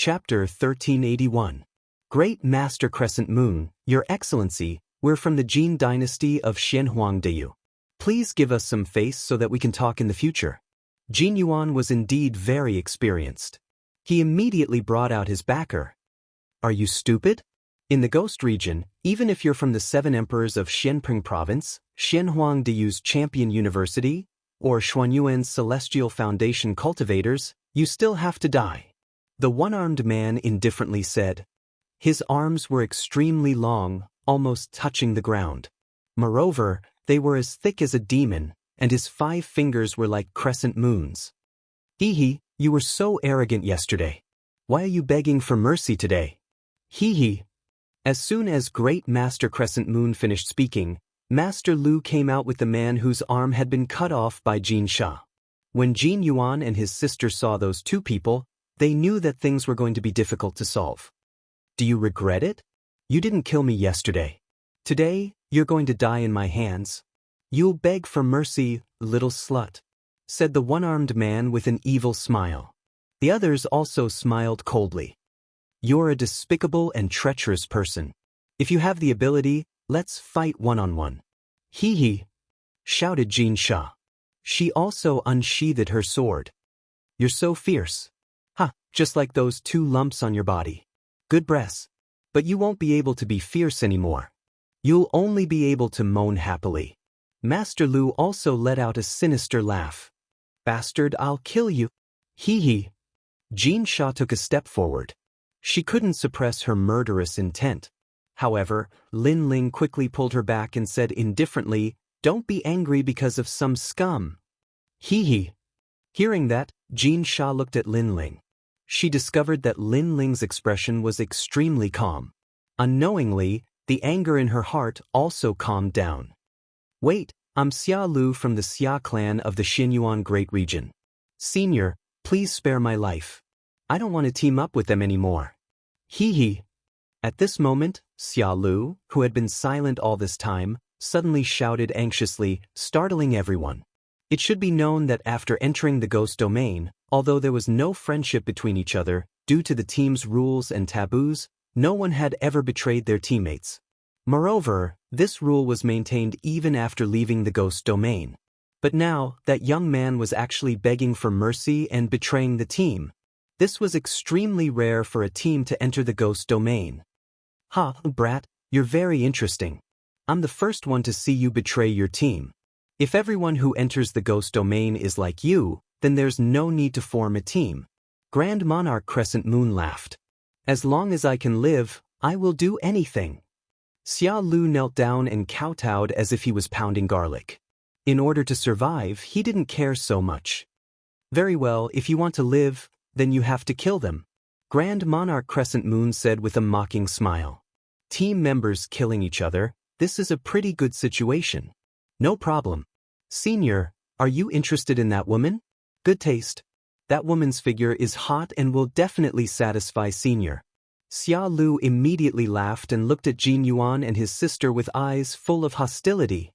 Chapter 1381. Great Master Crescent Moon, Your Excellency, we're from the Jin dynasty of Xianhuangdeyu. Please give us some face so that we can talk in the future. Jin Yuan was indeed very experienced. He immediately brought out his backer. Are you stupid? In the Ghost region, even if you're from the Seven Emperors of Xianping Province, Xianhuangdeyu's Champion University, or Xuanyuan's Celestial Foundation cultivators, you still have to die. The one-armed man indifferently said. His arms were extremely long, almost touching the ground. Moreover, they were as thick as a demon, and his 5 fingers were like crescent moons. Hee, you were so arrogant yesterday. Why are you begging for mercy today? Hee. As soon as Great Master Crescent Moon finished speaking, Master Lu came out with the man whose arm had been cut off by Jin Sha. When Jin Yuan and his sister saw those 2 people, they knew that things were going to be difficult to solve. Do you regret it? You didn't kill me yesterday. Today, you're going to die in my hands. You'll beg for mercy, little slut, said the one-armed man with an evil smile. The others also smiled coldly. You're a despicable and treacherous person. If you have the ability, let's fight one-on-one. Hee, shouted Jin Sha. She also unsheathed her sword. You're so fierce. Just like those 2 lumps on your body. Good breaths. But you won't be able to be fierce anymore. You'll only be able to moan happily. Master Lu also let out a sinister laugh. Bastard, I'll kill you. Hee. Jin Sha took a step forward. She couldn't suppress her murderous intent. However, Lin Ling quickly pulled her back and said indifferently, Don't be angry because of some scum. Hee. Hearing that, Jin Sha looked at Lin Ling. She discovered that Lin Ling's expression was extremely calm. Unknowingly, the anger in her heart also calmed down. Wait, I'm Xia Lu from the Xia clan of the Xinyuan Great Region. Senior, please spare my life. I don't want to team up with them anymore. Hee. At this moment, Xia Lu, who had been silent all this time, suddenly shouted anxiously, startling everyone. It should be known that after entering the ghost domain, although there was no friendship between each other, due to the team's rules and taboos, no one had ever betrayed their teammates. Moreover, this rule was maintained even after leaving the ghost domain. But now, that young man was actually begging for mercy and betraying the team. This was extremely rare for a team to enter the ghost domain. Brat, you're very interesting. I'm the first one to see you betray your team. If everyone who enters the ghost domain is like you, then there's no need to form a team. Grand Monarch Crescent Moon laughed. As long as I can live, I will do anything. Xia Lu knelt down and kowtowed as if he was pounding garlic. In order to survive, he didn't care so much. Very well, if you want to live, then you have to kill them. Grand Monarch Crescent Moon said with a mocking smile. Team members killing each other, this is a pretty good situation. No problem. Senior, are you interested in that woman? Good taste. That woman's figure is hot and will definitely satisfy Senior. Xia Lu immediately laughed and looked at Jin Yuan and his sister with eyes full of hostility.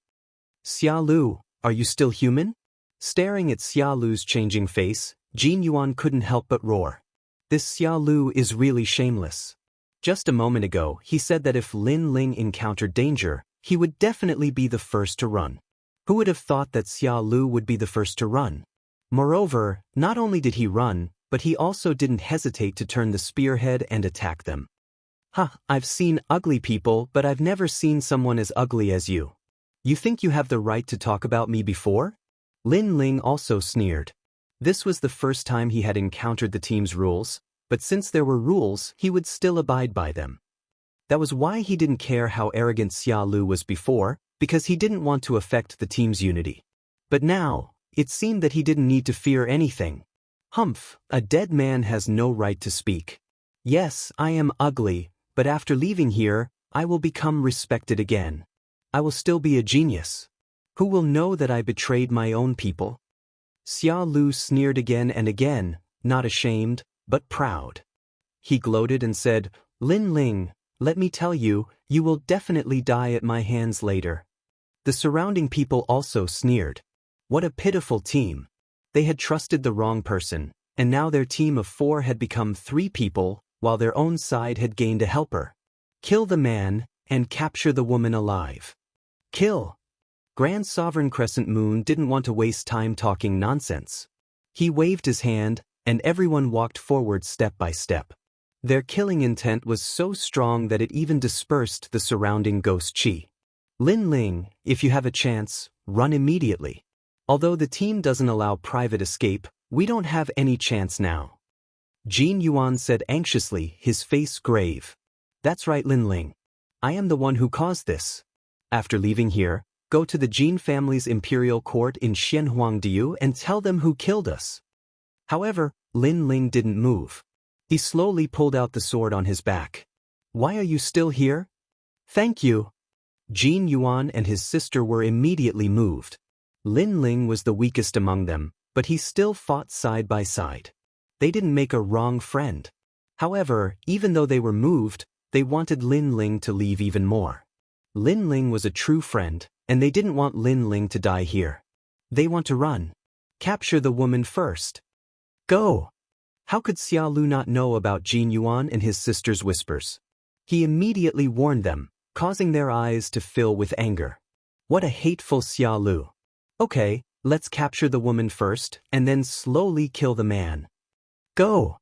Xia Lu, are you still human? Staring at Xia Lu's changing face, Jin Yuan couldn't help but roar. This Xia Lu is really shameless. Just a moment ago, he said that if Lin Ling encountered danger, he would definitely be the first to run. Who would have thought that Xia Lu would be the first to run? Moreover, not only did he run, but he also didn't hesitate to turn the spearhead and attack them. I've seen ugly people, but I've never seen someone as ugly as you. You think you have the right to talk about me before? Lin Ling also sneered. This was the first time he had encountered the team's rules, but since there were rules, he would still abide by them. That was why he didn't care how arrogant Xia Lu was before, because he didn't want to affect the team's unity. But now, it seemed that he didn't need to fear anything. A dead man has no right to speak. Yes, I am ugly, but after leaving here, I will become respected again. I will still be a genius. Who will know that I betrayed my own people? Xia Lu sneered again and again, not ashamed, but proud. He gloated and said, Lin Ling, let me tell you, you will definitely die at my hands later. The surrounding people also sneered. What a pitiful team. They had trusted the wrong person, and now their team of 4 had become 3 people, while their own side had gained a helper. Kill the man, and capture the woman alive. Kill! Grand Sovereign Crescent Moon didn't want to waste time talking nonsense. He waved his hand, and everyone walked forward step by step. Their killing intent was so strong that it even dispersed the surrounding ghost chi. Lin Ling, if you have a chance, run immediately. Although the team doesn't allow private escape, we don't have any chance now. Jin Yuan said anxiously, his face grave. That's right, Lin Ling. I am the one who caused this. After leaving here, go to the Jin family's imperial court in Xianhuangdiu and tell them who killed us. However, Lin Ling didn't move. He slowly pulled out the sword on his back. Why are you still here? Thank you. Jin Yuan and his sister were immediately moved. Lin Ling was the weakest among them, but he still fought side by side. They didn't make a wrong friend. However, even though they were moved, they wanted Lin Ling to leave even more. Lin Ling was a true friend, and they didn't want Lin Ling to die here. They want to run. Capture the woman first. Go! How could Xia Lu not know about Jin Yuan and his sister's whispers? He immediately warned them, causing their eyes to fill with anger. What a hateful Xia Lu. Okay, let's capture the woman first, and then slowly kill the man. Go!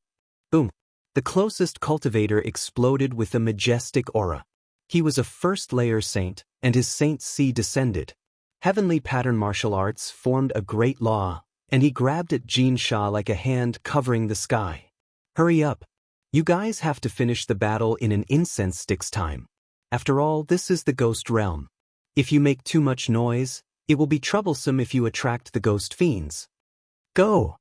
Boom! The closest cultivator exploded with a majestic aura. He was a first-layer saint, and his saint C descended. Heavenly pattern martial arts formed a great law, and he grabbed at Jin Sha like a hand covering the sky. Hurry up. You guys have to finish the battle in an incense stick's time. After all, this is the ghost realm. If you make too much noise, it will be troublesome if you attract the ghost fiends. Go!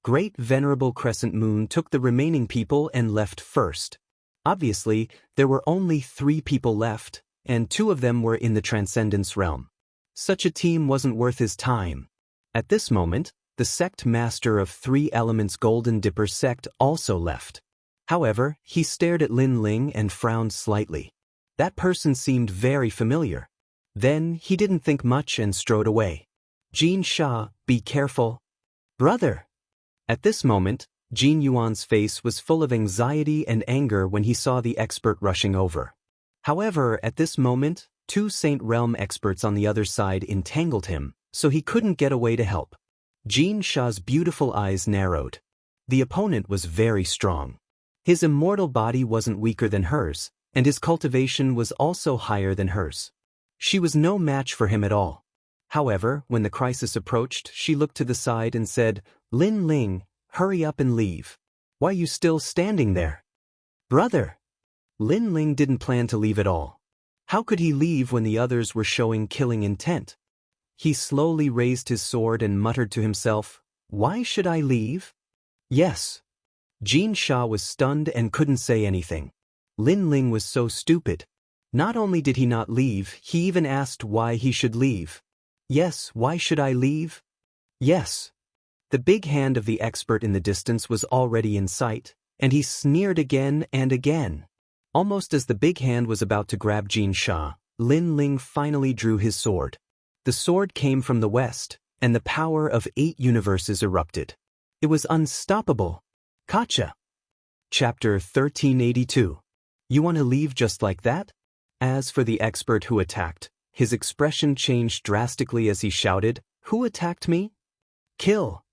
Great Venerable Crescent Moon took the remaining people and left first. Obviously, there were only 3 people left, and 2 of them were in the Transcendence realm. Such a team wasn't worth his time. At this moment, the sect master of 3 elements Golden Dipper sect also left. However, he stared at Lin Ling and frowned slightly. That person seemed very familiar. Then, he didn't think much and strode away. Jin Sha, be careful. Brother! At this moment, Jin Yuan's face was full of anxiety and anger when he saw the expert rushing over. However, at this moment, 2 Saint Realm experts on the other side entangled him, so he couldn't get away to help. Jin Sha's beautiful eyes narrowed. The opponent was very strong. His immortal body wasn't weaker than hers, and his cultivation was also higher than hers. She was no match for him at all. However, when the crisis approached, she looked to the side and said, Lin Ling, hurry up and leave. Why are you still standing there? Brother! Lin Ling didn't plan to leave at all. How could he leave when the others were showing killing intent? He slowly raised his sword and muttered to himself, Why should I leave? Yes. Jin Sha was stunned and couldn't say anything. Lin Ling was so stupid. Not only did he not leave, he even asked why he should leave. Yes, why should I leave? Yes. The big hand of the expert in the distance was already in sight, and he sneered again and again. Almost as the big hand was about to grab Jin Sha, Lin Ling finally drew his sword. The sword came from the west, and the power of 8 universes erupted. It was unstoppable. Gotcha. Chapter 1382. You want to leave just like that? As for the expert who attacked, his expression changed drastically as he shouted, Who attacked me? Kill!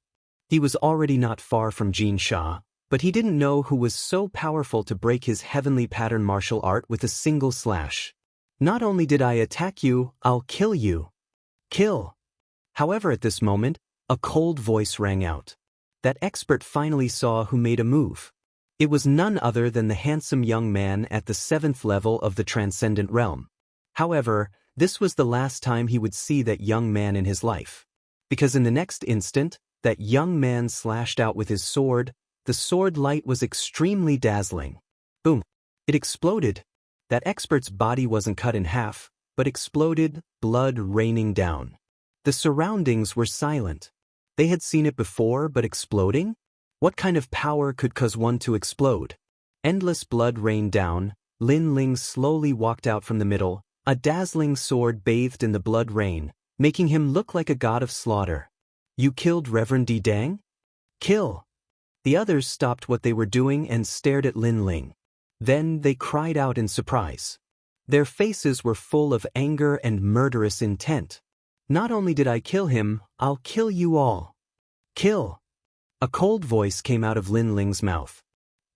He was already not far from Jin Sha, but he didn't know who was so powerful to break his heavenly pattern martial art with a single slash. Not only did I attack you, I'll kill you. Kill! However, at this moment, a cold voice rang out. That expert finally saw who made a move. It was none other than the handsome young man at the 7th level of the Transcendent Realm. However, this was the last time he would see that young man in his life. Because in the next instant, that young man slashed out with his sword. The sword light was extremely dazzling. Boom! It exploded. That expert's body wasn't cut in half, but exploded, blood raining down. The surroundings were silent. They had seen it before, but exploding? What kind of power could cause one to explode? Endless blood rained down. Lin Ling slowly walked out from the middle, a dazzling sword bathed in the blood rain, making him look like a god of slaughter. You killed Reverend Di Dang? Kill! The others stopped what they were doing and stared at Lin Ling. Then they cried out in surprise. Their faces were full of anger and murderous intent. "Not only did I kill him, I'll kill you all." "Kill!" A cold voice came out of Lin Ling's mouth.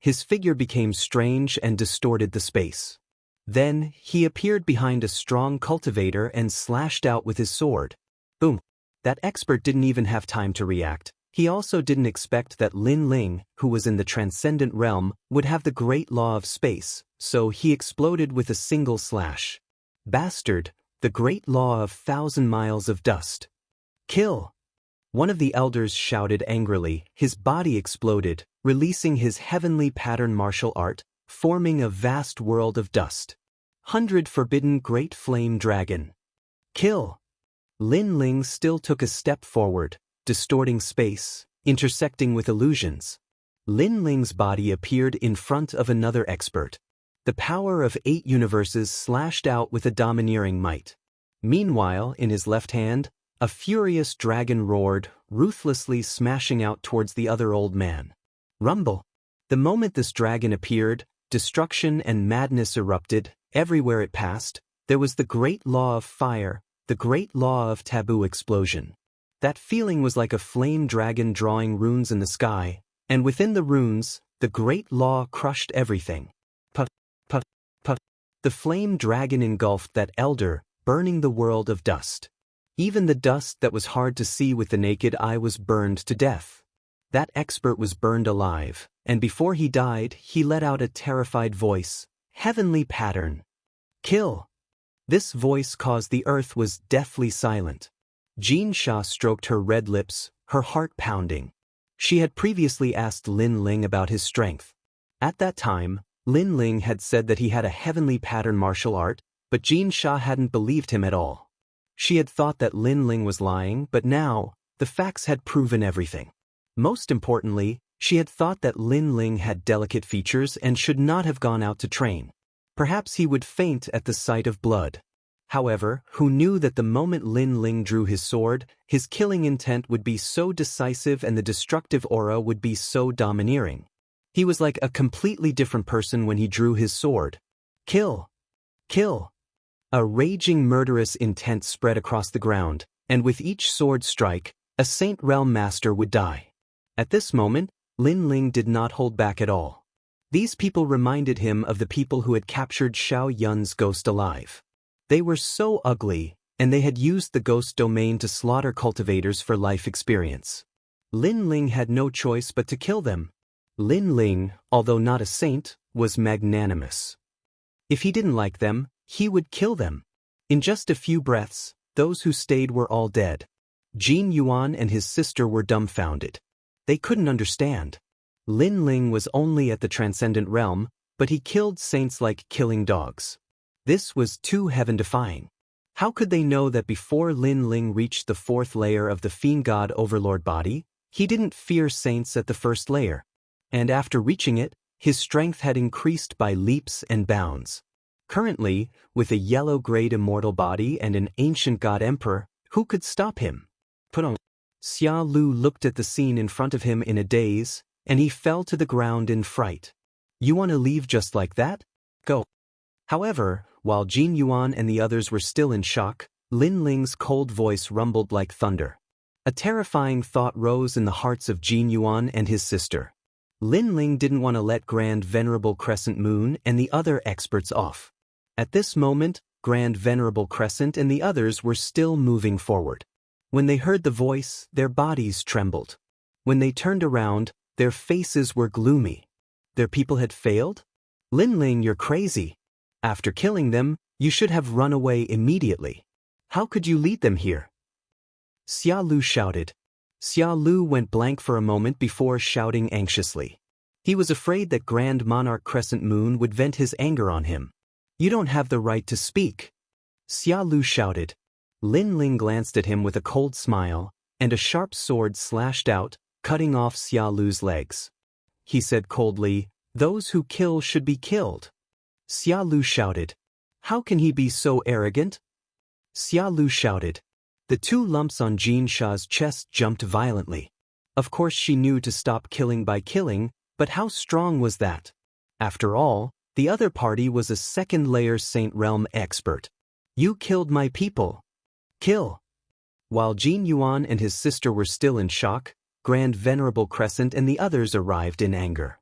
His figure became strange and distorted the space. Then, he appeared behind a strong cultivator and slashed out with his sword. Boom! That expert didn't even have time to react. He also didn't expect that Lin Ling, who was in the transcendent realm, would have the great law of space, so he exploded with a single slash. "Bastard, the great law of 1,000 miles of dust." "Kill!" One of the elders shouted angrily. His body exploded, releasing his heavenly pattern martial art, forming a vast world of dust. 100 Forbidden Great Flame Dragon. "Kill!" Lin Ling still took a step forward, distorting space, intersecting with illusions. Lin Ling's body appeared in front of another expert. The power of 8 universes slashed out with a domineering might. Meanwhile, in his left hand, a furious dragon roared, ruthlessly smashing out towards the other old man. Rumble! The moment this dragon appeared, destruction and madness erupted. Everywhere it passed, there was the great law of fire, the great law of taboo explosion. That feeling was like a flame dragon drawing runes in the sky, and within the runes, the great law crushed everything. Puff, puff, puff. The flame dragon engulfed that elder, burning the world of dust. Even the dust that was hard to see with the naked eye was burned to death. That expert was burned alive, and before he died, he let out a terrified voice. "Heavenly pattern. Kill!" This voice caused the earth was deathly silent. Jin Sha stroked her red lips, her heart pounding. She had previously asked Lin Ling about his strength. At that time, Lin Ling had said that he had a heavenly pattern martial art, but Jin Sha hadn't believed him at all. She had thought that Lin Ling was lying, but now, the facts had proven everything. Most importantly, she had thought that Lin Ling had delicate features and should not have gone out to train. Perhaps he would faint at the sight of blood. However, who knew that the moment Lin Ling drew his sword, his killing intent would be so decisive and the destructive aura would be so domineering. He was like a completely different person when he drew his sword. "Kill! Kill!" A raging murderous intent spread across the ground, and with each sword strike, a Saint Realm Master would die. At this moment, Lin Ling did not hold back at all. These people reminded him of the people who had captured Xiao Yun's ghost alive. They were so ugly, and they had used the ghost domain to slaughter cultivators for life experience. Lin Ling had no choice but to kill them. Lin Ling, although not a saint, was magnanimous. If he didn't like them, he would kill them. In just a few breaths, those who stayed were all dead. Jin Yuan and his sister were dumbfounded. They couldn't understand. Lin Ling was only at the transcendent realm, but he killed saints like killing dogs. This was too heaven-defying. How could they know that before Lin Ling reached the 4th layer of the Fiend God Overlord body, he didn't fear saints at the 1st layer? And after reaching it, his strength had increased by leaps and bounds. Currently, with a yellow-grayed immortal body and an ancient god emperor, who could stop him? Put on. Xia Lu looked at the scene in front of him in a daze, and he fell to the ground in fright. "You want to leave just like that? Go." However, while Jin Yuan and the others were still in shock, Lin Ling's cold voice rumbled like thunder. A terrifying thought rose in the hearts of Jin Yuan and his sister. Lin Ling didn't want to let Grand Venerable Crescent Moon and the other experts off. At this moment, Grand Venerable Crescent and the others were still moving forward. When they heard the voice, their bodies trembled. When they turned around, their faces were gloomy. Their people had failed? "Lin Ling, you're crazy. After killing them, you should have run away immediately. How could you lead them here?" Xia Lu shouted. Xia Lu went blank for a moment before shouting anxiously. He was afraid that Grand Monarch Crescent Moon would vent his anger on him. "You don't have the right to speak." Xia Lu shouted. Lin Ling glanced at him with a cold smile, and a sharp sword slashed out, cutting off Xia Lu's legs. He said coldly, "Those who kill should be killed." Xia Lu shouted. "How can he be so arrogant?" Xia Lu shouted. The 2 lumps on Jin Sha's chest jumped violently. Of course she knew to stop killing by killing, but how strong was that? After all, the other party was a second-layer Saint Realm expert. You killed my people. Kill. While Jin Yuan and his sister were still in shock, Grand Venerable Crescent and the others arrived in anger.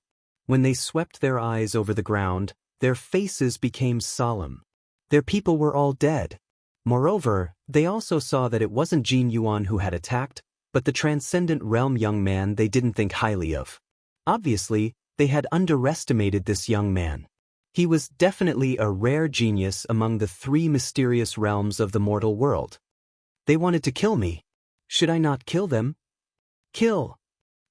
When they swept their eyes over the ground, their faces became solemn. Their people were all dead. Moreover, they also saw that it wasn't Jin Yuan who had attacked, but the transcendent realm young man they didn't think highly of. Obviously, they had underestimated this young man. He was definitely a rare genius among the 3 mysterious realms of the mortal world. They wanted to kill me. Should I not kill them? Kill!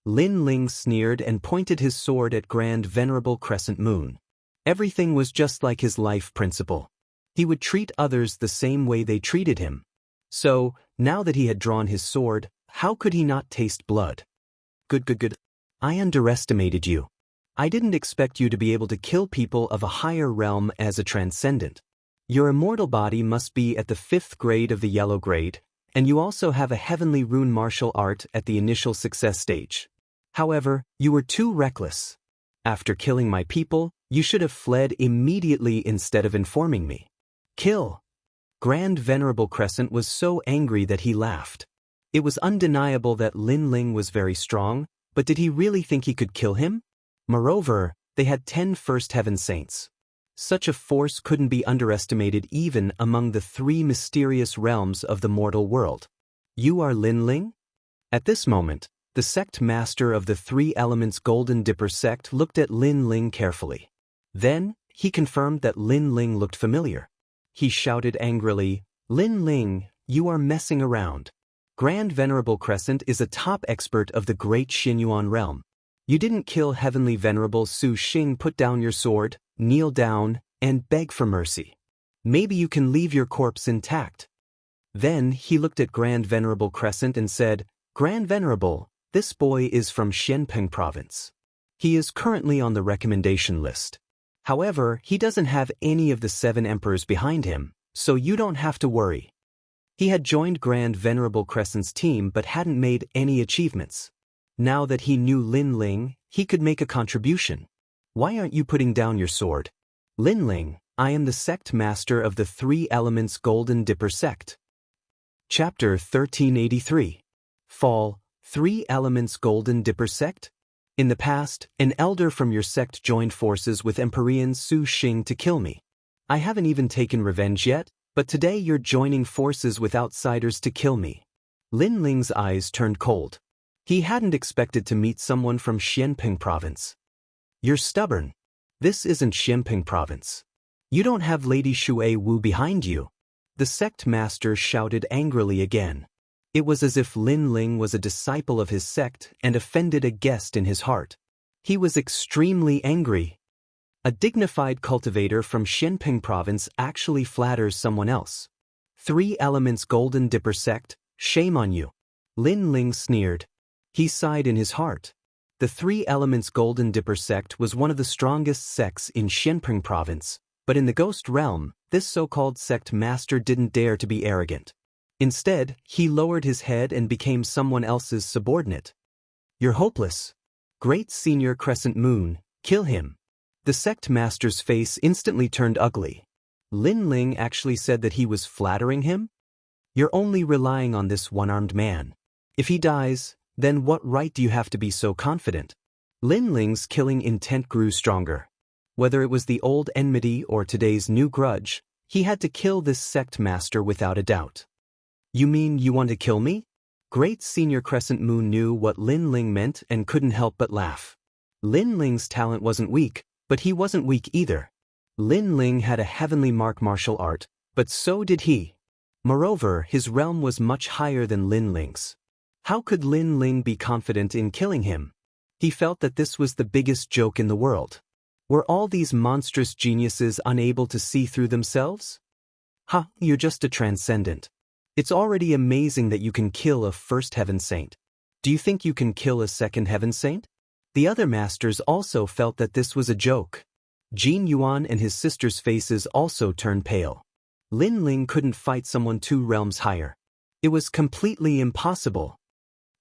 Lin Ling sneered and pointed his sword at Grand Venerable Crescent Moon. Everything was just like his life principle. He would treat others the same way they treated him. So, now that he had drawn his sword, how could he not taste blood? Good. I underestimated you. I didn't expect you to be able to kill people of a higher realm as a transcendent. Your immortal body must be at the 5th grade of the yellow grade, and you also have a heavenly rune martial art at the initial success stage. However, you were too reckless. After killing my people, you should have fled immediately instead of informing me. Kill! Grand Venerable Crescent was so angry that he laughed. It was undeniable that Lin Ling was very strong, but did he really think he could kill him? Moreover, they had 10 First Heaven Saints. Such a force couldn't be underestimated even among the 3 mysterious realms of the mortal world. You are Lin Ling? At this moment, the sect master of the 3 Elements Golden Dipper sect looked at Lin Ling carefully. Then, he confirmed that Lin Ling looked familiar. He shouted angrily, Lin Ling, you are messing around. Grand Venerable Crescent is a top expert of the Great Xinyuan realm. You didn't kill Heavenly Venerable Su Xing. Put down your sword, kneel down, and beg for mercy. Maybe you can leave your corpse intact. Then he looked at Grand Venerable Crescent and said, Grand Venerable, this boy is from Xianpeng province. He is currently on the recommendation list. However, he doesn't have any of the 7 emperors behind him, so you don't have to worry. He had joined Grand Venerable Crescent's team but hadn't made any achievements. Now that he knew Lin Ling, he could make a contribution. Why aren't you putting down your sword? Lin Ling, I am the sect master of the 3 Elements Golden Dipper sect. Chapter 1383. Fall, 3 Elements Golden Dipper sect? In the past, an elder from your sect joined forces with Emperor Su Xing to kill me. I haven't even taken revenge yet, but today you're joining forces with outsiders to kill me. Lin Ling's eyes turned cold. He hadn't expected to meet someone from Xianpeng province. You're stubborn. This isn't Xianpeng province. You don't have Lady Shui Wu behind you. The sect master shouted angrily again. It was as if Lin Ling was a disciple of his sect and offended a guest in his heart. He was extremely angry. A dignified cultivator from Xianpeng province actually flatters someone else. 3 Elements Golden Dipper sect, shame on you. Lin Ling sneered. He sighed in his heart. The 3 Elements Golden Dipper sect was one of the strongest sects in Xianpeng province, but in the ghost realm, this so-called sect master didn't dare to be arrogant. Instead, he lowered his head and became someone else's subordinate. You're hopeless. Great Senior Crescent Moon, kill him. The sect master's face instantly turned ugly. Lin Ling actually said that he was flattering him? You're only relying on this one-armed man. If he dies, then what right do you have to be so confident? Lin Ling's killing intent grew stronger. Whether it was the old enmity or today's new grudge, he had to kill this sect master without a doubt. You mean you want to kill me? Great Senior Crescent Moon knew what Lin Ling meant and couldn't help but laugh. Lin Ling's talent wasn't weak, but he wasn't weak either. Lin Ling had a heavenly martial art, but so did he. Moreover, his realm was much higher than Lin Ling's. How could Lin Ling be confident in killing him? He felt that this was the biggest joke in the world. Were all these monstrous geniuses unable to see through themselves? You're just a transcendent. It's already amazing that you can kill a 1st Heaven Saint. Do you think you can kill a 2nd Heaven Saint? The other masters also felt that this was a joke. Jin Yuan and his sister's faces also turned pale. Lin Ling couldn't fight someone 2 realms higher. It was completely impossible.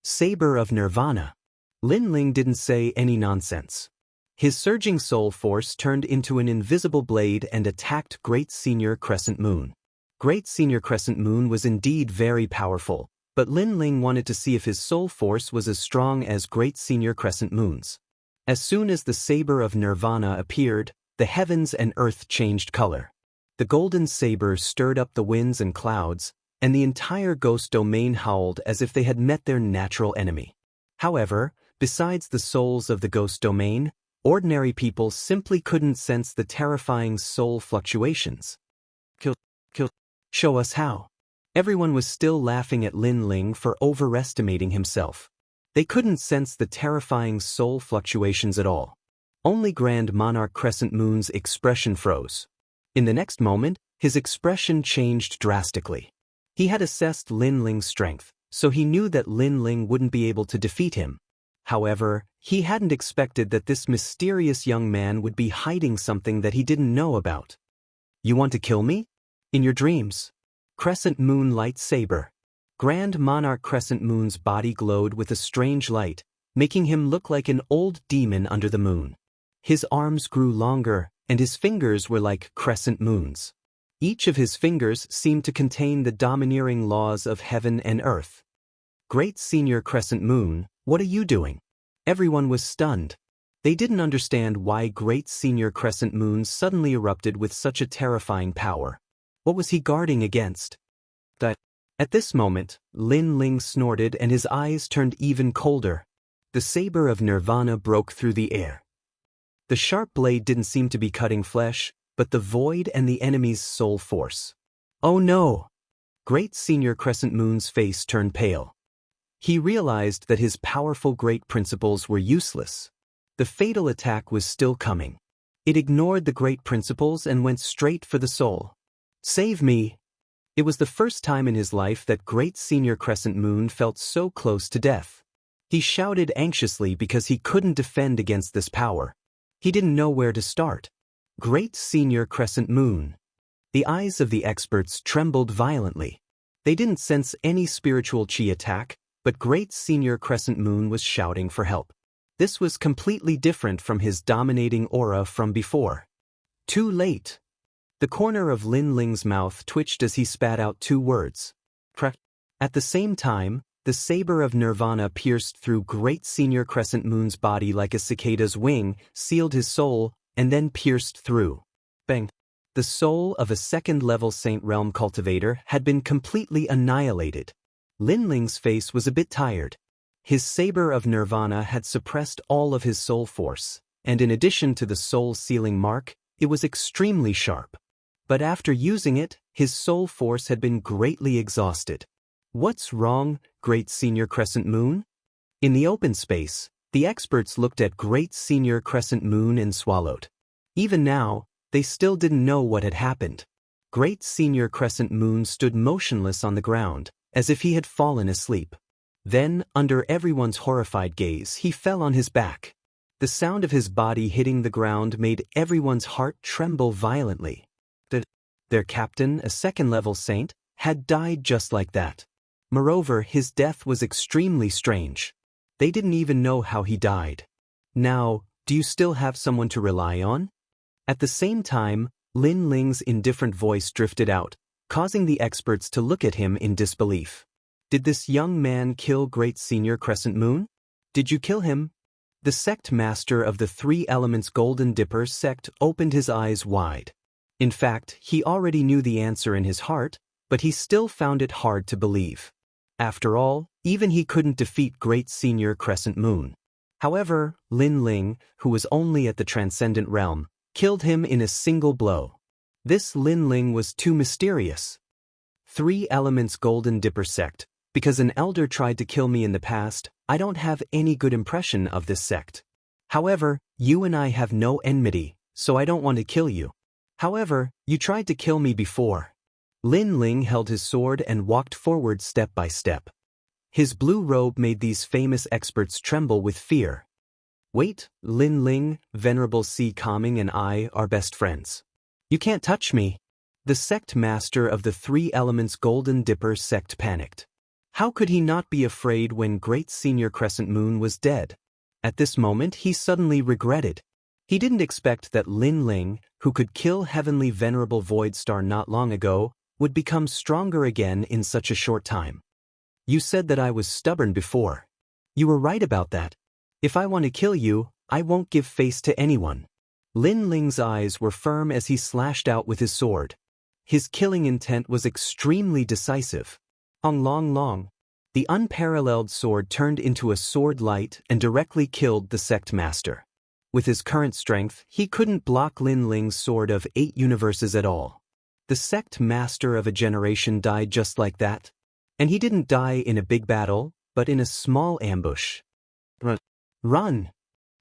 Saber of Nirvana. Lin Ling didn't say any nonsense. His surging soul force turned into an invisible blade and attacked Great Senior Crescent Moon. Great Senior Crescent Moon was indeed very powerful, but Lin Ling wanted to see if his soul force was as strong as Great Senior Crescent Moon's. As soon as the Saber of Nirvana appeared, the heavens and earth changed color. The golden saber stirred up the winds and clouds, and the entire ghost domain howled as if they had met their natural enemy. However, besides the souls of the ghost domain, ordinary people simply couldn't sense the terrifying soul fluctuations. Kill. Show us how. Everyone was still laughing at Lin Ling for overestimating himself. They couldn't sense the terrifying soul fluctuations at all. Only Grand Monarch Crescent Moon's expression froze. In the next moment, his expression changed drastically. He had assessed Lin Ling's strength, so he knew that Lin Ling wouldn't be able to defeat him. However, he hadn't expected that this mysterious young man would be hiding something that he didn't know about. You want to kill me? In your dreams. Crescent Moon Light Saber. Grand Monarch Crescent Moon's body glowed with a strange light, making him look like an old demon under the moon. His arms grew longer, and his fingers were like crescent moons. Each of his fingers seemed to contain the domineering laws of heaven and earth. Great Senior Crescent Moon, what are you doing? Everyone was stunned. They didn't understand why Great Senior Crescent Moon suddenly erupted with such a terrifying power. What was he guarding against? At this moment, Lin Ling snorted and his eyes turned even colder. The Saber of Nirvana broke through the air. The sharp blade didn't seem to be cutting flesh, but the void and the enemy's soul force. Oh no! Great Senior Crescent Moon's face turned pale. He realized that his powerful great principles were useless. The fatal attack was still coming. It ignored the great principles and went straight for the soul. Save me! It was the first time in his life that Great Senior Crescent Moon felt so close to death. He shouted anxiously because he couldn't defend against this power. He didn't know where to start. Great Senior Crescent Moon. The eyes of the experts trembled violently. They didn't sense any spiritual chi attack, but Great Senior Crescent Moon was shouting for help. This was completely different from his dominating aura from before. Too late. The corner of Lin Ling's mouth twitched as he spat out two words. At the same time, the Saber of Nirvana pierced through Great Senior Crescent Moon's body like a cicada's wing, sealed his soul, and then pierced through. Bang! The soul of a second-level Saint Realm cultivator had been completely annihilated. Lin Ling's face was a bit tired. His Saber of Nirvana had suppressed all of his soul force, and in addition to the soul-sealing mark, it was extremely sharp. But after using it, his soul force had been greatly exhausted. What's wrong, Great Senior Crescent Moon? In the open space, the experts looked at Great Senior Crescent Moon and swallowed. Even now, they still didn't know what had happened. Great Senior Crescent Moon stood motionless on the ground, as if he had fallen asleep. Then, under everyone's horrified gaze, he fell on his back. The sound of his body hitting the ground made everyone's heart tremble violently. Their captain, a second-level saint, had died just like that. Moreover, his death was extremely strange. They didn't even know how he died. Now, do you still have someone to rely on? At the same time, Lin Ling's indifferent voice drifted out, causing the experts to look at him in disbelief. Did this young man kill Great Senior Crescent Moon? Did you kill him? The sect master of the Three Elements Golden Dipper sect opened his eyes wide. In fact, he already knew the answer in his heart, but he still found it hard to believe. After all, even he couldn't defeat Great Senior Crescent Moon. However, Lin Ling, who was only at the Transcendent Realm, killed him in a single blow. This Lin Ling was too mysterious. Three Elements Golden Dipper sect. Because an elder tried to kill me in the past, I don't have any good impression of this sect. However, you and I have no enmity, so I don't want to kill you. However, you tried to kill me before. Lin Ling held his sword and walked forward step by step. His blue robe made these famous experts tremble with fear. Wait, Lin Ling, Venerable C. Calming and I are best friends. You can't touch me. The sect master of the Three Elements Golden Dipper sect panicked. How could he not be afraid when Great Senior Crescent Moon was dead? At this moment he suddenly regretted. He didn't expect that Lin Ling, who could kill Heavenly Venerable Void Star not long ago, would become stronger again in such a short time. You said that I was stubborn before. You were right about that. If I want to kill you, I won't give face to anyone. Lin Ling's eyes were firm as he slashed out with his sword. His killing intent was extremely decisive. Long, the unparalleled sword turned into a sword light and directly killed the sect master. With his current strength, he couldn't block Lin Ling's sword of 8 universes at all. The sect master of a generation died just like that. And he didn't die in a big battle, but in a small ambush. Run!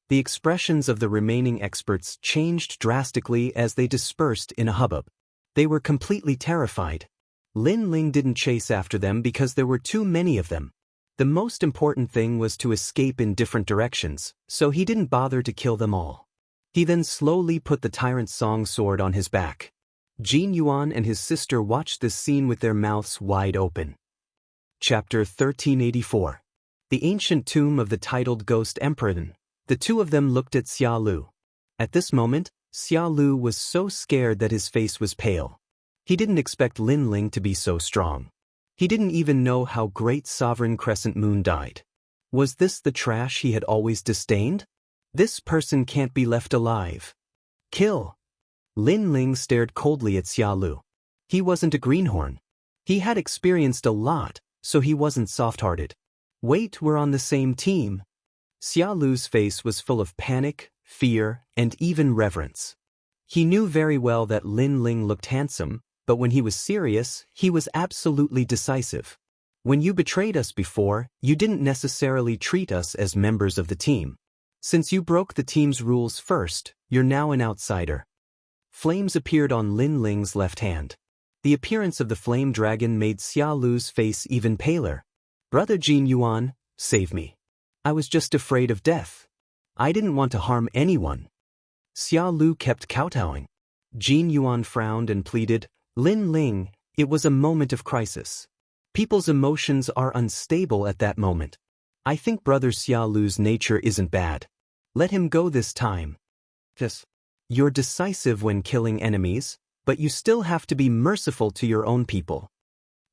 The expressions of the remaining experts changed drastically as they dispersed in a hubbub. They were completely terrified. Lin Ling didn't chase after them because there were too many of them. The most important thing was to escape in different directions, so he didn't bother to kill them all. He then slowly put the Tyrant Song sword on his back. Jin Yuan and his sister watched this scene with their mouths wide open. Chapter 1384. The Ancient Tomb of the Titled Ghost Emperor. The two of them looked at Xia Lu. At this moment, Xia Lu was so scared that his face was pale. He didn't expect Lin Ling to be so strong. He didn't even know how Great Sovereign Crescent Moon died. Was this the trash he had always disdained? This person can't be left alive. Kill! Lin Ling stared coldly at Xia Lu. He wasn't a greenhorn. He had experienced a lot, so he wasn't soft-hearted. Wait, we're on the same team. Xia Lu's face was full of panic, fear, and even reverence. He knew very well that Lin Ling looked handsome, but when he was serious, he was absolutely decisive. When you betrayed us before, you didn't necessarily treat us as members of the team. Since you broke the team's rules first, you're now an outsider. Flames appeared on Lin Ling's left hand. The appearance of the flame dragon made Xia Lu's face even paler. Brother Jin Yuan, save me. I was just afraid of death. I didn't want to harm anyone. Xia Lu kept kowtowing. Jin Yuan frowned and pleaded, Lin Ling, it was a moment of crisis. People's emotions are unstable at that moment. I think Brother Xia Lu's nature isn't bad. Let him go this time. Yes. You're decisive when killing enemies, but you still have to be merciful to your own people.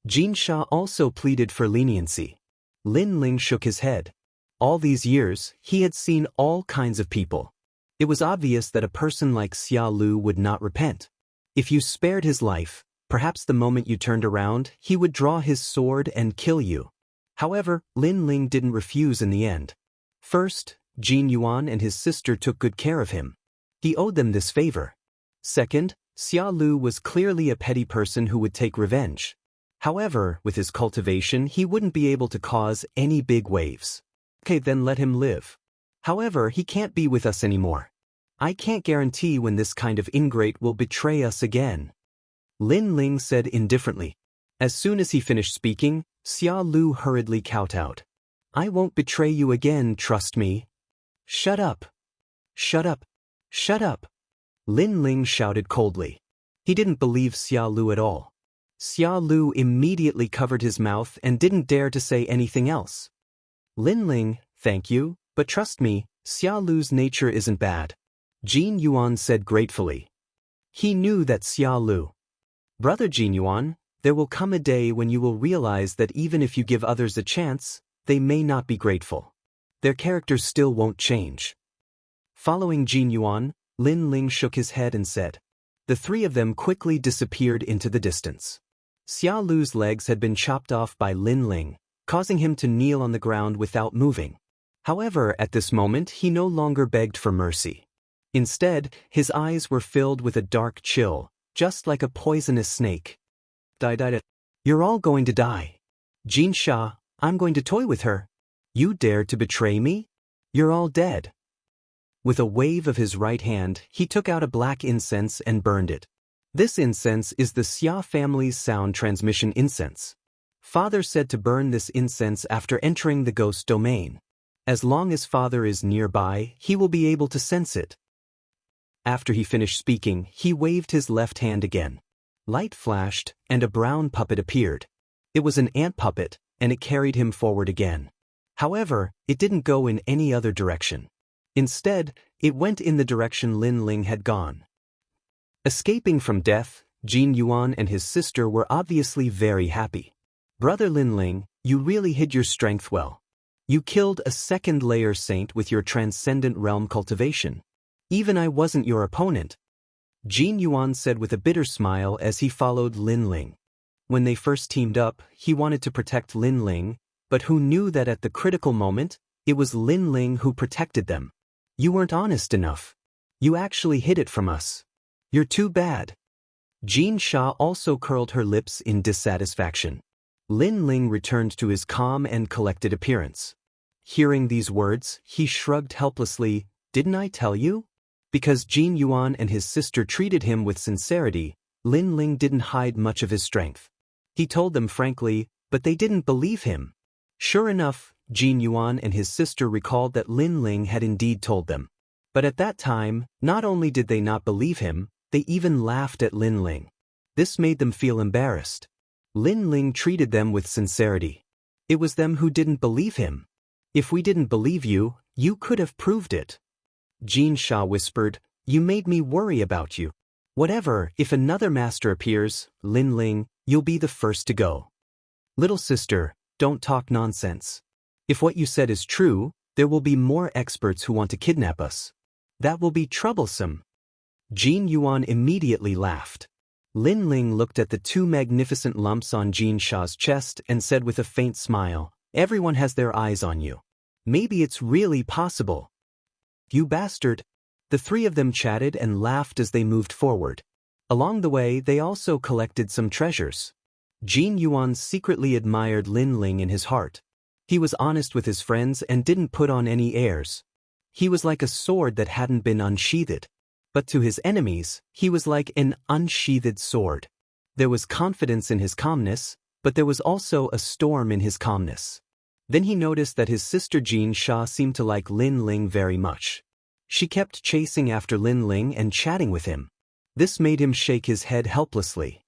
Jin Sha also pleaded for leniency. Lin Ling shook his head. All these years, he had seen all kinds of people. It was obvious that a person like Xia Lu would not repent. If you spared his life, perhaps the moment you turned around, he would draw his sword and kill you. However, Lin Ling didn't refuse in the end. First, Jin Yuan and his sister took good care of him. He owed them this favor. Second, Xia Lu was clearly a petty person who would take revenge. However, with his cultivation, he wouldn't be able to cause any big waves. Okay, then let him live. However, he can't be with us anymore. I can't guarantee when this kind of ingrate will betray us again. Lin Ling said indifferently. As soon as he finished speaking, Xia Lu hurriedly kowtowed. I won't betray you again, trust me. Shut up. Shut up. Shut up. Lin Ling shouted coldly. He didn't believe Xia Lu at all. Xia Lu immediately covered his mouth and didn't dare to say anything else. Lin Ling, thank you, but trust me, Xia Lu's nature isn't bad. Jin Yuan said gratefully. He knew that Xia Lu. Brother Jin Yuan, there will come a day when you will realize that even if you give others a chance, they may not be grateful. Their characters still won't change. Following Jin Yuan, Lin Ling shook his head and said. The three of them quickly disappeared into the distance. Xia Lu's legs had been chopped off by Lin Ling, causing him to kneel on the ground without moving. However, at this moment he no longer begged for mercy. Instead, his eyes were filled with a dark chill, just like a poisonous snake. You're all going to die. Jin Sha, I'm going to toy with her. You dared to betray me? You're all dead. With a wave of his right hand, he took out a black incense and burned it. This incense is the Xia family's sound transmission incense. Father said to burn this incense after entering the ghost domain. As long as Father is nearby, he will be able to sense it. After he finished speaking, he waved his left hand again. Light flashed, and a brown puppet appeared. It was an ant puppet, and it carried him forward again. However, it didn't go in any other direction. Instead, it went in the direction Lin Ling had gone. Escaping from death, Jin Yuan and his sister were obviously very happy. Brother Lin Ling, you really hid your strength well. You killed a second-layer saint with your transcendent realm cultivation. Even I wasn't your opponent. Jin Yuan said with a bitter smile as he followed Lin Ling. When they first teamed up, he wanted to protect Lin Ling, but who knew that at the critical moment, it was Lin Ling who protected them. You weren't honest enough. You actually hid it from us. You're too bad. Jin Sha also curled her lips in dissatisfaction. Lin Ling returned to his calm and collected appearance. Hearing these words, he shrugged helplessly. Didn't I tell you? Because Jin Yuan and his sister treated him with sincerity, Lin Ling didn't hide much of his strength. He told them frankly, but they didn't believe him. Sure enough, Jin Yuan and his sister recalled that Lin Ling had indeed told them. But at that time, not only did they not believe him, they even laughed at Lin Ling. This made them feel embarrassed. Lin Ling treated them with sincerity. It was them who didn't believe him. If we didn't believe you, you could have proved it. Jin Sha whispered, you made me worry about you. Whatever, if another master appears, Lin Ling, you'll be the first to go. Little sister, don't talk nonsense. If what you said is true, there will be more experts who want to kidnap us. That will be troublesome. Jin Yuan immediately laughed. Lin Ling looked at the two magnificent lumps on Jin Sha's chest and said with a faint smile, everyone has their eyes on you. Maybe it's really possible. You bastard. The three of them chatted and laughed as they moved forward. Along the way, they also collected some treasures. Jin Yuan secretly admired Lin Ling in his heart. He was honest with his friends and didn't put on any airs. He was like a sword that hadn't been unsheathed. But to his enemies, he was like an unsheathed sword. There was confidence in his calmness, but there was also a storm in his calmness. Then he noticed that his sister Jin Sha seemed to like Lin Ling very much. She kept chasing after Lin Ling and chatting with him. This made him shake his head helplessly.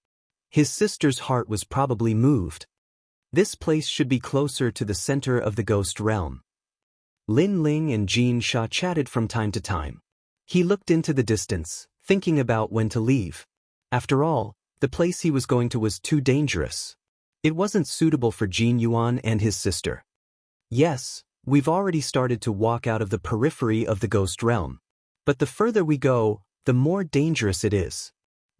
His sister's heart was probably moved. This place should be closer to the center of the ghost realm. Lin Ling and Jin Sha chatted from time to time. He looked into the distance, thinking about when to leave. After all, the place he was going to was too dangerous. It wasn't suitable for Jin Yuan and his sister. Yes, we've already started to walk out of the periphery of the ghost realm. But the further we go, the more dangerous it is.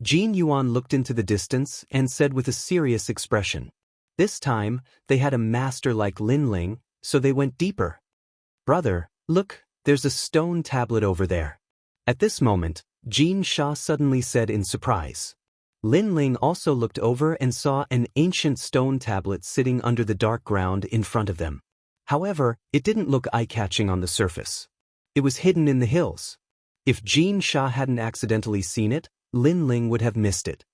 Jin Yuan looked into the distance and said with a serious expression. This time, they had a master like Lin Ling, so they went deeper. Brother, look, there's a stone tablet over there. At this moment, Jin Sha suddenly said in surprise. Lin Ling also looked over and saw an ancient stone tablet sitting under the dark ground in front of them. However, it didn't look eye-catching on the surface. It was hidden in the hills. If Jin Sha hadn't accidentally seen it, Lin Ling would have missed it.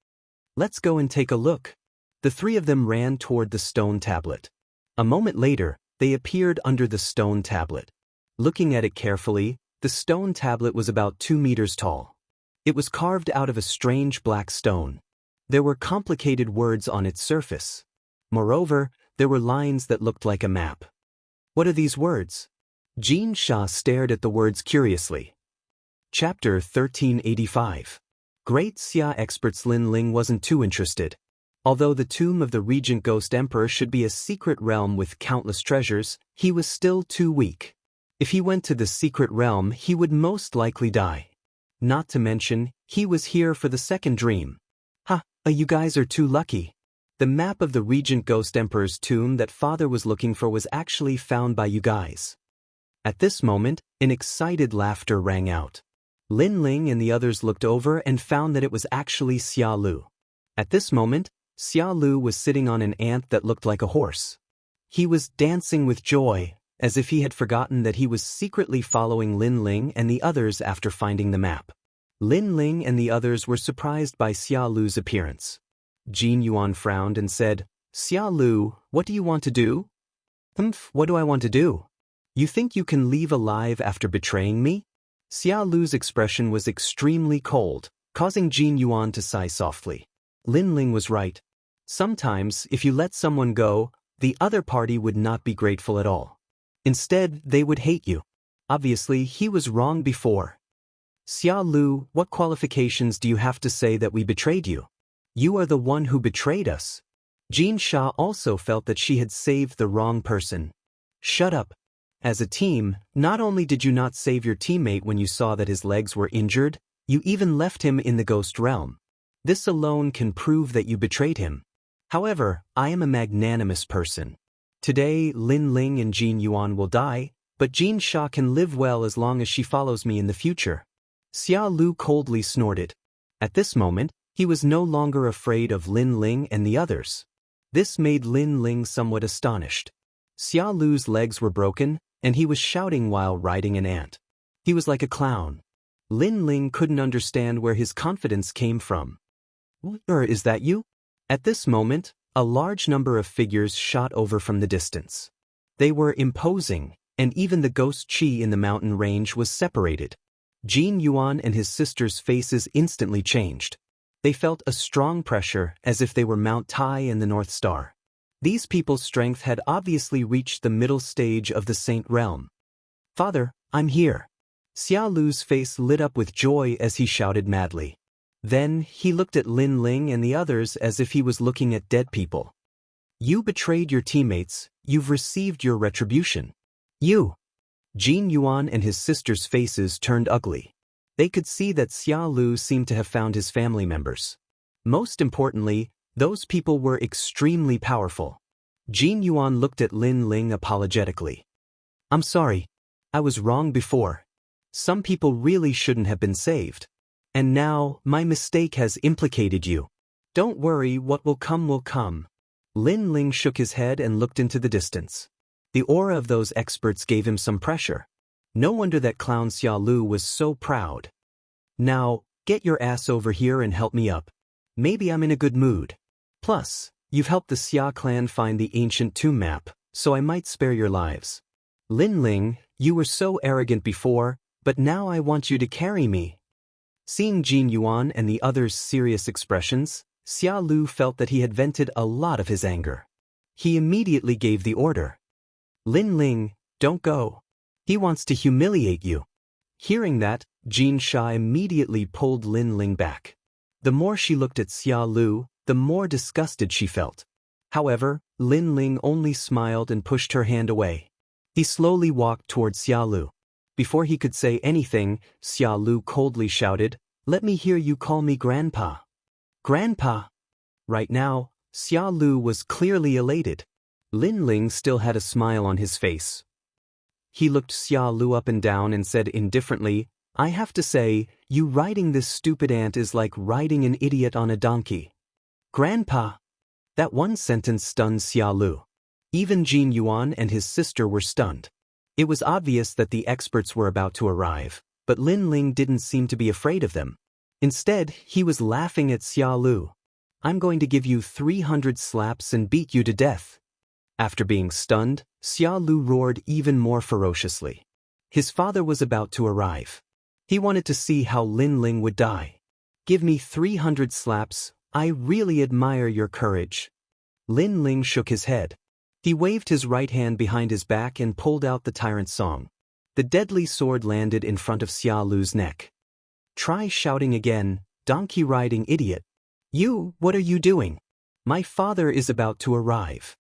Let's go and take a look. The three of them ran toward the stone tablet. A moment later, they appeared under the stone tablet. Looking at it carefully, the stone tablet was about 2 meters tall. It was carved out of a strange black stone. There were complicated words on its surface. Moreover, there were lines that looked like a map. What are these words? Jin Sha stared at the words curiously. Chapter 1385. Great Xia experts. Lin Ling wasn't too interested. Although the tomb of the Regent Ghost Emperor should be a secret realm with countless treasures, he was still too weak. If he went to the secret realm, he would most likely die. Not to mention, he was here for the second dream. You guys are too lucky. The map of the Regent Ghost Emperor's tomb that father was looking for was actually found by you guys. At this moment, an excited laughter rang out. Lin Ling and the others looked over and found that it was actually Xia Lu. At this moment, Xia Lu was sitting on an ant that looked like a horse. He was dancing with joy, as if he had forgotten that he was secretly following Lin Ling and the others after finding the map. Lin Ling and the others were surprised by Xia Lu's appearance. Jin Yuan frowned and said, Xia Lu, what do you want to do? What do I want to do? You think you can leave alive after betraying me? Xia Lu's expression was extremely cold, causing Jin Yuan to sigh softly. Lin Ling was right. Sometimes, if you let someone go, the other party would not be grateful at all. Instead, they would hate you. Obviously, he was wrong before. Xia Lu, what qualifications do you have to say that we betrayed you? You are the one who betrayed us. Jin Sha also felt that she had saved the wrong person. Shut up. As a team, not only did you not save your teammate when you saw that his legs were injured, you even left him in the ghost realm. This alone can prove that you betrayed him. However, I am a magnanimous person. Today, Lin Ling and Jin Yuan will die, but Jin Sha can live well as long as she follows me in the future. Xia Lu coldly snorted. At this moment, he was no longer afraid of Lin Ling and the others. This made Lin Ling somewhat astonished. Xia Lu's legs were broken, and he was shouting while riding an ant. He was like a clown. Lin Ling couldn't understand where his confidence came from. Or is that you? At this moment, a large number of figures shot over from the distance. They were imposing, and even the ghost chi in the mountain range was separated. Jin Yuan and his sister's faces instantly changed. They felt a strong pressure as if they were Mount Tai and the North Star. These people's strength had obviously reached the middle stage of the Saint Realm. Father, I'm here. Xia Lu's face lit up with joy as he shouted madly. Then, he looked at Lin Ling and the others as if he was looking at dead people. You betrayed your teammates, you've received your retribution. You! Jin Yuan and his sister's faces turned ugly. They could see that Xia Lu seemed to have found his family members. Most importantly, those people were extremely powerful. Jin Yuan looked at Lin Ling apologetically. I'm sorry. I was wrong before. Some people really shouldn't have been saved. And now, my mistake has implicated you. Don't worry, what will come will come. Lin Ling shook his head and looked into the distance. The aura of those experts gave him some pressure. No wonder that clown Xia Lu was so proud. Now, get your ass over here and help me up. Maybe I'm in a good mood. Plus, you've helped the Xia clan find the ancient tomb map, so I might spare your lives. Lin Ling, you were so arrogant before, but now I want you to carry me. Seeing Jin Yuan and the others' serious expressions, Xia Lu felt that he had vented a lot of his anger. He immediately gave the order. Lin Ling, don't go. He wants to humiliate you. Hearing that, Jin Sha immediately pulled Lin Ling back. The more she looked at Xia Lu, the more disgusted she felt. However, Lin Ling only smiled and pushed her hand away. He slowly walked towards Xia Lu. Before he could say anything, Xia Lu coldly shouted, "Let me hear you call me Grandpa." Grandpa! Right now, Xia Lu was clearly elated. Lin Ling still had a smile on his face. He looked Xia Lu up and down and said indifferently, I have to say, you riding this stupid ant is like riding an idiot on a donkey. Grandpa! That one sentence stunned Xia Lu. Even Jin Yuan and his sister were stunned. It was obvious that the experts were about to arrive, but Lin Ling didn't seem to be afraid of them. Instead, he was laughing at Xia Lu. I'm going to give you 300 slaps and beat you to death. After being stunned, Xia Lu roared even more ferociously. His father was about to arrive. He wanted to see how Lin Ling would die. Give me 300 slaps, I really admire your courage. Lin Ling shook his head. He waved his right hand behind his back and pulled out the tyrant song. The deadly sword landed in front of Xia Lu's neck. Try shouting again, donkey-riding idiot. You, what are you doing? My father is about to arrive.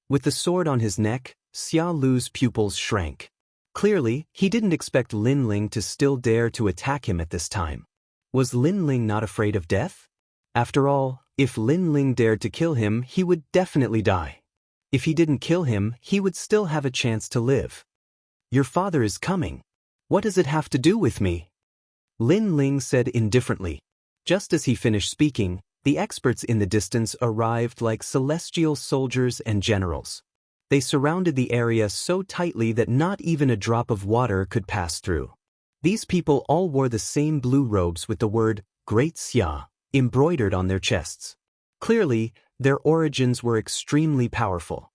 With the sword on his neck, Xia Lu's pupils shrank. Clearly, he didn't expect Lin Ling to still dare to attack him at this time. Was Lin Ling not afraid of death? After all, if Lin Ling dared to kill him, he would definitely die. If he didn't kill him, he would still have a chance to live. Your father is coming. What does it have to do with me? Lin Ling said indifferently. Just as he finished speaking, the experts in the distance arrived like celestial soldiers and generals. They surrounded the area so tightly that not even a drop of water could pass through. These people all wore the same blue robes with the word Great Xia embroidered on their chests. Clearly, their origins were extremely powerful.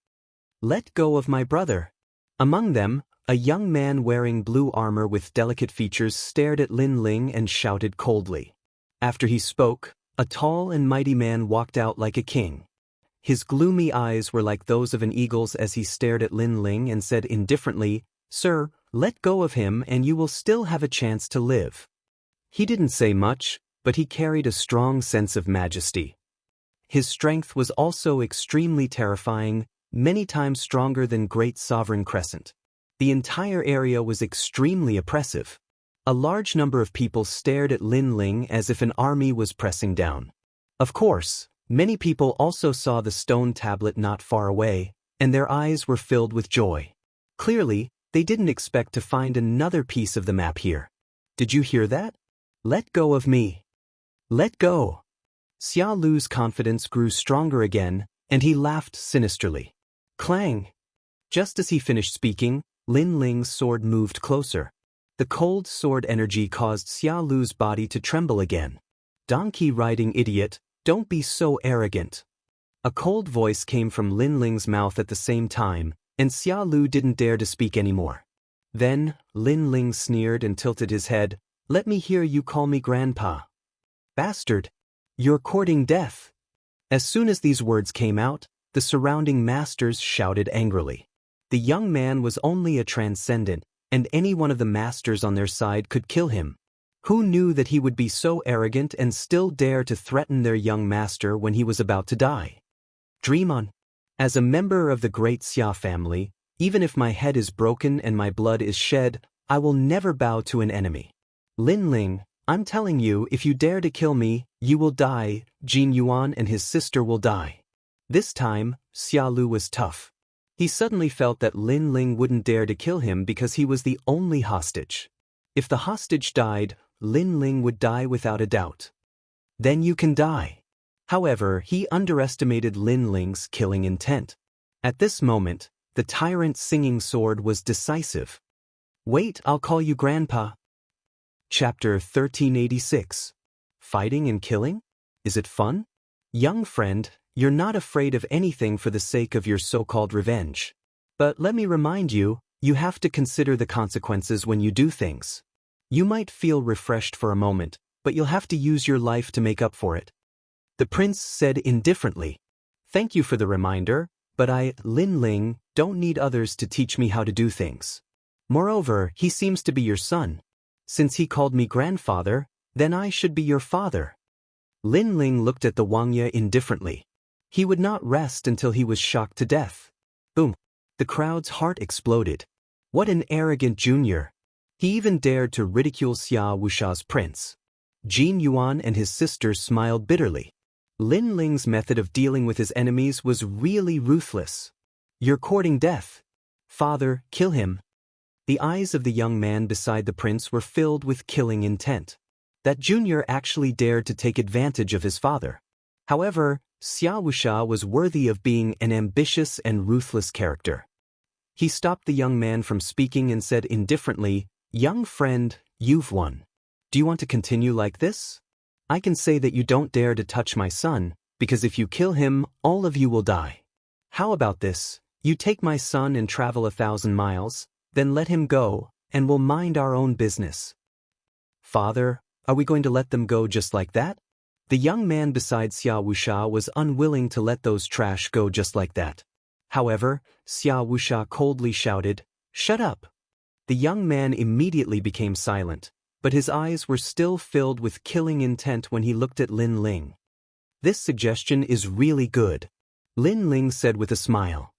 Let go of my brother. Among them, a young man wearing blue armor with delicate features stared at Lin Ling and shouted coldly. After he spoke, a tall and mighty man walked out like a king. His gloomy eyes were like those of an eagle's as he stared at Lin Ling and said indifferently, "Sir, let go of him and you will still have a chance to live." He didn't say much, but he carried a strong sense of majesty. His strength was also extremely terrifying, many times stronger than Great Sovereign Crescent. The entire area was extremely oppressive. A large number of people stared at Lin Ling as if an army was pressing down. Of course, many people also saw the stone tablet not far away, and their eyes were filled with joy. Clearly, they didn't expect to find another piece of the map here. Did you hear that? Let go of me. Let go. Xia Lu's confidence grew stronger again, and he laughed sinisterly. Clang! Just as he finished speaking, Lin Ling's sword moved closer. The cold sword energy caused Xia Lu's body to tremble again. Donkey-riding idiot, don't be so arrogant. A cold voice came from Lin Ling's mouth at the same time, and Xia Lu didn't dare to speak anymore. Then, Lin Ling sneered and tilted his head. Let me hear you call me grandpa. Bastard! You're courting death. As soon as these words came out, the surrounding masters shouted angrily. The young man was only a transcendent, and any one of the masters on their side could kill him. Who knew that he would be so arrogant and still dare to threaten their young master when he was about to die? Dream on. As a member of the great Xia family, even if my head is broken and my blood is shed, I will never bow to an enemy. Lin Ling, I'm telling you, if you dare to kill me, you will die. Jin Yuan and his sister will die. This time, Xia Lu was tough. He suddenly felt that Lin Ling wouldn't dare to kill him because he was the only hostage. If the hostage died, Lin Ling would die without a doubt. Then you can die. However, he underestimated Lin Ling's killing intent. At this moment, the tyrant's singing sword was decisive. Wait, I'll call you Grandpa. Chapter 1386. Fighting and killing? Is it fun? Young friend, you're not afraid of anything for the sake of your so-called revenge. But let me remind you, you have to consider the consequences when you do things. You might feel refreshed for a moment, but you'll have to use your life to make up for it. The prince said indifferently. Thank you for the reminder, but I, Lin Ling, don't need others to teach me how to do things. Moreover, he seems to be your son. Since he called me grandfather, then I should be your father. Lin Ling looked at the Wangya indifferently. He would not rest until he was shocked to death. Boom! The crowd's heart exploded. What an arrogant junior! He even dared to ridicule Xia Wusha's prince. Jin Yuan and his sister smiled bitterly. Lin Ling's method of dealing with his enemies was really ruthless. You're courting death. Father, kill him. The eyes of the young man beside the prince were filled with killing intent. That junior actually dared to take advantage of his father. However, Xia Wusha was worthy of being an ambitious and ruthless character. He stopped the young man from speaking and said indifferently, Young friend, you've won. Do you want to continue like this? I can say that you don't dare to touch my son, because if you kill him, all of you will die. How about this? You take my son and travel 1,000 miles, then let him go, and we'll mind our own business. Father, are we going to let them go just like that? The young man beside Xia Wusha was unwilling to let those trash go just like that. However, Xia Wusha coldly shouted, Shut up! The young man immediately became silent, but his eyes were still filled with killing intent when he looked at Lin Ling. This suggestion is really good, Lin Ling said with a smile.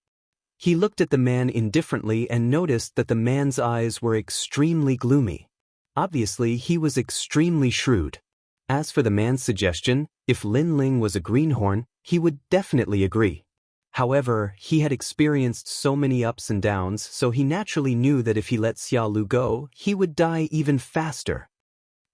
He looked at the man indifferently and noticed that the man's eyes were extremely gloomy. Obviously, he was extremely shrewd. As for the man's suggestion, if Lin Ling was a greenhorn, he would definitely agree. However, he had experienced so many ups and downs, so he naturally knew that if he let Xia Lu go, he would die even faster.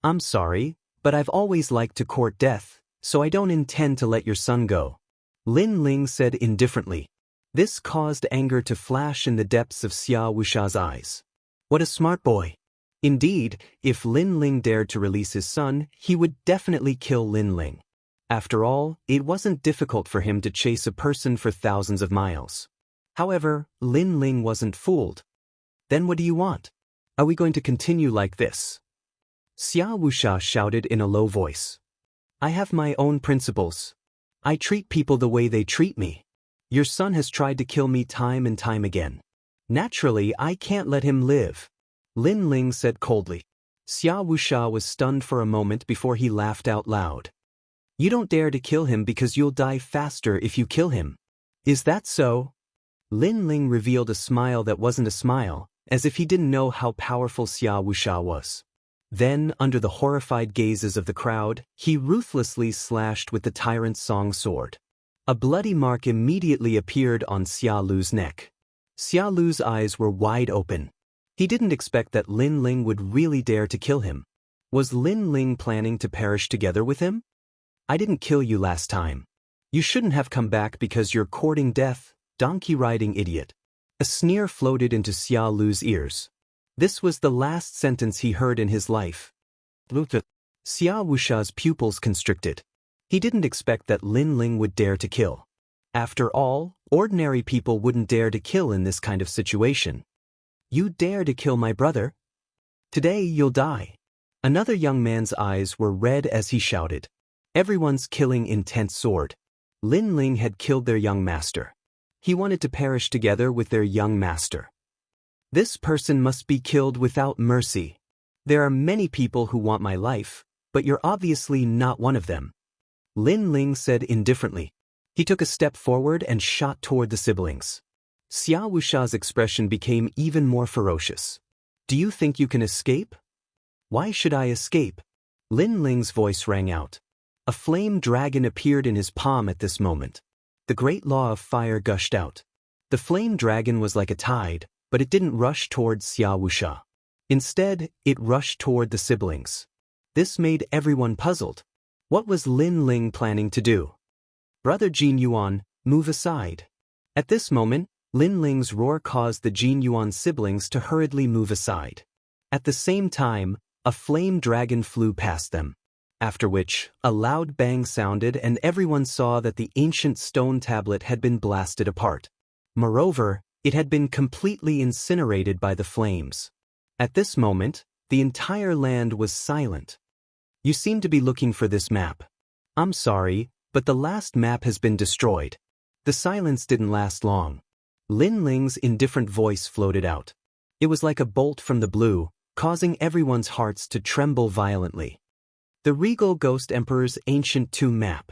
I'm sorry, but I've always liked to court death, so I don't intend to let your son go, Lin Ling said indifferently. This caused anger to flash in the depths of Xia Wusha's eyes. What a smart boy. Indeed, if Lin Ling dared to release his son, he would definitely kill Lin Ling. After all, it wasn't difficult for him to chase a person for thousands of miles. However, Lin Ling wasn't fooled. Then what do you want? Are we going to continue like this? Xia Wusha shouted in a low voice. I have my own principles. I treat people the way they treat me. Your son has tried to kill me time and time again. Naturally, I can't let him live. Lin Ling said coldly. Xia Wuxia was stunned for a moment before he laughed out loud. You don't dare to kill him because you'll die faster if you kill him. Is that so? Lin Ling revealed a smile that wasn't a smile, as if he didn't know how powerful Xia Wuxia was. Then, under the horrified gazes of the crowd, he ruthlessly slashed with the tyrant's song sword. A bloody mark immediately appeared on Xia Lu's neck. Xia Lu's eyes were wide open. He didn't expect that Lin Ling would really dare to kill him. Was Lin Ling planning to perish together with him? I didn't kill you last time. You shouldn't have come back because you're courting death, donkey-riding idiot. A sneer floated into Xia Lu's ears. This was the last sentence he heard in his life. Xia Wuxia's pupils constricted. He didn't expect that Lin Ling would dare to kill. After all, ordinary people wouldn't dare to kill in this kind of situation. You dare to kill my brother? Today you'll die. Another young man's eyes were red as he shouted. Everyone's killing intense sword. Lin Ling had killed their young master. He wanted to perish together with their young master. This person must be killed without mercy. There are many people who want my life, but you're obviously not one of them. Lin Ling said indifferently. He took a step forward and shot toward the siblings. Xia Wuxia's expression became even more ferocious. Do you think you can escape? Why should I escape? Lin Ling's voice rang out. A flame dragon appeared in his palm at this moment. The great law of fire gushed out. The flame dragon was like a tide, but it didn't rush toward Xia Wuxia. Instead, it rushed toward the siblings. This made everyone puzzled. What was Lin Ling planning to do? Brother Jin Yuan, move aside. At this moment, Lin Ling's roar caused the Jin Yuan siblings to hurriedly move aside. At the same time, a flame dragon flew past them. After which, a loud bang sounded and everyone saw that the ancient stone tablet had been blasted apart. Moreover, it had been completely incinerated by the flames. At this moment, the entire land was silent. You seem to be looking for this map. I'm sorry, but the last map has been destroyed. The silence didn't last long. Lin Ling's indifferent voice floated out. It was like a bolt from the blue, causing everyone's hearts to tremble violently. The Regal Ghost Emperor's ancient tomb map.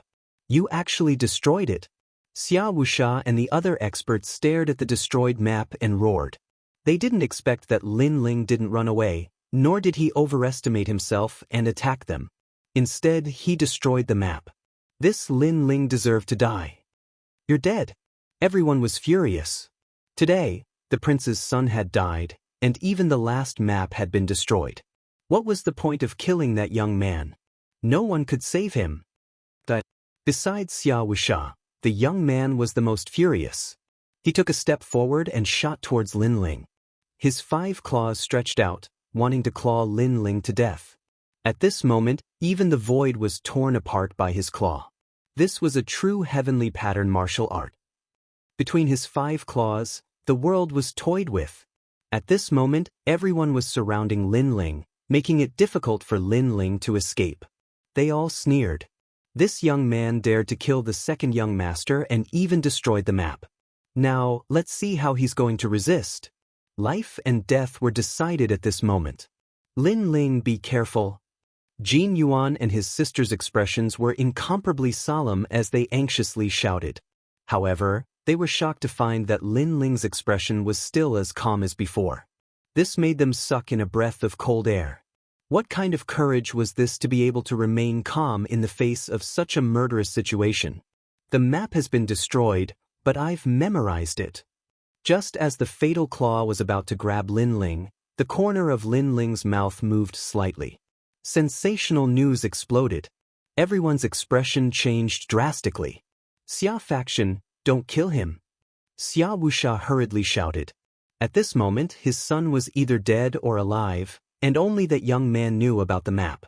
You actually destroyed it. Xia Wuxia and the other experts stared at the destroyed map and roared. They didn't expect that Lin Ling didn't run away, nor did he overestimate himself and attack them. Instead, he destroyed the map. This Lin Ling deserved to die. You're dead. Everyone was furious. Today, the prince's son had died, and even the last map had been destroyed. What was the point of killing that young man? No one could save him. Besides Xia Wuxia, the young man was the most furious. He took a step forward and shot towards Lin Ling. His 5 claws stretched out, wanting to claw Lin Ling to death. At this moment, even the void was torn apart by his claw. This was a true heavenly pattern martial art. Between his 5 claws, the world was toyed with. At this moment, everyone was surrounding Lin Ling, making it difficult for Lin Ling to escape. They all sneered. This young man dared to kill the second young master and even destroyed the map. Now, let's see how he's going to resist. Life and death were decided at this moment. Lin Ling, be careful. Jin Yuan and his sister's expressions were incomparably solemn as they anxiously shouted. However, they were shocked to find that Lin Ling's expression was still as calm as before. This made them suck in a breath of cold air. What kind of courage was this to be able to remain calm in the face of such a murderous situation? The map has been destroyed, but I've memorized it. Just as the fatal claw was about to grab Lin Ling, the corner of Lin Ling's mouth moved slightly. Sensational news exploded. Everyone's expression changed drastically. Xia faction, don't kill him. Xia Wuxia hurriedly shouted. At this moment, his son was either dead or alive, and only that young man knew about the map.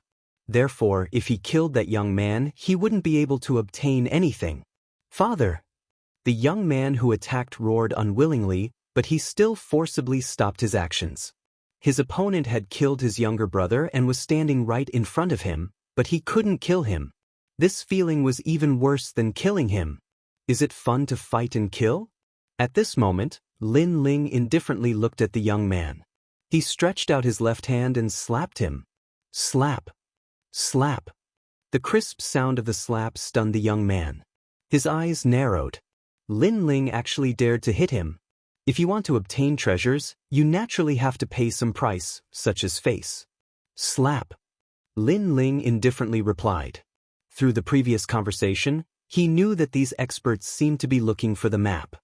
Therefore, if he killed that young man, he wouldn't be able to obtain anything. Father! The young man who attacked roared unwillingly, but he still forcibly stopped his actions. His opponent had killed his younger brother and was standing right in front of him, but he couldn't kill him. This feeling was even worse than killing him. Is it fun to fight and kill? At this moment, Lin Ling indifferently looked at the young man. He stretched out his left hand and slapped him. Slap. Slap. The crisp sound of the slap stunned the young man. His eyes narrowed. Lin Ling actually dared to hit him. If you want to obtain treasures, you naturally have to pay some price, such as face. Slap. Lin Ling indifferently replied. Through the previous conversation, he knew that these experts seemed to be looking for the map.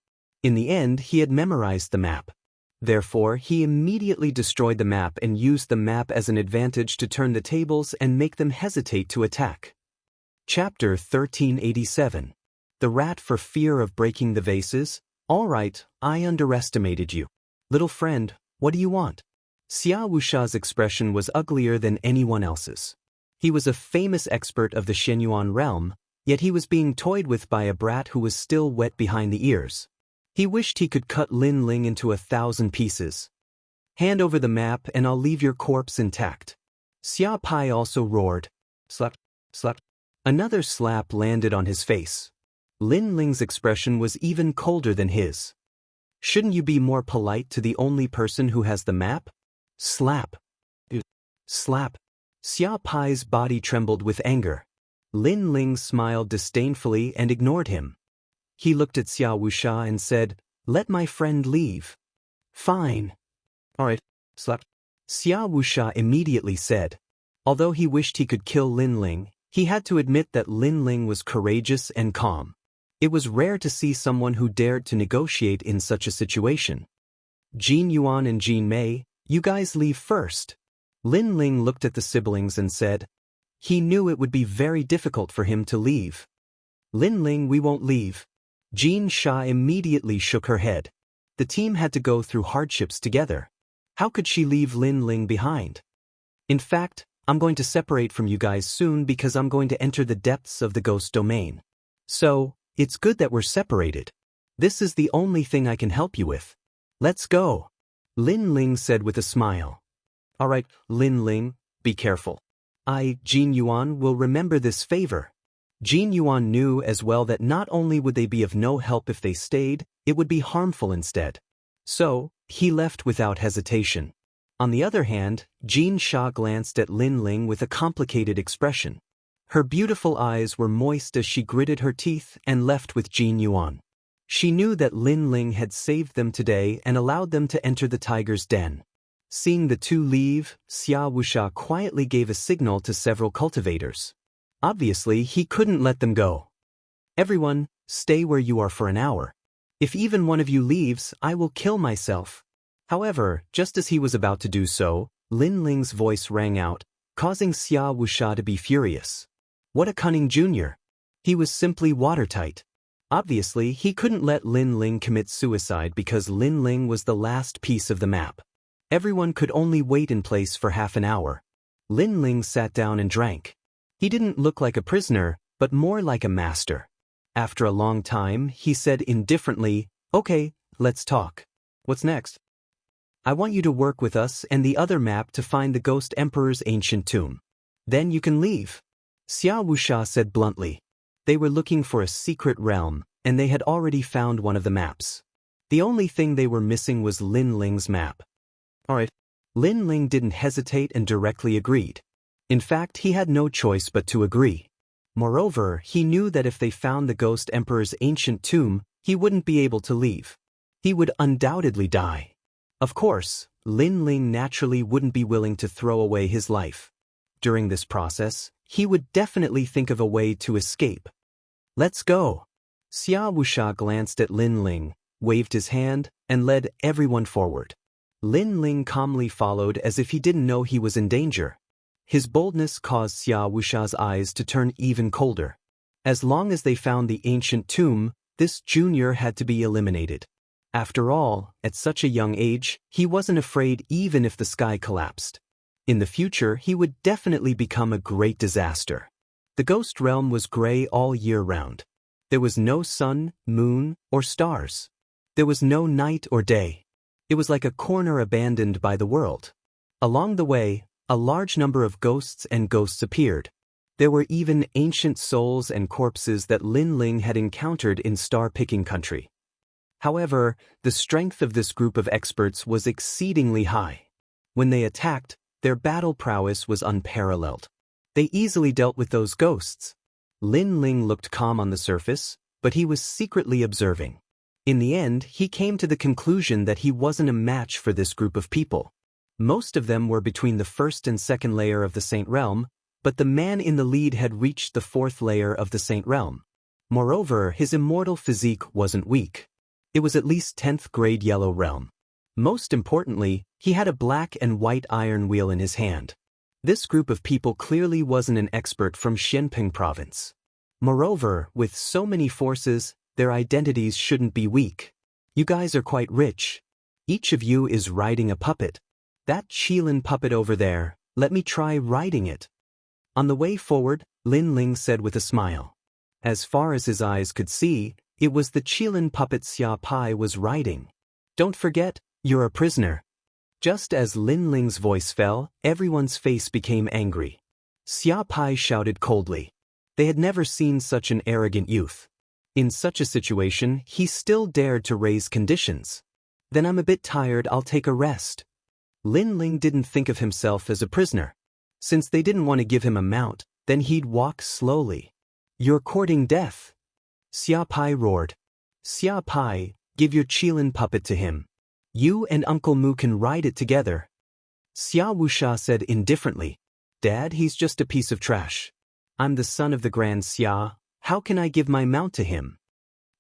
In the end, he had memorized the map. Therefore, he immediately destroyed the map and used the map as an advantage to turn the tables and make them hesitate to attack. Chapter 1387. The Rat for Fear of Breaking the Vases. All right, I underestimated you. Little friend, what do you want? Xia Wusha's expression was uglier than anyone else's. He was a famous expert of the Shenyuan realm, yet he was being toyed with by a brat who was still wet behind the ears. He wished he could cut Lin Ling into 1,000 pieces. Hand over the map and I'll leave your corpse intact. Xia Pai also roared. Slap, slap. Another slap landed on his face. Lin Ling's expression was even colder than his. Shouldn't you be more polite to the only person who has the map? Slap. Slap. Xia Pai's body trembled with anger. Lin Ling smiled disdainfully and ignored him. He looked at Xia Wusha and said, "Let my friend leave." Fine. All right, slap. Xia Wusha immediately said. Although he wished he could kill Lin Ling, he had to admit that Lin Ling was courageous and calm. It was rare to see someone who dared to negotiate in such a situation. Jin Yuan and Jin Mei, you guys leave first. Lin Ling looked at the siblings and said. He knew it would be very difficult for him to leave. Lin Ling, we won't leave. Jin Sha immediately shook her head. The team had to go through hardships together. How could she leave Lin Ling behind? In fact, I'm going to separate from you guys soon because I'm going to enter the depths of the ghost domain. So, it's good that we're separated. This is the only thing I can help you with. Let's go. Lin Ling said with a smile. All right, Lin Ling, be careful. I, Jin Yuan, will remember this favor. Jin Yuan knew as well that not only would they be of no help if they stayed, it would be harmful instead. So, he left without hesitation. On the other hand, Jin Sha glanced at Lin Ling with a complicated expression. Her beautiful eyes were moist as she gritted her teeth and left with Jin Yuan. She knew that Lin Ling had saved them today and allowed them to enter the tiger's den. Seeing the two leave, Xia Wusha quietly gave a signal to several cultivators. Obviously, he couldn't let them go. Everyone, stay where you are for an hour. If even one of you leaves, I will kill myself. However, just as he was about to do so, Lin Ling's voice rang out, causing Xia Wusha to be furious. What a cunning junior. He was simply watertight. Obviously, he couldn't let Lin Ling commit suicide because Lin Ling was the last piece of the map. Everyone could only wait in place for half an hour. Lin Ling sat down and drank. He didn't look like a prisoner, but more like a master. After a long time, he said indifferently, Okay, let's talk. What's next? I want you to work with us and the other map to find the Ghost Emperor's ancient tomb. Then you can leave. Xia Wusha said bluntly. They were looking for a secret realm, and they had already found one of the maps. The only thing they were missing was Lin Ling's map. All right. Lin Ling didn't hesitate and directly agreed. In fact, he had no choice but to agree. Moreover, he knew that if they found the Ghost Emperor's ancient tomb, he wouldn't be able to leave. He would undoubtedly die. Of course, Lin Ling naturally wouldn't be willing to throw away his life. During this process, he would definitely think of a way to escape. Let's go. Xia Wusha glanced at Lin Ling, waved his hand, and led everyone forward. Lin Ling calmly followed as if he didn't know he was in danger. His boldness caused Xia Wusha's eyes to turn even colder. As long as they found the ancient tomb, this junior had to be eliminated. After all, at such a young age, he wasn't afraid even if the sky collapsed. In the future, he would definitely become a great disaster. The ghost realm was gray all year round. There was no sun, moon, or stars. There was no night or day. It was like a corner abandoned by the world. Along the way, a large number of ghosts appeared. There were even ancient souls and corpses that Lin Ling had encountered in star-picking country. However, the strength of this group of experts was exceedingly high. When they attacked, their battle prowess was unparalleled. They easily dealt with those ghosts. Lin Ling looked calm on the surface, but he was secretly observing. In the end, he came to the conclusion that he wasn't a match for this group of people. Most of them were between the first and second layer of the Saint Realm, but the man in the lead had reached the fourth layer of the Saint Realm. Moreover, his immortal physique wasn't weak. It was at least 10th grade Yellow Realm. Most importantly, he had a black and white iron wheel in his hand. This group of people clearly wasn't an expert from Xianping province. Moreover, with so many forces, their identities shouldn't be weak. You guys are quite rich. Each of you is riding a puppet. That Qilin puppet over there, let me try riding it. On the way forward, Lin Ling said with a smile. As far as his eyes could see, it was the Qilin puppet Xia Pai was riding. Don't forget, you're a prisoner. Just as Lin Ling's voice fell, everyone's face became angry. Xia Pai shouted coldly. They had never seen such an arrogant youth. In such a situation, he still dared to raise conditions. Then I'm a bit tired, I'll take a rest. Lin Ling didn't think of himself as a prisoner. Since they didn't want to give him a mount, then he'd walk slowly. You're courting death. Xia Pai roared. Xia Pai, give your Qilin puppet to him. You and Uncle Mu can ride it together. Xia Wuxia said indifferently. Dad, he's just a piece of trash. I'm the son of the Grand Xia, how can I give my mount to him?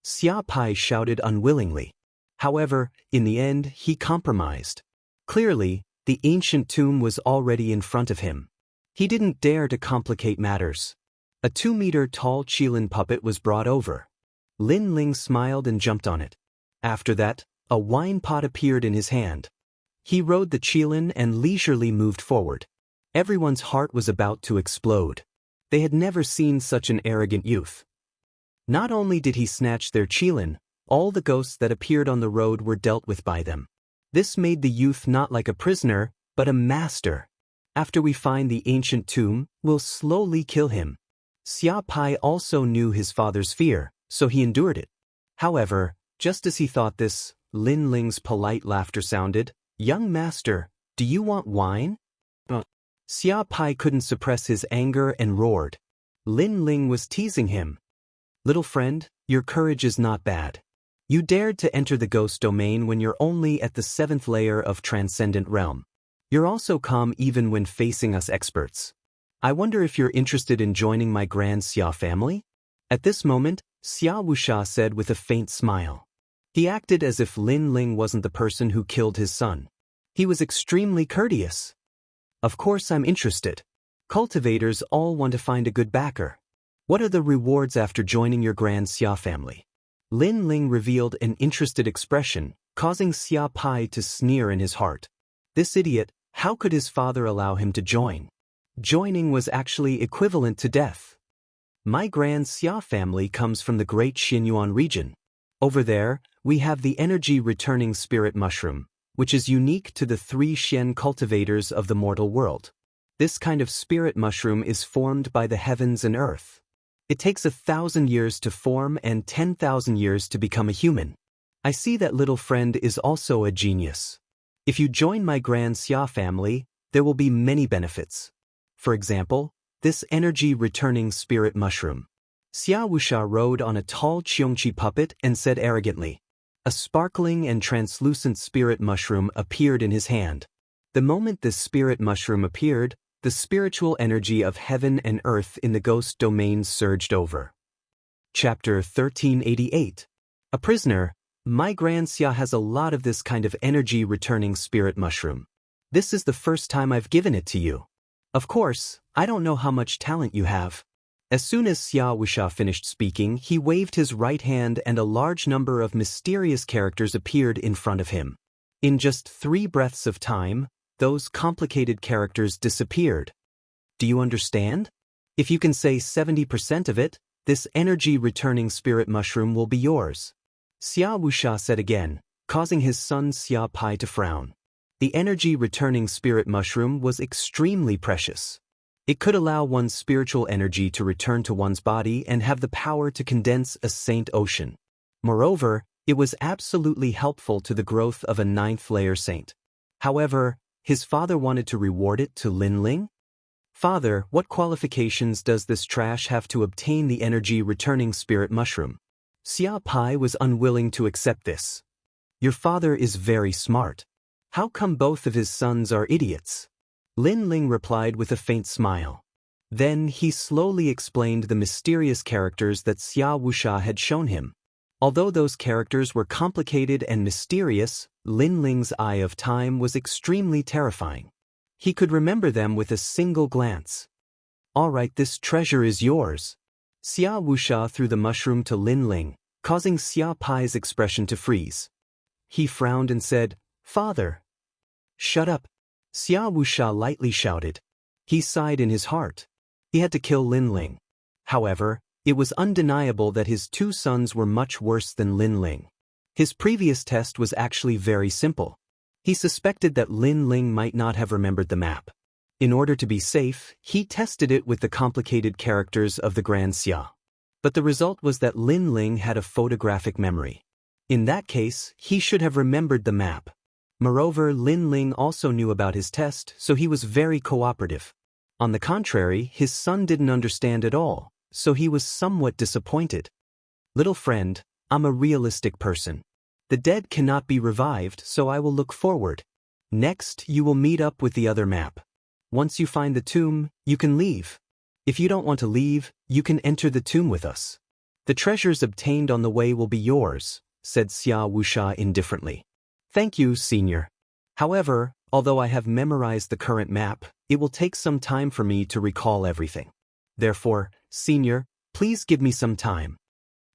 Xia Pai shouted unwillingly. However, in the end, he compromised. Clearly, the ancient tomb was already in front of him. He didn't dare to complicate matters. A 2-meter-tall Qilin puppet was brought over. Lin Ling smiled and jumped on it. After that, a wine pot appeared in his hand. He rode the Qilin and leisurely moved forward. Everyone's heart was about to explode. They had never seen such an arrogant youth. Not only did he snatch their Qilin, all the ghosts that appeared on the road were dealt with by them. This made the youth not like a prisoner, but a master. After we find the ancient tomb, we'll slowly kill him. Xia Pai also knew his father's fear, so he endured it. However, just as he thought this, Lin Ling's polite laughter sounded. Young master, do you want wine? Xia Pai couldn't suppress his anger and roared. Lin Ling was teasing him. Little friend, your courage is not bad. You dared to enter the ghost domain when you're only at the 7th layer of Transcendent Realm. You're also calm even when facing us experts. I wonder if you're interested in joining my Grand Xia family? At this moment, Xia Wuxia said with a faint smile. He acted as if Lin Ling wasn't the person who killed his son. He was extremely courteous. Of course I'm interested. Cultivators all want to find a good backer. What are the rewards after joining your Grand Xia family? Lin Ling revealed an interested expression, causing Xia Pai to sneer in his heart. This idiot, how could his father allow him to join? Joining was actually equivalent to death. My Grand Xia family comes from the Great Xinyuan region. Over there, we have the energy-returning spirit mushroom, which is unique to the 3 Xian cultivators of the mortal world. This kind of spirit mushroom is formed by the heavens and earth. It takes 1,000 years to form and 10,000 years to become a human. I see that little friend is also a genius. If you join my Grand Xia family, there will be many benefits. For example, this energy-returning spirit mushroom. Xia Wuxia rode on a tall Qiongqi puppet and said arrogantly. A sparkling and translucent spirit mushroom appeared in his hand. The moment this spirit mushroom appeared, the spiritual energy of heaven and earth in the ghost domain surged over. Chapter 1388. A prisoner, my Grand Xia has a lot of this kind of energy-returning spirit mushroom. This is the first time I've given it to you. Of course, I don't know how much talent you have. As soon as Xia Wuxia finished speaking, he waved his right hand and a large number of mysterious characters appeared in front of him. In just 3 breaths of time, those complicated characters disappeared. Do you understand? If you can say 70% of it, this energy-returning spirit mushroom will be yours. Xia Wuxia said again, causing his son Xia Pai to frown. The energy-returning spirit mushroom was extremely precious. It could allow one's spiritual energy to return to one's body and have the power to condense a saint ocean. Moreover, it was absolutely helpful to the growth of a ninth-layer saint. However, his father wanted to reward it to Lin Ling. Father, what qualifications does this trash have to obtain the energy-returning spirit mushroom? Xia Pai was unwilling to accept this. Your father is very smart. How come both of his sons are idiots? Lin Ling replied with a faint smile. Then he slowly explained the mysterious characters that Xia Wuxia had shown him. Although those characters were complicated and mysterious, Lin Ling's eye of time was extremely terrifying. He could remember them with a single glance. All right, this treasure is yours. Xia Wuxia threw the mushroom to Lin Ling, causing Xia Pai's expression to freeze. He frowned and said, Father. Shut up. Xia Wuxia lightly shouted. He sighed in his heart. He had to kill Lin Ling. However, it was undeniable that his two sons were much worse than Lin Ling. His previous test was actually very simple. He suspected that Lin Ling might not have remembered the map. In order to be safe, he tested it with the complicated characters of the Grand Xia. But the result was that Lin Ling had a photographic memory. In that case, he should have remembered the map. Moreover, Lin Ling also knew about his test, so he was very cooperative. On the contrary, his son didn't understand at all, so he was somewhat disappointed. Little friend, I'm a realistic person. The dead cannot be revived, so I will look forward. Next, you will meet up with the other map. Once you find the tomb, you can leave. If you don't want to leave, you can enter the tomb with us. The treasures obtained on the way will be yours, said Xia Wuxia indifferently. Thank you, senior. However, although I have memorized the current map, it will take some time for me to recall everything. Therefore, senior, please give me some time.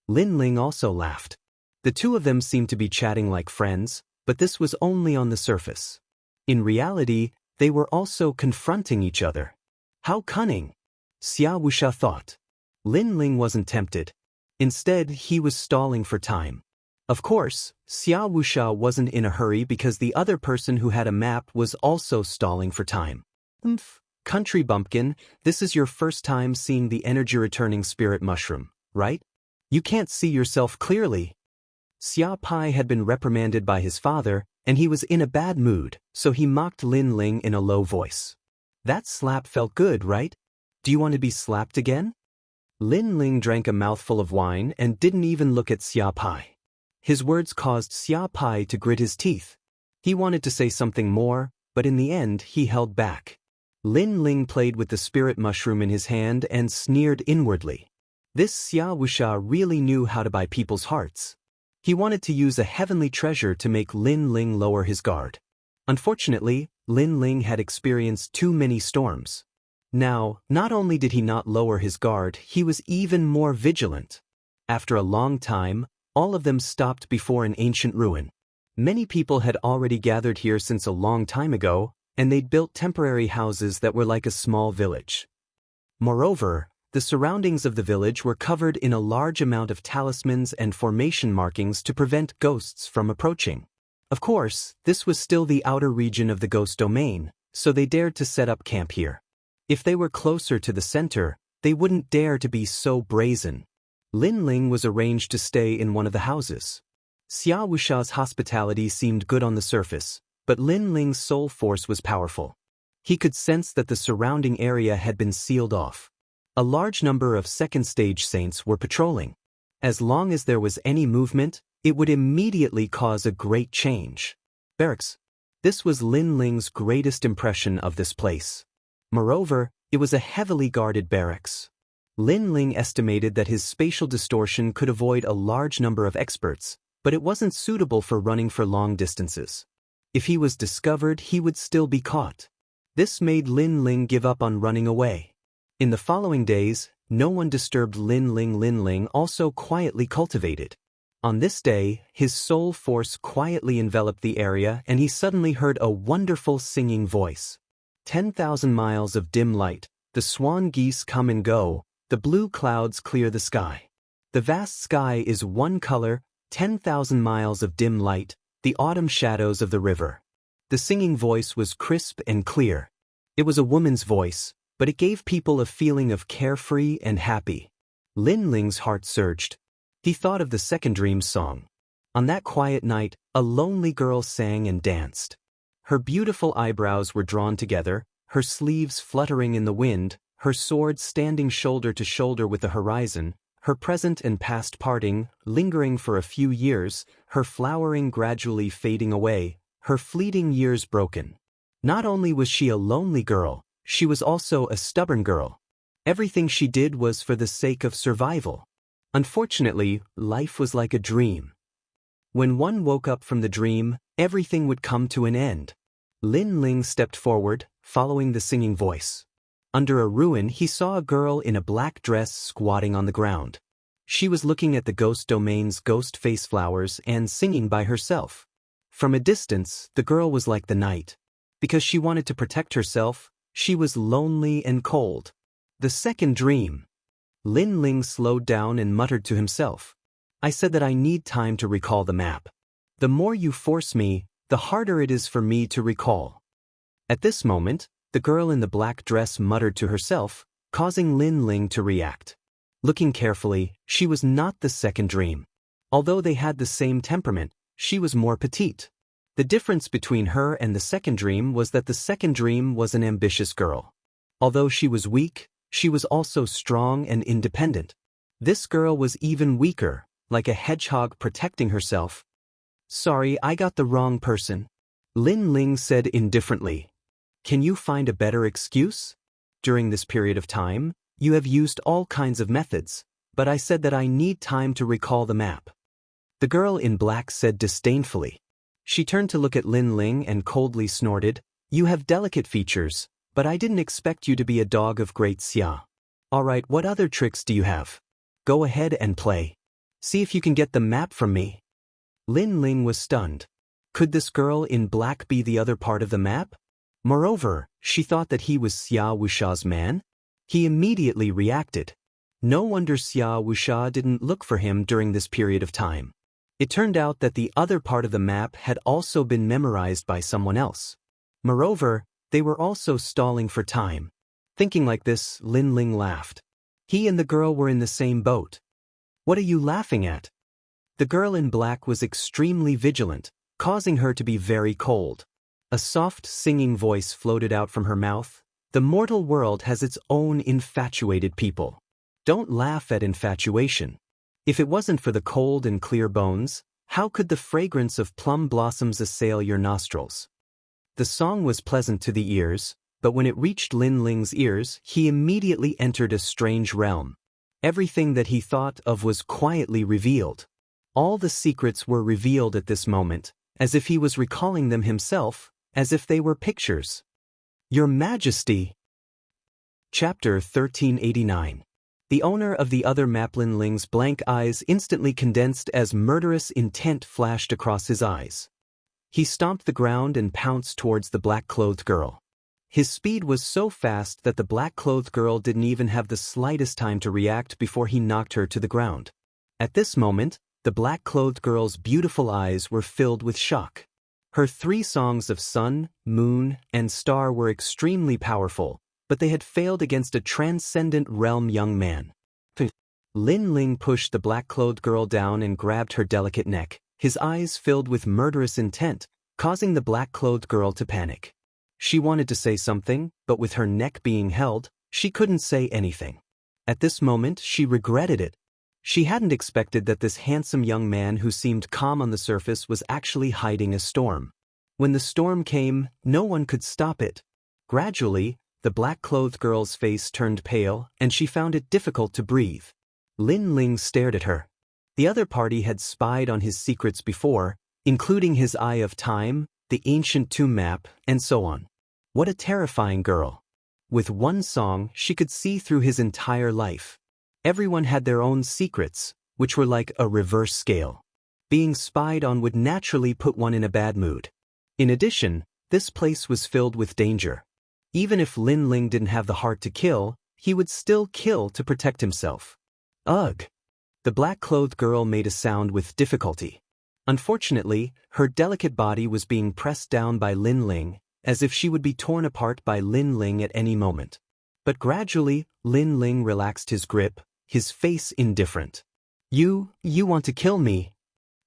Lin Ling also laughed. The two of them seemed to be chatting like friends, but this was only on the surface. In reality, they were also confronting each other. How cunning! Xia Wuxia thought. Lin Ling wasn't tempted. Instead, he was stalling for time. Of course, Xia Wuxia wasn't in a hurry because the other person who had a map was also stalling for time. Country bumpkin, this is your first time seeing the energy-returning spirit mushroom, right? You can't see yourself clearly. Xia Pai had been reprimanded by his father, and he was in a bad mood, so he mocked Lin Ling in a low voice. That slap felt good, right? Do you want to be slapped again? Lin Ling drank a mouthful of wine and didn't even look at Xia Pai. His words caused Xia Pai to grit his teeth. He wanted to say something more, but in the end he held back. Lin Ling played with the spirit mushroom in his hand and sneered inwardly. This Xia Wuxia really knew how to buy people's hearts. He wanted to use a heavenly treasure to make Lin Ling lower his guard. Unfortunately, Lin Ling had experienced too many storms. Now, not only did he not lower his guard, he was even more vigilant. After a long time, all of them stopped before an ancient ruin. Many people had already gathered here since a long time ago, and they'd built temporary houses that were like a small village. Moreover, the surroundings of the village were covered in a large amount of talismans and formation markings to prevent ghosts from approaching. Of course, this was still the outer region of the ghost domain, so they dared to set up camp here. If they were closer to the center, they wouldn't dare to be so brazen. Lin Ling was arranged to stay in one of the houses. Xia Wuxia's hospitality seemed good on the surface, but Lin Ling's soul force was powerful. He could sense that the surrounding area had been sealed off. A large number of second-stage saints were patrolling. As long as there was any movement, it would immediately cause a great change. Barracks. This was Lin Ling's greatest impression of this place. Moreover, it was a heavily guarded barracks. Lin Ling estimated that his spatial distortion could avoid a large number of experts, but it wasn't suitable for running for long distances. If he was discovered, he would still be caught. This made Lin Ling give up on running away. In the following days, no one disturbed Lin Ling. Lin Ling also quietly cultivated. On this day, his soul force quietly enveloped the area and he suddenly heard a wonderful singing voice. 10,000 miles of dim light, the swan geese come and go, the blue clouds clear the sky. The vast sky is one color, 10,000 miles of dim light, the autumn shadows of the river. The singing voice was crisp and clear. It was a woman's voice, but it gave people a feeling of carefree and happy. Lin Ling's heart surged. He thought of the second dream song. On that quiet night, a lonely girl sang and danced. Her beautiful eyebrows were drawn together, her sleeves fluttering in the wind, her sword standing shoulder to shoulder with the horizon, her present and past parting, lingering for a few years, her flowering gradually fading away, her fleeting years broken. Not only was she a lonely girl, she was also a stubborn girl. Everything she did was for the sake of survival. Unfortunately, life was like a dream. When one woke up from the dream, everything would come to an end. Lin Ling stepped forward, following the singing voice. Under a ruin, he saw a girl in a black dress squatting on the ground. She was looking at the ghost domain's ghost face flowers and singing by herself. From a distance, the girl was like the night. Because she wanted to protect herself, she was lonely and cold. The second dream. Lin Ling slowed down and muttered to himself. I said that I need time to recall the map. The more you force me, the harder it is for me to recall. At this moment, the girl in the black dress muttered to herself, causing Lin Ling to react. Looking carefully, she was not the second dream. Although they had the same temperament, she was more petite. The difference between her and the second dream was that the second dream was an ambitious girl. Although she was weak, she was also strong and independent. This girl was even weaker, like a hedgehog protecting herself. Sorry, I got the wrong person. Lin Ling said indifferently. Can you find a better excuse? During this period of time, you have used all kinds of methods, but I said that I need time to recall the map. The girl in black said disdainfully. She turned to look at Lin Ling and coldly snorted, You have delicate features, but I didn't expect you to be a dog of great xia. Alright, what other tricks do you have? Go ahead and play. See if you can get the map from me. Lin Ling was stunned. Could this girl in black be the other part of the map? Moreover, she thought that he was Xia Wusha's man. He immediately reacted. No wonder Xia Wusha didn't look for him during this period of time. It turned out that the other part of the map had also been memorized by someone else. Moreover, they were also stalling for time. Thinking like this, Lin Ling laughed. He and the girl were in the same boat. What are you laughing at? The girl in black was extremely vigilant, causing her to be very cold. A soft singing voice floated out from her mouth. The mortal world has its own infatuated people. Don't laugh at infatuation. If it wasn't for the cold and clear bones, how could the fragrance of plum blossoms assail your nostrils? The song was pleasant to the ears, but when it reached Lin Ling's ears, he immediately entered a strange realm. Everything that he thought of was quietly revealed. All the secrets were revealed at this moment, as if he was recalling them himself, as if they were pictures. Your Majesty! Chapter 1389. The owner of the other map. Lin Ling's blank eyes instantly condensed as murderous intent flashed across his eyes. He stomped the ground and pounced towards the black-clothed girl. His speed was so fast that the black-clothed girl didn't even have the slightest time to react before he knocked her to the ground. At this moment, the black-clothed girl's beautiful eyes were filled with shock. Her 3 songs of sun, moon, and star were extremely powerful, but they had failed against a transcendent realm young man. Lin Ling pushed the black-clothed girl down and grabbed her delicate neck, his eyes filled with murderous intent, causing the black-clothed girl to panic. She wanted to say something, but with her neck being held, she couldn't say anything. At this moment, she regretted it. She hadn't expected that this handsome young man who seemed calm on the surface was actually hiding a storm. When the storm came, no one could stop it. Gradually, the black-clothed girl's face turned pale, and she found it difficult to breathe. Lin Ling stared at her. The other party had spied on his secrets before, including his Eye of Time, the ancient tomb map, and so on. What a terrifying girl. With one song, she could see through his entire life. Everyone had their own secrets, which were like a reverse scale. Being spied on would naturally put one in a bad mood. In addition, this place was filled with danger. Even if Lin Ling didn't have the heart to kill, he would still kill to protect himself. Ugh! The black-clothed girl made a sound with difficulty. Unfortunately, her delicate body was being pressed down by Lin Ling, as if she would be torn apart by Lin Ling at any moment. But gradually, Lin Ling relaxed his grip, his face indifferent. You want to kill me?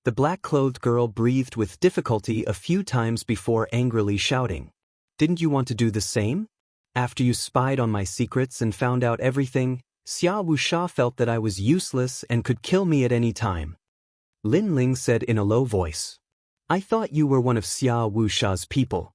The black-clothed girl breathed with difficulty a few times before angrily shouting. Didn't you want to do the same? After you spied on my secrets and found out everything, Xia Wuxia felt that I was useless and could kill me at any time. Lin Ling said in a low voice. I thought you were one of Xia Wuxia's people.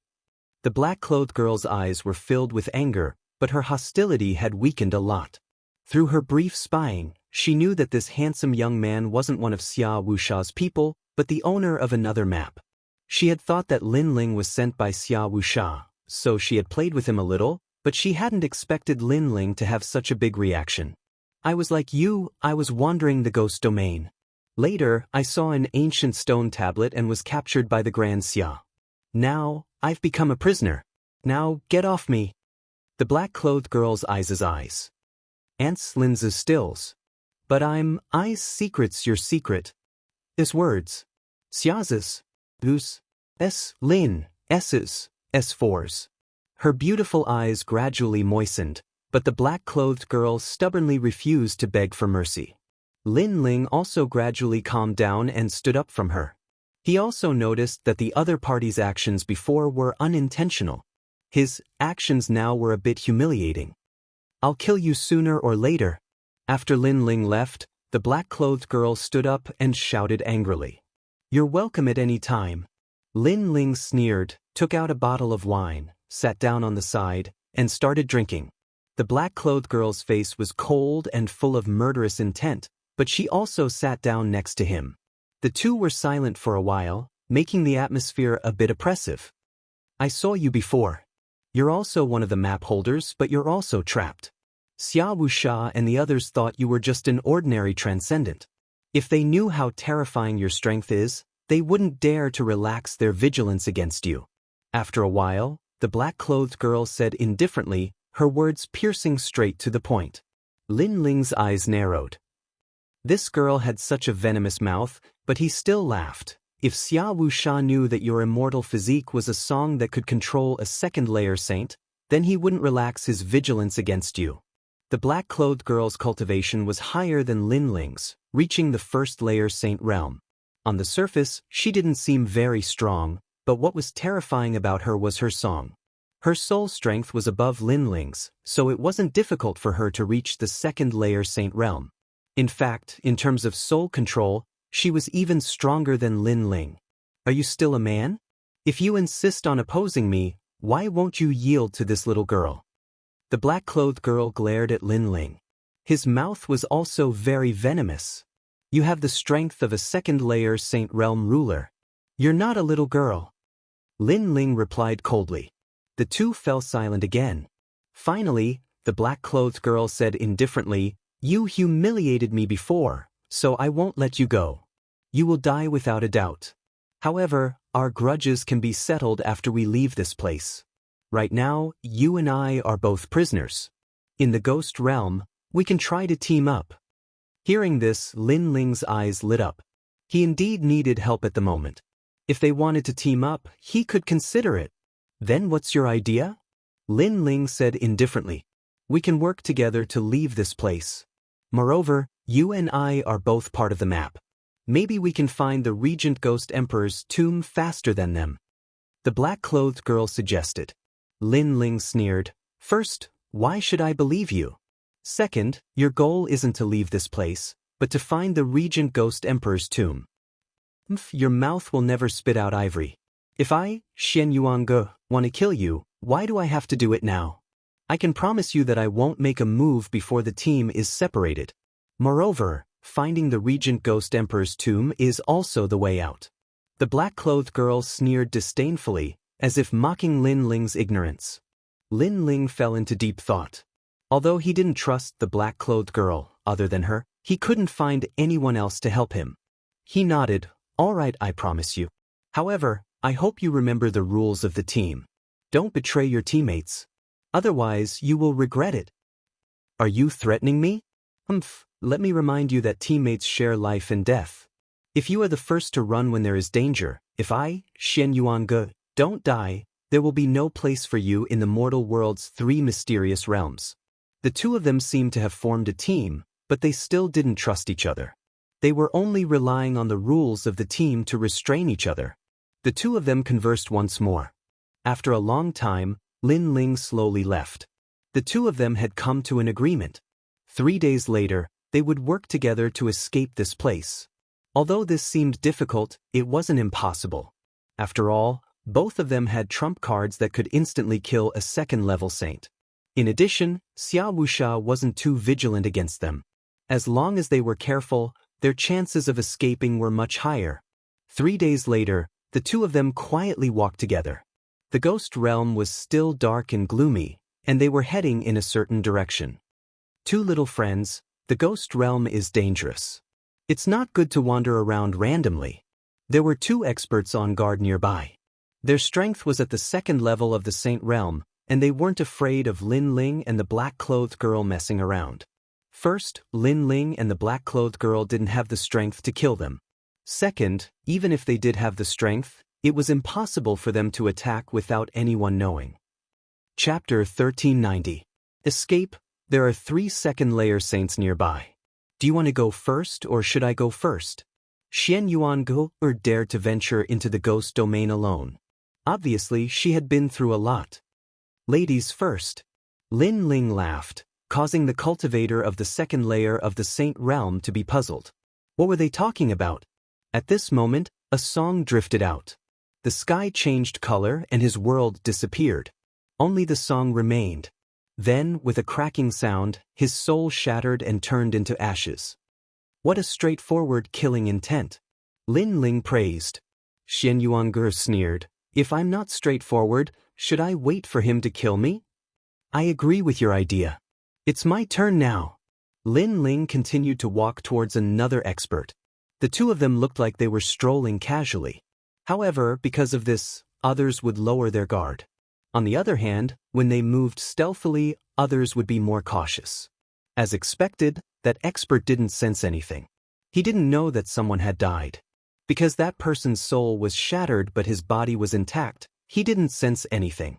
The black-clothed girl's eyes were filled with anger, but her hostility had weakened a lot. Through her brief spying, she knew that this handsome young man wasn't one of Xia Wuxia's people, but the owner of another map. She had thought that Lin Ling was sent by Xia Wuxia, so she had played with him a little, but she hadn't expected Lin Ling to have such a big reaction. I was like you, I was wandering the ghost domain. Later, I saw an ancient stone tablet and was captured by the Grand Xia. Now, I've become a prisoner. Now, get off me. The black-clothed girl's eyes. Aunt's Lin's stills. But I's secret's your secret. Is words. Xia's. Us. S. Lin. S's. S4's. Her beautiful eyes gradually moistened, but the black-clothed girl stubbornly refused to beg for mercy. Lin Ling also gradually calmed down and stood up from her. He also noticed that the other party's actions before were unintentional. His actions now were a bit humiliating. I'll kill you sooner or later. After Lin Ling left, the black-clothed girl stood up and shouted angrily. You're welcome at any time. Lin Ling sneered, took out a bottle of wine, sat down on the side, and started drinking. The black-clothed girl's face was cold and full of murderous intent, but she also sat down next to him. The two were silent for a while, making the atmosphere a bit oppressive. I saw you before. You're also one of the map holders, but you're also trapped. Xia Wuxia and the others thought you were just an ordinary transcendent. If they knew how terrifying your strength is, they wouldn't dare to relax their vigilance against you. After a while, the black-clothed girl said indifferently, her words piercing straight to the point. Lin Ling's eyes narrowed. This girl had such a venomous mouth, but he still laughed. If Xia Wuxia knew that your immortal physique was a song that could control a second-layer saint, then he wouldn't relax his vigilance against you. The black-clothed girl's cultivation was higher than Lin Ling's, reaching the first-layer saint realm. On the surface, she didn't seem very strong, but what was terrifying about her was her song. Her soul strength was above Lin Ling's, so it wasn't difficult for her to reach the second-layer saint realm. In fact, in terms of soul control, she was even stronger than Lin Ling. Are you still a man? If you insist on opposing me, why won't you yield to this little girl? The black-clothed girl glared at Lin Ling. His mouth was also very venomous. You have the strength of a second-layer Saint Realm ruler. You're not a little girl. Lin Ling replied coldly. The two fell silent again. Finally, the black-clothed girl said indifferently, You humiliated me before, so I won't let you go. You will die without a doubt. However, our grudges can be settled after we leave this place. Right now, you and I are both prisoners. In the ghost realm, we can try to team up. Hearing this, Lin Ling's eyes lit up. He indeed needed help at the moment. If they wanted to team up, he could consider it. Then what's your idea? Lin Ling said indifferently. We can work together to leave this place. Moreover, you and I are both part of the map. Maybe we can find the Regent Ghost Emperor's tomb faster than them. The black-clothed girl suggested. Lin Ling sneered. First, why should I believe you? Second, your goal isn't to leave this place, but to find the Regent Ghost Emperor's tomb. Your mouth will never spit out ivory. If I, Shen Yuange, want to kill you, why do I have to do it now? I can promise you that I won't make a move before the team is separated. Moreover, finding the Regent Ghost Emperor's tomb is also the way out. The black-clothed girl sneered disdainfully, as if mocking Lin Ling's ignorance. Lin Ling fell into deep thought. Although he didn't trust the black-clothed girl, other than her, he couldn't find anyone else to help him. He nodded, All right, I promise you. However, I hope you remember the rules of the team. Don't betray your teammates. Otherwise, you will regret it. Are you threatening me? Let me remind you that teammates share life and death. If you are the first to run when there is danger, if I, Shen Yuange, don't die, there will be no place for you in the mortal world's 3 mysterious realms. The two of them seemed to have formed a team, but they still didn't trust each other. They were only relying on the rules of the team to restrain each other. The two of them conversed once more. After a long time, Lin Ling slowly left. The two of them had come to an agreement. 3 days later, they would work together to escape this place. Although this seemed difficult, it wasn't impossible. After all, both of them had trump cards that could instantly kill a second-level saint. In addition, Xia Wuxia wasn't too vigilant against them. As long as they were careful, their chances of escaping were much higher. 3 days later, the two of them quietly walked together. The ghost realm was still dark and gloomy, and they were heading in a certain direction. Two little friends, the ghost realm is dangerous. It's not good to wander around randomly. There were 2 experts on guard nearby. Their strength was at the 2nd level of the Saint realm, and they weren't afraid of Lin Ling and the black-clothed girl messing around. First, Lin Ling and the black-clothed girl didn't have the strength to kill them. Second, even if they did have the strength, it was impossible for them to attack without anyone knowing. Chapter 1390. Escape. There are 3 second-layer saints nearby. Do you want to go first or should I go first? Xian Yuan go or dared to venture into the ghost domain alone. Obviously, she had been through a lot. Ladies first. Lin Ling laughed, causing the cultivator of the 2nd layer of the Saint realm to be puzzled. What were they talking about? At this moment, a song drifted out. The sky changed color and his world disappeared. Only the song remained. Then, with a cracking sound, his soul shattered and turned into ashes. What a straightforward killing intent. Lin Ling praised. Xian Yuange sneered. If I'm not straightforward, should I wait for him to kill me? I agree with your idea. It's my turn now. Lin Ling continued to walk towards another expert. The two of them looked like they were strolling casually. However, because of this, others would lower their guard. On the other hand, when they moved stealthily, others would be more cautious. As expected, that expert didn't sense anything. He didn't know that someone had died. Because that person's soul was shattered but his body was intact, he didn't sense anything.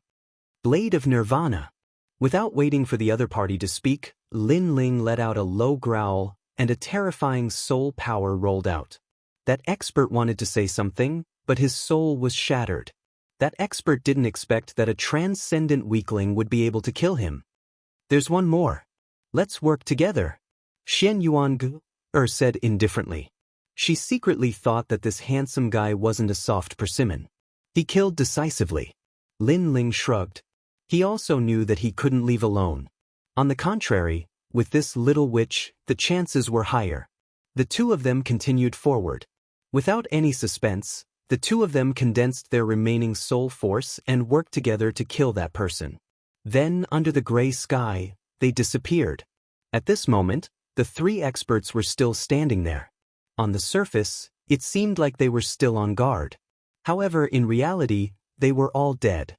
Blade of Nirvana. Without waiting for the other party to speak, Lin Ling let out a low growl, and a terrifying soul power rolled out. That expert wanted to say something, but his soul was shattered. That expert didn't expect that a transcendent weakling would be able to kill him. There's one more. Let's work together. Xian Yuange said indifferently. She secretly thought that this handsome guy wasn't a soft persimmon. He killed decisively. Lin Ling shrugged. He also knew that he couldn't leave alone. On the contrary, with this little witch, the chances were higher. The two of them continued forward. Without any suspense, the two of them condensed their remaining soul force and worked together to kill that person. Then, under the gray sky, they disappeared. At this moment, the 3 experts were still standing there. On the surface, it seemed like they were still on guard. However, in reality, they were all dead.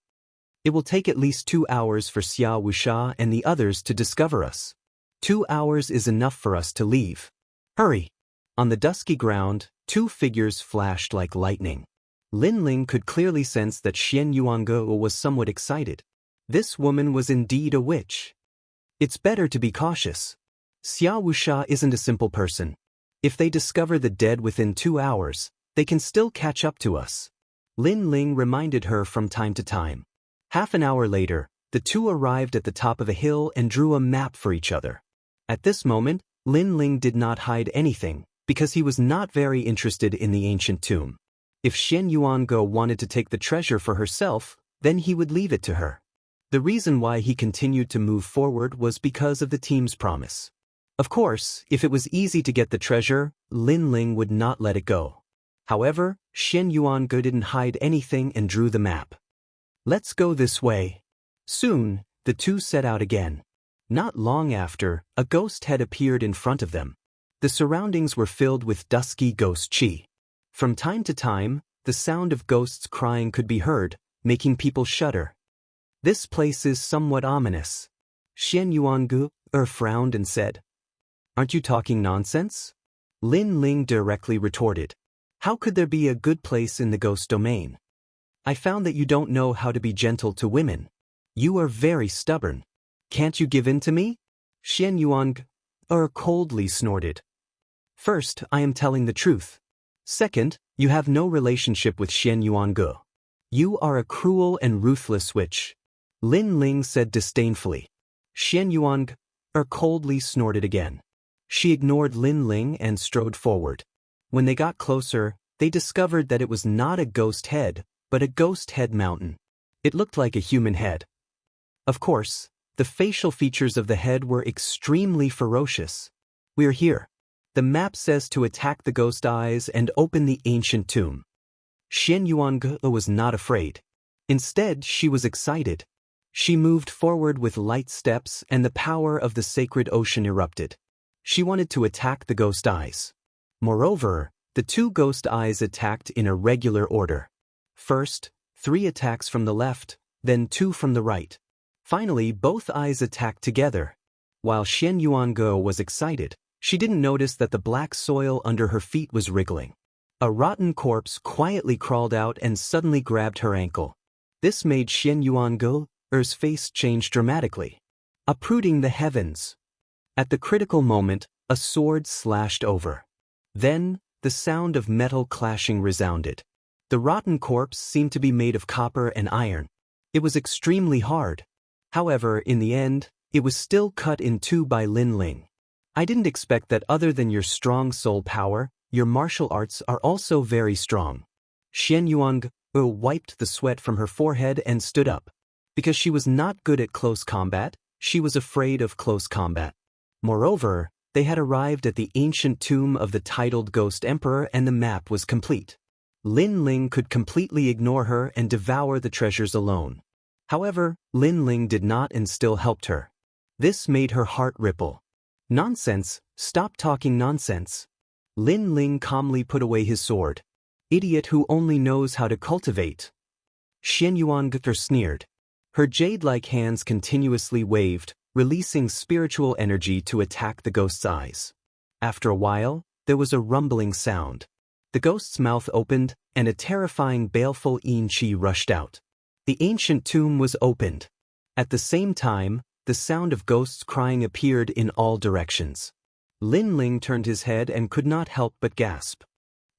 It will take at least 2 hours for Xia Wuxia and the others to discover us. 2 hours is enough for us to leave. Hurry! On the dusky ground, 2 figures flashed like lightning. Lin Ling could clearly sense that Xian Yuange was somewhat excited. This woman was indeed a witch. It's better to be cautious. Xia Wuxia isn't a simple person. If they discover the dead within 2 hours, they can still catch up to us. Lin Ling reminded her from time to time. Half an hour later, the two arrived at the top of a hill and drew a map for each other. At this moment, Lin Ling did not hide anything, because he was not very interested in the ancient tomb. If Xian Yuange wanted to take the treasure for herself, then he would leave it to her. The reason why he continued to move forward was because of the team's promise. Of course, if it was easy to get the treasure, Lin Ling would not let it go. However, Xian Yuange didn't hide anything and drew the map. Let's go this way. Soon, the two set out again. Not long after, a ghost head appeared in front of them. The surroundings were filled with dusky ghost chi. From time to time, the sound of ghosts crying could be heard, making people shudder. This place is somewhat ominous. Xian Yuange frowned and said, "Aren't you talking nonsense?" Lin Ling directly retorted, "How could there be a good place in the ghost domain? I found that you don't know how to be gentle to women. You are very stubborn. Can't you give in to me?" Xian Yuan coldly snorted. First, I am telling the truth. Second, you have no relationship with Xian Yuange. You are a cruel and ruthless witch. Lin Ling said disdainfully. Xian Yuan coldly snorted again. She ignored Lin Ling and strode forward. When they got closer, they discovered that it was not a ghost head, but a ghost head mountain. It looked like a human head. Of course, the facial features of the head were extremely ferocious. We're here. The map says to attack the ghost eyes and open the ancient tomb. Xian Yuange was not afraid. Instead, she was excited. She moved forward with light steps and the power of the sacred ocean erupted. She wanted to attack the ghost eyes. Moreover, the two ghost eyes attacked in a regular order. First, 3 attacks from the left, then 2 from the right. Finally, both eyes attacked together. While Xian Yuange was excited, she didn't notice that the black soil under her feet was wriggling. A rotten corpse quietly crawled out and suddenly grabbed her ankle. This made Xian Yuange's face change dramatically, uprooting the heavens. At the critical moment, a sword slashed over. Then, the sound of metal clashing resounded. The rotten corpse seemed to be made of copper and iron. It was extremely hard. However, in the end, it was still cut in 2 by Lin Ling. I didn't expect that other than your strong soul power, your martial arts are also very strong. Xian Yuange wiped the sweat from her forehead and stood up. Because she was not good at close combat, she was afraid of close combat. Moreover, they had arrived at the ancient tomb of the titled Ghost Emperor and the map was complete. Lin Ling could completely ignore her and devour the treasures alone. However, Lin Ling did not and still helped her. This made her heart ripple. Nonsense, stop talking nonsense. Lin Ling calmly put away his sword. Idiot who only knows how to cultivate. Xian Yuange sneered. Her jade-like hands continuously waved, releasing spiritual energy to attack the ghost's eyes. After a while, there was a rumbling sound. The ghost's mouth opened, and a terrifying baleful yin qi rushed out. The ancient tomb was opened. At the same time, the sound of ghosts crying appeared in all directions. Lin Ling turned his head and could not help but gasp.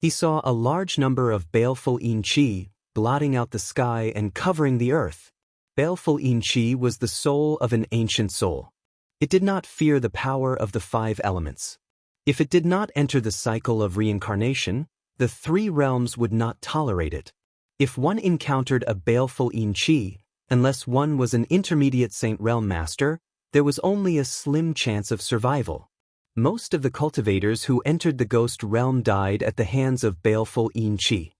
He saw a large number of baleful yin qi, blotting out the sky and covering the earth. Baleful yin qi was the soul of an ancient soul. It did not fear the power of the 5 elements. If it did not enter the cycle of reincarnation, the 3 realms would not tolerate it. If one encountered a baleful yin qi, unless one was an intermediate Saint Realm master, there was only a slim chance of survival. Most of the cultivators who entered the ghost realm died at the hands of baleful yin qi.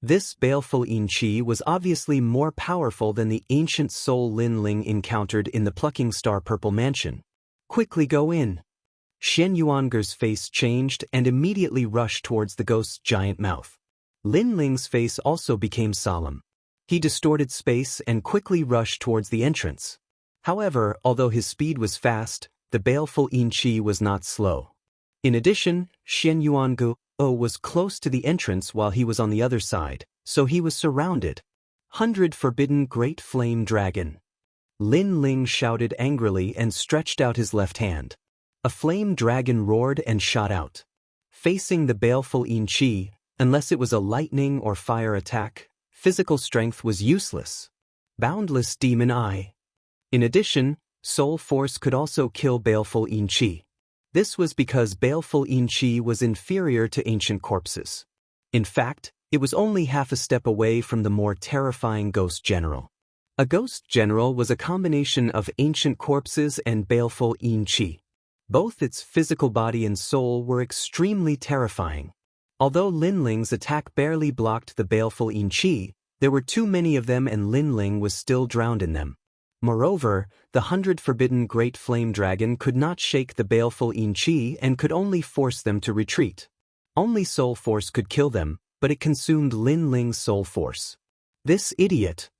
This baleful yin qi was obviously more powerful than the ancient soul Lin Ling encountered in the Plucking Star Purple Mansion. Quickly go in. Xian Yuange's face changed and immediately rushed towards the ghost's giant mouth. Lin Ling's face also became solemn. He distorted space and quickly rushed towards the entrance. However, although his speed was fast, the baleful yin qi was not slow. In addition, Xian Yuange was close to the entrance while he was on the other side, so he was surrounded. 100 Forbidden Great Flame Dragon. Lin Ling shouted angrily and stretched out his left hand. A flame dragon roared and shot out. Facing the baleful yin qi, unless it was a lightning or fire attack, physical strength was useless. Boundless Demon Eye. In addition, Soul Force could also kill baleful yin qi. This was because baleful yin qi was inferior to ancient corpses. In fact, it was only half a step away from the more terrifying Ghost General. A Ghost General was a combination of ancient corpses and baleful yin qi. Both its physical body and soul were extremely terrifying. Although Lin Ling's attack barely blocked the baleful yin qi, there were too many of them and Lin Ling was still drowned in them. Moreover, the 100 Forbidden Great Flame Dragon could not shake the baleful yin qi and could only force them to retreat. Only Soul Force could kill them, but it consumed Lin Ling's Soul Force. This idiot!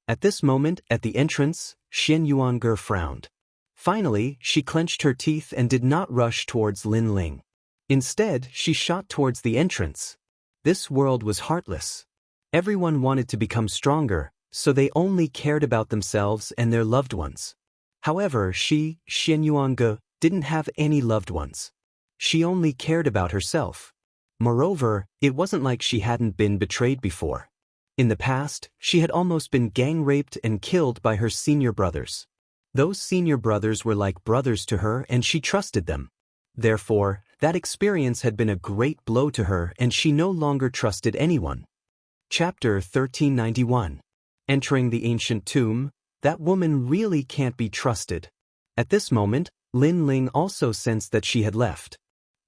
At this moment, at the entrance, Xian Yuange frowned. Finally, she clenched her teeth and did not rush towards Lin Ling. Instead, she shot towards the entrance. This world was heartless. Everyone wanted to become stronger, so they only cared about themselves and their loved ones. However, Xian Yuange didn't have any loved ones. She only cared about herself. Moreover, it wasn't like she hadn't been betrayed before. In the past, she had almost been gang-raped and killed by her senior brothers. Those senior brothers were like brothers to her and she trusted them. Therefore, that experience had been a great blow to her and she no longer trusted anyone. Chapter 1391. Entering the ancient tomb, that woman really can't be trusted. At this moment, Lin Ling also sensed that she had left.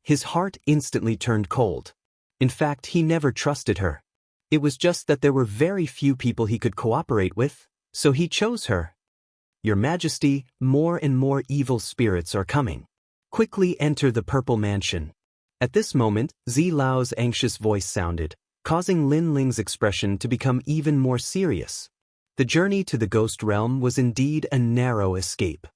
His heart instantly turned cold. In fact, he never trusted her. It was just that there were very few people he could cooperate with, so he chose her. Your Majesty, more and more evil spirits are coming. Quickly enter the Purple Mansion. At this moment, Zi Lao's anxious voice sounded, causing Lin Ling's expression to become even more serious. The journey to the ghost realm was indeed a narrow escape.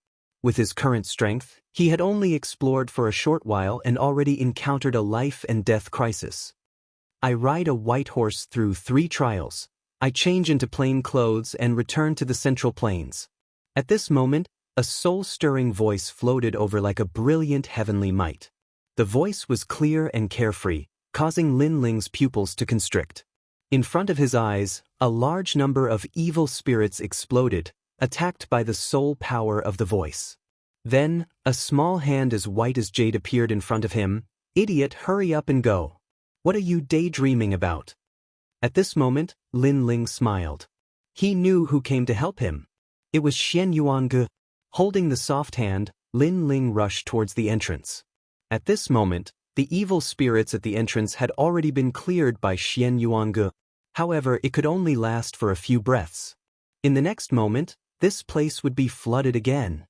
With his current strength, he had only explored for a short while and already encountered a life and death crisis. I ride a white horse through 3 trials. I change into plain clothes and return to the Central Plains. At this moment, a soul-stirring voice floated over like a brilliant heavenly might. The voice was clear and carefree, causing Lin Ling's pupils to constrict. In front of his eyes, a large number of evil spirits exploded, attacked by the soul power of the voice. Then, a small hand as white as jade appeared in front of him. Idiot, hurry up and go. What are you daydreaming about? At this moment, Lin Ling smiled. He knew who came to help him. It was Xian Yuange. Holding the soft hand, Lin Ling rushed towards the entrance. At this moment, the evil spirits at the entrance had already been cleared by Xian Yuange. However, it could only last for a few breaths. In the next moment, this place would be flooded again.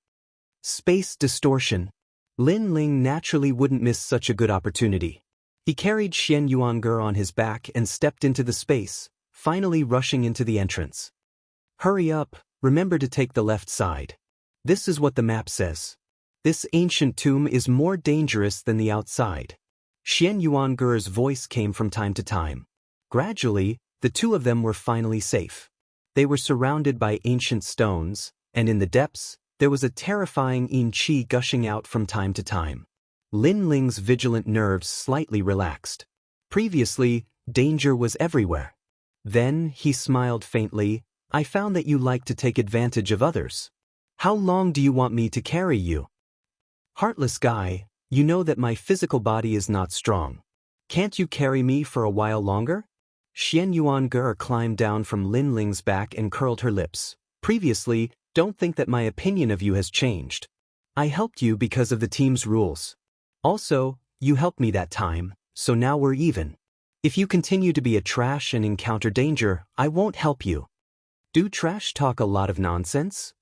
Space distortion. Lin Ling naturally wouldn't miss such a good opportunity. He carried Xian Yuange on his back and stepped into the space, finally rushing into the entrance. Hurry up, remember to take the left side. This is what the map says. This ancient tomb is more dangerous than the outside. Xian Yuange's voice came from time to time. Gradually, the two of them were finally safe. They were surrounded by ancient stones, and in the depths, there was a terrifying yin qi gushing out from time to time. Lin Ling's vigilant nerves slightly relaxed. Previously, danger was everywhere. Then, he smiled faintly. I found that you like to take advantage of others. How long do you want me to carry you? Heartless guy, you know that my physical body is not strong. Can't you carry me for a while longer? Xian Yuange climbed down from Lin Ling's back and curled her lips. Previously, don't think that my opinion of you has changed. I helped you because of the team's rules. Also, you helped me that time, so now we're even. If you continue to be a trash and encounter danger, I won't help you. Do trash talk a lot of nonsense?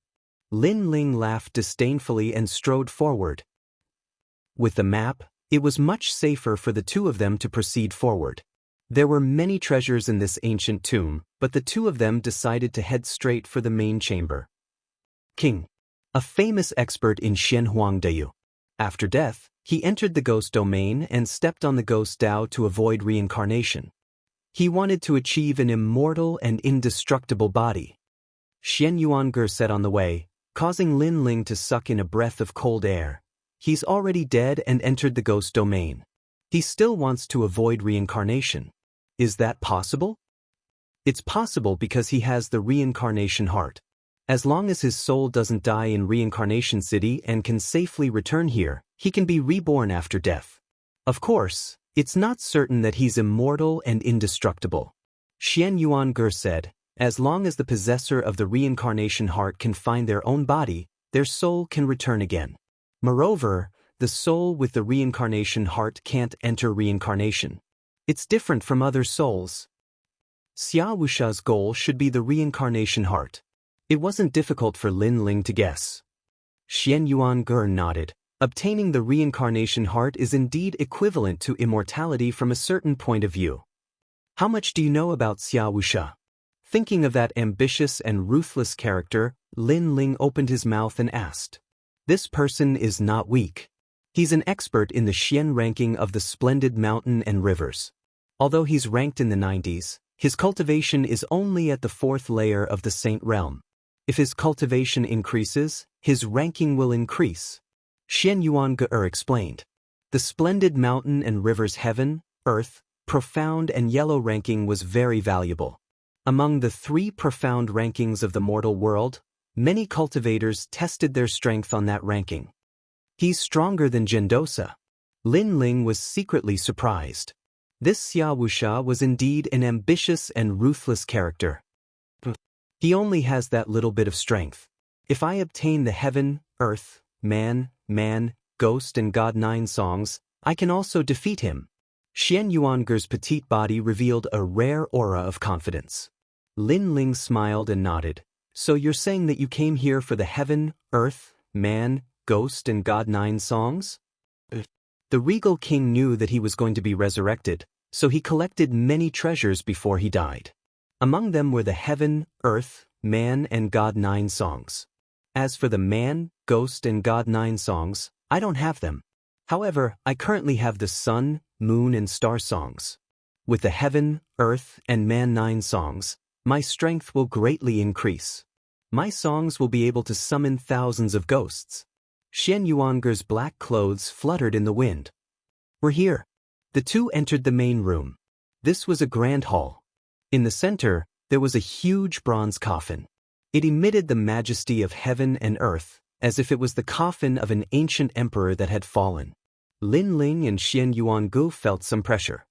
Lin Ling laughed disdainfully and strode forward. With the map, it was much safer for the two of them to proceed forward. There were many treasures in this ancient tomb, but the two of them decided to head straight for the main chamber. King. A famous expert in Shenhuangdeyu. After death, he entered the ghost domain and stepped on the ghost Dao to avoid reincarnation. He wanted to achieve an immortal and indestructible body. Xian Yuange set on the way, causing Lin Ling to suck in a breath of cold air. He's already dead and entered the ghost domain. He still wants to avoid reincarnation. Is that possible? It's possible because he has the reincarnation heart. As long as his soul doesn't die in Reincarnation City and can safely return here, he can be reborn after death. Of course, it's not certain that he's immortal and indestructible. Xian Yuange said, as long as the possessor of the reincarnation heart can find their own body, their soul can return again. Moreover, the soul with the reincarnation heart can't enter reincarnation. It's different from other souls. Xia Wusha's goal should be the reincarnation heart. It wasn't difficult for Lin Ling to guess. Xian Yuange nodded. Obtaining the reincarnation heart is indeed equivalent to immortality from a certain point of view. How much do you know about Xia Wusha? Thinking of that ambitious and ruthless character, Lin Ling opened his mouth and asked. This person is not weak. He's an expert in the Xian ranking of the splendid mountain and rivers. Although he's ranked in the 90s, his cultivation is only at the 4th layer of the Saint realm. If his cultivation increases, his ranking will increase. Xian Yuan-ge explained. The splendid mountain and rivers heaven, earth, profound and yellow ranking was very valuable. Among the 3 profound rankings of the mortal world, many cultivators tested their strength on that ranking. He's stronger than Gendosa. Lin Ling was secretly surprised. This Xia Wuxia was indeed an ambitious and ruthless character. He only has that little bit of strength. If I obtain the heaven, earth, man, ghost and god 9 songs, I can also defeat him. Xian Yuanger's petite body revealed a rare aura of confidence. Lin Ling smiled and nodded. So you're saying that you came here for the heaven, earth, man, ghost and god 9 songs? The regal king knew that he was going to be resurrected, so he collected many treasures before he died. Among them were the heaven, earth, man and god 9 songs. As for the man, ghost and god 9 songs, I don't have them. However, I currently have the sun, moon and star songs. With the heaven, earth and man 9 songs, my strength will greatly increase. My songs will be able to summon thousands of ghosts. Xian Yuanger's black clothes fluttered in the wind. We're here. The 2 entered the main room. This was a grand hall. In the center, there was a huge bronze coffin. It emitted the majesty of heaven and earth, as if it was the coffin of an ancient emperor that had fallen. Lin Ling and Xian Yuangu felt some pressure.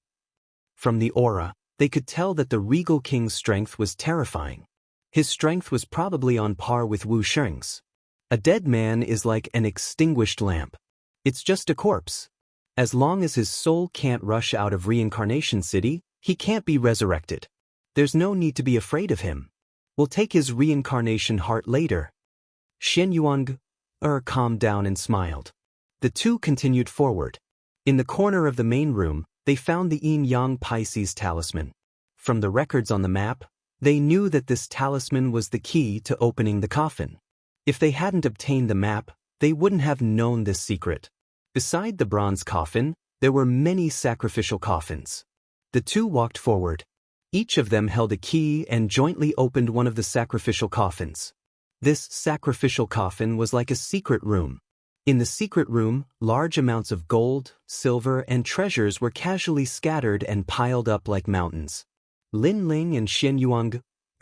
From the aura, they could tell that the regal king's strength was terrifying. His strength was probably on par with Wu Sheng's. A dead man is like an extinguished lamp. It's just a corpse. As long as his soul can't rush out of Reincarnation City, he can't be resurrected. There's no need to be afraid of him. We'll take his reincarnation heart later. Xian Yuang calmed down and smiled. The 2 continued forward. In the corner of the main room, they found the Yin-Yang Pisces talisman. From the records on the map, they knew that this talisman was the key to opening the coffin. If they hadn't obtained the map, they wouldn't have known this secret. Beside the bronze coffin, there were many sacrificial coffins. The 2 walked forward. Each of them held a key and jointly opened one of the sacrificial coffins. This sacrificial coffin was like a secret room. In the secret room, large amounts of gold, silver, and treasures were casually scattered and piled up like mountains. Lin Ling and Xian Yuang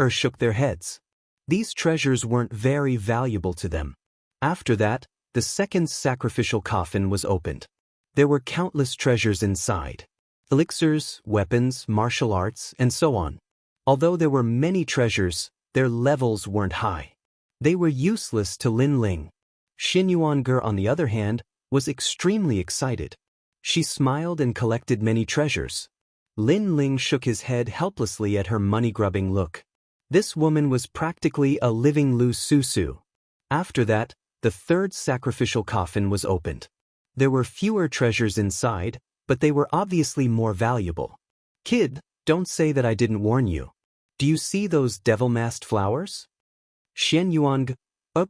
shook their heads. These treasures weren't very valuable to them. After that, the second sacrificial coffin was opened. There were countless treasures inside. Elixirs, weapons, martial arts, and so on. Although there were many treasures, their levels weren't high. They were useless to Lin Ling. Xin Yuanger, on the other hand, was extremely excited. She smiled and collected many treasures. Lin Ling shook his head helplessly at her money-grubbing look. This woman was practically a living Lu Susu. After that, the third sacrificial coffin was opened. There were fewer treasures inside, but they were obviously more valuable. Kid, don't say that I didn't warn you. Do you see those devil-masked flowers? Xian Yuan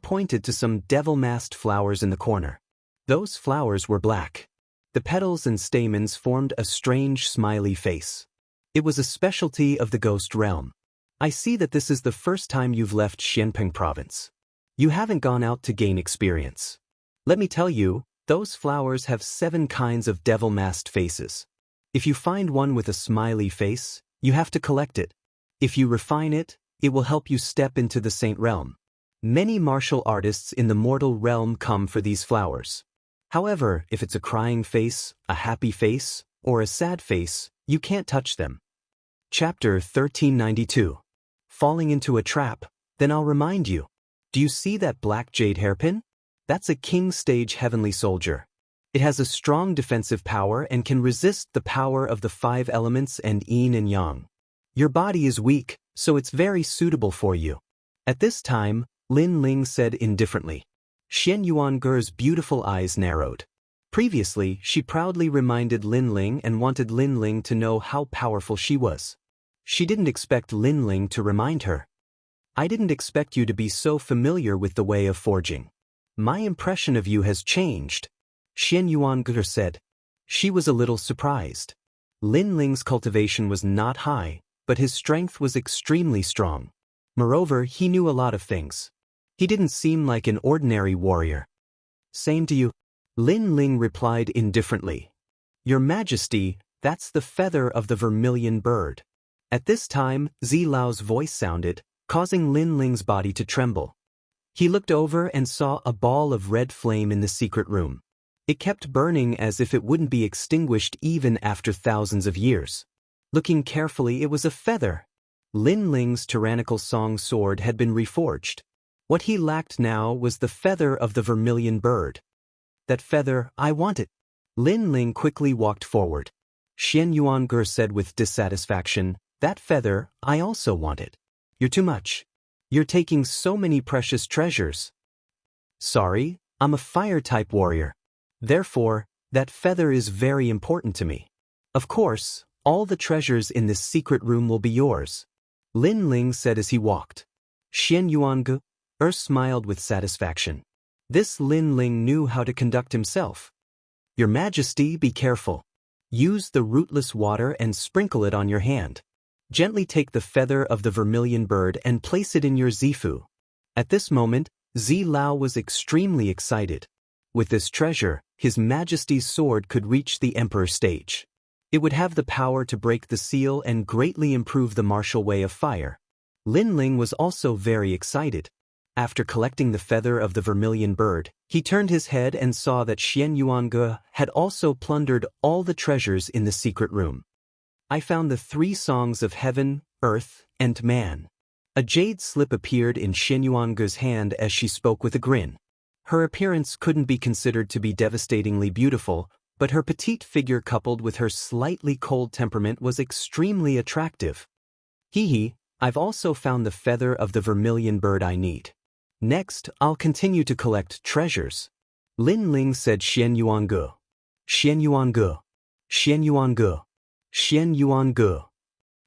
pointed to some devil-masked flowers in the corner. Those flowers were black. The petals and stamens formed a strange smiley face. It was a specialty of the ghost realm. I see that this is the first time you've left Xianping province. You haven't gone out to gain experience. Let me tell you, those flowers have 7 kinds of devil-masked faces. If you find one with a smiley face, you have to collect it. If you refine it, it will help you step into the saint realm. Many martial artists in the mortal realm come for these flowers. However, if it's a crying face, a happy face, or a sad face, you can't touch them. Chapter 1392. Falling into a trap, then I'll remind you. Do you see that black jade hairpin? That's a king stage heavenly soldier. It has a strong defensive power and can resist the power of the 5 elements and yin and yang. Your body is weak, so it's very suitable for you. At this time, Lin Ling said indifferently. Xian Yuanger's beautiful eyes narrowed. Previously, she proudly reminded Lin Ling and wanted Lin Ling to know how powerful she was. She didn't expect Lin Ling to remind her. I didn't expect you to be so familiar with the way of forging. My impression of you has changed, Xian Yuanger said. She was a little surprised. Lin Ling's cultivation was not high, but his strength was extremely strong. Moreover, he knew a lot of things. He didn't seem like an ordinary warrior. Same to you. Lin Ling replied indifferently. Your Majesty, that's the feather of the vermilion bird. At this time, Zi Lao's voice sounded, causing Lin Ling's body to tremble. He looked over and saw a ball of red flame in the secret room. It kept burning as if it wouldn't be extinguished even after thousands of years. Looking carefully, it was a feather. Lin Ling's tyrannical song sword had been reforged. What he lacked now was the feather of the vermilion bird. That feather, I want it. Lin Ling quickly walked forward. Xian Yuange said with dissatisfaction, that feather, I also want it. You're too much. You're taking so many precious treasures. Sorry, I'm a fire-type warrior. Therefore, that feather is very important to me. Of course, all the treasures in this secret room will be yours. Lin Ling said as he walked. Xian Yuange smiled with satisfaction. This Lin Ling knew how to conduct himself. Your Majesty, be careful. Use the rootless water and sprinkle it on your hand. Gently take the feather of the vermilion bird and place it in your zifu. At this moment, Zi Lao was extremely excited. With this treasure, His Majesty's sword could reach the Emperor stage. It would have the power to break the seal and greatly improve the martial way of fire. Lin Ling was also very excited. After collecting the feather of the vermilion bird, he turned his head and saw that Xian Yuange had also plundered all the treasures in the secret room. I found the 3 songs of heaven, earth, and man. A jade slip appeared in Xian Yuange's hand as she spoke with a grin. Her appearance couldn't be considered to be devastatingly beautiful, but her petite figure coupled with her slightly cold temperament was extremely attractive. Hee, I've also found the feather of the vermilion bird I need. Next, I'll continue to collect treasures. Lin Ling said Xian Yuange. Xian Yuange. Xian Yuange. Xian Yuange.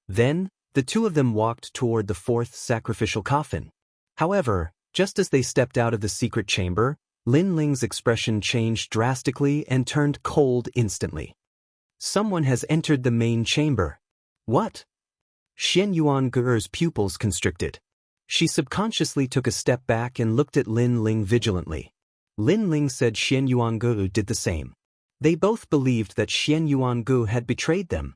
Then, the two of them walked toward the 4th sacrificial coffin. However, just as they stepped out of the secret chamber, Lin Ling's expression changed drastically and turned cold instantly. Someone has entered the main chamber. What? Xian Yuange's pupils constricted. She subconsciously took a step back and looked at Lin Ling vigilantly. Lin Ling said Xian Yuange did the same. They both believed that Xian Yuange had betrayed them.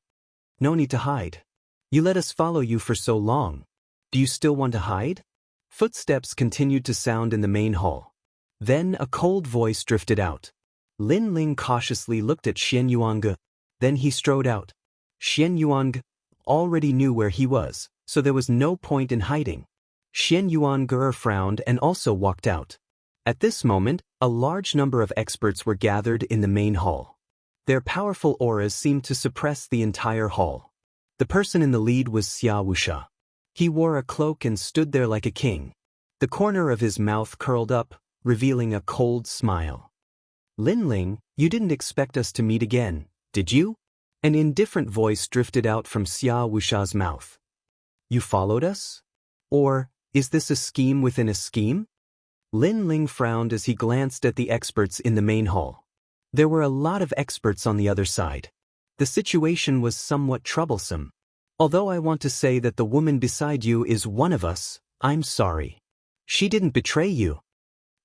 No need to hide. You let us follow you for so long. Do you still want to hide? Footsteps continued to sound in the main hall. Then a cold voice drifted out. Lin Ling cautiously looked at Xian Yuange. Then he strode out. Xian Yuange already knew where he was, so there was no point in hiding. Xian Yuange frowned and also walked out. At this moment, a large number of experts were gathered in the main hall. Their powerful auras seemed to suppress the entire hall. The person in the lead was Xia Wusha. He wore a cloak and stood there like a king. The corner of his mouth curled up, revealing a cold smile. Lin Ling, you didn't expect us to meet again, did you? An indifferent voice drifted out from Xia Wusha's mouth. You followed us? Or, is this a scheme within a scheme? Lin Ling frowned as he glanced at the experts in the main hall. There were a lot of experts on the other side. The situation was somewhat troublesome. Although I want to say that the woman beside you is one of us, I'm sorry. She didn't betray you.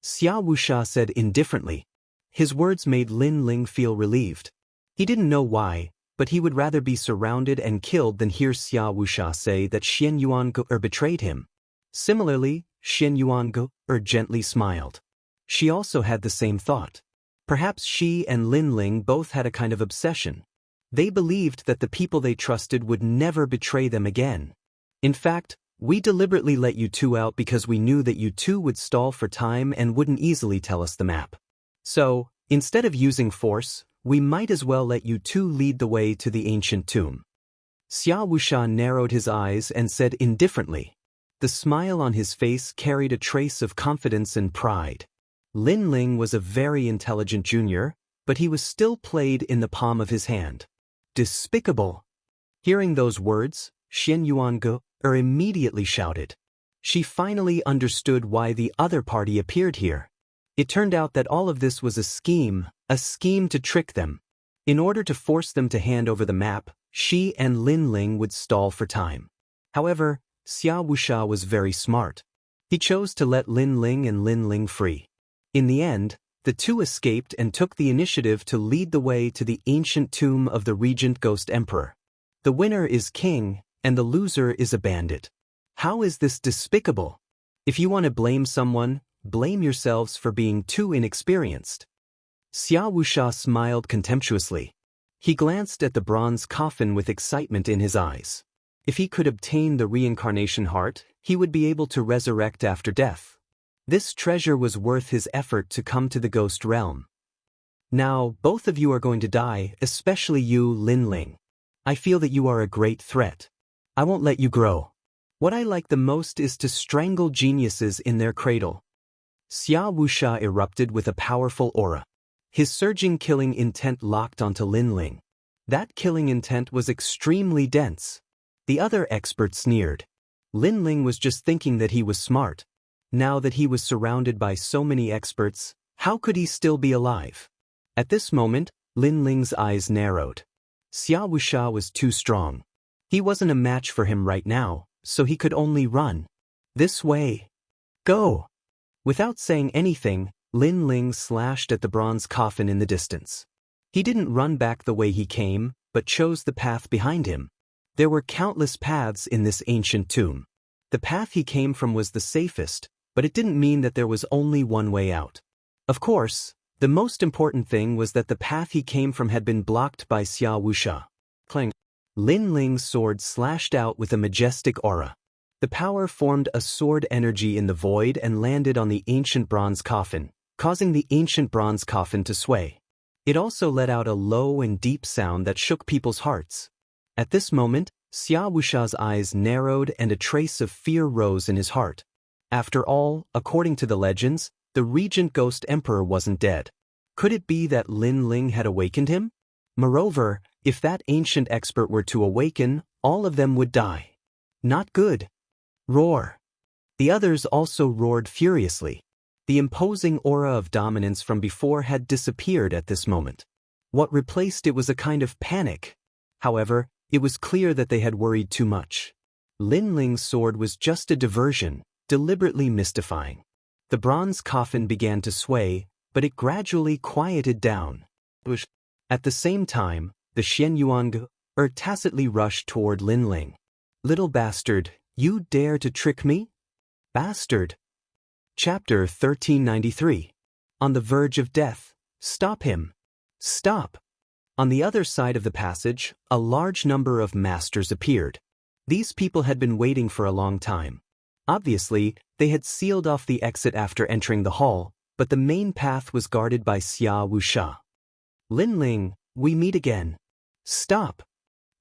Xia Wusha said indifferently. His words made Lin Ling feel relieved. He didn't know why, but he would rather be surrounded and killed than hear Xia Wusha say that Xian Yuange betrayed him. Similarly, Xian Yuange gently smiled. She also had the same thought. Perhaps she and Lin Ling both had a kind of obsession. They believed that the people they trusted would never betray them again. In fact, we deliberately let you two out because we knew that you two would stall for time and wouldn't easily tell us the map. So, instead of using force, we might as well let you two lead the way to the ancient tomb. Xia Wusha narrowed his eyes and said indifferently. The smile on his face carried a trace of confidence and pride. Lin Ling was a very intelligent junior, but he was still played in the palm of his hand. Despicable! Hearing those words, Xian Yuange immediately shouted. She finally understood why the other party appeared here. It turned out that all of this was a scheme to trick them. In order to force them to hand over the map, she and Lin Ling would stall for time. However, Xia Wusha was very smart. He chose to let Lin Ling free. In the end, The two escaped and took the initiative to lead the way to the ancient tomb of the regent ghost emperor. The winner is king, and the loser is a bandit. How is this despicable? If you want to blame someone, blame yourselves for being too inexperienced. Xia Wuxia smiled contemptuously. He glanced at the bronze coffin with excitement in his eyes. If he could obtain the reincarnation heart, he would be able to resurrect after death. This treasure was worth his effort to come to the ghost realm. Now, both of you are going to die, especially you, Lin Ling. I feel that you are a great threat. I won't let you grow. What I like the most is to strangle geniuses in their cradle. Xia Wuxia erupted with a powerful aura. His surging killing intent locked onto Lin Ling. That killing intent was extremely dense. The other expert sneered. Lin Ling was just thinking that he was smart. Now that he was surrounded by so many experts, how could he still be alive? At this moment, Lin Ling's eyes narrowed. Xia Wuxia was too strong. He wasn't a match for him right now, so he could only run. This way. Go! Without saying anything, Lin Ling slashed at the bronze coffin in the distance. He didn't run back the way he came, but chose the path behind him. There were countless paths in this ancient tomb. The path he came from was the safest, but it didn't mean that there was only one way out. Of course, the most important thing was that the path he came from had been blocked by Xia Wuxia. Clang. Lin Ling's sword slashed out with a majestic aura. The power formed a sword energy in the void and landed on the ancient bronze coffin, causing the ancient bronze coffin to sway. It also let out a low and deep sound that shook people's hearts. At this moment, Xia Wuxia's eyes narrowed and a trace of fear rose in his heart. After all, according to the legends, the regent ghost emperor wasn't dead. Could it be that Lin Ling had awakened him? Moreover, if that ancient expert were to awaken, all of them would die. Not good. Roar. The others also roared furiously. The imposing aura of dominance from before had disappeared at this moment. What replaced it was a kind of panic. However, it was clear that they had worried too much. Lin Ling's sword was just a diversion, deliberately mystifying. The bronze coffin began to sway, but it gradually quieted down. At the same time, the Xianyuan tacitly rushed toward Lin Ling. Little bastard, you dare to trick me? Bastard. Chapter 1393. On the verge of death. Stop him. Stop. On the other side of the passage, a large number of masters appeared. These people had been waiting for a long time. Obviously, they had sealed off the exit after entering the hall, but the main path was guarded by Xia Wuxia. Lin Ling, we meet again. Stop.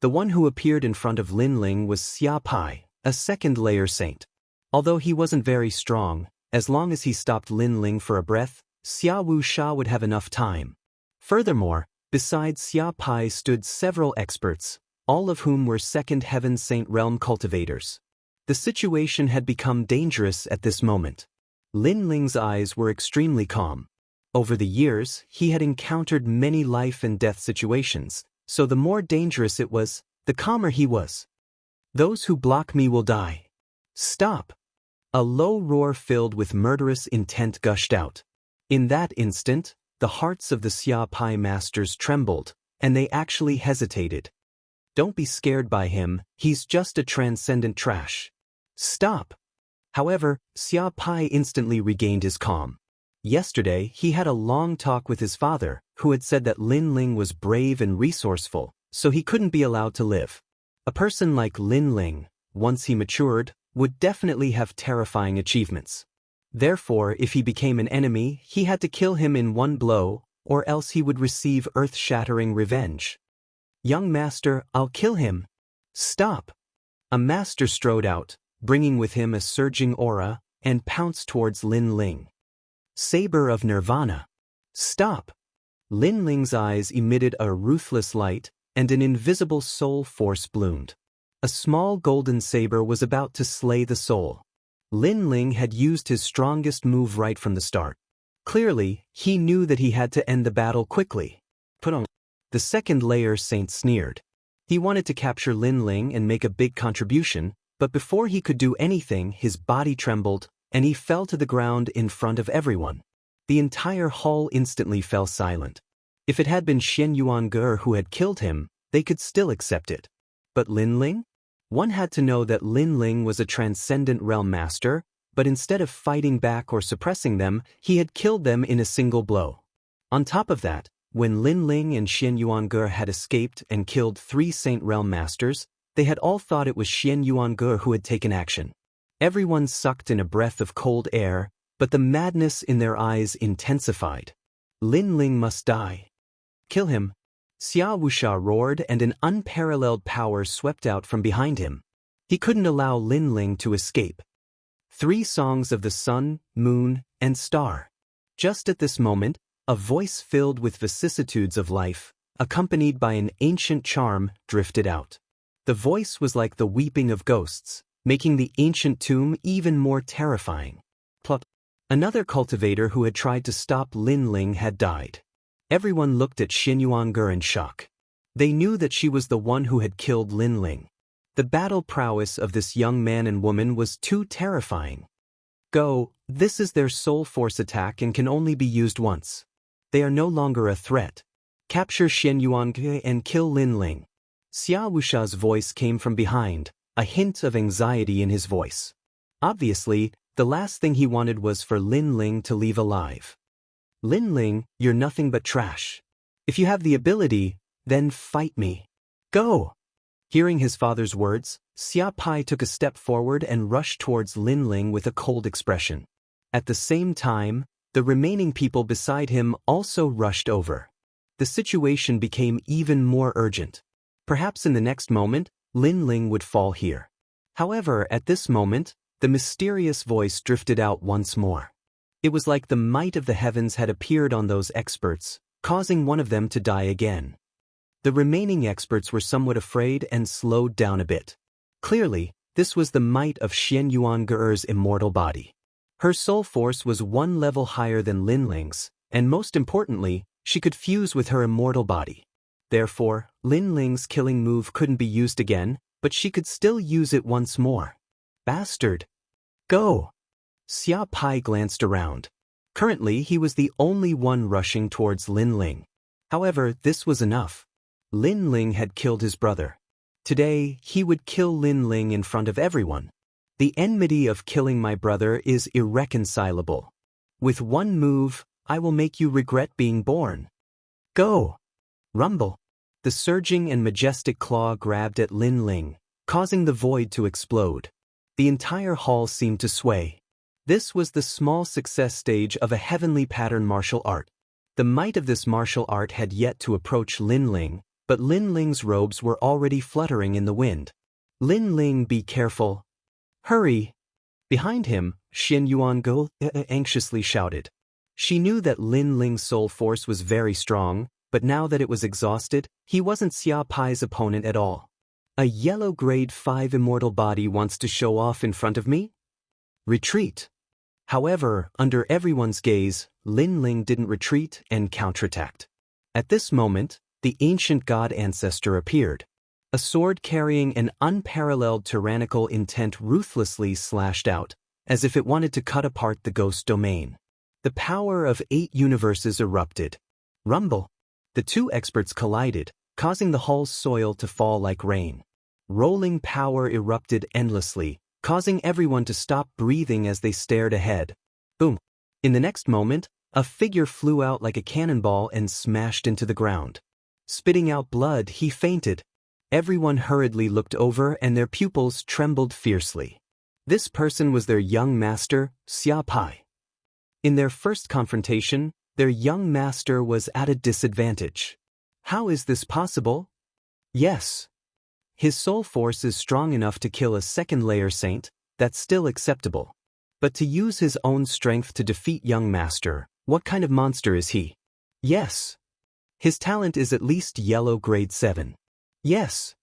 The one who appeared in front of Lin Ling was Xia Pai, a second-layer saint. Although he wasn't very strong, as long as he stopped Lin Ling for a breath, Xia Wuxia would have enough time. Furthermore, besides Xia Pai stood several experts, all of whom were second heaven saint realm cultivators. The situation had become dangerous at this moment. Lin Ling's eyes were extremely calm. Over the years, he had encountered many life and death situations, so the more dangerous it was, the calmer he was. Those who block me will die. Stop. A low roar filled with murderous intent gushed out. In that instant, the hearts of the Xia Pai masters trembled, and they actually hesitated. Don't be scared by him, he's just a transcendent trash. Stop. However, Xia Pai instantly regained his calm. Yesterday, he had a long talk with his father, who had said that Lin Ling was brave and resourceful, so he couldn't be allowed to live. A person like Lin Ling, once he matured, would definitely have terrifying achievements. Therefore, if he became an enemy, he had to kill him in one blow, or else he would receive earth-shattering revenge. Young master, I'll kill him. Stop. A master strode out, bringing with him a surging aura, and pounced towards Lin Ling. Saber of Nirvana. Stop. Lin Ling's eyes emitted a ruthless light, and an invisible soul force bloomed. A small golden saber was about to slay the soul. Lin Ling had used his strongest move right from the start. Clearly, he knew that he had to end the battle quickly. Put on. The second-layer saint sneered. He wanted to capture Lin Ling and make a big contribution, but before he could do anything, his body trembled, and he fell to the ground in front of everyone. the entire hall instantly fell silent. If it had been Xian Yuange who had killed him, they could still accept it. But Lin Ling? One had to know that Lin Ling was a transcendent realm master, but instead of fighting back or suppressing them, he had killed them in a single blow. On top of that, when Lin Ling and Xian Yuange had escaped and killed 3 Saint Realm Masters, they had all thought it was Xian Yuange who had taken action. Everyone sucked in a breath of cold air, but the madness in their eyes intensified. Lin Ling must die. Kill him. Xia Wuxia roared, and an unparalleled power swept out from behind him. He couldn't allow Lin Ling to escape. 3 songs of the sun, moon, and star. Just at this moment, a voice filled with vicissitudes of life, accompanied by an ancient charm, drifted out. The voice was like the weeping of ghosts, making the ancient tomb even more terrifying. Plot. Another cultivator who had tried to stop Lin Ling had died. Everyone looked at Xian Yuange in shock. They knew that she was the one who had killed Lin Ling. The battle prowess of this young man and woman was too terrifying. Go, this is their soul force attack and can only be used once. They are no longer a threat. Capture Xian Yuange and kill Lin Ling. Xia Wuxia's voice came from behind, a hint of anxiety in his voice. Obviously, the last thing he wanted was for Lin Ling to leave alive. Lin Ling, you're nothing but trash. If you have the ability, then fight me. Go! Hearing his father's words, Xia Pai took a step forward and rushed towards Lin Ling with a cold expression. At the same time, the remaining people beside him also rushed over. The situation became even more urgent. Perhaps in the next moment, Lin Ling would fall here. However, at this moment, the mysterious voice drifted out once more. It was like the might of the heavens had appeared on those experts, causing one of them to die again. The remaining experts were somewhat afraid and slowed down a bit. Clearly, this was the might of Xian Yuange's immortal body. Her soul force was 1 level higher than Lin Ling's, and most importantly, she could fuse with her immortal body. Therefore, Lin Ling's killing move couldn't be used again, but she could still use it once more. Bastard! Go! Xia Pai glanced around. Currently, he was the only one rushing towards Lin Ling. However, this was enough. Lin Ling had killed his brother. Today, he would kill Lin Ling in front of everyone. The enmity of killing my brother is irreconcilable. With one move, I will make you regret being born. Go! Rumble! The surging and majestic claw grabbed at Lin Ling, causing the void to explode. The entire hall seemed to sway. This was the small success stage of a heavenly pattern martial art. The might of this martial art had yet to approach Lin Ling, but Lin Ling's robes were already fluttering in the wind. Lin Ling, be careful. Hurry! Behind him, Xian Yuange anxiously shouted. She knew that Lin Ling's soul force was very strong, but now that it was exhausted, he wasn't Xia Pai's opponent at all. A yellow grade 5 immortal body wants to show off in front of me? Retreat. However, under everyone's gaze, Lin Ling didn't retreat and counterattacked. At this moment, the ancient god ancestor appeared. A sword carrying an unparalleled tyrannical intent ruthlessly slashed out, as if it wanted to cut apart the ghost domain. The power of 8 universes erupted. Rumble. The 2 experts collided, causing the hall's soil to fall like rain. Rolling power erupted endlessly, causing everyone to stop breathing as they stared ahead. Boom! In the next moment, a figure flew out like a cannonball and smashed into the ground. Spitting out blood, he fainted. Everyone hurriedly looked over and their pupils trembled fiercely. This person was their young master, Xia Pai. In their first confrontation, their young master was at a disadvantage. How is this possible? Yes. His soul force is strong enough to kill a second-layer saint, that's still acceptable. But to use his own strength to defeat young master, what kind of monster is he? Yes. His talent is at least yellow grade 7. Yes.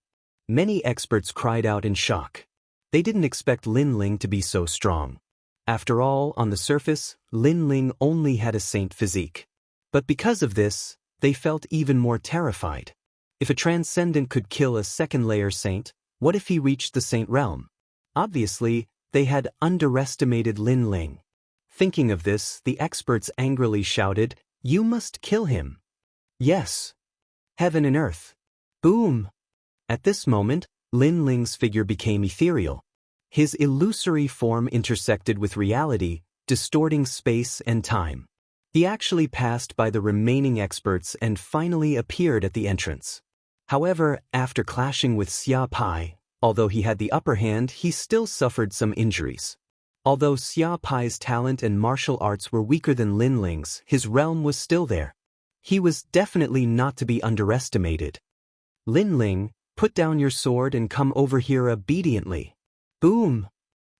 Many experts cried out in shock. They didn't expect Lin Ling to be so strong. After all, on the surface, Lin Ling only had a saint physique. But because of this, they felt even more terrified. If a transcendent could kill a second-layer saint, what if he reached the saint realm? Obviously, they had underestimated Lin Ling. Thinking of this, the experts angrily shouted, "You must kill him." Yes. Heaven and earth. Boom! At this moment, Lin Ling's figure became ethereal. His illusory form intersected with reality, distorting space and time. He actually passed by the remaining experts and finally appeared at the entrance. However, after clashing with Xia Pai, although he had the upper hand, he still suffered some injuries. Although Xia Pai's talent and martial arts were weaker than Lin Ling's, his realm was still there. He was definitely not to be underestimated. Lin Ling, put down your sword and come over here obediently. Boom!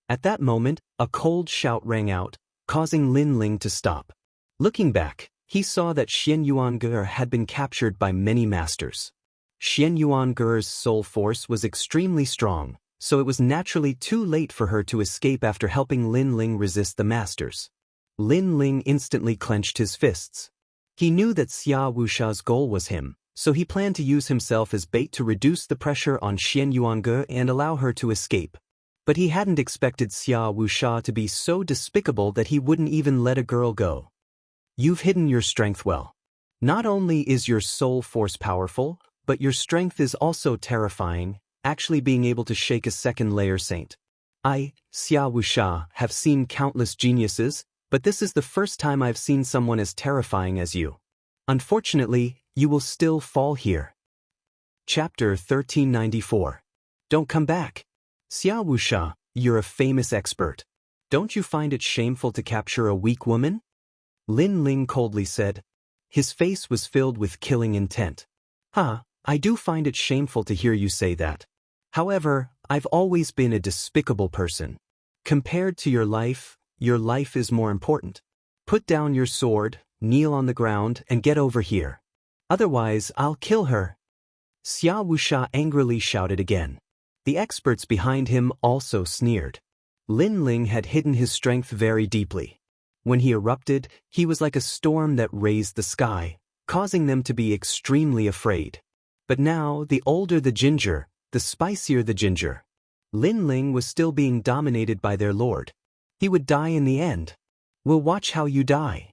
At that moment, a cold shout rang out, causing Lin Ling to stop. Looking back, he saw that Xian Yuange had been captured by many masters. Xian Yuange's soul force was extremely strong, so it was naturally too late for her to escape after helping Lin Ling resist the masters. Lin Ling instantly clenched his fists. He knew that Xia Wusha's goal was him, so he planned to use himself as bait to reduce the pressure on Xian Yuange and allow her to escape. But he hadn't expected Xia Wusha to be so despicable that he wouldn't even let a girl go. You've hidden your strength well. Not only is your soul force powerful, but your strength is also terrifying, actually being able to shake a second-layer saint. I, Xia Wusha, have seen countless geniuses, but this is the first time I've seen someone as terrifying as you. Unfortunately, you will still fall here. Chapter 1394. Don't come back. Xia Wusha, you're a famous expert. Don't you find it shameful to capture a weak woman? Lin Ling coldly said. His face was filled with killing intent. I do find it shameful to hear you say that. However, I've always been a despicable person. Compared to your life is more important. Put down your sword, kneel on the ground, and get over here. Otherwise, I'll kill her. Xia Wusha angrily shouted again. The experts behind him also sneered. Lin Ling had hidden his strength very deeply. When he erupted, he was like a storm that raised the sky, causing them to be extremely afraid. But now, the older the ginger, the spicier the ginger. Lin Ling was still being dominated by their lord. He would die in the end. We'll watch how you die.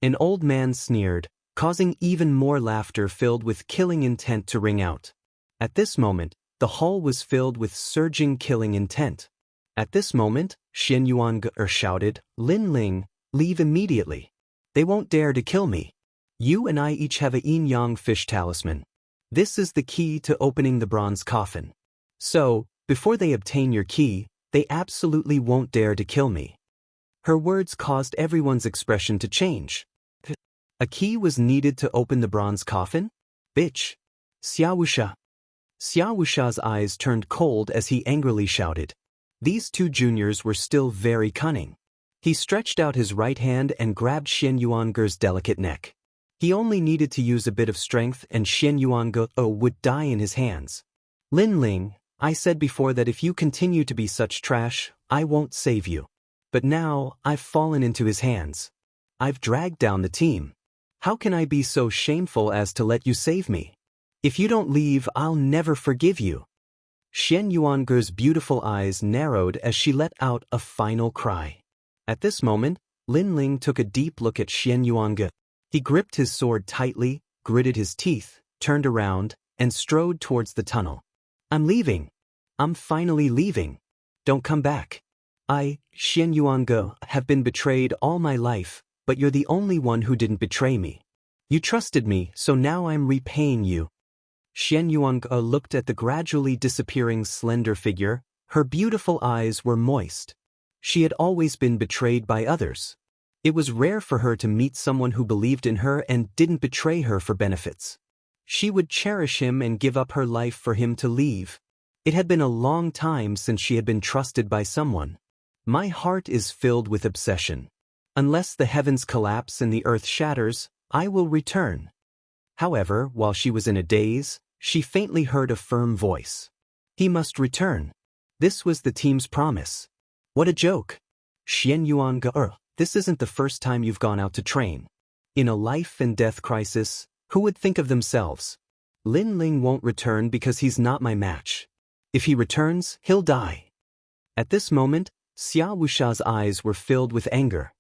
An old man sneered, causing even more laughter filled with killing intent to ring out. At this moment, the hall was filled with surging killing intent. At this moment, Xian Yuange shouted, Lin Ling, leave immediately. They won't dare to kill me. You and I each have a yin-yang fish talisman. This is the key to opening the bronze coffin. So, before they obtain your key, they absolutely won't dare to kill me. Her words caused everyone's expression to change. A key was needed to open the bronze coffin? Bitch. Xia Wusha. Xia Wusha's eyes turned cold as he angrily shouted. These two juniors were still very cunning. He stretched out his right hand and grabbed Xian Yuange's delicate neck. He only needed to use a bit of strength and Xian Yuange would die in his hands. Lin Ling, I said before that if you continue to be such trash, I won't save you. But now, I've fallen into his hands. I've dragged down the team. How can I be so shameful as to let you save me? If you don't leave, I'll never forgive you. Xian Yuange's beautiful eyes narrowed as she let out a final cry. At this moment, Lin Ling took a deep look at Xian Yuange. He gripped his sword tightly, gritted his teeth, turned around, and strode towards the tunnel. I'm leaving. I'm finally leaving. Don't come back. I, Xian Yuange, have been betrayed all my life, but you're the only one who didn't betray me. You trusted me, so now I'm repaying you. Xian Yuange looked at the gradually disappearing slender figure. Her beautiful eyes were moist. She had always been betrayed by others. It was rare for her to meet someone who believed in her and didn't betray her for benefits. She would cherish him and give up her life for him to leave. It had been a long time since she had been trusted by someone. My heart is filled with obsession. Unless the heavens collapse and the earth shatters, I will return. However, while she was in a daze, she faintly heard a firm voice. He must return. This was the team's promise. What a joke. Xian Yuange, this isn't the first time you've gone out to train. In a life and death crisis, who would think of themselves? Lin Ling won't return because he's not my match. If he returns, he'll die. At this moment, Xia Wusha's eyes were filled with anger.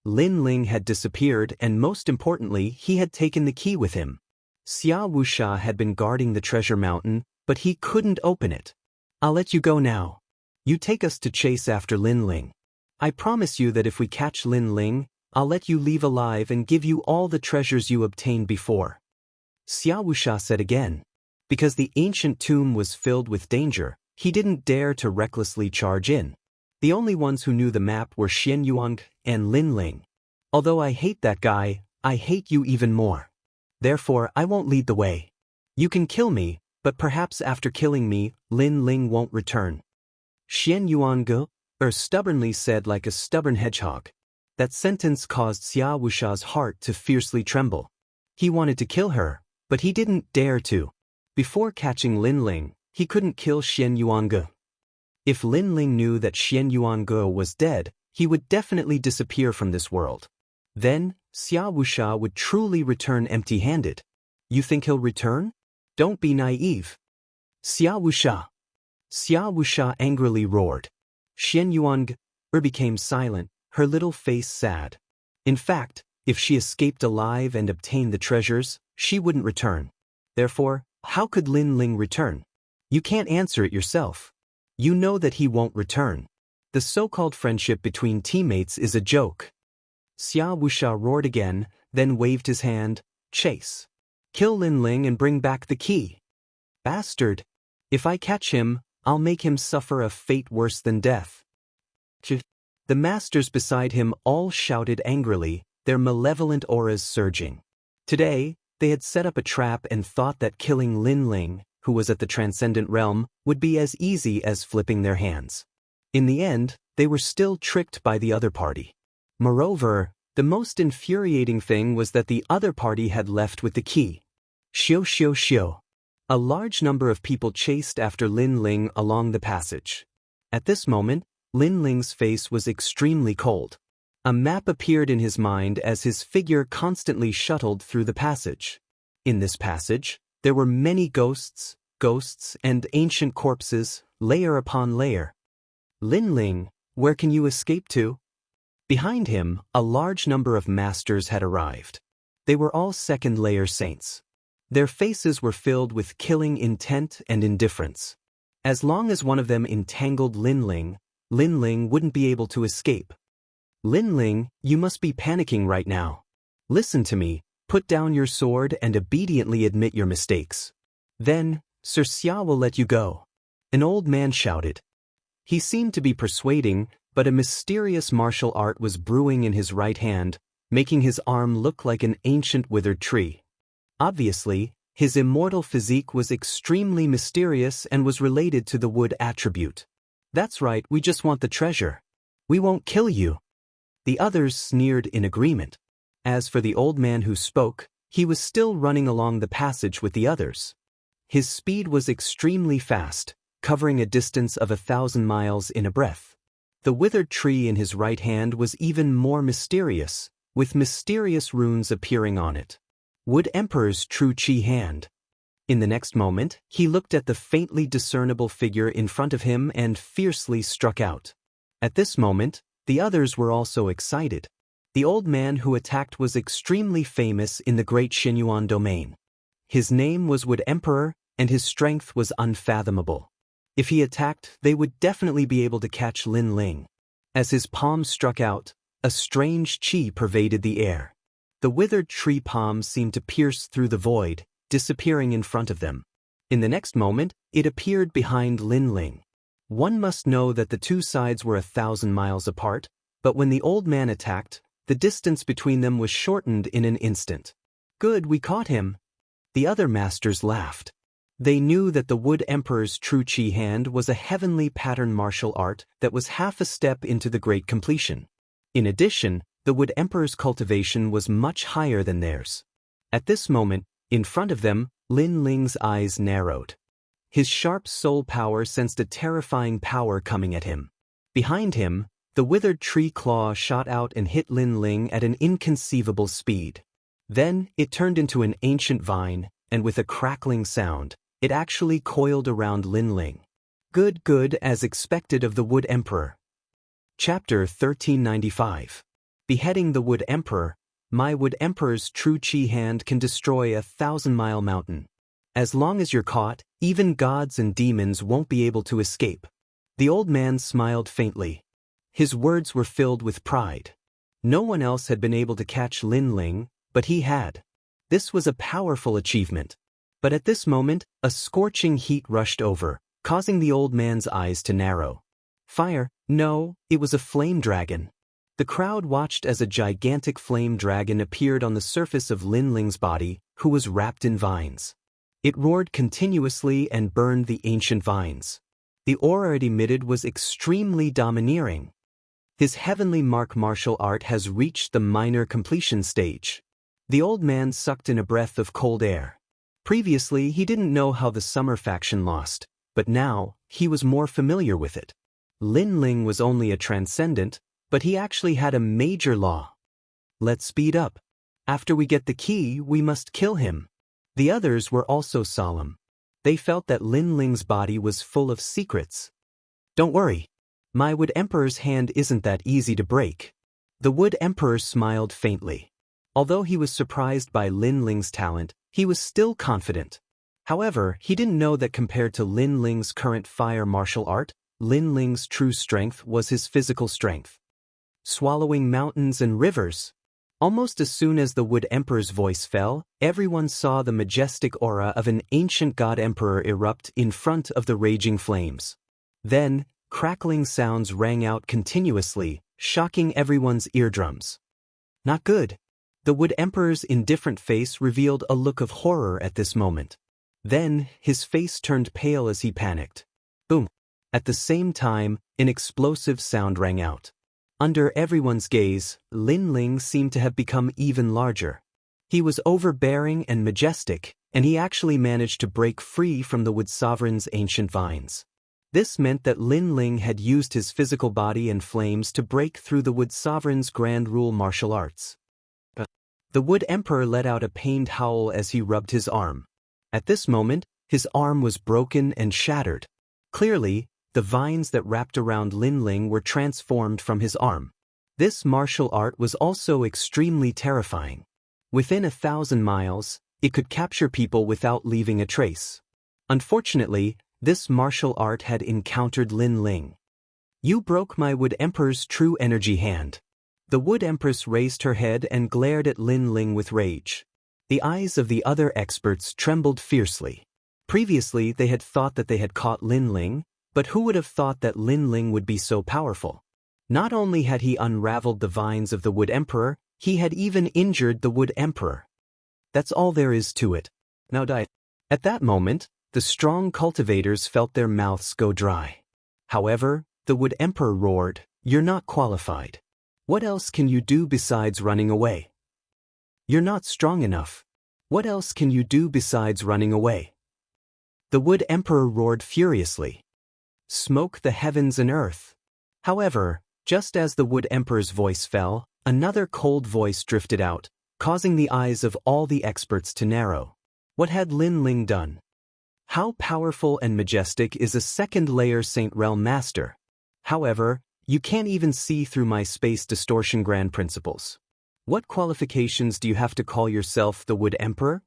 Lin Ling had disappeared, and most importantly, he had taken the key with him. Xia Wuxia had been guarding the treasure mountain, but he couldn't open it. I'll let you go now. You take us to chase after Lin Ling. I promise you that if we catch Lin Ling, I'll let you leave alive and give you all the treasures you obtained before. Xia Wuxia said again. Because the ancient tomb was filled with danger, he didn't dare to recklessly charge in. The only ones who knew the map were Xian Yuang and Lin Ling. Although I hate that guy, I hate you even more. Therefore, I won't lead the way. You can kill me, but perhaps after killing me, Lin Ling won't return. Xian Yuang stubbornly said like a stubborn hedgehog. That sentence caused Xia Wuxia's heart to fiercely tremble. He wanted to kill her, but he didn't dare to. Before catching Lin Ling, he couldn't kill Xian Yuang. If Lin Ling knew that Xian Yuang was dead, he would definitely disappear from this world. Then, Xia Wuxia would truly return empty-handed. You think he'll return? Don't be naive. Xia Wuxia! Xia Wuxia angrily roared. Xian Yuang became silent, her little face sad. In fact, if she escaped alive and obtained the treasures, she wouldn't return. Therefore, how could Lin Ling return? You can't answer it yourself. You know that he won't return. The so-called friendship between teammates is a joke. Xia Wuxia roared again, then waved his hand. Chase. Kill Lin Ling and bring back the key. Bastard. If I catch him, I'll make him suffer a fate worse than death. The masters beside him all shouted angrily, their malevolent auras surging. Today, they had set up a trap and thought that killing Lin Ling, who was at the transcendent realm, would be as easy as flipping their hands. In the end, they were still tricked by the other party. Moreover, the most infuriating thing was that the other party had left with the key. Xiu xiu xiu. A large number of people chased after Lin Ling along the passage. At this moment, Lin Ling's face was extremely cold. A map appeared in his mind as his figure constantly shuttled through the passage. In this passage, there were many ghosts, and ancient corpses, layer upon layer. Lin Ling, where can you escape to? Behind him, a large number of masters had arrived. They were all second-layer saints. Their faces were filled with killing intent and indifference. As long as one of them entangled Lin Ling wouldn't be able to escape. Lin Ling, you must be panicking right now. Listen to me, put down your sword and obediently admit your mistakes. Then, Sir Xia will let you go. An old man shouted. He seemed to be persuading, but a mysterious martial art was brewing in his right hand, making his arm look like an ancient withered tree. Obviously, his immortal physique was extremely mysterious and was related to the wood attribute. That's right, we just want the treasure. We won't kill you. The others sneered in agreement. As for the old man who spoke, he was still running along the passage with the others. His speed was extremely fast, covering a distance of 1,000 miles in a breath. The withered tree in his right hand was even more mysterious, with mysterious runes appearing on it. Wood Emperor's true Qi hand. In the next moment, he looked at the faintly discernible figure in front of him and fiercely struck out. At this moment, the others were also excited. The old man who attacked was extremely famous in the great Xinyuan domain. His name was Wood Emperor, and his strength was unfathomable. If he attacked, they would definitely be able to catch Lin Ling. As his palm struck out, a strange qi pervaded the air. The withered tree palm seemed to pierce through the void, disappearing in front of them. In the next moment, it appeared behind Lin Ling. One must know that the two sides were 1,000 miles apart, but when the old man attacked, the distance between them was shortened in an instant. Good, we caught him. The other masters laughed. They knew that the Wood Emperor's true Qi hand was a heavenly pattern martial art that was half a step into the great completion. In addition, the Wood Emperor's cultivation was much higher than theirs. At this moment, in front of them, Lin Ling's eyes narrowed. His sharp soul power sensed a terrifying power coming at him. Behind him, the withered tree claw shot out and hit Lin Ling at an inconceivable speed. Then, it turned into an ancient vine, and with a crackling sound, it actually coiled around Lin Ling. Good, as expected of the Wood Emperor. Chapter 1395. Beheading the Wood Emperor, my Wood Emperor's true chi hand can destroy a 1,000-mile mountain. As long as you're caught, even gods and demons won't be able to escape. The old man smiled faintly. His words were filled with pride. No one else had been able to catch Lin Ling, but he had. This was a powerful achievement. But at this moment, a scorching heat rushed over, causing the old man's eyes to narrow. Fire? No, it was a flame dragon. The crowd watched as a gigantic flame dragon appeared on the surface of Lin Ling's body, who was wrapped in vines. It roared continuously and burned the ancient vines. The aura it emitted was extremely domineering. His heavenly martial art has reached the minor completion stage. The old man sucked in a breath of cold air. Previously, he didn't know how the summer faction lost, but now, he was more familiar with it. Lin Ling was only a transcendent, but he actually had a major law. Let's speed up. After we get the key, we must kill him. The others were also solemn. They felt that Lin Ling's body was full of secrets. Don't worry. My Wood Emperor's hand isn't that easy to break. The Wood Emperor smiled faintly. Although he was surprised by Lin Ling's talent, he was still confident. However, he didn't know that compared to Lin Ling's current fire martial art, Lin Ling's true strength was his physical strength. Swallowing mountains and rivers. Almost as soon as the Wood Emperor's voice fell, everyone saw the majestic aura of an ancient god emperor erupt in front of the raging flames. Then, crackling sounds rang out continuously, shocking everyone's eardrums. Not good. The Wood Emperor's indifferent face revealed a look of horror at this moment. Then, his face turned pale as he panicked. Boom. At the same time, an explosive sound rang out. Under everyone's gaze, Lin Ling seemed to have become even larger. He was overbearing and majestic, and he actually managed to break free from the Wood Sovereign's ancient vines. This meant that Lin Ling had used his physical body and flames to break through the Wood Sovereign's grand rule martial arts. The Wood Emperor let out a pained howl as he rubbed his arm. At this moment, his arm was broken and shattered. Clearly, the vines that wrapped around Lin Ling were transformed from his arm. This martial art was also extremely terrifying. Within 1,000 miles, it could capture people without leaving a trace. Unfortunately, this martial art had encountered Lin Ling. You broke my Wood Emperor's true energy hand. The Wood Empress raised her head and glared at Lin Ling with rage. The eyes of the other experts trembled fiercely. Previously, they had thought that they had caught Lin Ling, but who would have thought that Lin Ling would be so powerful? Not only had he unraveled the vines of the Wood Emperor, he had even injured the Wood Emperor. That's all there is to it. Now die. At that moment, the strong cultivators felt their mouths go dry. However, the Wood Emperor roared, "You're not qualified. What else can you do besides running away? You're not strong enough. What else can you do besides running away?" The Wood Emperor roared furiously. Smoke the heavens and earth. However, just as the Wood Emperor's voice fell, another cold voice drifted out, causing the eyes of all the experts to narrow. What had Lin Ling done? How powerful and majestic is a second-layer Saint Realm Master? However, you can't even see through my space distortion grand principles. What qualifications do you have to call yourself the Wood Emperor?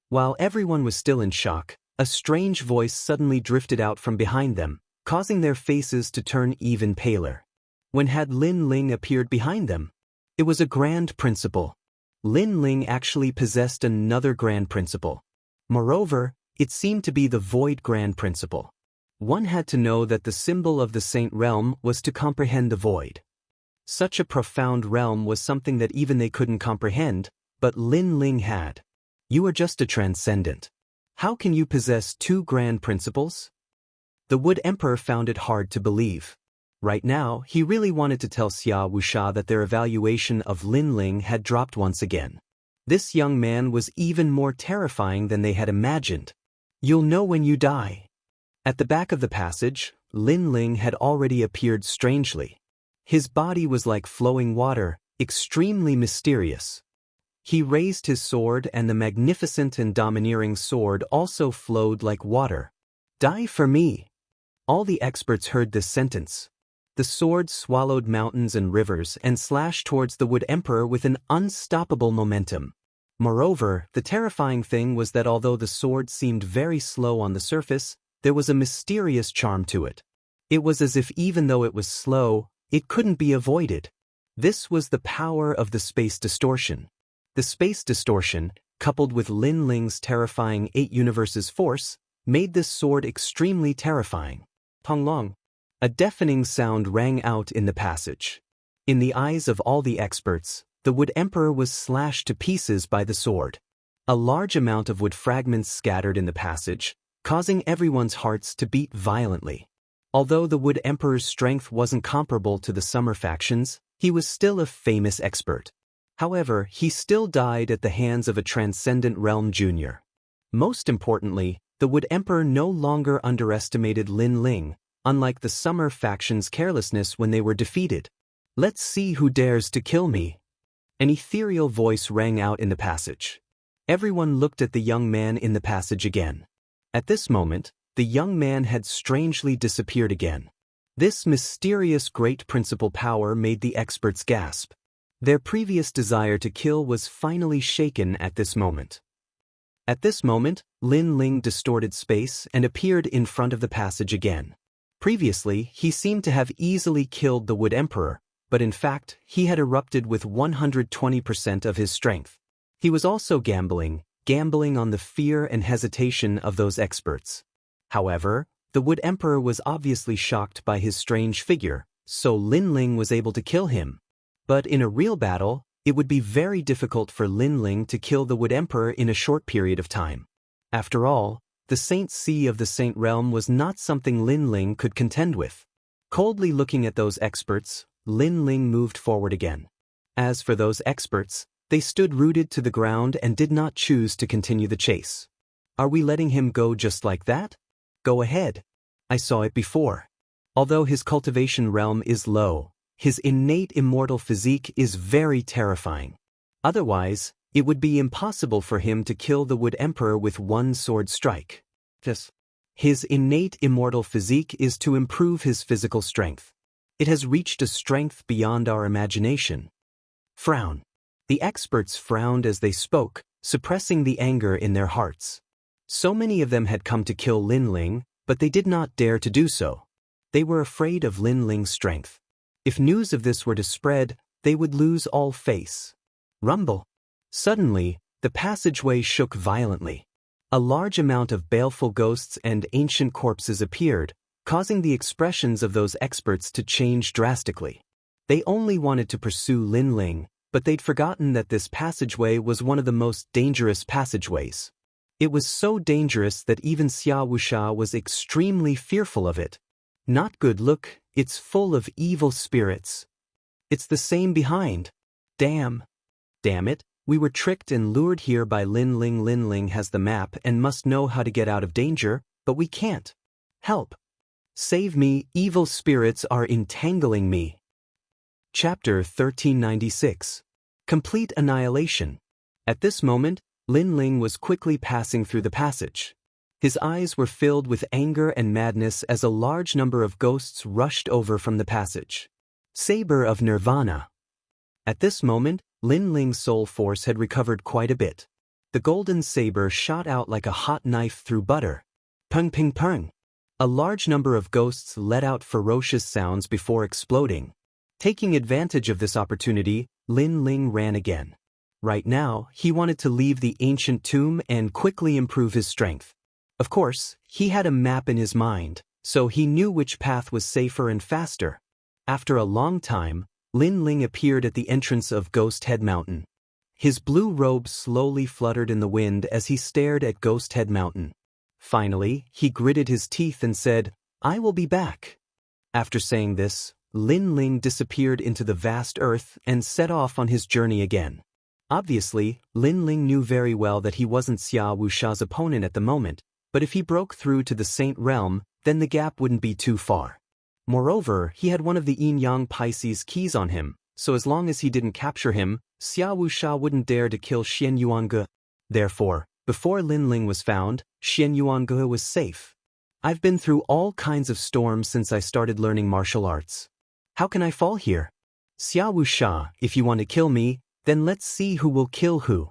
While everyone was still in shock, a strange voice suddenly drifted out from behind them, causing their faces to turn even paler. When had Lin Ling appeared behind them? It was a grand principle. Lin Ling actually possessed another grand principle. Moreover, it seemed to be the Void Grand Principle. One had to know that the symbol of the Saint Realm was to comprehend the void. Such a profound realm was something that even they couldn't comprehend, but Lin Ling had. You are just a transcendent. How can you possess two grand principles? The Wood Emperor found it hard to believe. Right now, he really wanted to tell Xia Wuxia that their evaluation of Lin Ling had dropped once again. This young man was even more terrifying than they had imagined. You'll know when you die. At the back of the passage, Lin Ling had already appeared strangely. His body was like flowing water, extremely mysterious. He raised his sword and the magnificent and domineering sword also flowed like water. Die for me. All the experts heard this sentence. The sword swallowed mountains and rivers and slashed towards the Wood Emperor with an unstoppable momentum. Moreover, the terrifying thing was that although the sword seemed very slow on the surface, there was a mysterious charm to it. It was as if even though it was slow, it couldn't be avoided. This was the power of the space distortion. The space distortion, coupled with Lin Ling's terrifying 8 universes force, made this sword extremely terrifying. Panglong. A deafening sound rang out in the passage. In the eyes of all the experts, the Wood Emperor was slashed to pieces by the sword. A large amount of wood fragments scattered in the passage, causing everyone's hearts to beat violently. Although the Wood Emperor's strength wasn't comparable to the Summer factions, he was still a famous expert. However, he still died at the hands of a Transcendent Realm Junior. Most importantly, the Wood Emperor no longer underestimated Lin Ling, unlike the Summer faction's carelessness when they were defeated. "Let's see who dares to kill me." An ethereal voice rang out in the passage. Everyone looked at the young man in the passage again. At this moment, the young man had strangely disappeared again. This mysterious great principal power made the experts gasp. Their previous desire to kill was finally shaken at this moment. At this moment, Lin Ling distorted space and appeared in front of the passage again. Previously, he seemed to have easily killed the Wood Emperor, but in fact, he had erupted with 120% of his strength. He was also gambling on the fear and hesitation of those experts. However, the Wood Emperor was obviously shocked by his strange figure, so Lin Ling was able to kill him. But in a real battle, it would be very difficult for Lin Ling to kill the Wood Emperor in a short period of time. After all, the Saint Sea of the Saint Realm was not something Lin Ling could contend with. Coldly looking at those experts, Lin Ling moved forward again. As for those experts, they stood rooted to the ground and did not choose to continue the chase. Are we letting him go just like that? Go ahead. I saw it before. Although his cultivation realm is low, his innate immortal physique is very terrifying. Otherwise, it would be impossible for him to kill the Wood Emperor with one sword strike. His innate immortal physique is to improve his physical strength. It has reached a strength beyond our imagination. Frown. The experts frowned as they spoke, suppressing the anger in their hearts. So many of them had come to kill Lin Ling, but they did not dare to do so. They were afraid of Lin Ling's strength. If news of this were to spread, they would lose all face. Rumble. Suddenly, the passageway shook violently. A large amount of baleful ghosts and ancient corpses appeared, causing the expressions of those experts to change drastically. They only wanted to pursue Lin Ling, but they'd forgotten that this passageway was one of the most dangerous passageways. It was so dangerous that even Xia Wuxia was extremely fearful of it. Not good, look, it's full of evil spirits. It's the same behind. Damn it, we were tricked and lured here by Lin Ling. Lin Ling has the map and must know how to get out of danger, but we can't. Help. Save me, evil spirits are entangling me. Chapter 1396. Complete Annihilation. At this moment, Lin Ling was quickly passing through the passage. His eyes were filled with anger and madness as a large number of ghosts rushed over from the passage. Saber of Nirvana. At this moment, Lin Ling's soul force had recovered quite a bit. The golden saber shot out like a hot knife through butter. Pung ping pung. A large number of ghosts let out ferocious sounds before exploding. Taking advantage of this opportunity, Lin Ling ran again. Right now, he wanted to leave the ancient tomb and quickly improve his strength. Of course, he had a map in his mind, so he knew which path was safer and faster. After a long time, Lin Ling appeared at the entrance of Ghost Head Mountain. His blue robe slowly fluttered in the wind as he stared at Ghost Head Mountain. Finally, he gritted his teeth and said, "I will be back." After saying this, Lin Ling disappeared into the vast earth and set off on his journey again. Obviously, Lin Ling knew very well that he wasn't Xia Wuxia's opponent at the moment, but if he broke through to the Saint Realm, then the gap wouldn't be too far. Moreover, he had one of the Yin-Yang Pisces keys on him, so as long as he didn't capture him, Xia Wuxia wouldn't dare to kill Xian Yuange. Therefore, before Lin Ling was found, Xian Yuange was safe. I've been through all kinds of storms since I started learning martial arts. How can I fall here? Xia Wuxia, if you want to kill me, then let's see who will kill who.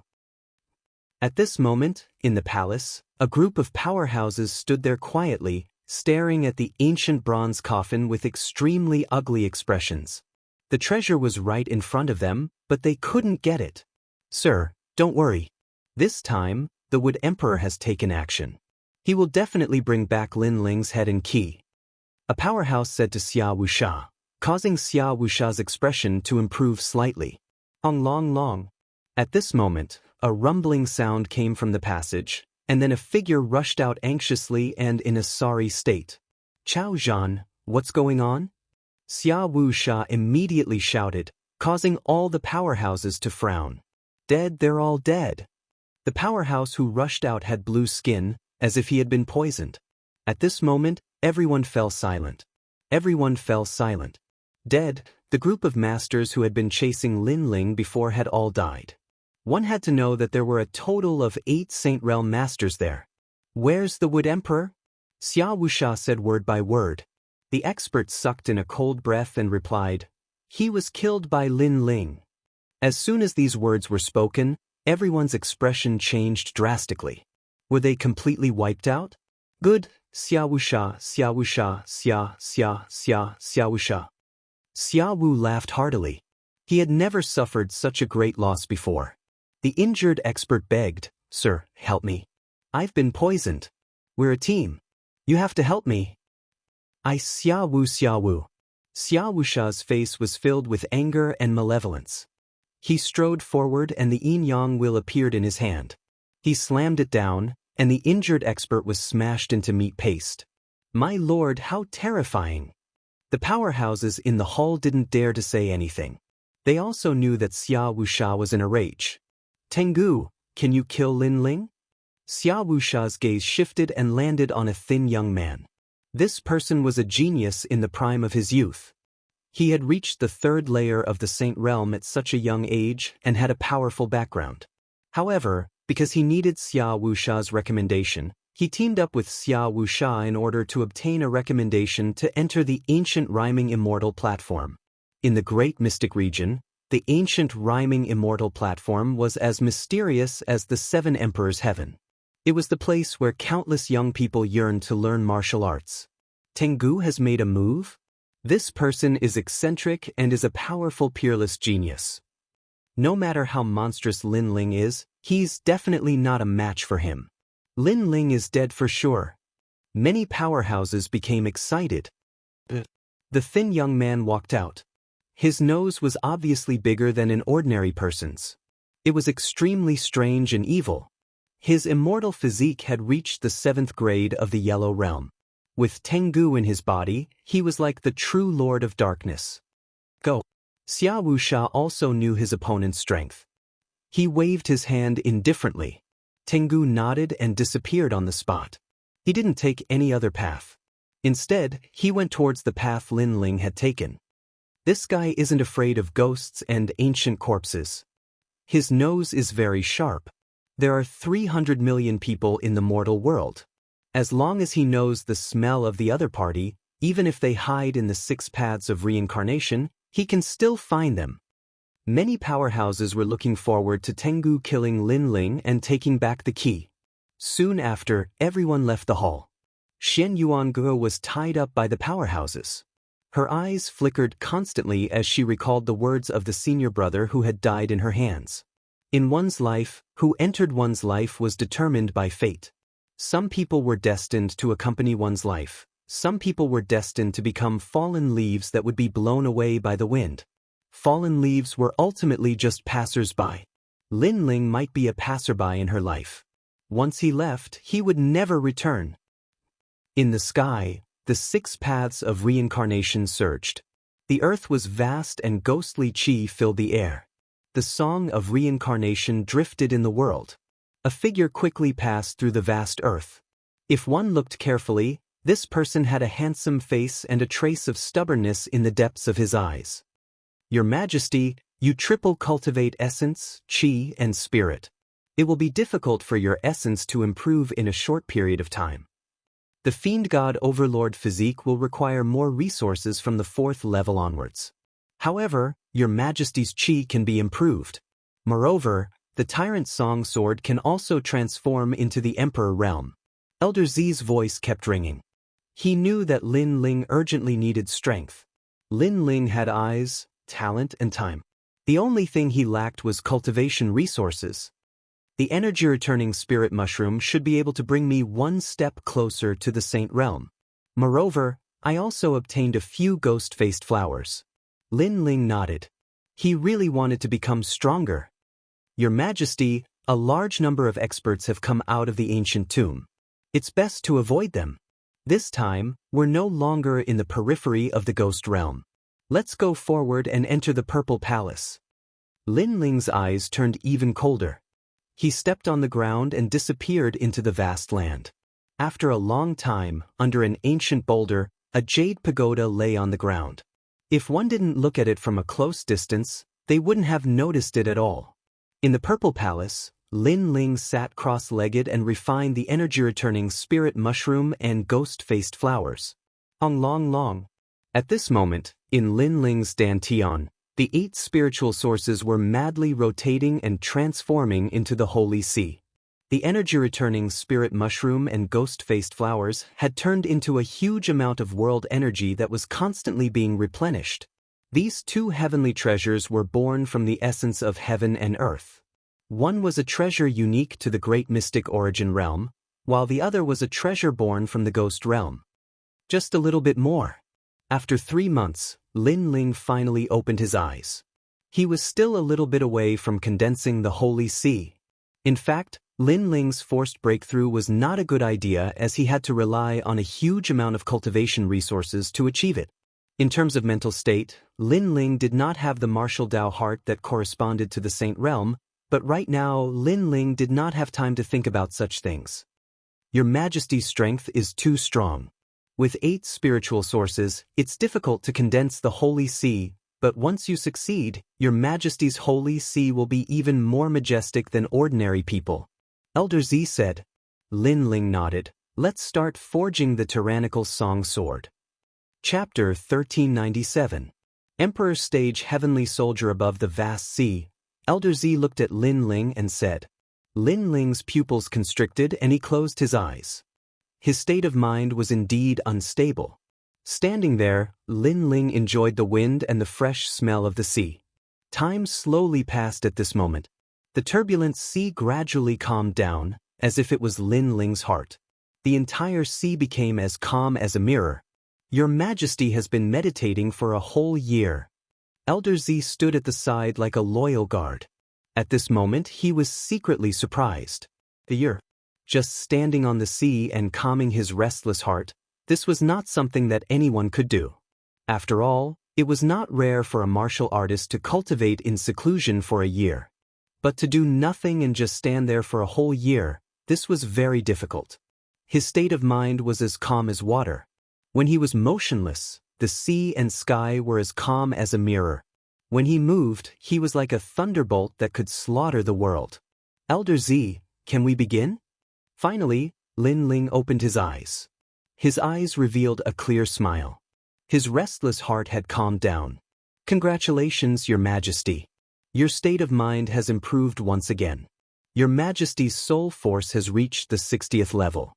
At this moment, in the palace, a group of powerhouses stood there quietly, staring at the ancient bronze coffin with extremely ugly expressions. The treasure was right in front of them, but they couldn't get it. Sir, don't worry. This time, the Wood Emperor has taken action. He will definitely bring back Lin Ling's head and key. A powerhouse said to Xia Wuxia, causing Xia Wuxia's expression to improve slightly. Long. At this moment, a rumbling sound came from the passage, and then a figure rushed out anxiously and in a sorry state. Chao Zhan, what's going on? Xia Wuxia immediately shouted, causing all the powerhouses to frown. Dead, they're all dead. The powerhouse who rushed out had blue skin, as if he had been poisoned. At this moment, everyone fell silent. Dead, the group of masters who had been chasing Lin Ling before had all died. One had to know that there were a total of 8 Saint Realm masters there. Where's the Wood Emperor? Xia Wuxia said word by word. The expert sucked in a cold breath and replied, he was killed by Lin Ling. As soon as these words were spoken, everyone's expression changed drastically. Were they completely wiped out? Good, Xia Wuxia, Xia Wuxia. Xia Wu laughed heartily. He had never suffered such a great loss before. The injured expert begged, sir, help me. I've been poisoned. We're a team. You have to help me. Xia Wu. Xia Wuxia's face was filled with anger and malevolence. He strode forward and the yin-yang wheel appeared in his hand. He slammed it down, and the injured expert was smashed into meat paste. My lord, how terrifying! The powerhouses in the hall didn't dare to say anything. They also knew that Xia Wuxia was in a rage. Tengu, can you kill Lin Ling? Xia Wuxia's gaze shifted and landed on a thin young man. This person was a genius in the prime of his youth. He had reached the 3rd layer of the Saint Realm at such a young age and had a powerful background. However, because he needed Xia Wuxia's recommendation, he teamed up with Xia Wuxia in order to obtain a recommendation to enter the ancient Rhyming Immortal Platform. In the Great Mystic Region, the ancient Rhyming Immortal Platform was as mysterious as the 7 Emperors' Heaven. It was the place where countless young people yearned to learn martial arts. Tengu has made a move? This person is eccentric and is a powerful peerless genius. No matter how monstrous Lin Ling is, he's definitely not a match for him. Lin Ling is dead for sure. Many powerhouses became excited. The thin young man walked out. His nose was obviously bigger than an ordinary person's. It was extremely strange and evil. His immortal physique had reached the 7th grade of the Yellow Realm. With Tengu in his body, he was like the true Lord of Darkness. Go. Xia Wuxia also knew his opponent's strength. He waved his hand indifferently. Tengu nodded and disappeared on the spot. He didn't take any other path. Instead, he went towards the path Lin Ling had taken. This guy isn't afraid of ghosts and ancient corpses. His nose is very sharp. There are 300 million people in the mortal world. As long as he knows the smell of the other party, even if they hide in the 6 paths of reincarnation, he can still find them. Many powerhouses were looking forward to Tengu killing Lin Ling and taking back the key. Soon after, everyone left the hall. Xian Yuange was tied up by the powerhouses. Her eyes flickered constantly as she recalled the words of the senior brother who had died in her hands. In one's life, who entered one's life was determined by fate. Some people were destined to accompany one's life. Some people were destined to become fallen leaves that would be blown away by the wind. Fallen leaves were ultimately just passers-by. Lin Ling might be a passerby in her life. Once he left, he would never return. In the sky, the 6 paths of reincarnation surged. The earth was vast and ghostly chi filled the air. The song of reincarnation drifted in the world. A figure quickly passed through the vast earth. If one looked carefully, this person had a handsome face and a trace of stubbornness in the depths of his eyes. Your Majesty, you triple cultivate essence, chi, and spirit. It will be difficult for your essence to improve in a short period of time. The Fiend God Overlord physique will require more resources from the 4th level onwards. However, your Majesty's chi can be improved. Moreover, the Tyrant Song Sword can also transform into the Emperor realm. Elder Z's voice kept ringing. He knew that Lin Ling urgently needed strength. Lin Ling had eyes, talent, and time. The only thing he lacked was cultivation resources. The energy-returning spirit mushroom should be able to bring me one step closer to the Saint Realm. Moreover, I also obtained a few ghost-faced flowers. Lin Ling nodded. He really wanted to become stronger. Your Majesty, a large number of experts have come out of the ancient tomb. It's best to avoid them. This time, we're no longer in the periphery of the ghost realm. Let's go forward and enter the Purple Palace. Lin Ling's eyes turned even colder. He stepped on the ground and disappeared into the vast land. After a long time, under an ancient boulder, a jade pagoda lay on the ground. If one didn't look at it from a close distance, they wouldn't have noticed it at all. In the Purple Palace, Lin Ling sat cross-legged and refined the energy-returning spirit mushroom and ghost-faced flowers. Ong long long. At this moment, in Lin Ling's dantian, the 8 spiritual sources were madly rotating and transforming into the Holy Sea. The energy-returning spirit mushroom and ghost-faced flowers had turned into a huge amount of world energy that was constantly being replenished. These 2 heavenly treasures were born from the essence of heaven and earth. One was a treasure unique to the great mystic origin realm, while the other was a treasure born from the ghost realm. Just a little bit more. After 3 months, Lin Ling finally opened his eyes. He was still a little bit away from condensing the Holy Sea. In fact, Lin Ling's forced breakthrough was not a good idea as he had to rely on a huge amount of cultivation resources to achieve it. In terms of mental state, Lin Ling did not have the martial Dao heart that corresponded to the Saint Realm, but right now Lin Ling did not have time to think about such things. Your Majesty's strength is too strong. With 8 spiritual sources, it's difficult to condense the Holy Sea, but once you succeed, your Majesty's Holy Sea will be even more majestic than ordinary people. Elder Z said. Lin Ling nodded. Let's start forging the tyrannical song sword. Chapter 1397. Emperor Stage Heavenly Soldier Above the Vast Sea. Elder Z looked at Lin Ling and said. Lin Ling's pupils constricted and he closed his eyes. His state of mind was indeed unstable. Standing there, Lin Ling enjoyed the wind and the fresh smell of the sea. Time slowly passed at this moment. The turbulent sea gradually calmed down, as if it was Lin Ling's heart. The entire sea became as calm as a mirror. Your Majesty has been meditating for a whole year. Elder Z stood at the side like a loyal guard. At this moment, he was secretly surprised. A year. Just standing on the sea and calming his restless heart, this was not something that anyone could do. After all, it was not rare for a martial artist to cultivate in seclusion for a year. But to do nothing and just stand there for a whole year, this was very difficult. His state of mind was as calm as water. When he was motionless, the sea and sky were as calm as a mirror. When he moved, he was like a thunderbolt that could slaughter the world. Elder Z, can we begin? Finally, Lin Ling opened his eyes. His eyes revealed a clear smile. His restless heart had calmed down. Congratulations, Your Majesty. Your state of mind has improved once again. Your Majesty's soul force has reached the 60th level.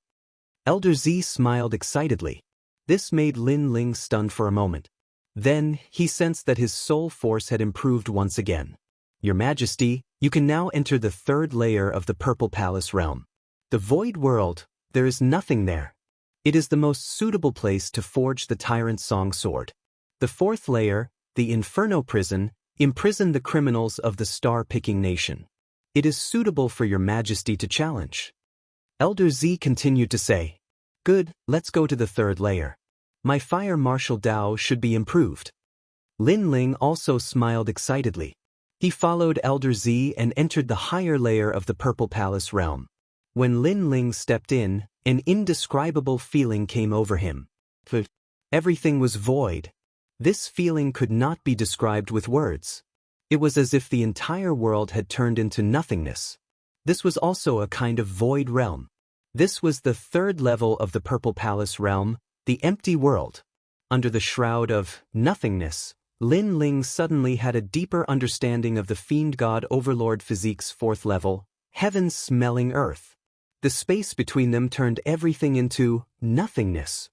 Elder Z smiled excitedly. This made Lin Ling stunned for a moment. Then, he sensed that his soul force had improved once again. Your Majesty, you can now enter the 3rd layer of the Purple Palace realm. The Void World, there is nothing there. It is the most suitable place to forge the Tyrant Song Sword. The 4th layer, the Inferno Prison, imprisoned the criminals of the Star-Picking Nation. It is suitable for Your Majesty to challenge. Elder Z continued to say. Good, let's go to the 3rd layer. My fire martial Dao should be improved. Lin Ling also smiled excitedly. He followed Elder Z and entered the higher layer of the Purple Palace realm. When Lin Ling stepped in, an indescribable feeling came over him. Everything was void. This feeling could not be described with words. It was as if the entire world had turned into nothingness. This was also a kind of void realm. This was the third level of the Purple Palace realm, the empty world. Under the shroud of nothingness, Lin Ling suddenly had a deeper understanding of the fiend god overlord physique's fourth level, heaven smelling earth. The space between them turned everything into nothingness.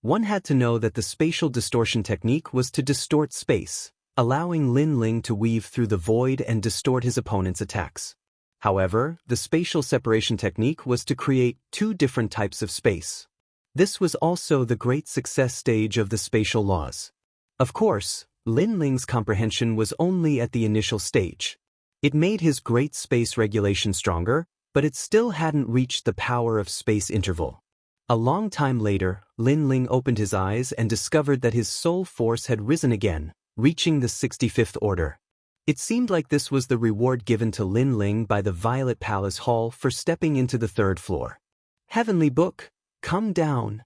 One had to know that the spatial distortion technique was to distort space, allowing Lin Ling to weave through the void and distort his opponent's attacks. However, the spatial separation technique was to create two different types of space. This was also the great success stage of the spatial laws. Of course, Lin Ling's comprehension was only at the initial stage. It made his great space regulation stronger, but it still hadn't reached the power of space interval. A long time later, Lin Ling opened his eyes and discovered that his soul force had risen again, reaching the 65th order. It seemed like this was the reward given to Lin Ling by the Violet Palace Hall for stepping into the third floor. Heavenly Book, come down.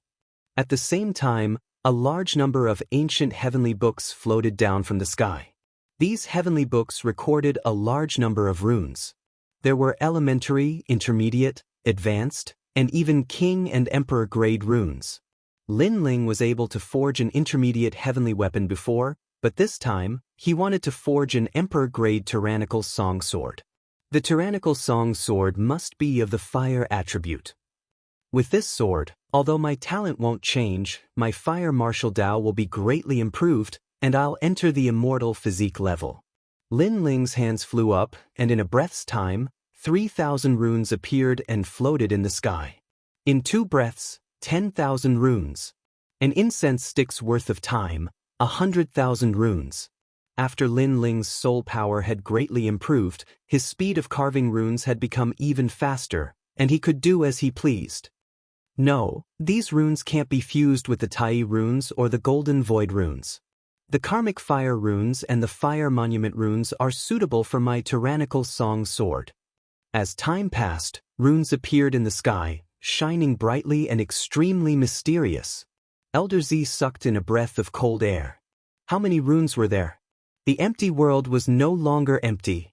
At the same time, a large number of ancient heavenly books floated down from the sky. These heavenly books recorded a large number of runes. There were elementary, intermediate, advanced, and even king and emperor grade runes. Lin Ling was able to forge an intermediate heavenly weapon before, but this time, he wanted to forge an emperor-grade tyrannical song sword. The tyrannical song sword must be of the fire attribute. With this sword, although my talent won't change, my fire martial Dao will be greatly improved, and I'll enter the immortal physique level. Lin Ling's hands flew up, and in a breath's time, 3,000 runes appeared and floated in the sky. In 2 breaths, 10,000 runes. An incense stick's worth of time, 100,000 runes. After Lin Ling's soul power had greatly improved, his speed of carving runes had become even faster, and he could do as he pleased. No, these runes can't be fused with the Tai runes or the Golden Void runes. The Karmic Fire runes and the Fire Monument runes are suitable for my tyrannical song sword. As time passed, runes appeared in the sky, shining brightly and extremely mysterious. Elder Z sucked in a breath of cold air. How many runes were there? The empty world was no longer empty.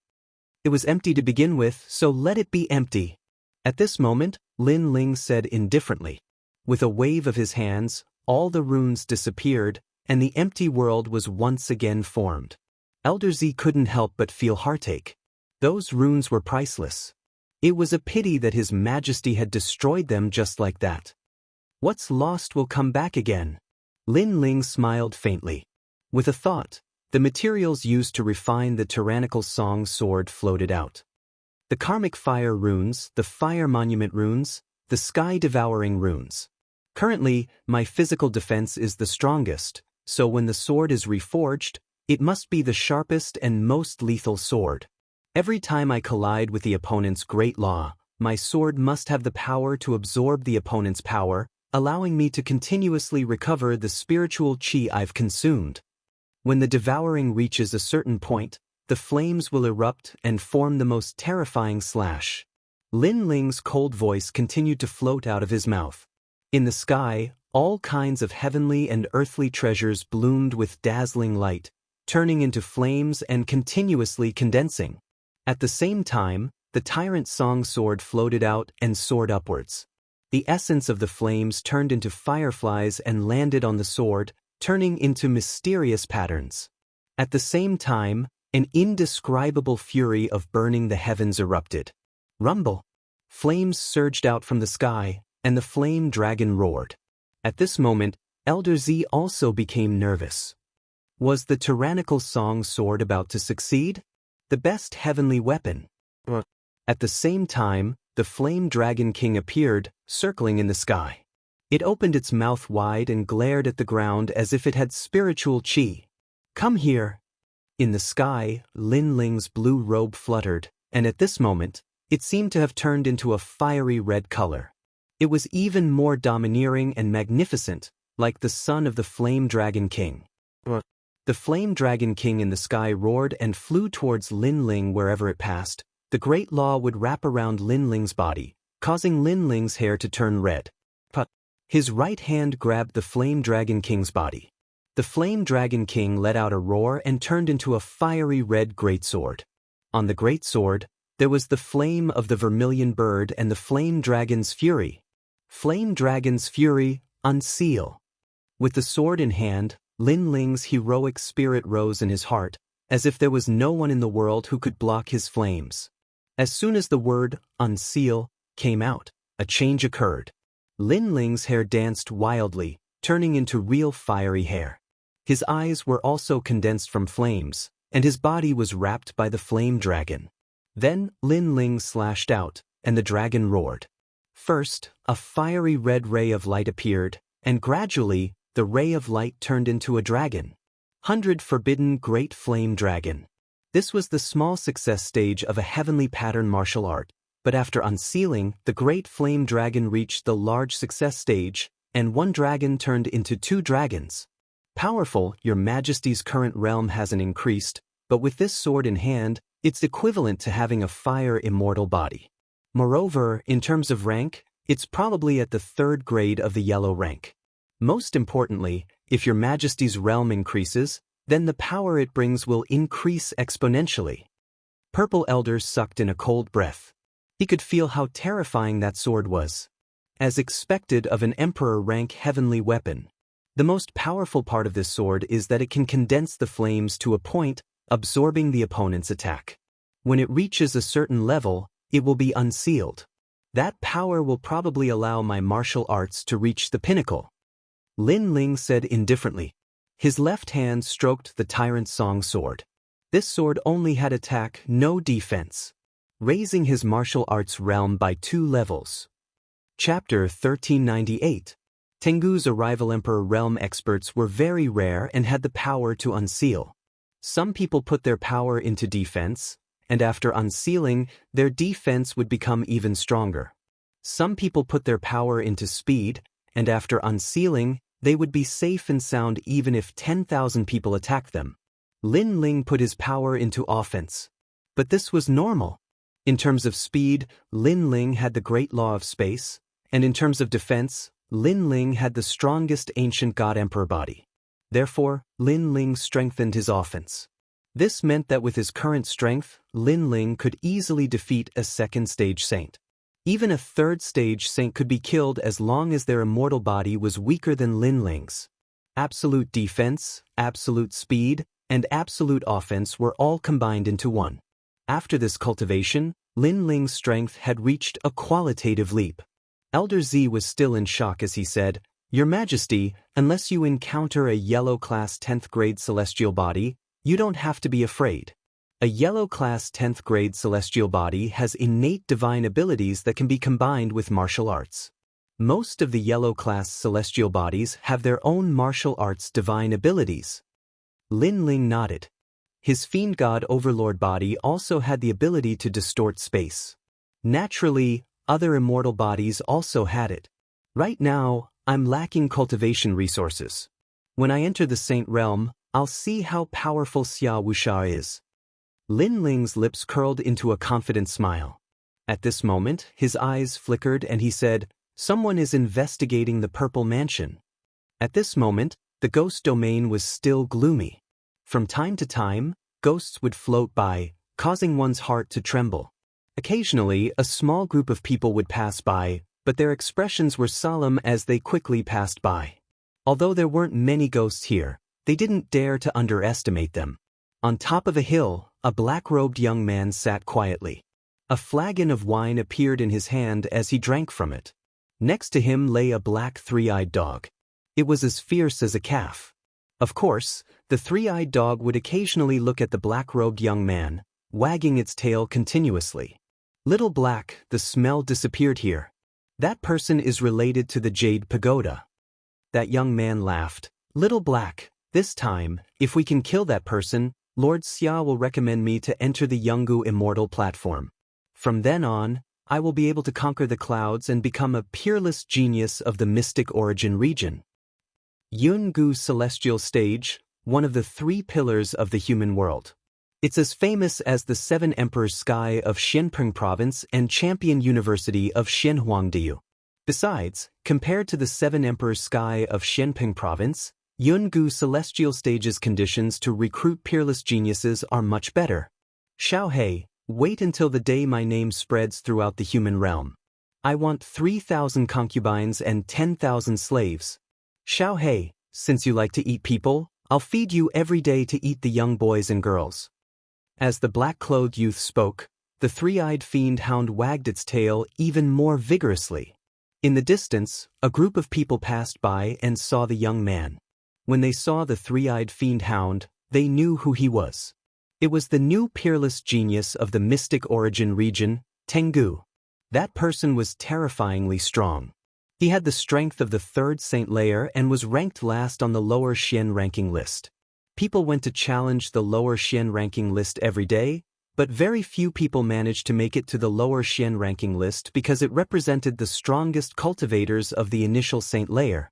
It was empty to begin with, so let it be empty. At this moment, Lin Ling said indifferently. With a wave of his hands, all the runes disappeared, and the empty world was once again formed. Elder Z couldn't help but feel heartache. Those runes were priceless. It was a pity that His Majesty had destroyed them just like that. What's lost will come back again. Lin Ling smiled faintly. With a thought, the materials used to refine the tyrannical song sword floated out. The Karmic Fire runes, the Fire Monument runes, the Sky Devouring runes. Currently, my physical defense is the strongest, so when the sword is reforged, it must be the sharpest and most lethal sword. Every time I collide with the opponent's great law, my sword must have the power to absorb the opponent's power, allowing me to continuously recover the spiritual chi I've consumed. When the devouring reaches a certain point, the flames will erupt and form the most terrifying slash. Lin Ling's cold voice continued to float out of his mouth. In the sky, all kinds of heavenly and earthly treasures bloomed with dazzling light, turning into flames and continuously condensing. At the same time, the tyrant song sword floated out and soared upwards. The essence of the flames turned into fireflies and landed on the sword, turning into mysterious patterns. At the same time, an indescribable fury of burning the heavens erupted. Rumble! Flames surged out from the sky, and the flame dragon roared. At this moment, Elder Z also became nervous. Was the tyrannical song sword about to succeed? The best heavenly weapon. At the same time, the Flame Dragon King appeared, circling in the sky. It opened its mouth wide and glared at the ground as if it had spiritual chi. Come here. In the sky, Lin Ling's blue robe fluttered, and at this moment, it seemed to have turned into a fiery red color. It was even more domineering and magnificent, like the son of the Flame Dragon King. The Flame Dragon King in the sky roared and flew towards Lin Ling wherever it passed. The great law would wrap around Lin Ling's body, causing Lin Ling's hair to turn red. His right hand grabbed the Flame Dragon King's body. The Flame Dragon King let out a roar and turned into a fiery red greatsword. On the greatsword, There was the flame of the vermilion bird and the flame dragon's fury. Flame dragon's fury, unseal. With the sword in hand, Lin Ling's heroic spirit rose in his heart, as if there was no one in the world who could block his flames. As soon as the word, unseal, came out, a change occurred. Lin Ling's hair danced wildly, turning into real fiery hair. His eyes were also condensed from flames, and his body was wrapped by the flame dragon. Then Lin Ling slashed out, and the dragon roared. First, a fiery red ray of light appeared, and gradually, the ray of light turned into a dragon. 100 Forbidden Great Flame Dragon. This was the small success stage of a heavenly pattern martial art, but after unsealing, the Great Flame Dragon reached the large success stage, and one dragon turned into 2 dragons. Powerful, Your Majesty's current realm hasn't increased, but with this sword in hand, it's equivalent to having a fire immortal body. Moreover, in terms of rank, it's probably at the 3rd grade of the yellow rank. Most importantly, if Your Majesty's realm increases, then the power it brings will increase exponentially. Purple Elder sucked in a cold breath. He could feel how terrifying that sword was. As expected of an emperor rank heavenly weapon. The most powerful part of this sword is that it can condense the flames to a point, absorbing the opponent's attack. When it reaches a certain level, it will be unsealed. That power will probably allow my martial arts to reach the pinnacle. Lin Ling said indifferently. His left hand stroked the Tyrant Song sword. This sword only had attack, no defense. Raising his martial arts realm by 2 levels. Chapter 1398. Tengu's arrival. Emperor realm experts were very rare and had the power to unseal. Some people put their power into defense, and after unsealing, their defense would become even stronger. Some people put their power into speed, and after unsealing, they would be safe and sound even if 10,000 people attacked them. Lin Ling put his power into offense. But this was normal. In terms of speed, Lin Ling had the great law of space, and in terms of defense, Lin Ling had the strongest ancient god emperor body. Therefore, Lin Ling strengthened his offense. This meant that with his current strength, Lin Ling could easily defeat a 2nd stage saint. Even a 3rd stage saint could be killed as long as their immortal body was weaker than Lin Ling's. Absolute defense, absolute speed, and absolute offense were all combined into one. After this cultivation, Lin Ling's strength had reached a qualitative leap. Elder Z was still in shock as he said, Your Majesty, unless you encounter a yellow class 10th grade celestial body, you don't have to be afraid. A yellow class 10th grade celestial body has innate divine abilities that can be combined with martial arts. Most of the yellow class celestial bodies have their own martial arts divine abilities. Lin Ling nodded. His fiend god overlord body also had the ability to distort space. Naturally, other immortal bodies also had it. Right now, I'm lacking cultivation resources. When I enter the Saint Realm, I'll see how powerful Xia Wuxia is. Lin Ling's lips curled into a confident smile. At this moment, his eyes flickered and he said, Someone is investigating the Purple Mansion. At this moment, the ghost domain was still gloomy. From time to time, ghosts would float by, causing one's heart to tremble. Occasionally, a small group of people would pass by, but their expressions were solemn as they quickly passed by. Although there weren't many ghosts here, they didn't dare to underestimate them. On top of a hill, a black-robed young man sat quietly. A flagon of wine appeared in his hand as he drank from it. Next to him lay a black 3-eyed dog. It was as fierce as a calf. Of course, the 3-eyed dog would occasionally look at the black-robed young man, wagging its tail continuously. Little Black, the smell disappeared here. That person is related to the Jade Pagoda. That young man laughed. Little Black, this time, if we can kill that person, Lord Xia will recommend me to enter the Yungu Immortal platform. From then on, I will be able to conquer the clouds and become a peerless genius of the mystic origin region. Yungu Celestial Stage, one of the 3 pillars of the human world. It's as famous as the 7 Emperors Sky of Xianpeng Province and Champion University of Xianhuangdiyu. Besides, compared to the 7 Emperors Sky of Xianpeng Province, Yungu Celestial Stage's conditions to recruit peerless geniuses are much better. Xiaohei, Wait until the day my name spreads throughout the human realm. I want 3,000 concubines and 10,000 slaves. Xiao Hei, since you like to eat people, I'll feed you every day to eat the young boys and girls." As the black-clothed youth spoke, the three-eyed fiend hound wagged its tail even more vigorously. In the distance, a group of people passed by and saw the young man. When they saw the three-eyed fiend hound, they knew who he was. It was the new peerless genius of the mystic origin region, Tengu. That person was terrifyingly strong. He had the strength of the third Saint Layer and was ranked last on the lower Xian ranking list. People went to challenge the lower Xian ranking list every day, but very few people managed to make it to the lower Xian ranking list because it represented the strongest cultivators of the initial Saint Layer.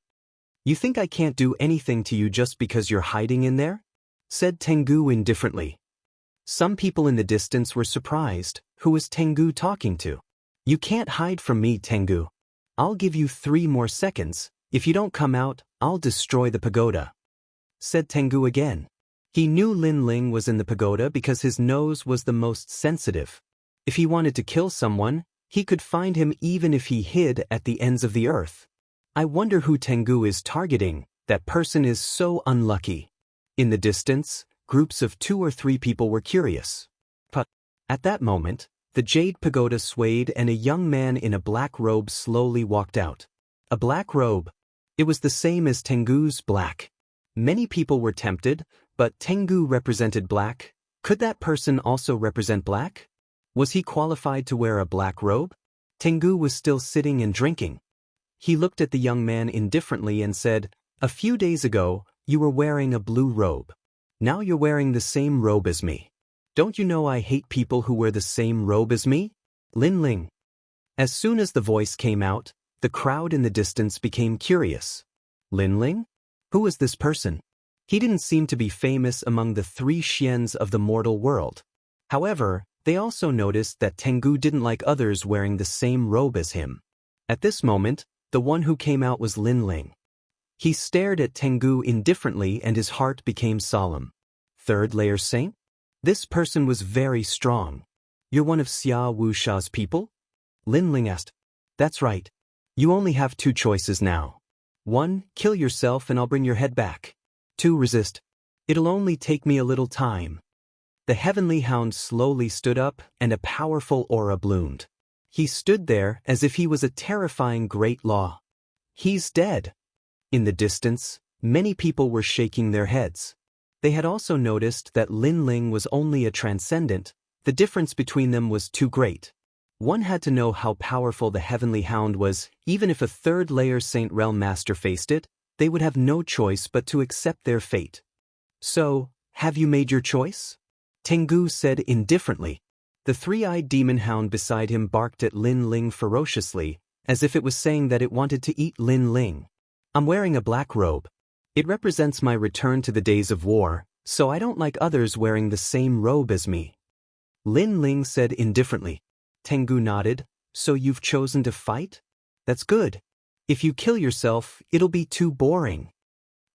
"You think I can't do anything to you just because you're hiding in there?" said Tengu indifferently. Some people in the distance were surprised. Who was Tengu talking to? "You can't hide from me, Tengu. I'll give you 3 more seconds. If you don't come out, I'll destroy the pagoda," said Tengu again. He knew Lin Ling was in the pagoda because his nose was the most sensitive. If he wanted to kill someone, he could find him even if he hid at the ends of the earth. I wonder who Tengu is targeting. That person is so unlucky. In the distance, groups of 2 or 3 people were curious. But at that moment, the jade pagoda swayed and a young man in a black robe slowly walked out. A black robe. It was the same as Tengu's black. Many people were tempted, but Tengu represented black. Could that person also represent black? Was he qualified to wear a black robe? Tengu was still sitting and drinking. He looked at the young man indifferently and said, "A few days ago, you were wearing a blue robe. Now you're wearing the same robe as me. Don't you know I hate people who wear the same robe as me? Lin Ling." As soon as the voice came out, the crowd in the distance became curious. Lin Ling? Who was this person? He didn't seem to be famous among the 3 Xians of the mortal world. However, they also noticed that Tengu didn't like others wearing the same robe as him. At this moment, the one who came out was Lin Ling. He stared at Tengu indifferently and his heart became solemn. Third layer saint? This person was very strong. "You're one of Xia Wusha's people?" Lin Ling asked. "That's right. You only have 2 choices now. 1, kill yourself and I'll bring your head back. 2, resist. It'll only take me a little time." The heavenly hound slowly stood up and a powerful aura bloomed. He stood there as if he was a terrifying great law. "He's dead." In the distance, many people were shaking their heads. They had also noticed that Lin Ling was only a transcendent. The difference between them was too great. One had to know how powerful the heavenly hound was. Even if a 3rd layer Saint Realm Master faced it, they would have no choice but to accept their fate. "So, have you made your choice?" Tengu said indifferently. The 3-eyed demon hound beside him barked at Lin Ling ferociously, as if it was saying that it wanted to eat Lin Ling. "I'm wearing a black robe. It represents my return to the days of war, so I don't like others wearing the same robe as me," Lin Ling said indifferently. Tengu nodded. "So you've chosen to fight? That's good. If you kill yourself, it'll be too boring."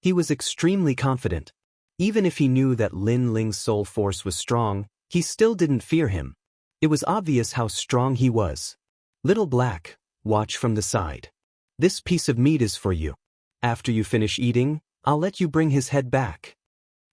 He was extremely confident. Even if he knew that Lin Ling's soul force was strong, he still didn't fear him. It was obvious how strong he was. "Little Black, watch from the side. This piece of meat is for you. After you finish eating, I'll let you bring his head back."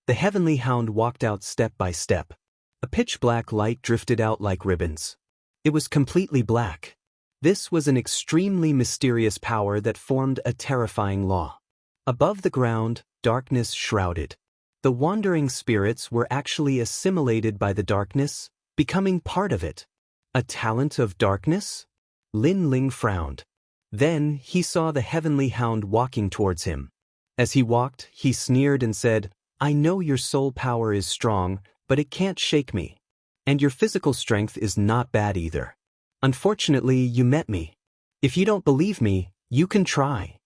The heavenly hound walked out step by step. A pitch-black light drifted out like ribbons. It was completely black. This was an extremely mysterious power that formed a terrifying law. Above the ground, darkness shrouded. The wandering spirits were actually assimilated by the darkness, becoming part of it. A talent of darkness? Lin Ling frowned. Then he saw the heavenly hound walking towards him. As he walked, he sneered and said, "I know your soul power is strong, but it can't shake me. And your physical strength is not bad either. Unfortunately, you met me. If you don't believe me, you can try."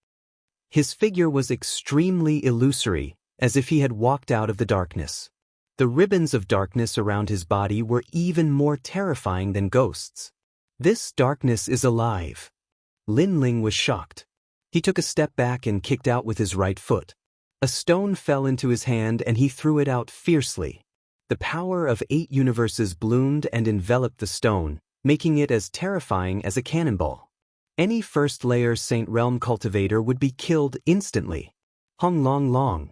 His figure was extremely illusory, as if he had walked out of the darkness. The ribbons of darkness around his body were even more terrifying than ghosts. "This darkness is alive." Lin Ling was shocked. He took a step back and kicked out with his right foot. A stone fell into his hand and he threw it out fiercely. The power of 8 universes bloomed and enveloped the stone, making it as terrifying as a cannonball. Any first-layer Saint Realm cultivator would be killed instantly. Hung Long Long.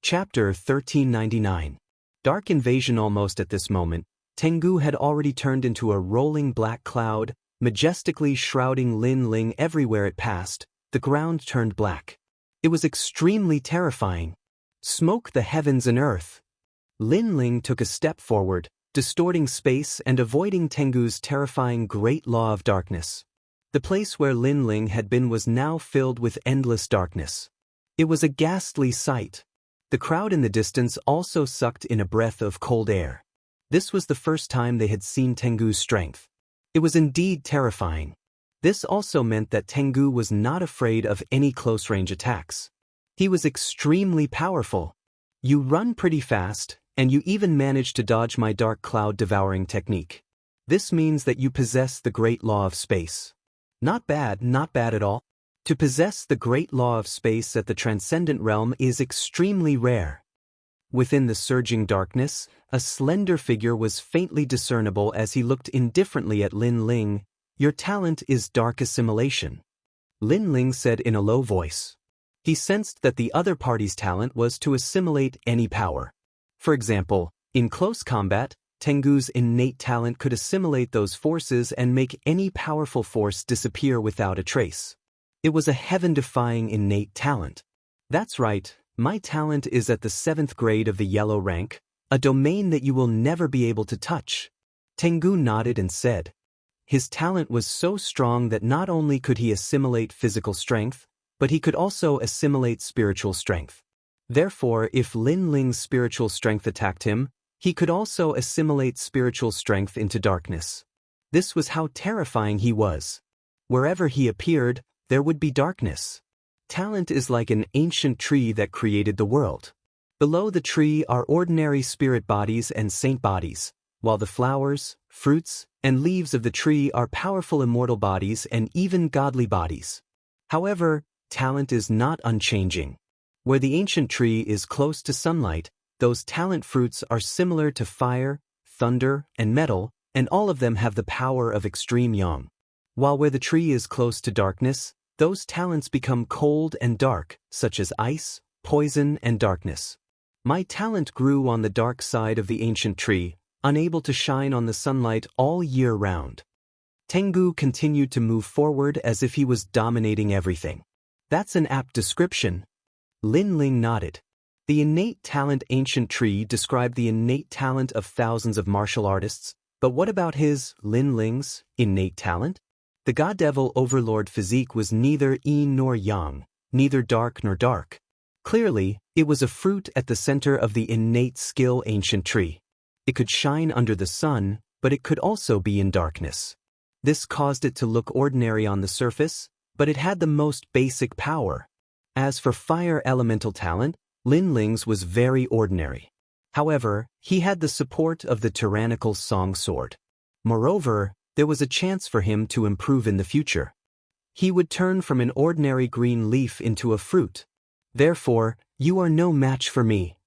Chapter 1399. Dark Invasion. Almost at this moment, Tengu had already turned into a rolling black cloud, majestically shrouding Lin Ling everywhere it passed. The ground turned black. It was extremely terrifying. Smoke the heavens and earth. Lin Ling took a step forward, distorting space and avoiding Tengu's terrifying great law of darkness. The place where Lin Ling had been was now filled with endless darkness. It was a ghastly sight. The crowd in the distance also sucked in a breath of cold air. This was the first time they had seen Tengu's strength. It was indeed terrifying. This also meant that Tengu was not afraid of any close-range attacks. He was extremely powerful. You run pretty fast, and you even managed to dodge my dark cloud devouring technique. This means that you possess the great law of space. Not bad at all. To possess the great law of space at the transcendent realm is extremely rare. Within the surging darkness, a slender figure was faintly discernible as he looked indifferently at Lin Ling. Your talent is dark assimilation. Lin Ling said in a low voice. He sensed that the other party's talent was to assimilate any power. For example, in close combat, Tengu's innate talent could assimilate those forces and make any powerful force disappear without a trace. It was a heaven-defying innate talent. That's right, my talent is at the 7th grade of the yellow rank, a domain that you will never be able to touch. Tengu nodded and said. His talent was so strong that not only could he assimilate physical strength, but he could also assimilate spiritual strength. Therefore, if Lin Ling's spiritual strength attacked him, he could also assimilate spiritual strength into darkness. This was how terrifying he was. Wherever he appeared, there would be darkness. Talent is like an ancient tree that created the world. Below the tree are ordinary spirit bodies and saint bodies, while the flowers, fruits, and leaves of the tree are powerful immortal bodies and even godly bodies. However, talent is not unchanging. Where the ancient tree is close to sunlight, those talent fruits are similar to fire, thunder, and metal, and all of them have the power of extreme yang. While where the tree is close to darkness, those talents become cold and dark, such as ice, poison, and darkness. My talent grew on the dark side of the ancient tree, unable to shine on the sunlight all year round. Tengu continued to move forward as if he was dominating everything. That's an apt description. Lin Ling nodded. The innate talent ancient tree described the innate talent of thousands of martial artists, but what about his, Lin Ling's, innate talent? The God Devil Overlord physique was neither yin nor yang, neither dark nor dark. Clearly, it was a fruit at the center of the innate skill ancient tree. It could shine under the sun, but it could also be in darkness. This caused it to look ordinary on the surface, but it had the most basic power. As for fire elemental talent, Lin Ling's was very ordinary. However, he had the support of the tyrannical song sword. Moreover, there was a chance for him to improve in the future. He would turn from an ordinary green leaf into a fruit. Therefore, you are no match for me.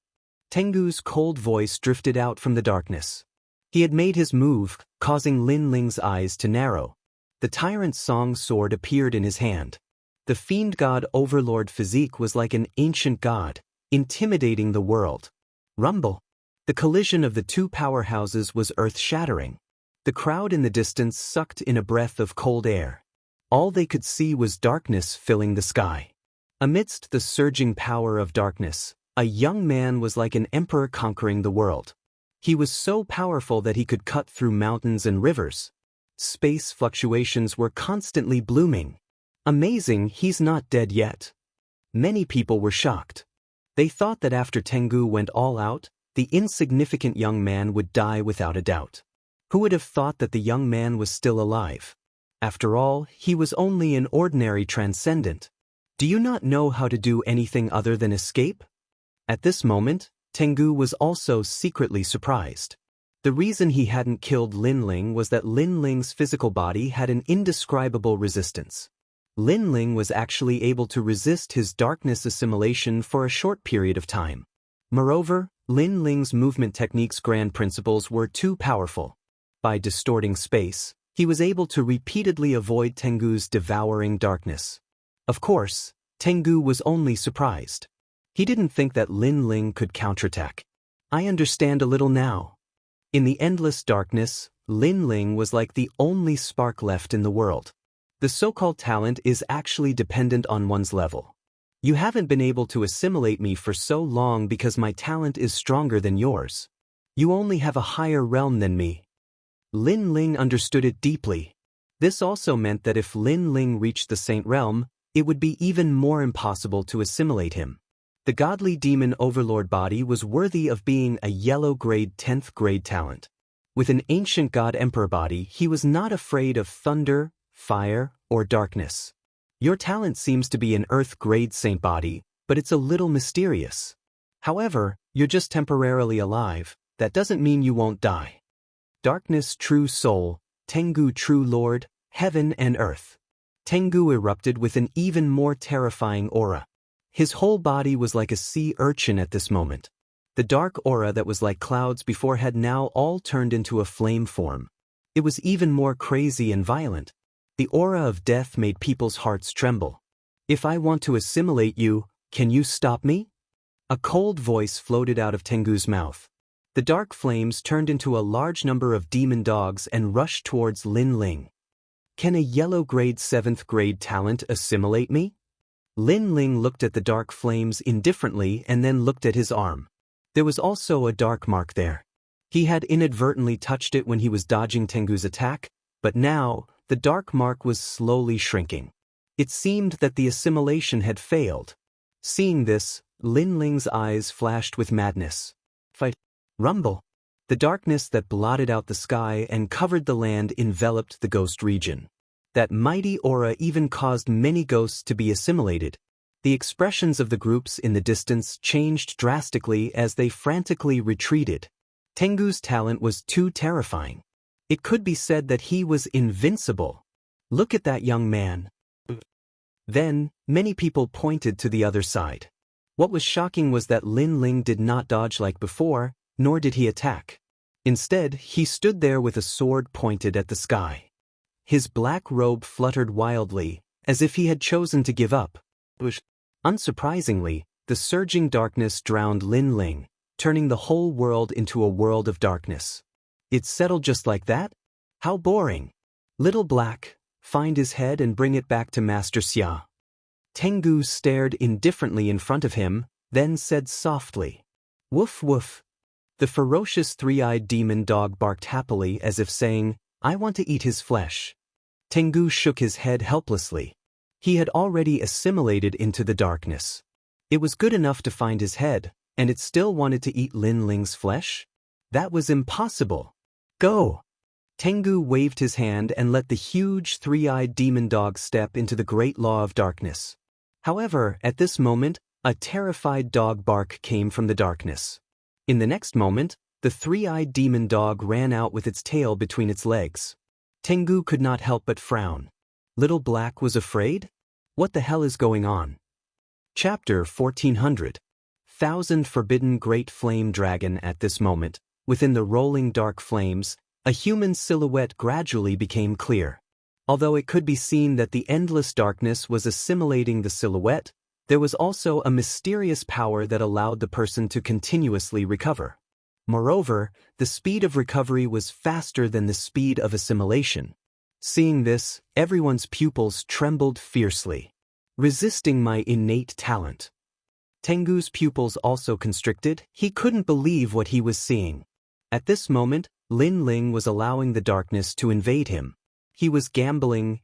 Tengu's cold voice drifted out from the darkness. He had made his move, causing Lin Ling's eyes to narrow. The tyrant song sword appeared in his hand. The fiend god overlord physique was like an ancient god, intimidating the world. Rumble. The collision of the two powerhouses was earth-shattering. The crowd in the distance sucked in a breath of cold air. All they could see was darkness filling the sky. Amidst the surging power of darkness, a young man was like an emperor conquering the world. He was so powerful that he could cut through mountains and rivers. Space fluctuations were constantly blooming. Amazing, he's not dead yet. Many people were shocked. They thought that after Tengu went all out, the insignificant young man would die without a doubt. Who would have thought that the young man was still alive? After all, he was only an ordinary transcendent. Do you not know how to do anything other than escape? At this moment, Tengu was also secretly surprised. The reason he hadn't killed Lin Ling was that Lin Ling's physical body had an indescribable resistance. Lin Ling was actually able to resist his darkness assimilation for a short period of time. Moreover, Lin Ling's movement technique's grand principles were too powerful. By distorting space, he was able to repeatedly avoid Tengu's devouring darkness. Of course, Tengu was only surprised. He didn't think that Lin Ling could counterattack. I understand a little now. In the endless darkness, Lin Ling was like the only spark left in the world. The so-called talent is actually dependent on one's level. You haven't been able to assimilate me for so long because my talent is stronger than yours. You only have a higher realm than me. Lin Ling understood it deeply. This also meant that if Lin Ling reached the Saint Realm, it would be even more impossible to assimilate him. The godly demon overlord body was worthy of being a yellow grade 10th grade talent. With an ancient god emperor body, he was not afraid of thunder, fire, or darkness. Your talent seems to be an earth grade saint body, but it's a little mysterious. However, you're just temporarily alive. That doesn't mean you won't die. Darkness true soul, Tengu true lord, heaven and earth. Tengu erupted with an even more terrifying aura. His whole body was like a sea urchin at this moment. The dark aura that was like clouds before had now all turned into a flame form. It was even more crazy and violent. The aura of death made people's hearts tremble. If I want to assimilate you, can you stop me? A cold voice floated out of Tengu's mouth. The dark flames turned into a large number of demon dogs and rushed towards Lin Ling. Can a yellow grade 7th grade talent assimilate me? Lin Ling looked at the dark flames indifferently and then looked at his arm. There was also a dark mark there. He had inadvertently touched it when he was dodging Tengu's attack, but now, the dark mark was slowly shrinking. It seemed that the assimilation had failed. Seeing this, Lin Ling's eyes flashed with madness. Fight! Rumble! The darkness that blotted out the sky and covered the land enveloped the ghost region. That mighty aura even caused many ghosts to be assimilated. The expressions of the groups in the distance changed drastically as they frantically retreated. Tengu's talent was too terrifying. It could be said that he was invincible. Look at that young man. Then, many people pointed to the other side. What was shocking was that Lin Ling did not dodge like before, nor did he attack. Instead, he stood there with a sword pointed at the sky. His black robe fluttered wildly, as if he had chosen to give up. Unsurprisingly, the surging darkness drowned Lin Ling, turning the whole world into a world of darkness. It settled just like that? How boring. Little Black, find his head and bring it back to Master Xia. Tengu stared indifferently in front of him, then said softly, "Woof woof." The ferocious three-eyed demon dog barked happily as if saying, "I want to eat his flesh." Tengu shook his head helplessly. He had already assimilated into the darkness. It was good enough to find his head, and it still wanted to eat Lin Ling's flesh? That was impossible. Go! Tengu waved his hand and let the huge three-eyed demon dog step into the great law of darkness. However, at this moment, a terrified dog bark came from the darkness. In the next moment, the three-eyed demon dog ran out with its tail between its legs. Tengu could not help but frown. Little Black was afraid? What the hell is going on? Chapter 1400. Thousand Forbidden Great Flame Dragon. At this moment, within the rolling dark flames, a human silhouette gradually became clear. Although it could be seen that the endless darkness was assimilating the silhouette, there was also a mysterious power that allowed the person to continuously recover. Moreover, the speed of recovery was faster than the speed of assimilation. Seeing this, everyone's pupils trembled fiercely. Resisting my innate talent. Tengu's pupils also constricted. He couldn't believe what he was seeing. At this moment, Lin Ling was allowing the darkness to invade him. He was gambling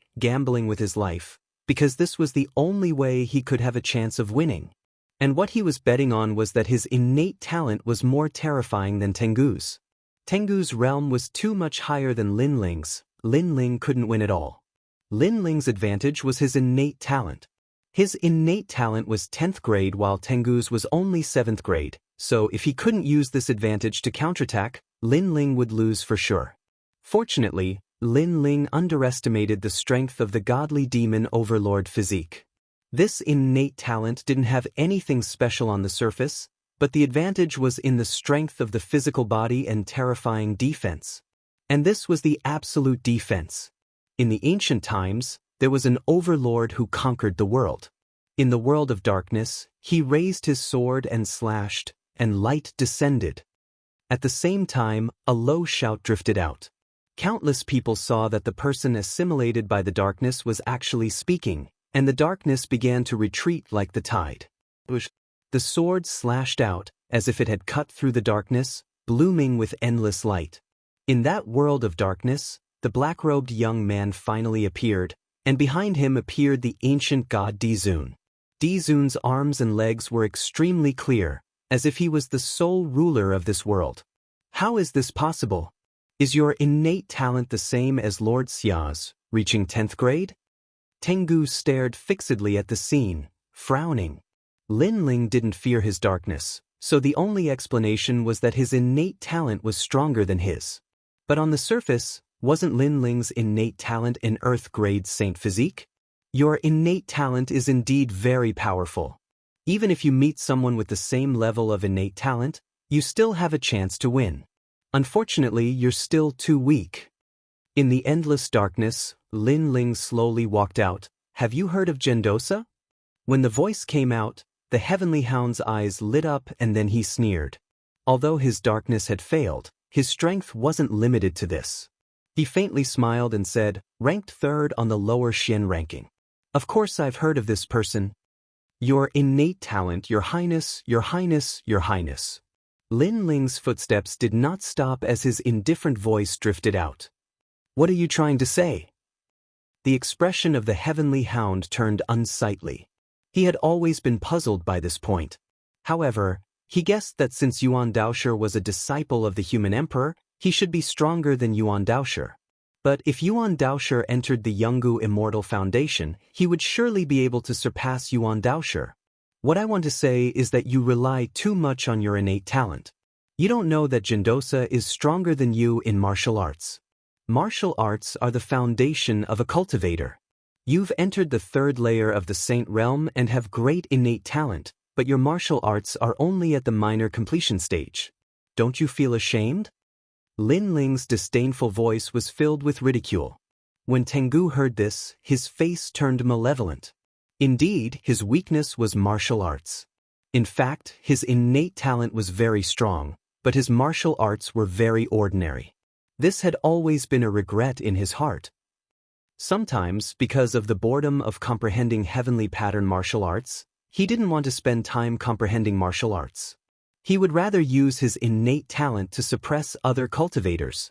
with his life, because this was the only way he could have a chance of winning. And what he was betting on was that his innate talent was more terrifying than Tengu's. Tengu's realm was too much higher than Lin Ling's. Lin Ling couldn't win at all. Lin Ling's advantage was his innate talent. His innate talent was 10th grade while Tengu's was only 7th grade, so if he couldn't use this advantage to counterattack, Lin Ling would lose for sure. Fortunately, Lin Ling underestimated the strength of the godly demon overlord physique. This innate talent didn't have anything special on the surface, but the advantage was in the strength of the physical body and terrifying defense. And this was the absolute defense. In the ancient times, there was an overlord who conquered the world. In the world of darkness, he raised his sword and slashed, and light descended. At the same time, a low shout drifted out. Countless people saw that the person assimilated by the darkness was actually speaking, and the darkness began to retreat like the tide. The sword slashed out, as if it had cut through the darkness, blooming with endless light. In that world of darkness, the black-robed young man finally appeared, and behind him appeared the ancient god Dizun. Dizun's arms and legs were extremely clear, as if he was the sole ruler of this world. How is this possible? Is your innate talent the same as Lord Xia's, reaching 10th grade? Tengu stared fixedly at the scene, frowning. Lin Ling didn't fear his darkness, so the only explanation was that his innate talent was stronger than his. But on the surface, wasn't Lin Ling's innate talent an Earth-grade saint physique? Your innate talent is indeed very powerful. Even if you meet someone with the same level of innate talent, you still have a chance to win. Unfortunately, you're still too weak. In the endless darkness, Lin Ling slowly walked out. Have you heard of Gendosa? When the voice came out, the heavenly hound's eyes lit up and then he sneered. Although his darkness had failed, his strength wasn't limited to this. He faintly smiled and said, ranked third on the lower Xian ranking. Of course I've heard of this person. Your innate talent, Your Highness, Your Highness, Your Highness. Lin Ling's footsteps did not stop as his indifferent voice drifted out. What are you trying to say? The expression of the heavenly hound turned unsightly. He had always been puzzled by this point. However, he guessed that since Yuan Daosher was a disciple of the human emperor, he should be stronger than Yuan Daosher. But if Yuan Daosher entered the Yungu Immortal Foundation, he would surely be able to surpass Yuan Daosher. What I want to say is that you rely too much on your innate talent. You don't know that Gendosa is stronger than you in martial arts. Martial arts are the foundation of a cultivator. You've entered the third layer of the Saint Realm and have great innate talent, but your martial arts are only at the minor completion stage. Don't you feel ashamed? Lin Ling's disdainful voice was filled with ridicule. When Tengu heard this, his face turned malevolent. Indeed, his weakness was martial arts. In fact, his innate talent was very strong, but his martial arts were very ordinary. This had always been a regret in his heart. Sometimes, because of the boredom of comprehending heavenly pattern martial arts, he didn't want to spend time comprehending martial arts. He would rather use his innate talent to suppress other cultivators.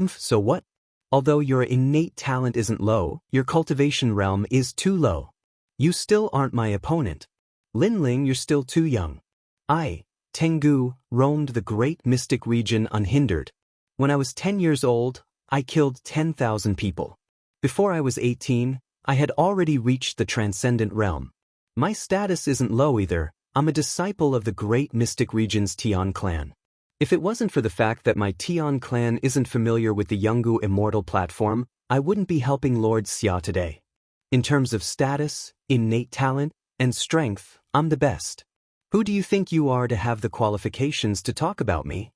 So what? Although your innate talent isn't low, your cultivation realm is too low. You still aren't my opponent. Lin Ling, you're still too young. I, Tengu, roamed the great mystic region unhindered. When I was 10 years old, I killed 10,000 people. Before I was 18, I had already reached the transcendent realm. My status isn't low either. I'm a disciple of the great mystic region's Tian clan. If it wasn't for the fact that my Tian clan isn't familiar with the Yungu Immortal platform, I wouldn't be helping Lord Xia today. In terms of status, innate talent, and strength, I'm the best. Who do you think you are to have the qualifications to talk about me?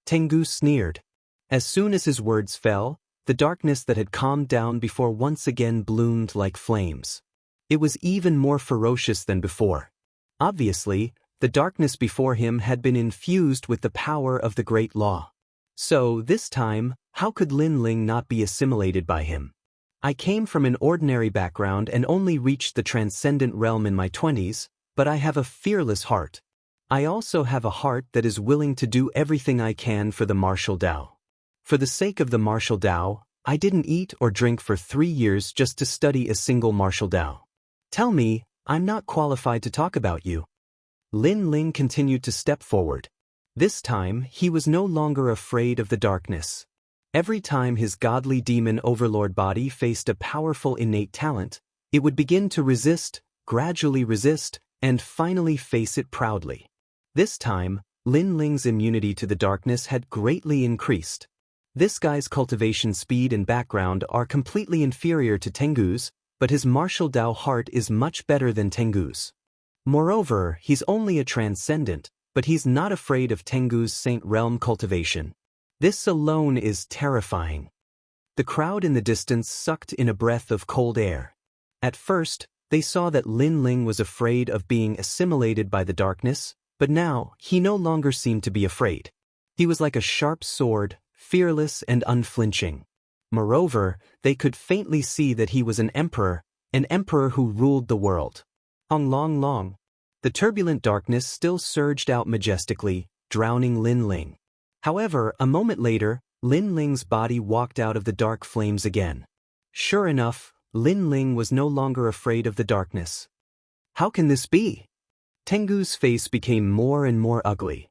Tengu sneered. As soon as his words fell, the darkness that had calmed down before once again bloomed like flames. It was even more ferocious than before. Obviously, the darkness before him had been infused with the power of the Great Law. So, this time, how could Lin Ling not be assimilated by him? I came from an ordinary background and only reached the transcendent realm in my 20s, but I have a fearless heart. I also have a heart that is willing to do everything I can for the martial Tao. For the sake of the martial Tao, I didn't eat or drink for 3 years just to study a single martial Tao. Tell me, I'm not qualified to talk about you. Lin Ling continued to step forward. This time, he was no longer afraid of the darkness. Every time his godly demon overlord body faced a powerful innate talent, it would begin to resist, gradually resist, and finally face it proudly. This time, Lin Ling's immunity to the darkness had greatly increased. This guy's cultivation speed and background are completely inferior to Tengu's, but his martial Tao heart is much better than Tengu's. Moreover, he's only a transcendent, but he's not afraid of Tengu's Saint Realm cultivation. This alone is terrifying. The crowd in the distance sucked in a breath of cold air. At first, they saw that Lin Ling was afraid of being assimilated by the darkness, but now he no longer seemed to be afraid. He was like a sharp sword, fearless and unflinching. Moreover, they could faintly see that he was an emperor who ruled the world. Long. The turbulent darkness still surged out majestically, drowning Lin Ling. However, a moment later, Lin Ling's body walked out of the dark flames again. Sure enough, Lin Ling was no longer afraid of the darkness. How can this be? Tengu's face became more and more ugly.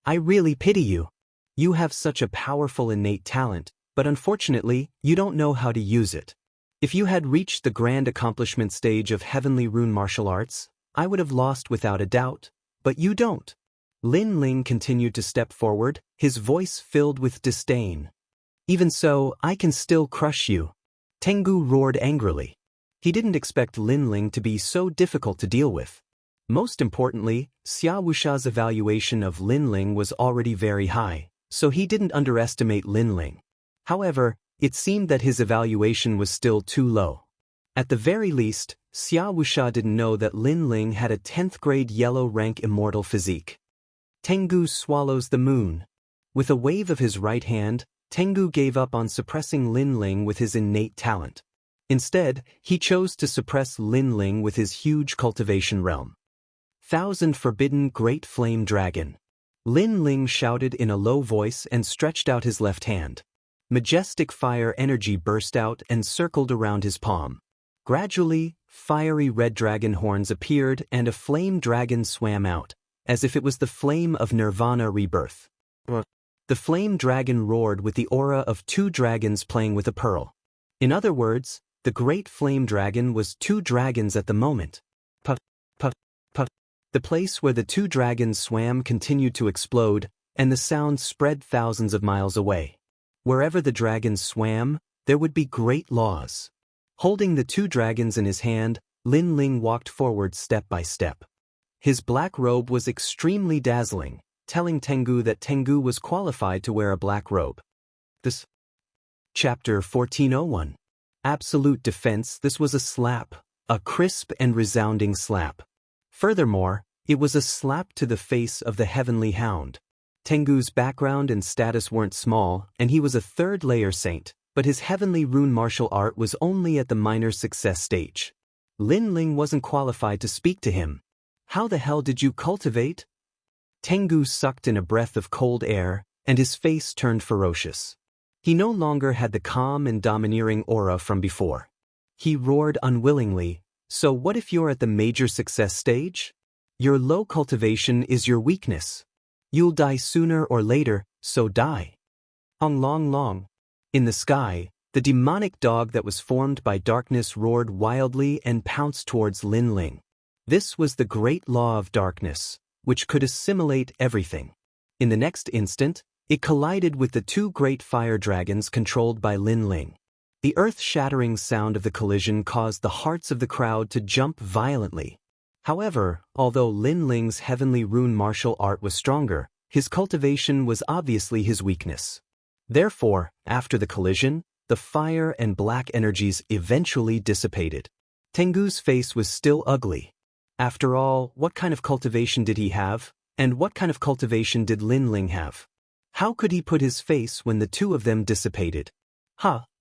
I really pity you. You have such a powerful innate talent, but unfortunately, you don't know how to use it. If you had reached the grand accomplishment stage of heavenly rune martial arts, I would have lost without a doubt, but you don't. Lin Ling continued to step forward, his voice filled with disdain. Even so, I can still crush you. Tengu roared angrily. He didn't expect Lin Ling to be so difficult to deal with. Most importantly, Xia Wusha's evaluation of Lin Ling was already very high, so he didn't underestimate Lin Ling. However, it seemed that his evaluation was still too low. At the very least, Xia Wusha didn't know that Lin Ling had a 10th grade yellow rank immortal physique. Tengu swallows the moon. With a wave of his right hand, Tengu gave up on suppressing Lin Ling with his innate talent. Instead, he chose to suppress Lin Ling with his huge cultivation realm. Thousand Forbidden Great Flame Dragon. Lin Ling shouted in a low voice and stretched out his left hand. Majestic fire energy burst out and circled around his palm. Gradually, fiery red dragon horns appeared and a flame dragon swam out, as if it was the flame of Nirvana rebirth. The flame dragon roared with the aura of two dragons playing with a pearl. In other words, the great flame dragon was two dragons at the moment. Puff, puff, puff. The place where the two dragons swam continued to explode, and the sound spread thousands of miles away. Wherever the dragons swam, there would be great laws. Holding the two dragons in his hand, Lin Ling walked forward step by step. His black robe was extremely dazzling, telling Tengu that Tengu was qualified to wear a black robe. This. Chapter 1401. Absolute defense. This was a slap, a crisp and resounding slap. Furthermore, it was a slap to the face of the heavenly hound. Tengu's background and status weren't small, and he was a third-layer saint, but his heavenly rune martial art was only at the minor success stage. Lin Ling wasn't qualified to speak to him. How the hell did you cultivate? Tengu sucked in a breath of cold air, and his face turned ferocious. He no longer had the calm and domineering aura from before. He roared unwillingly, so what if you're at the major success stage? Your low cultivation is your weakness. You'll die sooner or later, so die. Long. In the sky, the demonic dog that was formed by darkness roared wildly and pounced towards Lin Ling. This was the great law of darkness, which could assimilate everything. In the next instant, it collided with the two great fire dragons controlled by Lin Ling. The earth-shattering sound of the collision caused the hearts of the crowd to jump violently. However, although Lin Ling's heavenly rune martial art was stronger, his cultivation was obviously his weakness. Therefore, after the collision, the fire and black energies eventually dissipated. Tengu's face was still ugly. After all, what kind of cultivation did he have, and what kind of cultivation did Lin Ling have? How could he put his face when the two of them dissipated?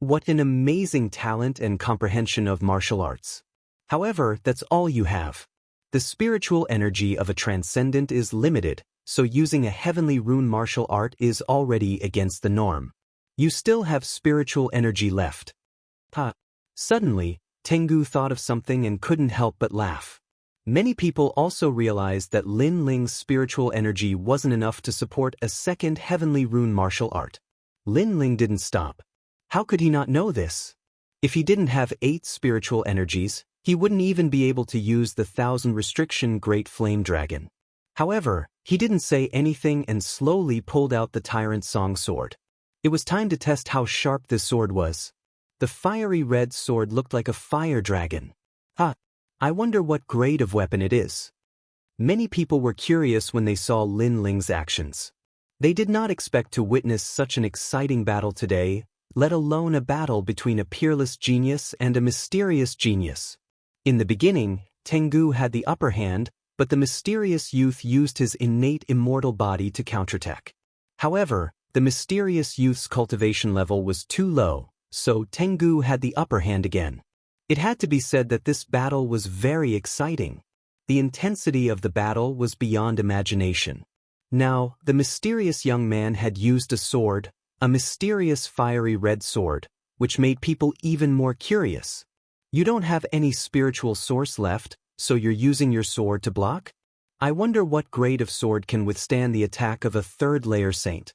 What an amazing talent and comprehension of martial arts. However, that's all you have. The spiritual energy of a transcendent is limited, so using a heavenly rune martial art is already against the norm. You still have spiritual energy left. Suddenly, Tengu thought of something and couldn't help but laugh. Many people also realized that Lin Ling's spiritual energy wasn't enough to support a second heavenly rune martial art. Lin Ling didn't stop. How could he not know this? If he didn't have 8 spiritual energies, he wouldn't even be able to use the 1000 restriction Great Flame Dragon. However, he didn't say anything and slowly pulled out the Tyrant Song Sword. It was time to test how sharp this sword was. The fiery red sword looked like a fire dragon. I wonder what grade of weapon it is. Many people were curious when they saw Lin Ling's actions. They did not expect to witness such an exciting battle today, let alone a battle between a peerless genius and a mysterious genius. In the beginning, Tengu had the upper hand, but the mysterious youth used his innate immortal body to counterattack. However, the mysterious youth's cultivation level was too low, so Tengu had the upper hand again. It had to be said that this battle was very exciting. The intensity of the battle was beyond imagination. Now, the mysterious young man had used a sword, a mysterious fiery red sword, which made people even more curious. You don't have any spiritual source left, so you're using your sword to block? I wonder what grade of sword can withstand the attack of a third-layer saint.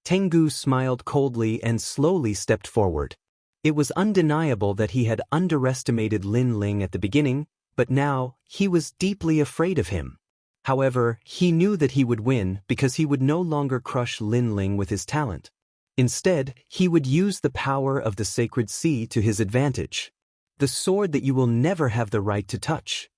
Tengu smiled coldly and slowly stepped forward. It was undeniable that he had underestimated Lin Ling at the beginning, but now, he was deeply afraid of him. However, he knew that he would win because he would no longer crush Lin Ling with his talent. Instead, he would use the power of the sacred sea to his advantage. The sword that you will never have the right to touch.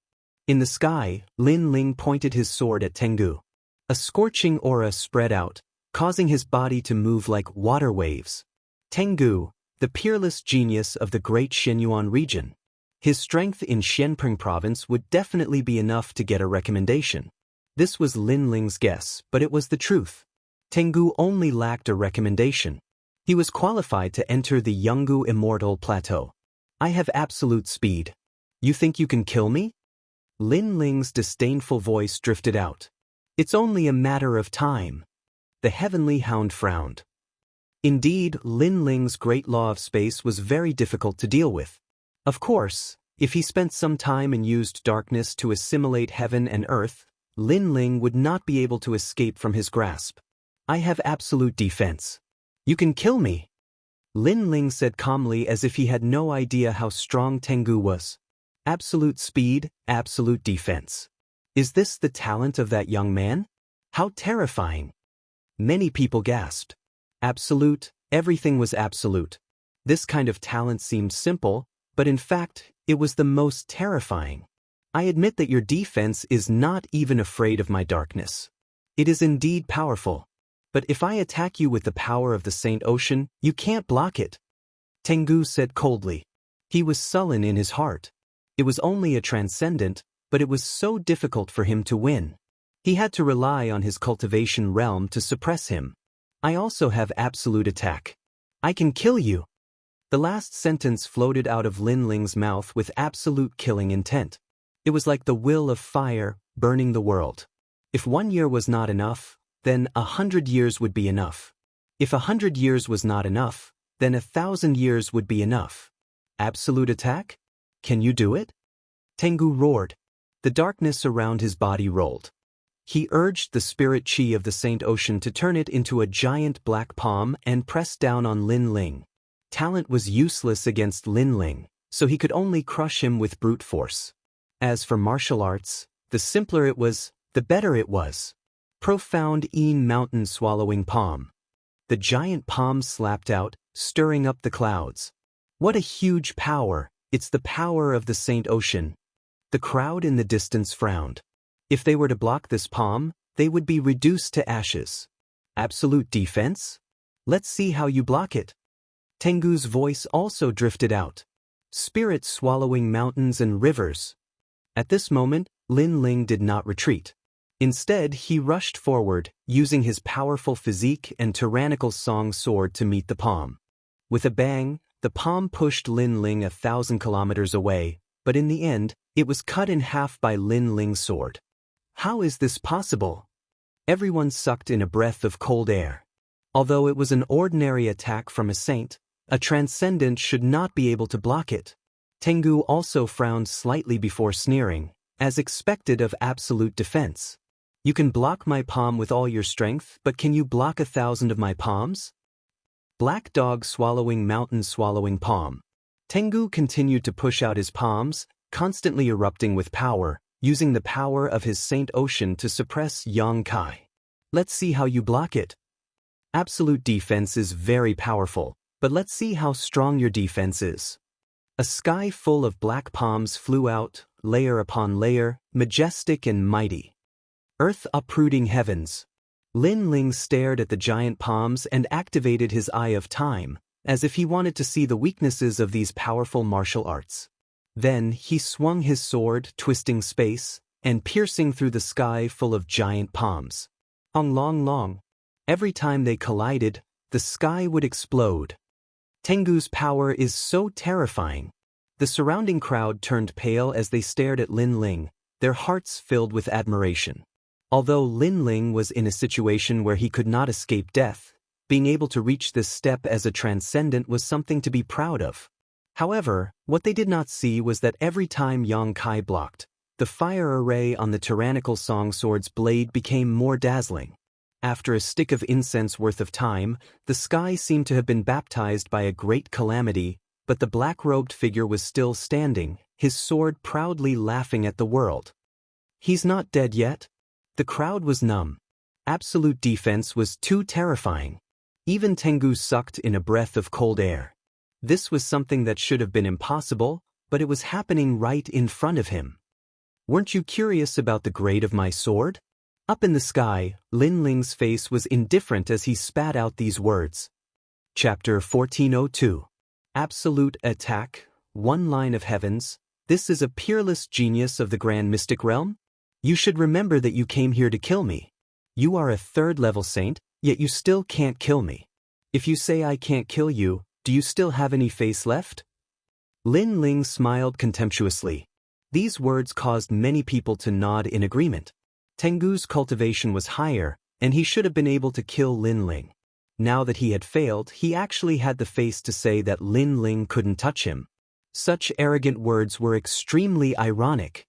In the sky, Lin Ling pointed his sword at Tengu. A scorching aura spread out, causing his body to move like water waves. Tengu, the peerless genius of the great Xianyuan region. His strength in Xianping province would definitely be enough to get a recommendation. This was Lin Ling's guess, but it was the truth. Tengu only lacked a recommendation. He was qualified to enter the Yungu Immortal Plateau. I have absolute speed. You think you can kill me? Lin Ling's disdainful voice drifted out. It's only a matter of time. The heavenly hound frowned. Indeed, Lin Ling's great law of space was very difficult to deal with. Of course, if he spent some time and used darkness to assimilate heaven and earth, Lin Ling would not be able to escape from his grasp. I have absolute defense. You can kill me. Lin Ling said calmly as if he had no idea how strong Tengu was. Absolute speed, absolute defense. Is this the talent of that young man? How terrifying. Many people gasped. Absolute, everything was absolute. This kind of talent seemed simple, but in fact, it was the most terrifying. I admit that your defense is not even afraid of my darkness. It is indeed powerful. But if I attack you with the power of the Saint Ocean, you can't block it. Tengu said coldly. He was sullen in his heart. It was only a transcendent, but it was so difficult for him to win. He had to rely on his cultivation realm to suppress him. I also have absolute attack. I can kill you. The last sentence floated out of Lin Ling's mouth with absolute killing intent. It was like the will of fire, burning the world. If 1 year was not enough, then 100 years would be enough. If 100 years was not enough, then 1,000 years would be enough. Absolute attack? Can you do it? Tengu roared. The darkness around his body rolled. He urged the spirit chi of the Saint Ocean to turn it into a giant black palm and press down on Lin Ling. Talent was useless against Lin Ling, so he could only crush him with brute force. As for martial arts, the simpler it was, the better it was. Profound mountain swallowing palm. The giant palm slapped out, stirring up the clouds. What a huge power, it's the power of the Saint Ocean. The crowd in the distance frowned. If they were to block this palm, they would be reduced to ashes. Absolute defense? Let's see how you block it. Tengu's voice also drifted out. Spirit swallowing mountains and rivers. At this moment, Lin Ling did not retreat. Instead, he rushed forward, using his powerful physique and tyrannical song sword to meet the palm. With a bang, the palm pushed Lin Ling 1,000 kilometers away, but in the end, it was cut in half by Lin Ling's sword. How is this possible? Everyone sucked in a breath of cold air. Although it was an ordinary attack from a saint, a transcendent should not be able to block it. Tengu also frowned slightly before sneering, as expected of absolute defense. You can block my palm with all your strength, but can you block 1,000 of my palms? Black dog swallowing mountain swallowing palm. Tengu continued to push out his palms, constantly erupting with power, using the power of his Saint Ocean to suppress Yang Kai. Let's see how you block it. Absolute defense is very powerful, but let's see how strong your defense is. A sky full of black palms flew out, layer upon layer, majestic and mighty. Earth uprooting heavens. Lin Ling stared at the giant palms and activated his Eye of Time, as if he wanted to see the weaknesses of these powerful martial arts. Then he swung his sword, twisting space, and piercing through the sky full of giant palms. Long. Every time they collided, the sky would explode. Tengu's power is so terrifying. The surrounding crowd turned pale as they stared at Lin Ling, their hearts filled with admiration. Although Lin Ling was in a situation where he could not escape death, being able to reach this step as a transcendent was something to be proud of. However, what they did not see was that every time Yang Kai blocked, the fire array on the tyrannical song sword's blade became more dazzling. After a stick of incense worth of time, the sky seemed to have been baptized by a great calamity, but the black-robed figure was still standing, his sword proudly laughing at the world. He's not dead yet? The crowd was numb. Absolute defense was too terrifying. Even Tengu sucked in a breath of cold air. This was something that should have been impossible, but it was happening right in front of him. Weren't you curious about the grade of my sword? Up in the sky, Lin Ling's face was indifferent as he spat out these words. Chapter 1402. Absolute Attack, One Line of Heavens. This is a peerless genius of the Grand Mystic Realm? You should remember that you came here to kill me. You are a third-level saint, yet you still can't kill me. If you say I can't kill you, do you still have any face left? Lin Ling smiled contemptuously. These words caused many people to nod in agreement. Tengu's cultivation was higher, and he should have been able to kill Lin Ling. Now that he had failed, he actually had the face to say that Lin Ling couldn't touch him. Such arrogant words were extremely ironic.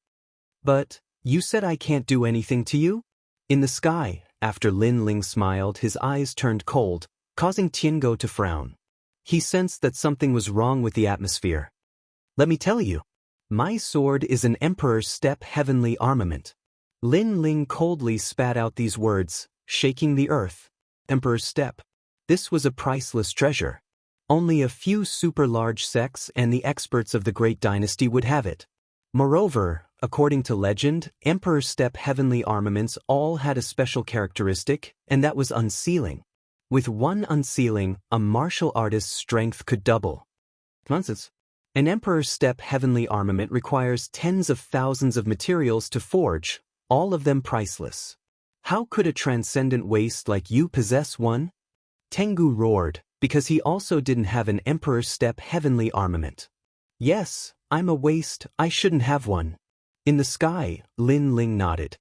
But, you said I can't do anything to you? In the sky, after Lin Ling smiled, his eyes turned cold, causing Tiango to frown. He sensed that something was wrong with the atmosphere. Let me tell you. My sword is an Emperor's Step heavenly armament. Lin Ling coldly spat out these words, shaking the earth. Emperor's Step. This was a priceless treasure. Only a few super-large sects and the experts of the Great Dynasty would have it. Moreover, according to legend, Emperor's Step heavenly armaments all had a special characteristic, and that was unsealing. With one unsealing, a martial artist's strength could double. Nonsense. An Emperor's Step heavenly armament requires tens of thousands of materials to forge, all of them priceless. How could a transcendent waste like you possess one? Tengu roared, because he also didn't have an Emperor's Step heavenly armament. Yes, I'm a waste, I shouldn't have one. In the sky, Lin Ling nodded.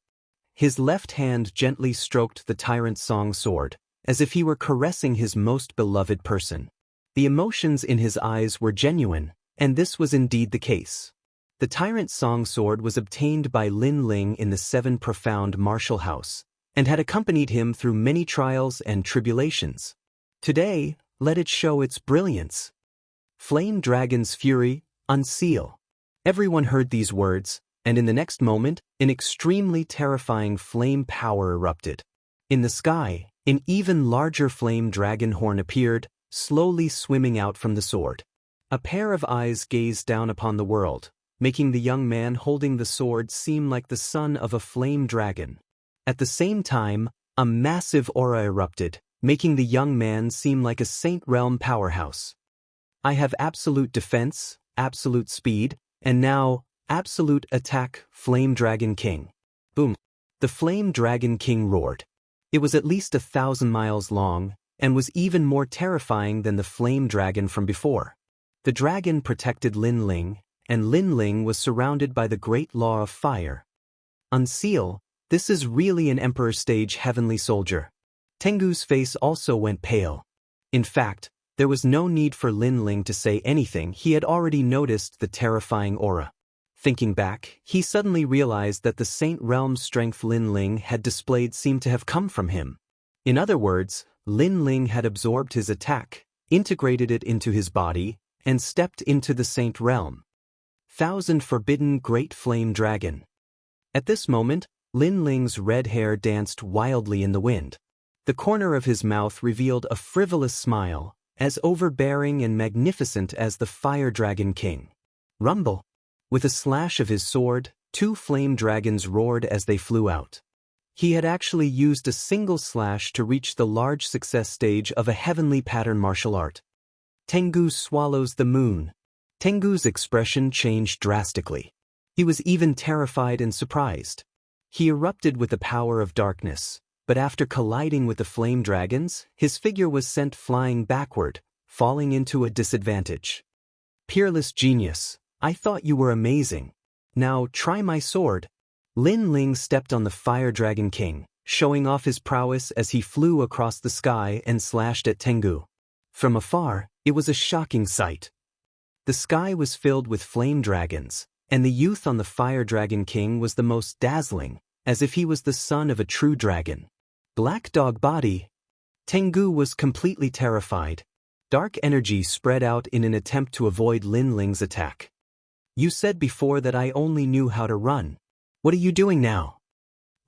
His left hand gently stroked the tyrant's song sword, as if he were caressing his most beloved person. The emotions in his eyes were genuine, and this was indeed the case. The tyrant's song sword was obtained by Lin Ling in the 7 Profound Martial House, and had accompanied him through many trials and tribulations. Today, let it show its brilliance. Flame Dragon's Fury, unseal. Everyone heard these words, and in the next moment, an extremely terrifying flame power erupted. In the sky, an even larger flame dragon horn appeared, slowly swimming out from the sword. A pair of eyes gazed down upon the world, making the young man holding the sword seem like the son of a flame dragon. At the same time, a massive aura erupted, making the young man seem like a Saint Realm powerhouse. I have absolute defense, absolute speed, and now, absolute attack, Flame Dragon King. Boom. The Flame Dragon King roared. It was at least 1,000 miles long, and was even more terrifying than the flame dragon from before. The dragon protected Lin Ling, and Lin Ling was surrounded by the great law of fire. Unseal, this is really an Emperor Stage heavenly soldier. Tengu's face also went pale. In fact, there was no need for Lin Ling to say anything, he had already noticed the terrifying aura. Thinking back, he suddenly realized that the Saint Realm strength Lin Ling had displayed seemed to have come from him. In other words, Lin Ling had absorbed his attack, integrated it into his body, and stepped into the Saint Realm. Thousand Forbidden Great Flame Dragon. At this moment, Lin Ling's red hair danced wildly in the wind. The corner of his mouth revealed a frivolous smile, as overbearing and magnificent as the Fire Dragon King. Rumble. With a slash of his sword, 2 flame dragons roared as they flew out. He had actually used a single slash to reach the large success stage of a heavenly pattern martial art. Tengu swallows the moon. Tengu's expression changed drastically. He was even terrified and surprised. He erupted with the power of darkness, but after colliding with the flame dragons, his figure was sent flying backward, falling into a disadvantage. Peerless genius, I thought you were amazing. Now try my sword. Lin Ling stepped on the Fire Dragon King, showing off his prowess as he flew across the sky and slashed at Tengu. From afar, it was a shocking sight. The sky was filled with flame dragons, and the youth on the Fire Dragon King was the most dazzling, as if he was the son of a true dragon. Black dog body. Tengu was completely terrified. Dark energy spread out in an attempt to avoid Lin Ling's attack. You said before that I only knew how to run. What are you doing now?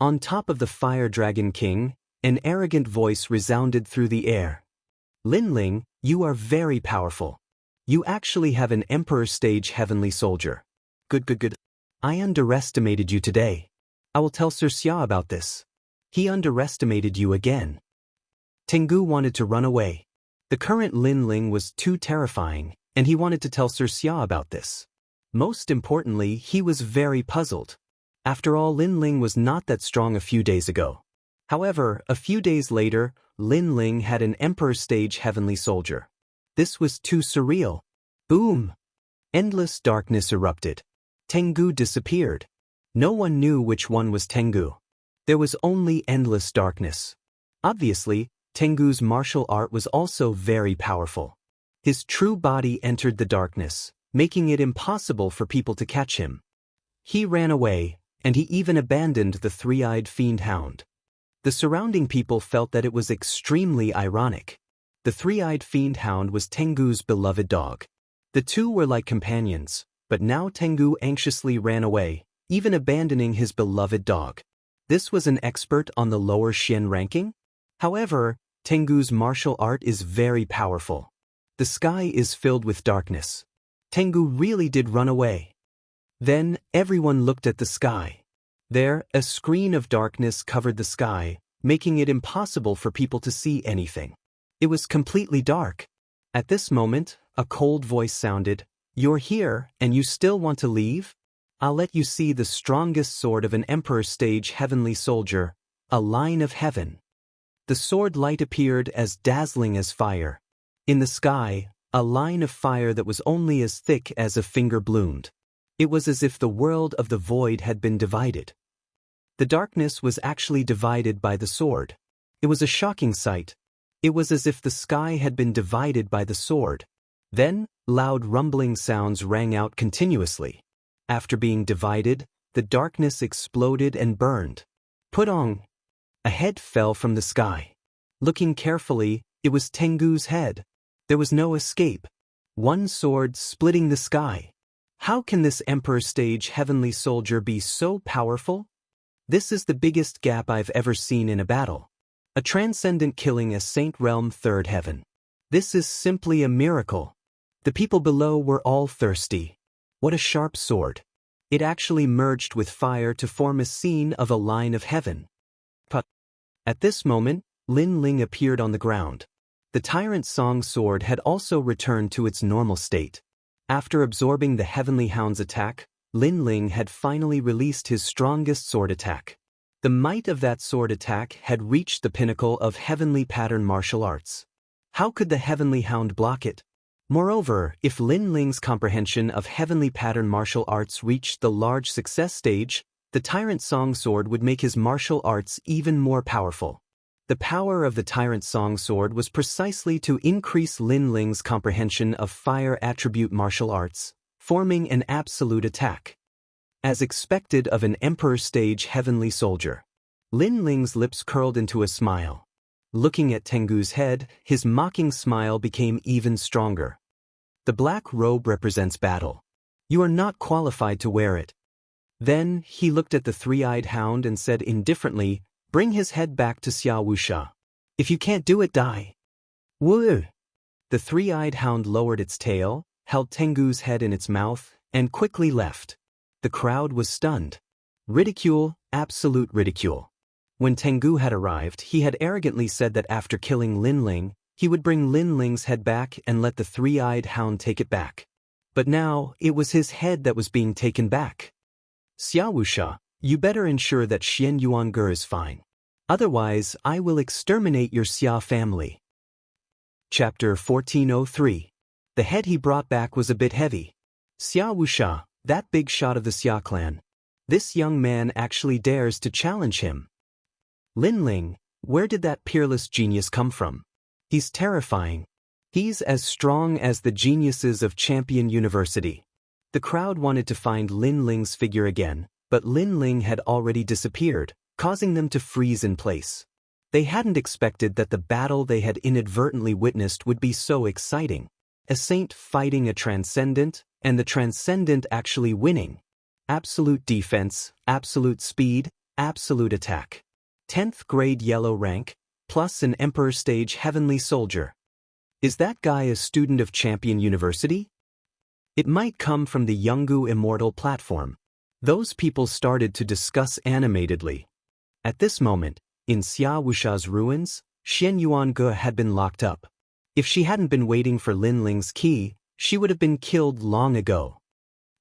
On top of the Fire Dragon King, an arrogant voice resounded through the air. Lin Ling, you are very powerful. You actually have an Emperor stage heavenly soldier. Good. I underestimated you today. I will tell Sir Xia about this. He underestimated you again. Tengu wanted to run away. The current Lin Ling was too terrifying, and he wanted to tell Sir Xia about this. Most importantly, he was very puzzled. After all, Lin Ling was not that strong a few days ago. However, a few days later, Lin Ling had an Emperor stage heavenly soldier. This was too surreal. Boom! Endless darkness erupted. Tengu disappeared. No one knew which one was Tengu. There was only endless darkness. Obviously, Tengu's martial art was also very powerful. His true body entered the darkness, making it impossible for people to catch him. He ran away, and he even abandoned the three-eyed fiend hound. The surrounding people felt that it was extremely ironic. The three-eyed fiend hound was Tengu's beloved dog. The two were like companions, but now Tengu anxiously ran away, even abandoning his beloved dog. This was an expert on the lower Xian ranking? However, Tengu's martial art is very powerful. The sky is filled with darkness. Tengu really did run away. Then, everyone looked at the sky. There, a screen of darkness covered the sky, making it impossible for people to see anything. It was completely dark. At this moment, a cold voice sounded, "You're here, and you still want to leave? I'll let you see the strongest sword of an Emperor stage heavenly soldier, a line of heaven." The sword light appeared as dazzling as fire. In the sky, a line of fire that was only as thick as a finger bloomed. It was as if the world of the void had been divided. The darkness was actually divided by the sword. It was a shocking sight. It was as if the sky had been divided by the sword. Then, loud rumbling sounds rang out continuously. After being divided, the darkness exploded and burned. Putong! A head fell from the sky. Looking carefully, it was Tengu's head. There was no escape. One sword splitting the sky. How can this Emperor stage heavenly soldier be so powerful? This is the biggest gap I've ever seen in a battle. A transcendent killing as Saint Realm Third Heaven. This is simply a miracle. The people below were all thirsty. What a sharp sword. It actually merged with fire to form a scene of a line of heaven. But at this moment, Lin Ling appeared on the ground. The Tyrant Song sword had also returned to its normal state. After absorbing the Heavenly Hound's attack, Lin Ling had finally released his strongest sword attack. The might of that sword attack had reached the pinnacle of heavenly pattern martial arts. How could the Heavenly Hound block it? Moreover, if Lin Ling's comprehension of heavenly pattern martial arts reached the large success stage, the Tyrant Song sword would make his martial arts even more powerful. The power of the Tyrant Song sword was precisely to increase Lin Ling's comprehension of fire attribute martial arts, forming an absolute attack. As expected of an Emperor stage heavenly soldier, Lin Ling's lips curled into a smile. Looking at Tengu's head, his mocking smile became even stronger. The black robe represents battle. You are not qualified to wear it. Then, he looked at the three-eyed hound and said indifferently, "Bring his head back to Xia Wusha. If you can't do it, die." Woo! The three-eyed hound lowered its tail, held Tengu's head in its mouth, and quickly left. The crowd was stunned. Ridicule, absolute ridicule. When Tengu had arrived, he had arrogantly said that after killing Lin Ling, he would bring Lin Ling's head back and let the three-eyed hound take it back. But now, it was his head that was being taken back. Xia Wuxia, you better ensure that Xian Yuange is fine. Otherwise, I will exterminate your Xia family. Chapter 1403. The head he brought back was a bit heavy. Xia Wuxia, that big shot of the Xia clan. This young man actually dares to challenge him. Lin Ling, where did that peerless genius come from? He's terrifying. He's as strong as the geniuses of Champion University. The crowd wanted to find Lin Ling's figure again, but Lin Ling had already disappeared, causing them to freeze in place. They hadn't expected that the battle they had inadvertently witnessed would be so exciting. A saint fighting a transcendent, and the transcendent actually winning. Absolute defense, absolute speed, absolute attack. 10th grade yellow rank, plus an Emperor Stage Heavenly Soldier. Is that guy a student of Champion University? It might come from the Yungu Immortal platform. Those people started to discuss animatedly. At this moment, in Xia Wuxia's ruins, Xian Yuange had been locked up. If she hadn't been waiting for Lin Ling's key, she would have been killed long ago.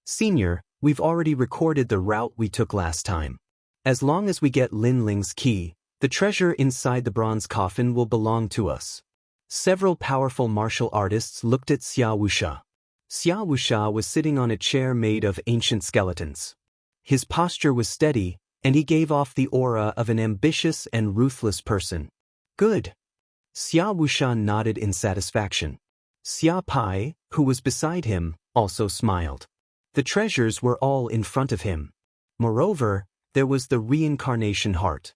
Senior, we've already recorded the route we took last time. As long as we get Lin Ling's key, the treasure inside the bronze coffin will belong to us. Several powerful martial artists looked at Xia Wuxia. Xia Wuxia was sitting on a chair made of ancient skeletons. His posture was steady, and he gave off the aura of an ambitious and ruthless person. Good. Xia Wuxia nodded in satisfaction. Xia Pai, who was beside him, also smiled. The treasures were all in front of him. Moreover, there was the reincarnation heart.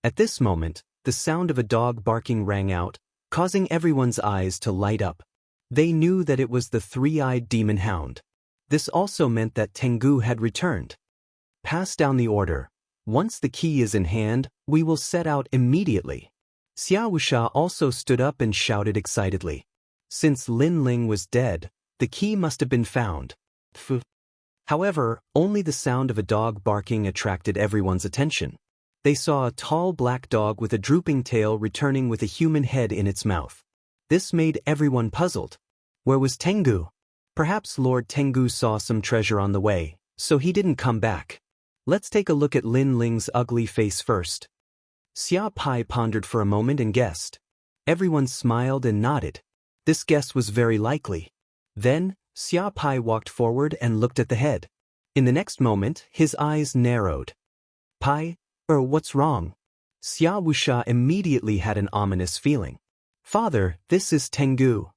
At this moment, the sound of a dog barking rang out, causing everyone's eyes to light up. They knew that it was the three-eyed demon hound. This also meant that Tengu had returned. Pass down the order. Once the key is in hand, we will set out immediately. Xia Wuxia also stood up and shouted excitedly. Since Lin Ling was dead, the key must have been found. However, only the sound of a dog barking attracted everyone's attention. They saw a tall black dog with a drooping tail returning with a human head in its mouth. This made everyone puzzled. Where was Tengu? Perhaps Lord Tengu saw some treasure on the way, so he didn't come back. Let's take a look at Lin Ling's ugly face first. Xia Pai pondered for a moment and guessed. Everyone smiled and nodded. This guess was very likely. Then, Xia Pai walked forward and looked at the head. In the next moment, his eyes narrowed. Pai, what's wrong? Xia Wuxia immediately had an ominous feeling. Father, this is Tengu.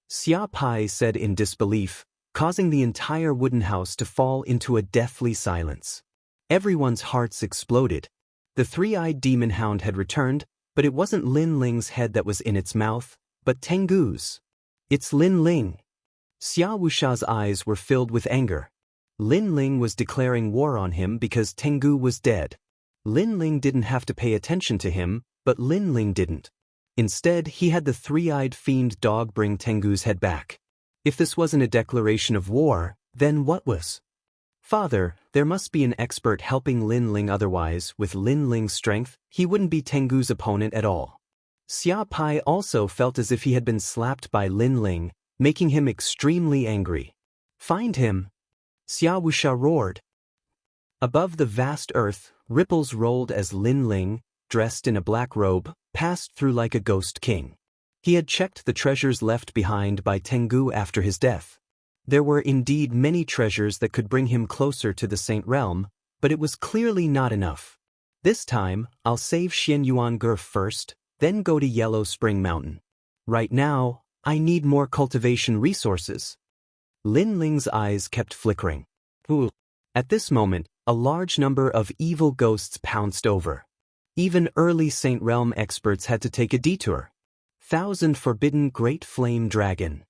Xia Pai said in disbelief, causing the entire wooden house to fall into a deathly silence. Everyone's hearts exploded. The three-eyed demon hound had returned, but it wasn't Lin Ling's head that was in its mouth, but Tengu's. It's Lin Ling. Xia Wuxia's eyes were filled with anger. Lin Ling was declaring war on him because Tengu was dead. Lin Ling didn't have to pay attention to him, but Lin Ling didn't. Instead, he had the three-eyed fiend dog bring Tengu's head back. If this wasn't a declaration of war, then what was? Father, there must be an expert helping Lin Ling, otherwise, with Lin Ling's strength, he wouldn't be Tengu's opponent at all. Xia Pai also felt as if he had been slapped by Lin Ling, making him extremely angry. Find him! Xia Wuxia roared. Above the vast earth, ripples rolled as Lin Ling, dressed in a black robe, passed through like a ghost king. He had checked the treasures left behind by Tengu after his death. There were indeed many treasures that could bring him closer to the Saint Realm, but it was clearly not enough. This time, I'll save Xian Yuange first, then go to Yellow Spring Mountain. Right now, I need more cultivation resources. Lin Ling's eyes kept flickering. Ooh. At this moment, a large number of evil ghosts pounced over. Even early Saint Realm experts had to take a detour. Thousand Forbidden Great Flame Dragon.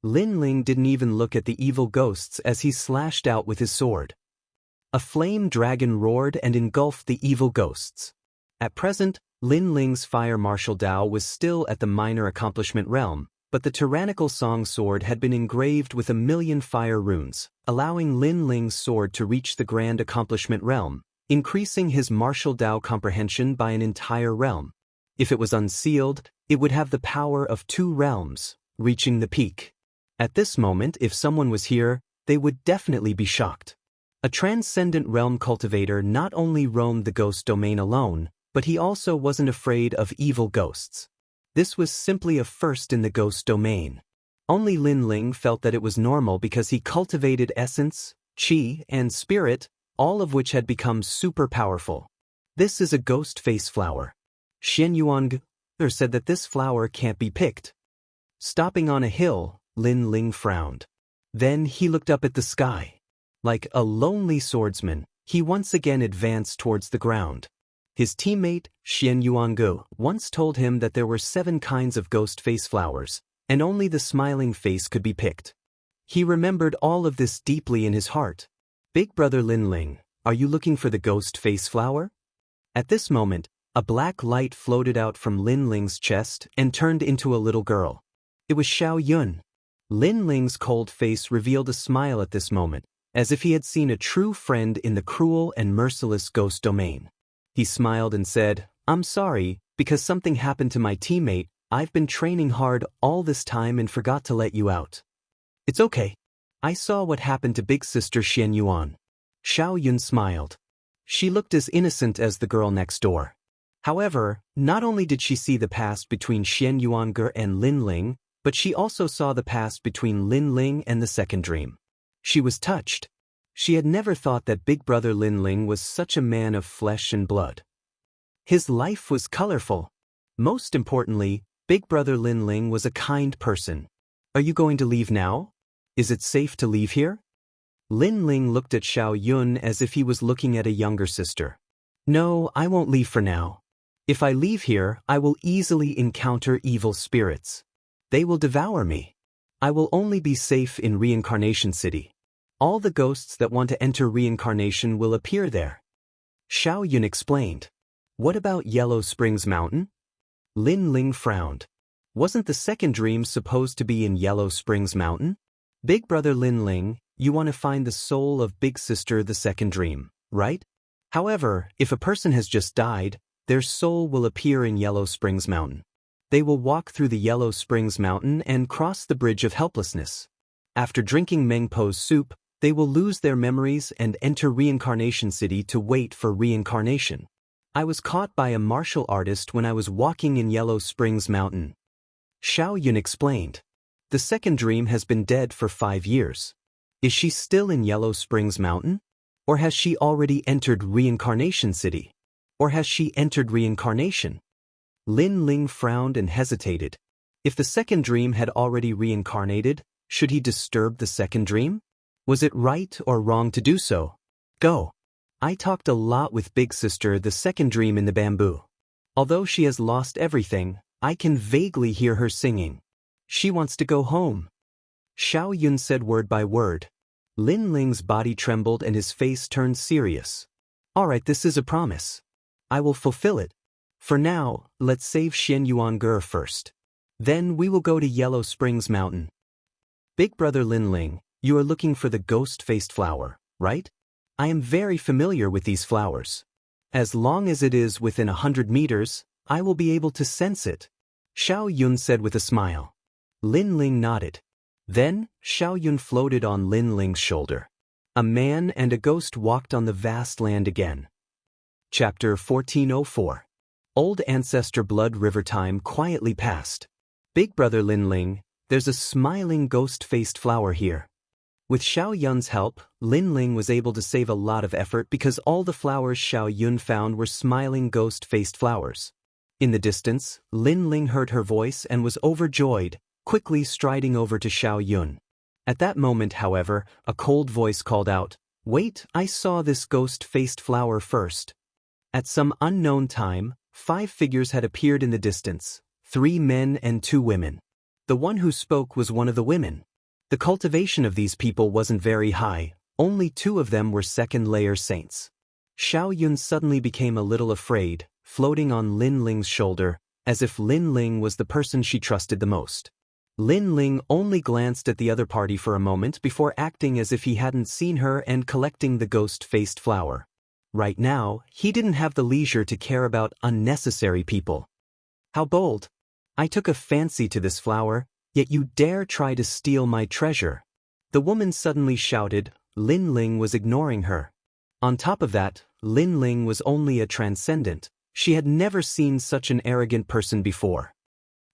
Lin Ling didn't even look at the evil ghosts as he slashed out with his sword. A flame dragon roared and engulfed the evil ghosts. At present, Lin Ling's fire martial Dao was still at the minor accomplishment realm, but the tyrannical song sword had been engraved with 1,000,000 fire runes, allowing Lin Ling's sword to reach the grand accomplishment realm, increasing his martial Tao comprehension by an entire realm. If it was unsealed, it would have the power of 2 realms, reaching the peak. At this moment, if someone was here, they would definitely be shocked. A transcendent realm cultivator not only roamed the ghost domain alone, but he also wasn't afraid of evil ghosts. This was simply a first in the ghost domain. Only Lin Ling felt that it was normal because he cultivated essence, qi, and spirit, all of which had become super powerful. This is a ghost face flower. Xian Yuan said that this flower can't be picked. Stopping on a hill, Lin Ling frowned. Then he looked up at the sky. Like a lonely swordsman, he once again advanced towards the ground. His teammate, Xian Yuangu, once told him that there were 7 kinds of ghost face flowers, and only the smiling face could be picked. He remembered all of this deeply in his heart. Big brother Lin Ling, are you looking for the ghost face flower? At this moment, a black light floated out from Lin Ling's chest and turned into a little girl. It was Xiao Yun. Lin Ling's cold face revealed a smile at this moment, as if he had seen a true friend in the cruel and merciless ghost domain. He smiled and said, "I'm sorry, because something happened to my teammate. I've been training hard all this time and forgot to let you out." "It's okay. I saw what happened to big sister Xian Yuan." Xiao Yun smiled. She looked as innocent as the girl next door. However, not only did she see the past between Xian Yuange and Lin Ling, but she also saw the past between Lin Ling and the second dream. She was touched. She had never thought that big brother Lin Ling was such a man of flesh and blood. His life was colorful. Most importantly, big brother Lin Ling was a kind person. "Are you going to leave now? Is it safe to leave here?" Lin Ling looked at Xiao Yun as if he was looking at a younger sister. "No, I won't leave for now. If I leave here, I will easily encounter evil spirits. They will devour me. I will only be safe in Reincarnation City. All the ghosts that want to enter reincarnation will appear there." Xiao Yun explained. "What about Yellow Springs Mountain?" Lin Ling frowned. Wasn't the second dream supposed to be in Yellow Springs Mountain? "Big brother Lin Ling, you want to find the soul of big sister the second dream, right? However, if a person has just died, their soul will appear in Yellow Springs Mountain. They will walk through the Yellow Springs Mountain and cross the Bridge of Helplessness. After drinking Meng Po's soup, they will lose their memories and enter Reincarnation City to wait for reincarnation. I was caught by a martial artist when I was walking in Yellow Springs Mountain." Xiao Yun explained. "The second dream has been dead for 5 years. Is she still in Yellow Springs Mountain? Or has she already entered Reincarnation City? Or has she entered reincarnation?" Lin Ling frowned and hesitated. If the second dream had already reincarnated, should he disturb the second dream? Was it right or wrong to do so? "Go. I talked a lot with big sister the second dream in the bamboo. Although she has lost everything, I can vaguely hear her singing. She wants to go home." Xiao Yun said word by word. Lin Ling's body trembled and his face turned serious. "All right, this is a promise. I will fulfill it. For now, let's save Xian Yuange first. Then we will go to Yellow Springs Mountain." "Big brother Lin Ling, you are looking for the ghost-faced flower, right? I am very familiar with these flowers. As long as it is within 100 meters, I will be able to sense it," Xiao Yun said with a smile. Lin Ling nodded. Then, Xiao Yun floated on Lin Ling's shoulder. A man and a ghost walked on the vast land again. Chapter 1404. Old Ancestor Blood River time quietly passed. "Big brother Lin Ling, there's a smiling ghost-faced flower here." With Xiao Yun's help, Lin Ling was able to save a lot of effort because all the flowers Xiao Yun found were smiling ghost-faced flowers. In the distance, Lin Ling heard her voice and was overjoyed, quickly striding over to Xiao Yun. At that moment, however, a cold voice called out, "Wait, I saw this ghost-faced flower first." At some unknown time, 5 figures had appeared in the distance, 3 men and 2 women. The one who spoke was one of the women. The cultivation of these people wasn't very high, only 2 of them were second-layer saints. Xiao Yun suddenly became a little afraid, floating on Lin Ling's shoulder, as if Lin Ling was the person she trusted the most. Lin Ling only glanced at the other party for a moment before acting as if he hadn't seen her and collecting the ghost-faced flower. Right now, he didn't have the leisure to care about unnecessary people. How bold! I took a fancy to this flower, yet you dare try to steal my treasure. The woman suddenly shouted. Lin Ling was ignoring her. On top of that, Lin Ling was only a transcendent. She had never seen such an arrogant person before.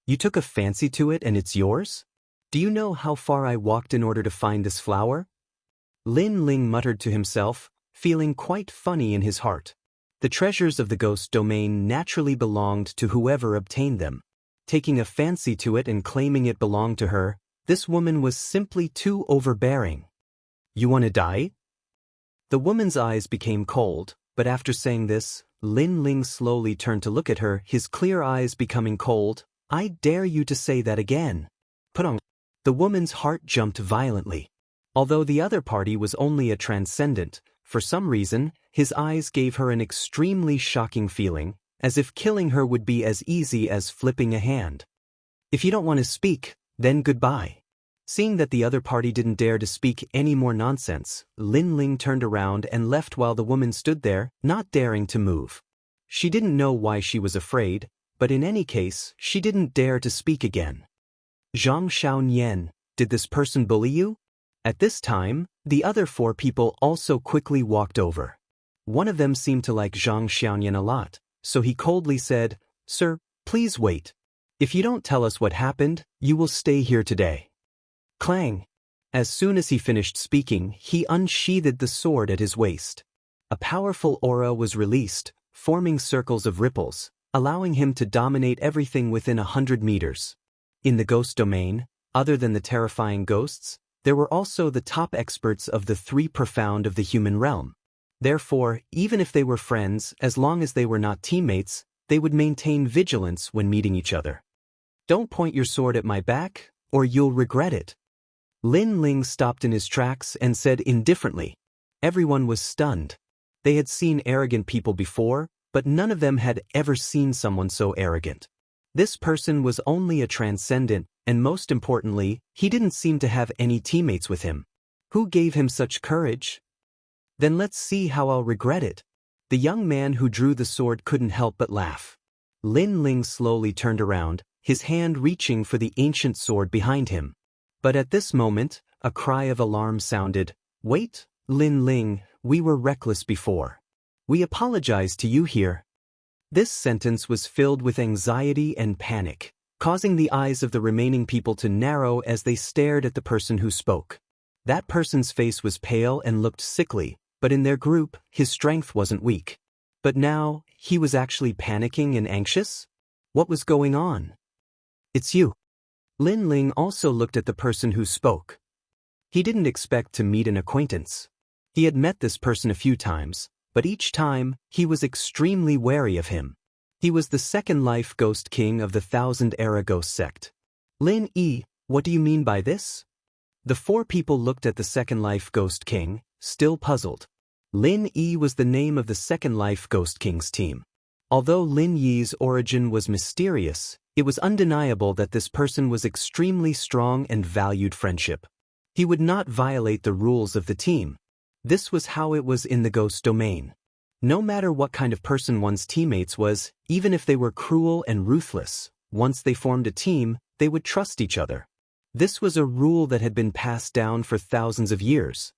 You took a fancy to it and it's yours? Do you know how far I walked in order to find this flower? Lin Ling muttered to himself, feeling quite funny in his heart. The treasures of the ghost domain naturally belonged to whoever obtained them. Taking a fancy to it and claiming it belonged to her, this woman was simply too overbearing. You want to die? The woman's eyes became cold, but after saying this, Lin Ling slowly turned to look at her, his clear eyes becoming cold. I dare you to say that again. Put on. The woman's heart jumped violently. Although the other party was only a transcendent, for some reason, his eyes gave her an extremely shocking feeling, as if killing her would be as easy as flipping a hand. If you don't want to speak, then goodbye. Seeing that the other party didn't dare to speak any more nonsense, Lin Ling turned around and left while the woman stood there, not daring to move. She didn't know why she was afraid, but in any case, she didn't dare to speak again. Zhang Xiaonian, did this person bully you? At this time, the other 4 people also quickly walked over. One of them seemed to like Zhang Xiaonian a lot, so he coldly said, Sir, please wait. If you don't tell us what happened, you will stay here today. Clang! As soon as he finished speaking, he unsheathed the sword at his waist. A powerful aura was released, forming circles of ripples, allowing him to dominate everything within 100 meters. In the ghost domain, other than the terrifying ghosts, there were also the top experts of the 3 profound of the human realm. Therefore, even if they were friends, as long as they were not teammates, they would maintain vigilance when meeting each other. Don't point your sword at my back, or you'll regret it. Lin Ling stopped in his tracks and said indifferently. Everyone was stunned. They had seen arrogant people before, but none of them had ever seen someone so arrogant. This person was only a transcendent, and most importantly, he didn't seem to have any teammates with him. Who gave him such courage? Then let's see how I'll regret it. The young man who drew the sword couldn't help but laugh. Lin Ling slowly turned around, his hand reaching for the ancient sword behind him. But at this moment, a cry of alarm sounded. Wait, Lin Ling, we were reckless before. We apologize to you here. This sentence was filled with anxiety and panic, causing the eyes of the remaining people to narrow as they stared at the person who spoke. That person's face was pale and looked sickly, but in their group, his strength wasn't weak. But now, he was actually panicking and anxious? What was going on? It's you. Lin Ling also looked at the person who spoke. He didn't expect to meet an acquaintance. He had met this person a few times, but each time, he was extremely wary of him. He was the Second Life Ghost King of the Thousand Era Ghost Sect. Lin Yi, what do you mean by this? The 4 people looked at the Second Life Ghost King, still puzzled. Lin Yi was the name of the Second Life Ghost King's team. Although Lin Yi's origin was mysterious, it was undeniable that this person was extremely strong and valued friendship. He would not violate the rules of the team. This was how it was in the ghost domain. No matter what kind of person one's teammates was, even if they were cruel and ruthless, once they formed a team, they would trust each other. This was a rule that had been passed down for thousands of years.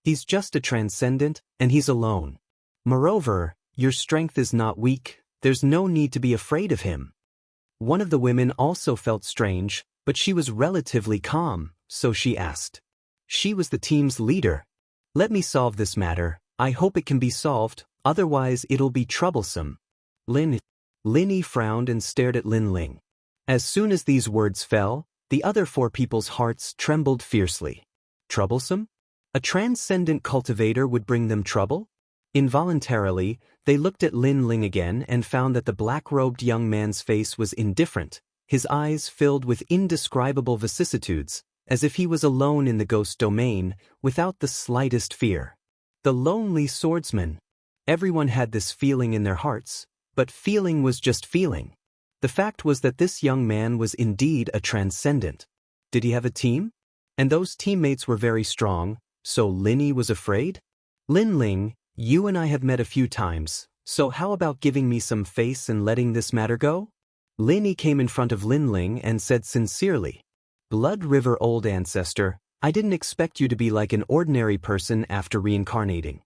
He's just a transcendent, and he's alone. Moreover, your strength is not weak, there's no need to be afraid of him. One of the women also felt strange, but she was relatively calm, so she asked. She was the team's leader. Let me solve this matter, I hope it can be solved, otherwise it'll be troublesome. Lin Yi frowned and stared at Lin Ling. As soon as these words fell, the other 4 people's hearts trembled fiercely. Troublesome? A transcendent cultivator would bring them trouble? Involuntarily, they looked at Lin Ling again and found that the black-robed young man's face was indifferent, his eyes filled with indescribable vicissitudes, as if he was alone in the ghost domain, without the slightest fear. The lonely swordsman. Everyone had this feeling in their hearts, but feeling was just feeling. The fact was that this young man was indeed a transcendent. Did he have a team? And those teammates were very strong, so Lin Yi was afraid? Lin Ling, You and I have met a few times, so how about giving me some face and letting this matter go? Lin Yi came in front of Lin Ling and said sincerely, Blood River old ancestor, I didn't expect you to be like an ordinary person after reincarnating.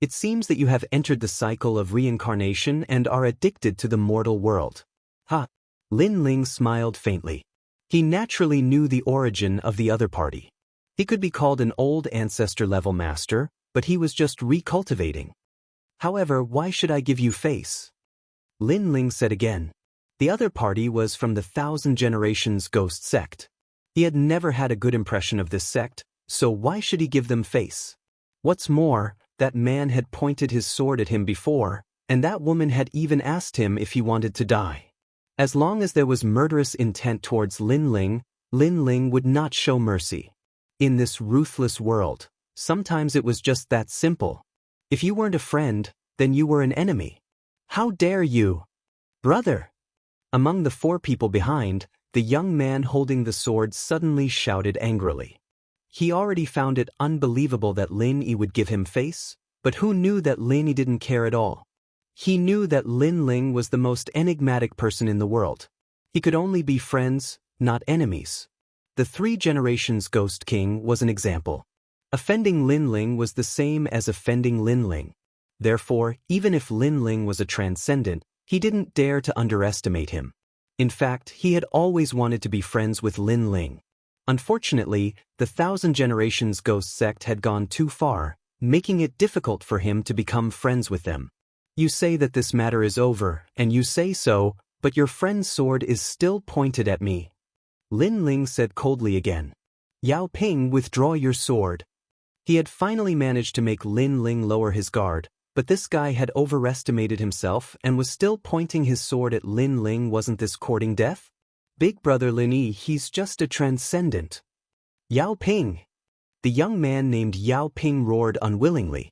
It seems that you have entered the cycle of reincarnation and are addicted to the mortal world. Ha! Lin Ling smiled faintly. He naturally knew the origin of the other party. He could be called an old ancestor-level master, but he was just recultivating. However, why should I give you face? Lin Ling said again. The other party was from the Thousand Generations Ghost sect. He had never had a good impression of this sect, so why should he give them face? What's more, that man had pointed his sword at him before, and that woman had even asked him if he wanted to die. As long as there was murderous intent towards Lin Ling would not show mercy. In this ruthless world, sometimes it was just that simple. If you weren't a friend, then you were an enemy. How dare you? Brother! Among the 4 people behind, the young man holding the sword suddenly shouted angrily. He already found it unbelievable that Lin Yi would give him face, but who knew that Lin Yi didn't care at all? He knew that Lin Ling was the most enigmatic person in the world. He could only be friends, not enemies. The 3 Generations Ghost King was an example. Offending Lin Ling was the same as offending Lin Ling. Therefore, even if Lin Ling was a transcendent, he didn't dare to underestimate him. In fact, he had always wanted to be friends with Lin Ling. Unfortunately, the Thousand Generations Ghost sect had gone too far, making it difficult for him to become friends with them. You say that this matter is over, and you say so, but your friend's sword is still pointed at me. Lin Ling said coldly again. Yao Ping, withdraw your sword. He had finally managed to make Lin Ling lower his guard, but this guy had overestimated himself and was still pointing his sword at Lin Ling. Wasn't this courting death? Big brother Lin Yi, he's just a transcendent. Yao Ping! The young man named Yao Ping roared unwillingly.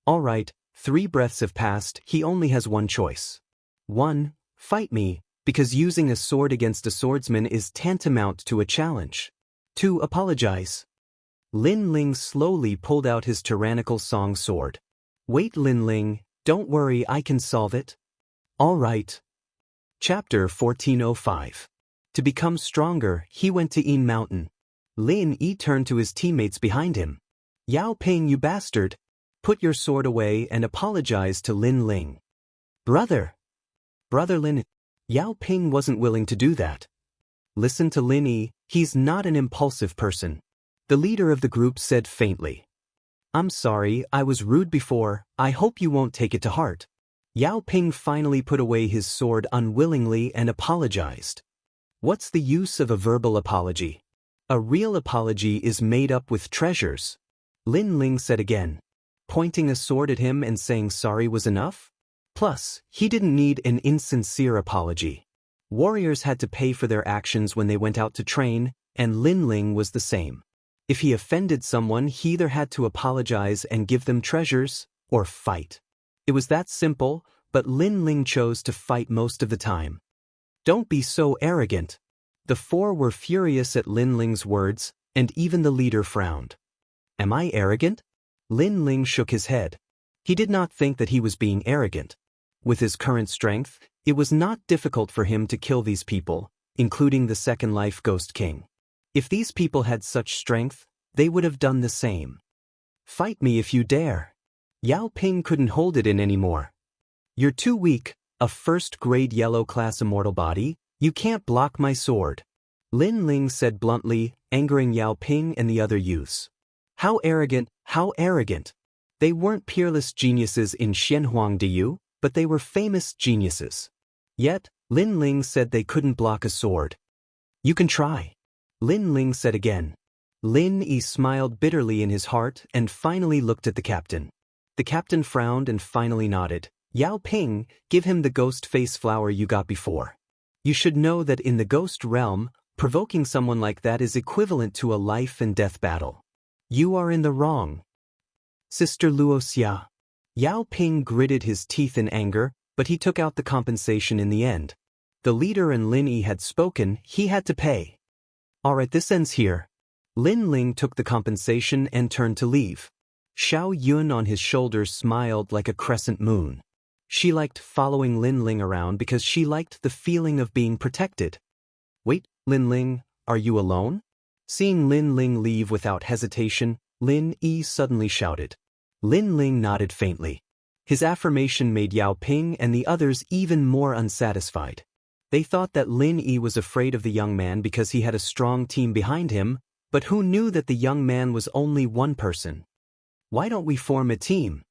All right, 3 breaths have passed, he only has one choice. 1. Fight me, because using a sword against a swordsman is tantamount to a challenge. 2. Apologize. Lin Ling slowly pulled out his tyrannical song sword. Wait, Lin Ling, don't worry, I can solve it. All right. Chapter 1405. To become stronger, he went to Yin Mountain. Lin Yi turned to his teammates behind him. Yao Ping, you bastard. Put your sword away and apologize to Lin Ling. Brother Lin. Yao Ping wasn't willing to do that. Listen to Lin Yi, he's not an impulsive person. The leader of the group said faintly. I'm sorry, I was rude before, I hope you won't take it to heart. Yao Ping finally put away his sword unwillingly and apologized. What's the use of a verbal apology? A real apology is made up with treasures. Lin Ling said again. Pointing a sword at him and saying sorry was enough? Plus, he didn't need an insincere apology. Warriors had to pay for their actions when they went out to train, and Lin Ling was the same. If he offended someone, he either had to apologize and give them treasures, or fight. It was that simple, but Lin Ling chose to fight most of the time. Don't be so arrogant. The 4 were furious at Lin Ling's words, and even the leader frowned. Am I arrogant? Lin Ling shook his head. He did not think that he was being arrogant. With his current strength, it was not difficult for him to kill these people, including the Second Life Ghost King. If these people had such strength, they would have done the same. Fight me if you dare. Yao Ping couldn't hold it in anymore. You're too weak, a first-grade yellow class immortal body, you can't block my sword. Lin Ling said bluntly, angering Yao Ping and the other youths. How arrogant, how arrogant. They weren't peerless geniuses in Xianhuangdiyu, but they were famous geniuses. Yet, Lin Ling said they couldn't block a sword. You can try. Lin Ling said again. Lin Yi smiled bitterly in his heart and finally looked at the captain. The captain frowned and finally nodded. Yao Ping, give him the ghost face flower you got before. You should know that in the ghost realm, provoking someone like that is equivalent to a life and death battle. You are in the wrong. Sister Luoxia. Yao Ping gritted his teeth in anger, but he took out the compensation in the end. The leader and Lin Yi had spoken, he had to pay. Alright, this ends here. Lin Ling took the compensation and turned to leave. Xiao Yun on his shoulders smiled like a crescent moon. She liked following Lin Ling around because she liked the feeling of being protected. Wait, Lin Ling, are you alone? Seeing Lin Ling leave without hesitation, Lin Yi suddenly shouted. Lin Ling nodded faintly. His affirmation made Yao Ping and the others even more unsatisfied. They thought that Lin Yi was afraid of the young man because he had a strong team behind him, but who knew that the young man was only one person? Why don't we form a team?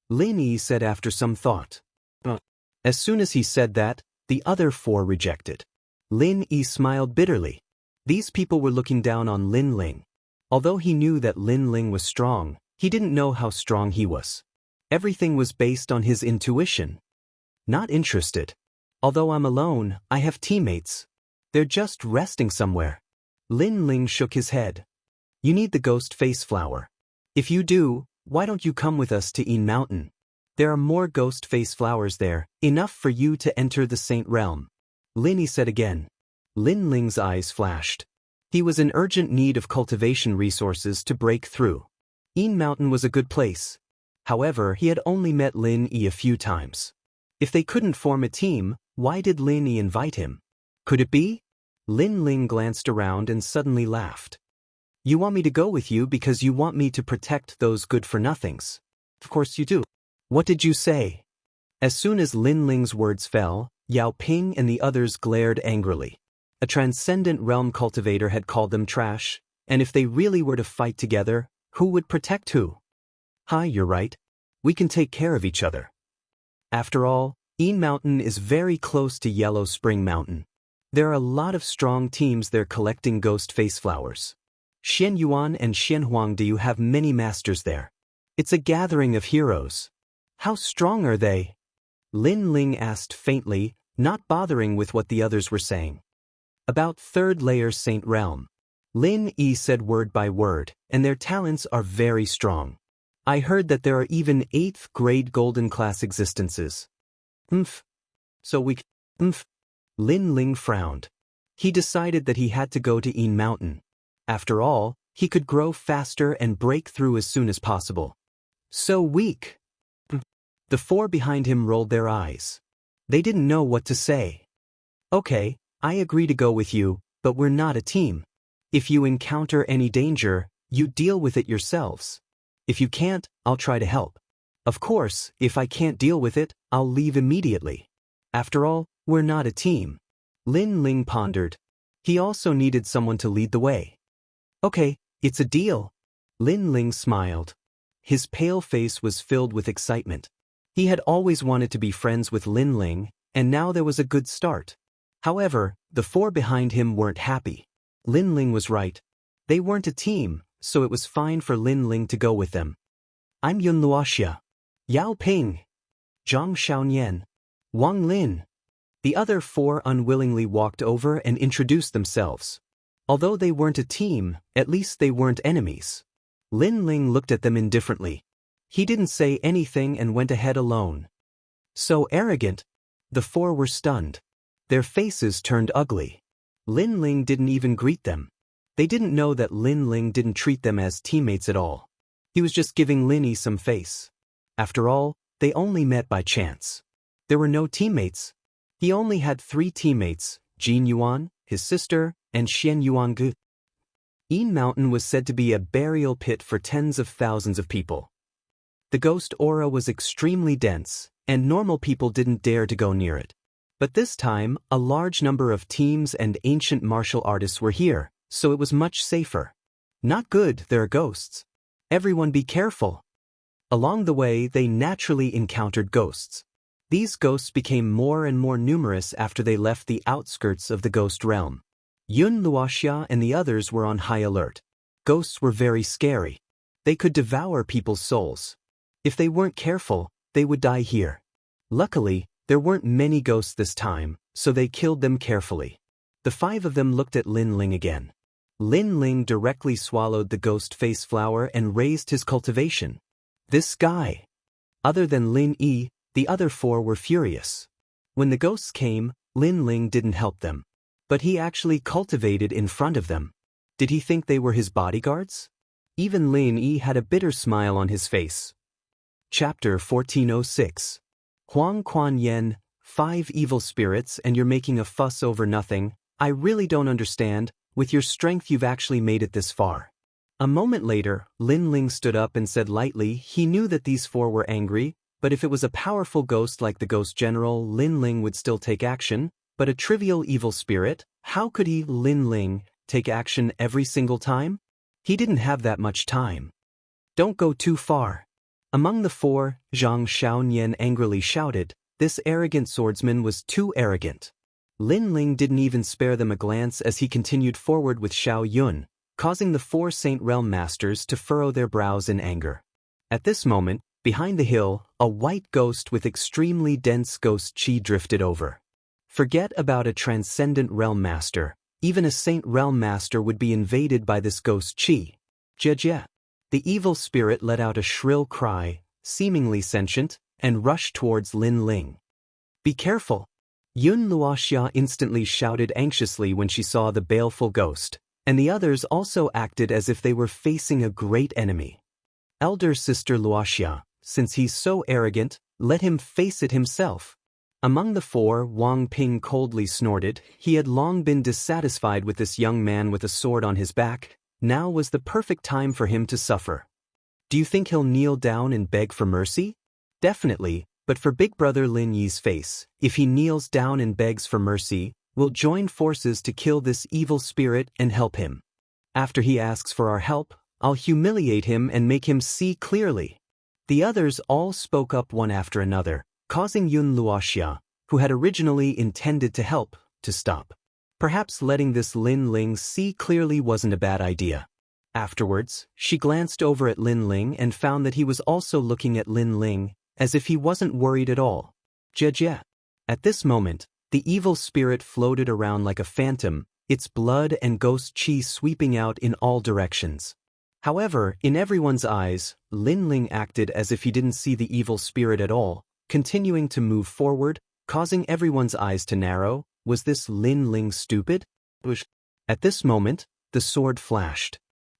Lin Yi said after some thought. As soon as he said that, the other four rejected. Lin Yi smiled bitterly. These people were looking down on Lin Ling. Although he knew that Lin Ling was strong, he didn't know how strong he was. Everything was based on his intuition. Not interested. Although I'm alone, I have teammates. They're just resting somewhere. Lin Ling shook his head. You need the ghost face flower. If you do, why don't you come with us to Yin Mountain? There are more ghost face flowers there, enough for you to enter the Saint Realm. Lin Yi said again. Lin Ling's eyes flashed. He was in urgent need of cultivation resources to break through. Yin Mountain was a good place. However, he had only met Lin Yi a few times. If they couldn't form a team, why did Lin Yi invite him? Could it be? Lin Ling glanced around and suddenly laughed. You want me to go with you because you want me to protect those good-for-nothings. Of course you do. What did you say? As soon as Lin Ling's words fell, Yao Ping and the others glared angrily. A transcendent realm cultivator had called them trash, and if they really were to fight together, who would protect who? Hi, you're right. We can take care of each other. After all, Yin Mountain is very close to Yellow Spring Mountain. There are a lot of strong teams there collecting ghost face flowers. Xian Yuan and Xian Huangdiu have many masters there. It's a gathering of heroes. How strong are they? Lin Ling asked faintly, not bothering with what the others were saying. About third layer Saint Realm. Lin Yi said word by word, and their talents are very strong. I heard that there are even 8th grade golden class existences. So we Lin Ling frowned. He decided that he had to go to Yin Mountain. After all, he could grow faster and break through as soon as possible. So weak. The four behind him rolled their eyes. They didn't know what to say. Okay, I agree to go with you, but we're not a team. If you encounter any danger, you deal with it yourselves. If you can't, I'll try to help. Of course, if I can't deal with it, I'll leave immediately. After all, we're not a team. Lin Ling pondered. He also needed someone to lead the way. Okay, it's a deal. Lin Ling smiled. His pale face was filled with excitement. He had always wanted to be friends with Lin Ling, and now there was a good start. However, the four behind him weren't happy. Lin Ling was right. They weren't a team, so it was fine for Lin Ling to go with them. I'm Yun Luoxia. Yao Ping. Zhang Xiaonian. Wang Lin. The other four unwillingly walked over and introduced themselves. Although they weren't a team, at least they weren't enemies. Lin Ling looked at them indifferently. He didn't say anything and went ahead alone. So arrogant. The four were stunned. Their faces turned ugly. Lin Ling didn't even greet them. They didn't know that Lin Ling didn't treat them as teammates at all. He was just giving Lin Yi some face. After all, they only met by chance. There were no teammates. He only had 3 teammates, Jin Yuan, his sister, and Xian Yuangu. Yin Mountain was said to be a burial pit for tens of thousands of people. The ghost aura was extremely dense, and normal people didn't dare to go near it. But this time, a large number of teams and ancient martial artists were here, so it was much safer. Not good, there are ghosts. Everyone be careful. Along the way, they naturally encountered ghosts. These ghosts became more and more numerous after they left the outskirts of the ghost realm. Yun Luoxia and the others were on high alert. Ghosts were very scary. They could devour people's souls. If they weren't careful, they would die here. Luckily, there weren't many ghosts this time, so they killed them carefully. The 5 of them looked at Lin Ling again. Lin Ling directly swallowed the ghost face flower and raised his cultivation. This guy. Other than Lin Yi, the other 4 were furious. When the ghosts came, Lin Ling didn't help them. But he actually cultivated in front of them. Did he think they were his bodyguards? Even Lin Yi had a bitter smile on his face. Chapter 1406. Huang Quan Yen, 5 evil spirits and you're making a fuss over nothing. I really don't understand. With your strength you've actually made it this far. A moment later, Lin Ling stood up and said lightly he knew that these 4 were angry, but if it was a powerful ghost like the Ghost General, Lin Ling would still take action, but a trivial evil spirit, how could he, Lin Ling, take action every single time? He didn't have that much time. Don't go too far. Among the 4, Zhang Xiaonian angrily shouted, this arrogant swordsman was too arrogant. Lin Ling didn't even spare them a glance as he continued forward with Xiao Yun, causing the 4 Saint Realm Masters to furrow their brows in anger. At this moment, behind the hill, a white ghost with extremely dense ghost chi drifted over. Forget about a transcendent realm master, even a Saint Realm Master would be invaded by this ghost chi. Jie. The evil spirit let out a shrill cry, seemingly sentient, and rushed towards Lin Ling. Be careful! Yun Luoxia instantly shouted anxiously when she saw the baleful ghost, and the others also acted as if they were facing a great enemy. Elder sister Luoxia, since he's so arrogant, let him face it himself. Among the 4, Wang Ping coldly snorted. He had long been dissatisfied with this young man with a sword on his back. Now was the perfect time for him to suffer. Do you think he'll kneel down and beg for mercy? Definitely, but for Big Brother Lin Yi's face, if he kneels down and begs for mercy, we'll join forces to kill this evil spirit and help him. After he asks for our help, I'll humiliate him and make him see clearly. The others all spoke up one after another, causing Yun Luoxia, who had originally intended to help, to stop. Perhaps letting this Lin Ling see clearly wasn't a bad idea. Afterwards, she glanced over at Lin Ling and found that he was also looking at Lin Ling, as if he wasn't worried at all. Jie. At this moment, the evil spirit floated around like a phantom, its blood and ghost chi sweeping out in all directions. However, in everyone's eyes, Lin Ling acted as if he didn't see the evil spirit at all, continuing to move forward, causing everyone's eyes to narrow. Was this Lin Ling stupid? At this moment, the sword flashed.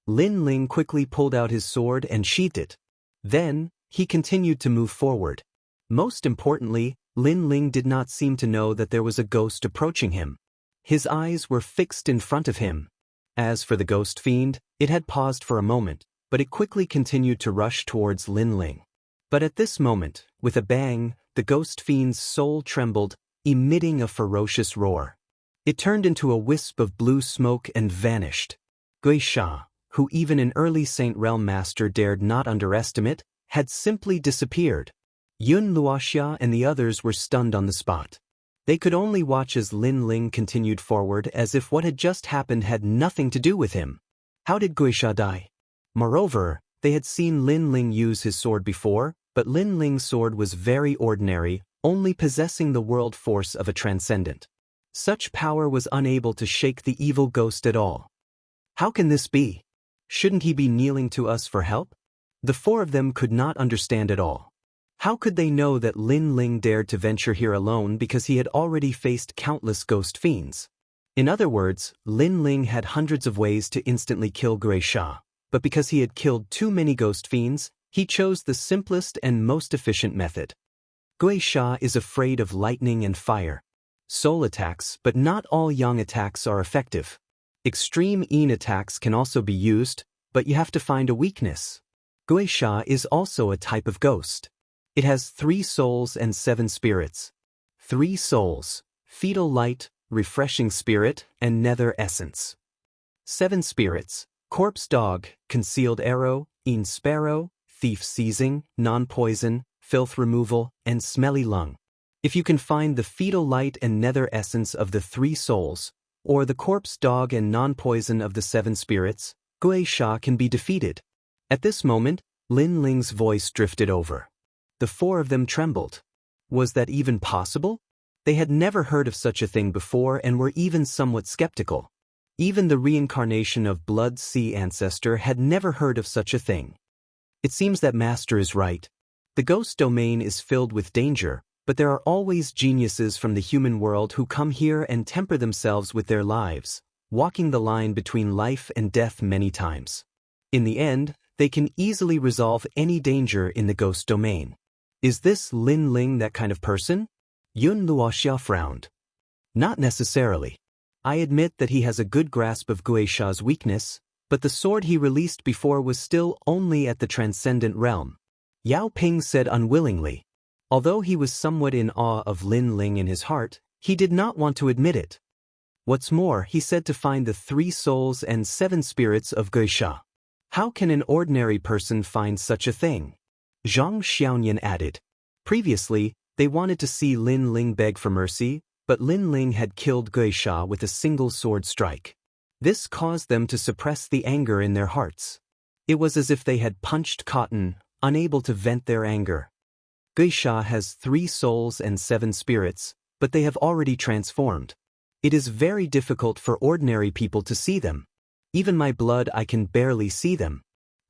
Lin Ling quickly pulled out his sword and sheathed it. Then, he continued to move forward. Most importantly, Lin Ling did not seem to know that there was a ghost approaching him. His eyes were fixed in front of him. As for the ghost fiend, it had paused for a moment, but it quickly continued to rush towards Lin Ling. But at this moment, with a bang, the ghost fiend's soul trembled, emitting a ferocious roar. It turned into a wisp of blue smoke and vanished. Gui Sha, who even an early Saint Realm Master dared not underestimate, had simply disappeared. Yun Luoxia and the others were stunned on the spot. They could only watch as Lin Ling continued forward as if what had just happened had nothing to do with him. How did Gui Sha die? Moreover, they had seen Lin Ling use his sword before, but Lin Ling's sword was very ordinary, only possessing the world force of a transcendent. Such power was unable to shake the evil ghost at all. How can this be? Shouldn't he be kneeling to us for help? The 4 of them could not understand at all. How could they know that Lin Ling dared to venture here alone because he had already faced countless ghost fiends? In other words, Lin Ling had hundreds of ways to instantly kill Gui Sha, but because he had killed too many ghost fiends, he chose the simplest and most efficient method. Gui Sha is afraid of lightning and fire. Soul attacks, but not all yang attacks are effective. Extreme yin attacks can also be used, but you have to find a weakness. Gui Sha is also a type of ghost. It has 3 souls and 7 spirits. 3 souls, fetal light, refreshing spirit, and nether essence. 7 spirits, corpse dog, concealed arrow, yin sparrow, thief seizing, non-poison, filth removal, and smelly lung. If you can find the fetal light and nether essence of the 3 souls, or the corpse dog and non-poison of the 7 spirits, Gui Sha can be defeated. At this moment, Lin Ling's voice drifted over. The 4 of them trembled. Was that even possible? They had never heard of such a thing before and were even somewhat skeptical. Even the reincarnation of Blood Sea Ancestor had never heard of such a thing. It seems that Master is right. The ghost domain is filled with danger, but there are always geniuses from the human world who come here and temper themselves with their lives, walking the line between life and death many times. In the end, they can easily resolve any danger in the ghost domain. Is this Lin Ling that kind of person? Yun Luoxia frowned. Not necessarily. I admit that he has a good grasp of Guisha's weakness, but the sword he released before was still only at the transcendent realm. Yao Ping said unwillingly. Although he was somewhat in awe of Lin Ling in his heart, he did not want to admit it. What's more, he said to find the 3 souls and 7 spirits of Guisha. How can an ordinary person find such a thing? Zhang Xiaoyan added. Previously, they wanted to see Lin Ling beg for mercy, but Lin Ling had killed Guisha with a single sword strike. This caused them to suppress the anger in their hearts. It was as if they had punched cotton, unable to vent their anger. Guisha has 3 souls and 7 spirits, but they have already transformed. It is very difficult for ordinary people to see them. Even my blood, I can barely see them.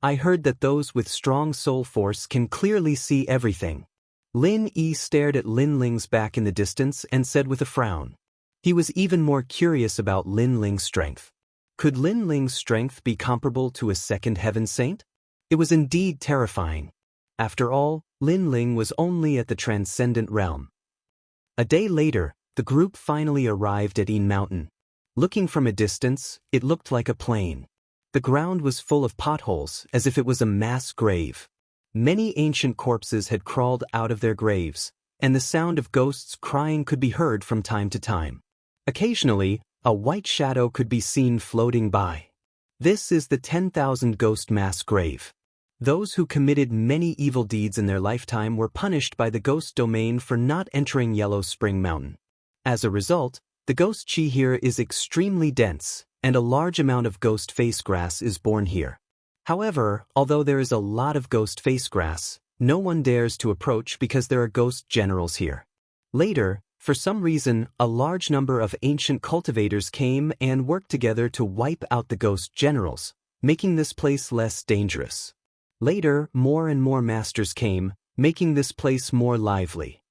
I heard that those with strong soul force can clearly see everything. Lin Yi stared at Lin Ling's back in the distance and said with a frown. He was even more curious about Lin Ling's strength. Could Lin Ling's strength be comparable to a second heaven saint? It was indeed terrifying. After all, Lin Ling was only at the transcendent realm. A day later, the group finally arrived at Yin Mountain. Looking from a distance, it looked like a plain. The ground was full of potholes, as if it was a mass grave. Many ancient corpses had crawled out of their graves, and the sound of ghosts crying could be heard from time to time. Occasionally, a white shadow could be seen floating by. This is the 10,000 ghost mass grave. Those who committed many evil deeds in their lifetime were punished by the ghost domain for not entering Yellow Spring Mountain. As a result, the ghost chi here is extremely dense, and a large amount of ghost face grass is born here. However, although there is a lot of ghost face grass, no one dares to approach because there are ghost generals here. Later, for some reason, a large number of ancient cultivators came and worked together to wipe out the ghost generals, making this place less dangerous. Later, more and more masters came, making this place more lively.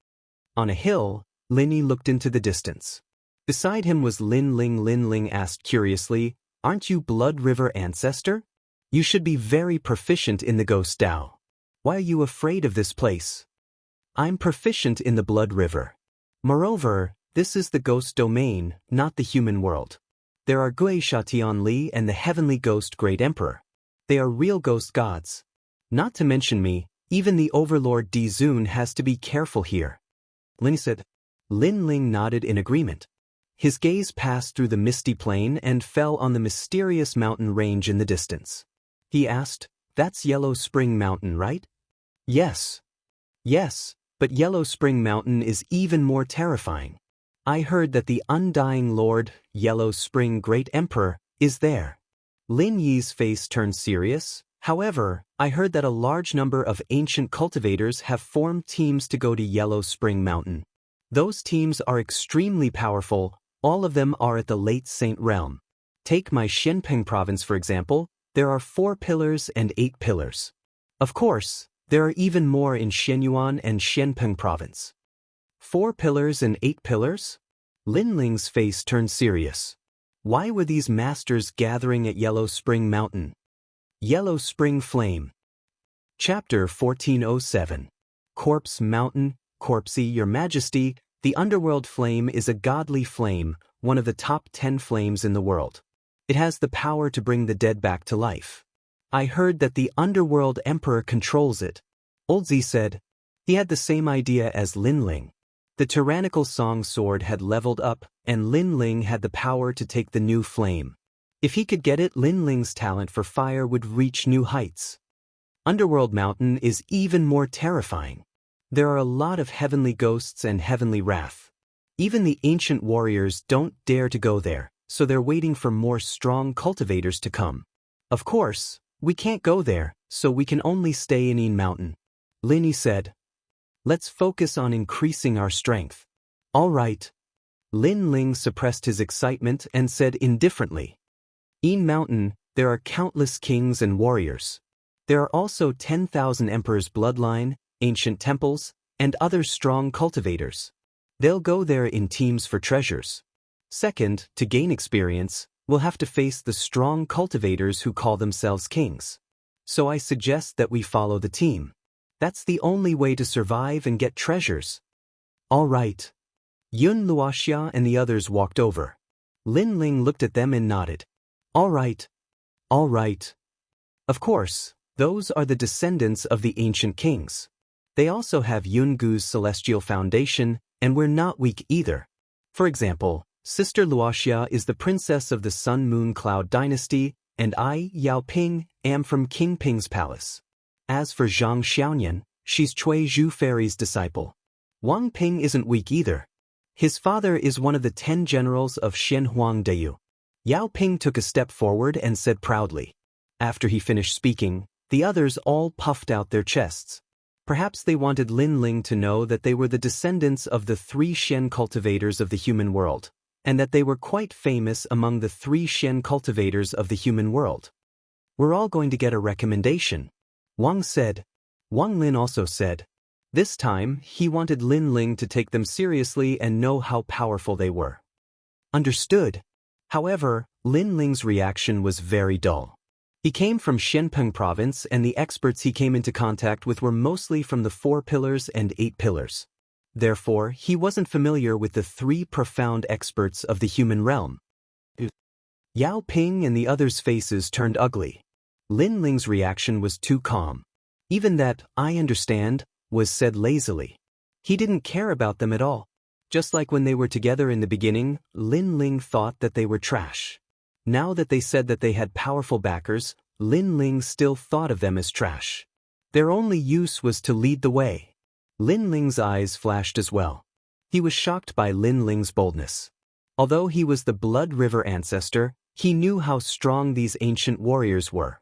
On a hill, Lin Yi looked into the distance. Beside him was Lin Ling. Lin Ling asked curiously, "Aren't you Blood River ancestor? You should be very proficient in the Ghost Dao. Why are you afraid of this place?" "I'm proficient in the Blood River. Moreover, this is the ghost domain, not the human world. There are Guisha Tianli and the heavenly ghost Great Emperor. They are real ghost gods. Not to mention me, even the overlord Di Zun has to be careful here." Lin said. Lin Ling nodded in agreement. His gaze passed through the misty plain and fell on the mysterious mountain range in the distance. He asked, "That's Yellow Spring Mountain, right?" "Yes. Yes, but Yellow Spring Mountain is even more terrifying. I heard that the Undying Lord, Yellow Spring Great Emperor, is there." Lin Yi's face turned serious. "However, I heard that a large number of ancient cultivators have formed teams to go to Yellow Spring Mountain. Those teams are extremely powerful. All of them are at the late Saint realm. Take my Xianpeng province for example, there are 4 pillars and 8 pillars. Of course, there are even more in Xianyuan and Xianpeng province." 4 pillars and 8 pillars? Lin Ling's face turned serious. Why were these masters gathering at Yellow Spring Mountain? Yellow Spring Flame. Chapter 1407. Corpse Mountain. Corpsey, Your Majesty, the underworld flame is a godly flame, one of the top 10 flames in the world. It has the power to bring the dead back to life. I heard that the underworld emperor controls it. Oldzi said. He had the same idea as Lin Ling. The tyrannical song sword had leveled up, and Lin Ling had the power to take the new flame. If he could get it, Lin Ling's talent for fire would reach new heights. Underworld Mountain is even more terrifying. There are a lot of heavenly ghosts and heavenly wrath. Even the ancient warriors don't dare to go there, so they're waiting for more strong cultivators to come. Of course, we can't go there, so we can only stay in Yin Mountain. Lin Yi said. Let's focus on increasing our strength. All right. Lin Ling suppressed his excitement and said indifferently. Yin Mountain, there are countless kings and warriors. There are also 10,000 emperors' bloodline, ancient temples, and other strong cultivators. They'll go there in teams for treasures. Second, to gain experience, we'll have to face the strong cultivators who call themselves kings. So I suggest that we follow the team. That's the only way to survive and get treasures. All right. Yun Luoxia and the others walked over. Lin Ling looked at them and nodded. All right. All right. Of course, those are the descendants of the ancient kings. They also have Yun Gu's celestial foundation, and we're not weak either. For example, Sister Luoxia is the princess of the Sun-Moon Cloud dynasty, and I, Yao Ping, am from King Ping's palace. As for Zhang Xiaoyan, she's Cui Zhu Fairy's disciple. Wang Ping isn't weak either. His father is one of the 10 generals of Xianhuang Deyu. Yao Ping took a step forward and said proudly. After he finished speaking, the others all puffed out their chests. Perhaps they wanted Lin Ling to know that they were the descendants of the 3 Shen cultivators of the human world, and that they were quite famous among the 3 Shen cultivators of the human world. We're all going to get a recommendation, Wang said. Wang Lin also said. This time, he wanted Lin Ling to take them seriously and know how powerful they were. Understood. However, Lin Ling's reaction was very dull. He came from Shenpeng province and the experts he came into contact with were mostly from the 4 pillars and 8 pillars. Therefore, he wasn't familiar with the 3 profound experts of the human realm. Yao Ping and the others' faces turned ugly. Lin Ling's reaction was too calm. Even that, I understand, was said lazily. He didn't care about them at all. Just like when they were together in the beginning, Lin Ling thought that they were trash. Now that they said that they had powerful backers, Lin Ling still thought of them as trash. Their only use was to lead the way. Lin Ling's eyes flashed as well. He was shocked by Lin Ling's boldness. Although he was the Blood River ancestor, he knew how strong these ancient warriors were.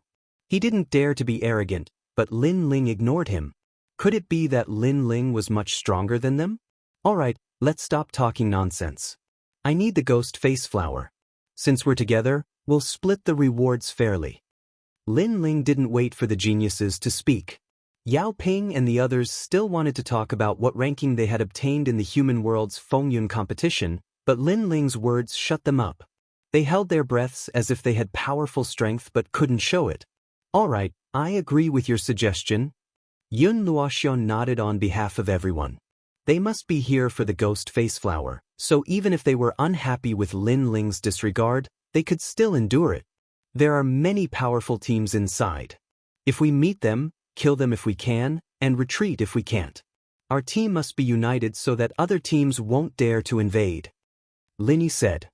He didn't dare to be arrogant, but Lin Ling ignored him. Could it be that Lin Ling was much stronger than them? All right, let's stop talking nonsense. I need the ghost face flower. Since we're together, we'll split the rewards fairly. Lin Ling didn't wait for the geniuses to speak. Yao Ping and the others still wanted to talk about what ranking they had obtained in the human world's Fengyun competition, but Lin Ling's words shut them up. They held their breaths as if they had powerful strength but couldn't show it. All right, I agree with your suggestion. Yun Luoxian nodded on behalf of everyone. They must be here for the ghost face flower, so even if they were unhappy with Lin Ling's disregard, they could still endure it. There are many powerful teams inside. If we meet them, kill them if we can, and retreat if we can't. Our team must be united so that other teams won't dare to invade. Linny said.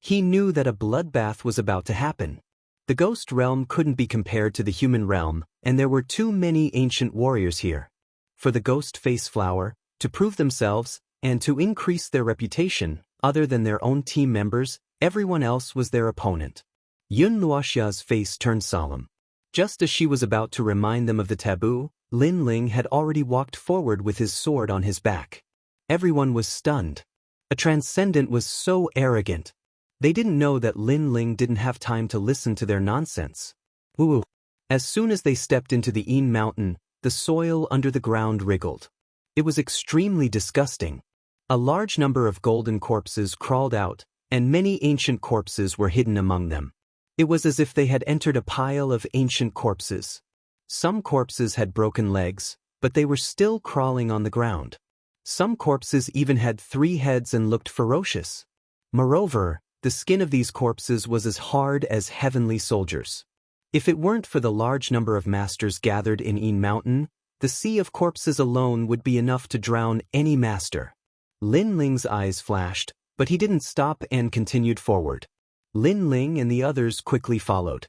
He knew that a bloodbath was about to happen. The ghost realm couldn't be compared to the human realm, and there were too many ancient warriors here. For the ghost face flower, to prove themselves, and to increase their reputation, other than their own team members, everyone else was their opponent. Yun Luoxia's face turned solemn. Just as she was about to remind them of the taboo, Lin Ling had already walked forward with his sword on his back. Everyone was stunned. A transcendent was so arrogant. They didn't know that Lin Ling didn't have time to listen to their nonsense. Woo! As soon as they stepped into the Yin Mountain, the soil under the ground wriggled. It was extremely disgusting. A large number of golden corpses crawled out, and many ancient corpses were hidden among them. It was as if they had entered a pile of ancient corpses. Some corpses had broken legs, but they were still crawling on the ground. Some corpses even had 3 heads and looked ferocious. Moreover, the skin of these corpses was as hard as heavenly soldiers. If it weren't for the large number of masters gathered in Yin Mountain, the sea of corpses alone would be enough to drown any master. Lin Ling's eyes flashed, but he didn't stop and continued forward. Lin Ling and the others quickly followed.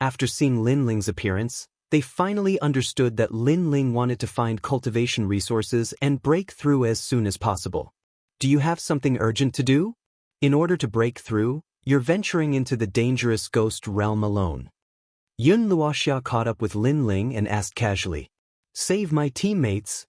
After seeing Lin Ling's appearance, they finally understood that Lin Ling wanted to find cultivation resources and break through as soon as possible. Do you have something urgent to do? In order to break through, you're venturing into the dangerous ghost realm alone. Yun Luoxia caught up with Lin Ling and asked casually, "Save my teammates?"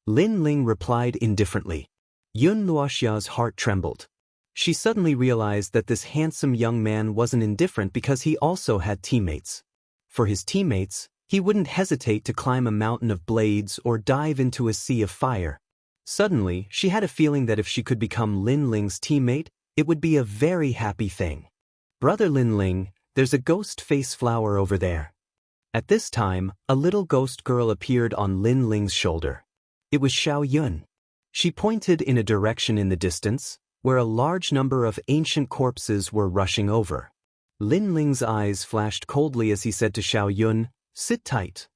Lin Ling replied indifferently. Yun Luoxia's heart trembled. She suddenly realized that this handsome young man wasn't indifferent because he also had teammates. For his teammates, he wouldn't hesitate to climb a mountain of blades or dive into a sea of fire. Suddenly, she had a feeling that if she could become Lin Ling's teammate, it would be a very happy thing. "Brother Lin Ling, there's a ghost face flower over there." At this time, a little ghost girl appeared on Lin Ling's shoulder. It was Xiao Yun. She pointed in a direction in the distance, where a large number of ancient corpses were rushing over. Lin Ling's eyes flashed coldly as he said to Xiao Yun, "Sit tight."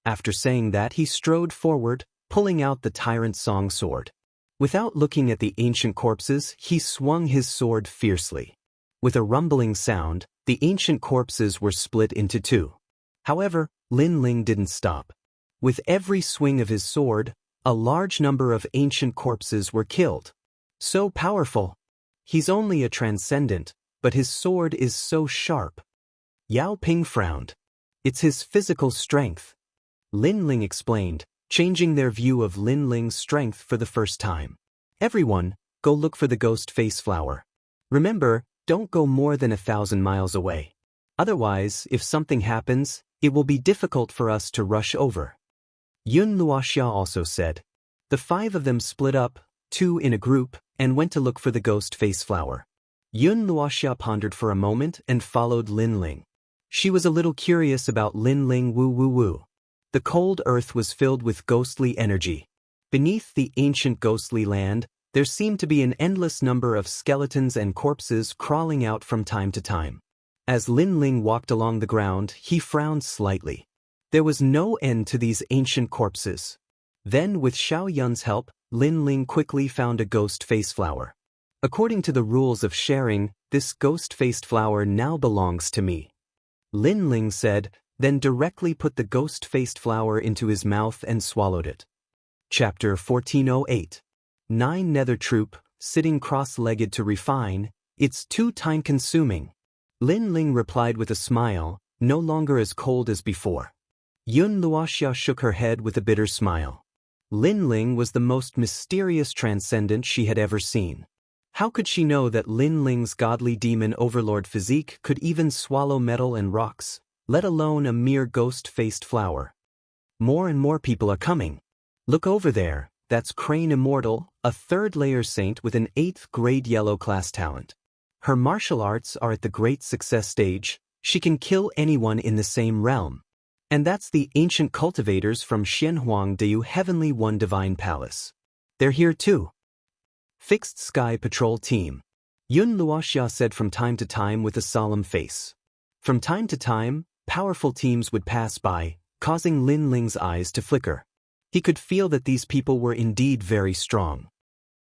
After saying that, he strode forward, pulling out the Tyrant Song sword. Without looking at the ancient corpses, he swung his sword fiercely. With a rumbling sound, the ancient corpses were split into two. However, Lin Ling didn't stop. With every swing of his sword, a large number of ancient corpses were killed. So powerful. He's only a transcendent, but his sword is so sharp. Yao Ping frowned. It's his physical strength. Lin Ling explained, changing their view of Lin Ling's strength for the first time. Everyone, go look for the ghost face flower. Remember, don't go more than 1,000 miles away. Otherwise, if something happens, it will be difficult for us to rush over. Yun Luoxia also said. The 5 of them split up, 2 in a group, and went to look for the ghost face flower. Yun Luoxia pondered for a moment and followed Lin Ling. She was a little curious about Lin Ling Wu. The cold earth was filled with ghostly energy. Beneath the ancient ghostly land, there seemed to be an endless number of skeletons and corpses crawling out from time to time. As Lin Ling walked along the ground, he frowned slightly. There was no end to these ancient corpses. Then, with Xiao Yun's help, Lin Ling quickly found a ghost face flower. According to the rules of sharing, this ghost-faced flower now belongs to me. Lin Ling said, then directly put the ghost-faced flower into his mouth and swallowed it. Chapter 1408. 9 Nether Troop, sitting cross-legged to refine, it's too time-consuming. Lin Ling replied with a smile, no longer as cold as before. Yun Luoxia shook her head with a bitter smile. Lin Ling was the most mysterious transcendent she had ever seen. How could she know that Lin Ling's godly demon overlord physique could even swallow metal and rocks, let alone a mere ghost-faced flower? More and more people are coming. Look over there, that's Crane Immortal, a 3rd-layer saint with an 8th-grade yellow class talent. Her martial arts are at the great success stage, she can kill anyone in the same realm. And that's the ancient cultivators from Xianhuangdeu Heavenly One Divine Palace. They're here too. Fixed Sky Patrol Team. Yun Luoxia said from time to time with a solemn face. From time to time, powerful teams would pass by, causing Lin Ling's eyes to flicker. He could feel that these people were indeed very strong.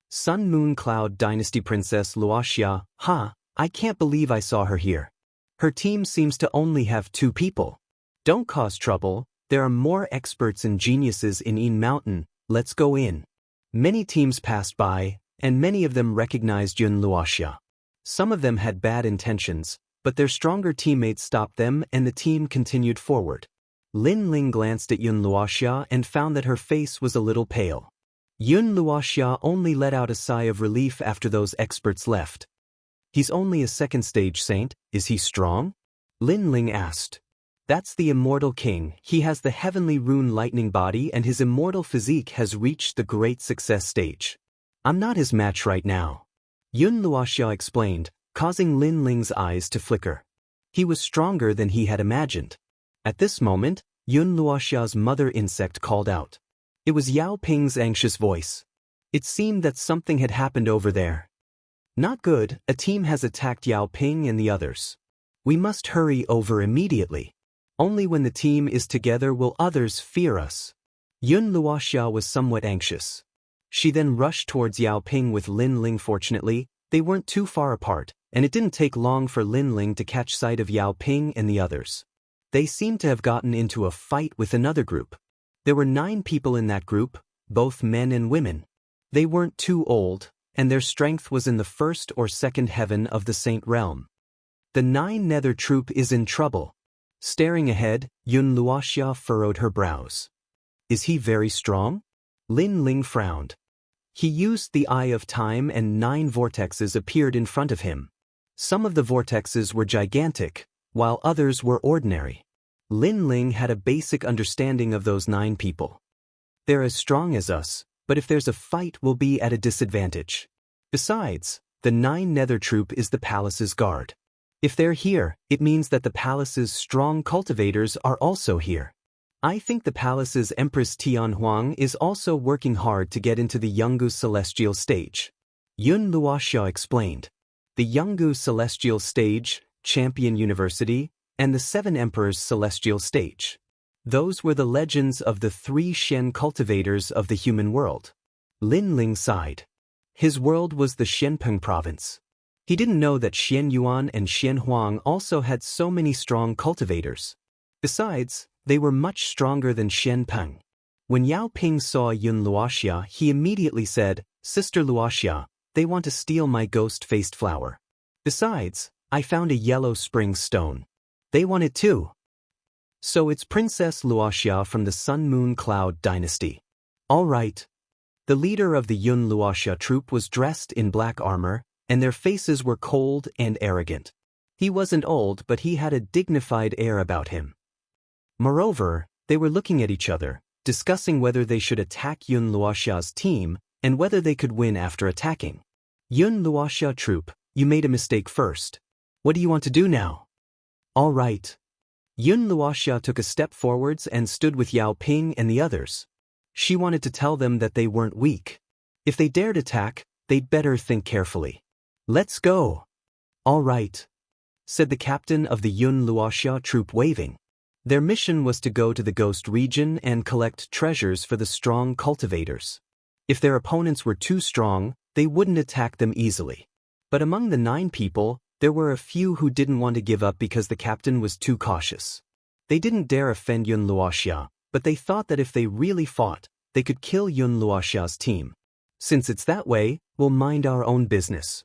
Sun Moon Cloud Dynasty Princess Luoxia, I can't believe I saw her here. Her team seems to only have 2 people. Don't cause trouble, there are more experts and geniuses in Yin Mountain, let's go in. Many teams passed by, and many of them recognized Yun Luoxia. Some of them had bad intentions, but their stronger teammates stopped them and the team continued forward. Lin Ling glanced at Yun Luoxia and found that her face was a little pale. Yun Luoxia only let out a sigh of relief after those experts left. He's only a 2nd-stage saint, is he strong? Lin Ling asked. That's the Immortal King, he has the heavenly rune lightning body and his immortal physique has reached the great success stage. I'm not his match right now. Yun Luoxia explained, causing Lin Ling's eyes to flicker. He was stronger than he had imagined. At this moment, Yun Luoxia's mother insect called out. It was Yao Ping's anxious voice. It seemed that something had happened over there. Not good, a team has attacked Yao Ping and the others. We must hurry over immediately. Only when the team is together will others fear us. Yun Luoxia was somewhat anxious. She then rushed towards Yao Ping with Lin Ling. Fortunately, they weren't too far apart, and it didn't take long for Lin Ling to catch sight of Yao Ping and the others. They seemed to have gotten into a fight with another group. There were 9 people in that group, both men and women. They weren't too old, and their strength was in the 1st or 2nd heaven of the Saint Realm. The 9 Nether Troop is in trouble. Staring ahead, Yun Luoxia furrowed her brows. Is he very strong? Lin Ling frowned. He used the Eye of Time and 9 vortexes appeared in front of him. Some of the vortexes were gigantic, while others were ordinary. Lin Ling had a basic understanding of those 9 people. They're as strong as us, but if there's a fight we'll be at a disadvantage. Besides, the 9 Nether Troop is the palace's guard. If they're here, it means that the palace's strong cultivators are also here. I think the palace's Empress Tianhuang is also working hard to get into the Yungu celestial stage. Yun Luoxia explained. The Yungu celestial stage, Champion University, and the Seven Emperors celestial stage. Those were the legends of the 3 Shen cultivators of the human world. Lin Ling sighed. His world was the Shenpeng province. He didn't know that Xianyuan and Xianhuang also had so many strong cultivators. Besides, they were much stronger than Shenpeng. When Yao Ping saw Yun Luoxia, he immediately said, "Sister Luoxia, they want to steal my ghost-faced flower. Besides, I found a yellow spring stone. They want it too." So it's Princess Luoxia from the Sun Moon Cloud dynasty. All right. The leader of the Yun Luoxia troop was dressed in black armor, and their faces were cold and arrogant. He wasn't old, but he had a dignified air about him. Moreover, they were looking at each other, discussing whether they should attack Yun Luoxia's team and whether they could win after attacking. "Yun Luoxia troop, you made a mistake first. What do you want to do now?" "All right." Yun Luoxia took a step forwards and stood with Yao Ping and the others. She wanted to tell them that they weren't weak. If they dared attack, they'd better think carefully. "Let's go." "All right," said the captain of the Yun Luoxia troop, waving. Their mission was to go to the Ghost region and collect treasures for the strong cultivators. If their opponents were too strong, they wouldn't attack them easily. But among the 9 people, there were a few who didn't want to give up because the captain was too cautious. They didn't dare offend Yun Luoxia, but they thought that if they really fought, they could kill Yun Luoxia's team. "Since it's that way, we'll mind our own business,"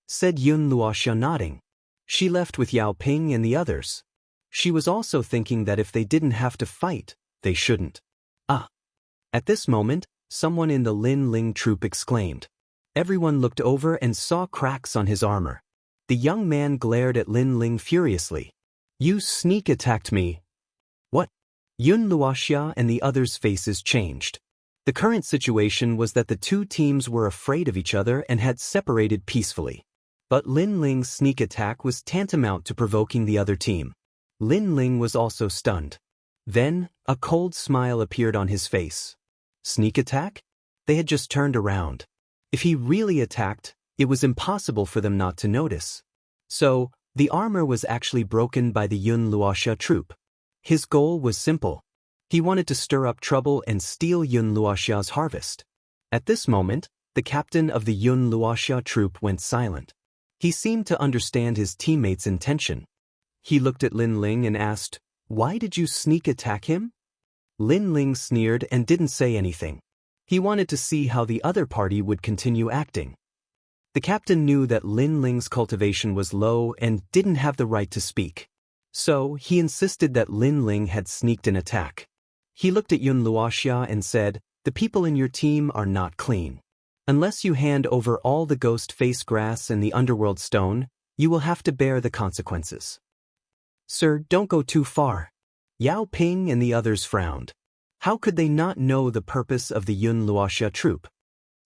said Yun Luoxia, nodding. She left with Yao Ping and the others. She was also thinking that if they didn't have to fight, they shouldn't. "Ah!" At this moment, someone in the Lin Ling troop exclaimed. Everyone looked over and saw cracks on his armor. The young man glared at Lin Ling furiously. "You sneak attacked me." "What?" Yun Luoxia and the others' faces changed. The current situation was that the 2 teams were afraid of each other and had separated peacefully. But Lin Ling's sneak attack was tantamount to provoking the other team. Lin Ling was also stunned. Then, a cold smile appeared on his face. Sneak attack? They had just turned around. If he really attacked, it was impossible for them not to notice. So, the armor was actually broken by the Yun Luoxia troop. His goal was simple. He wanted to stir up trouble and steal Yun Luoxia's harvest. At this moment, the captain of the Yun Luoxia troop went silent. He seemed to understand his teammates' intention. He looked at Lin Ling and asked, "Why did you sneak attack him?" Lin Ling sneered and didn't say anything. He wanted to see how the other party would continue acting. The captain knew that Lin Ling's cultivation was low and didn't have the right to speak. So, he insisted that Lin Ling had sneaked an attack. He looked at Yun Luoxia and said, "The people in your team are not clean. Unless you hand over all the ghost face grass and the underworld stone, you will have to bear the consequences." "Sir, don't go too far." Yao Ping and the others frowned. How could they not know the purpose of the Yun Luoxia troop?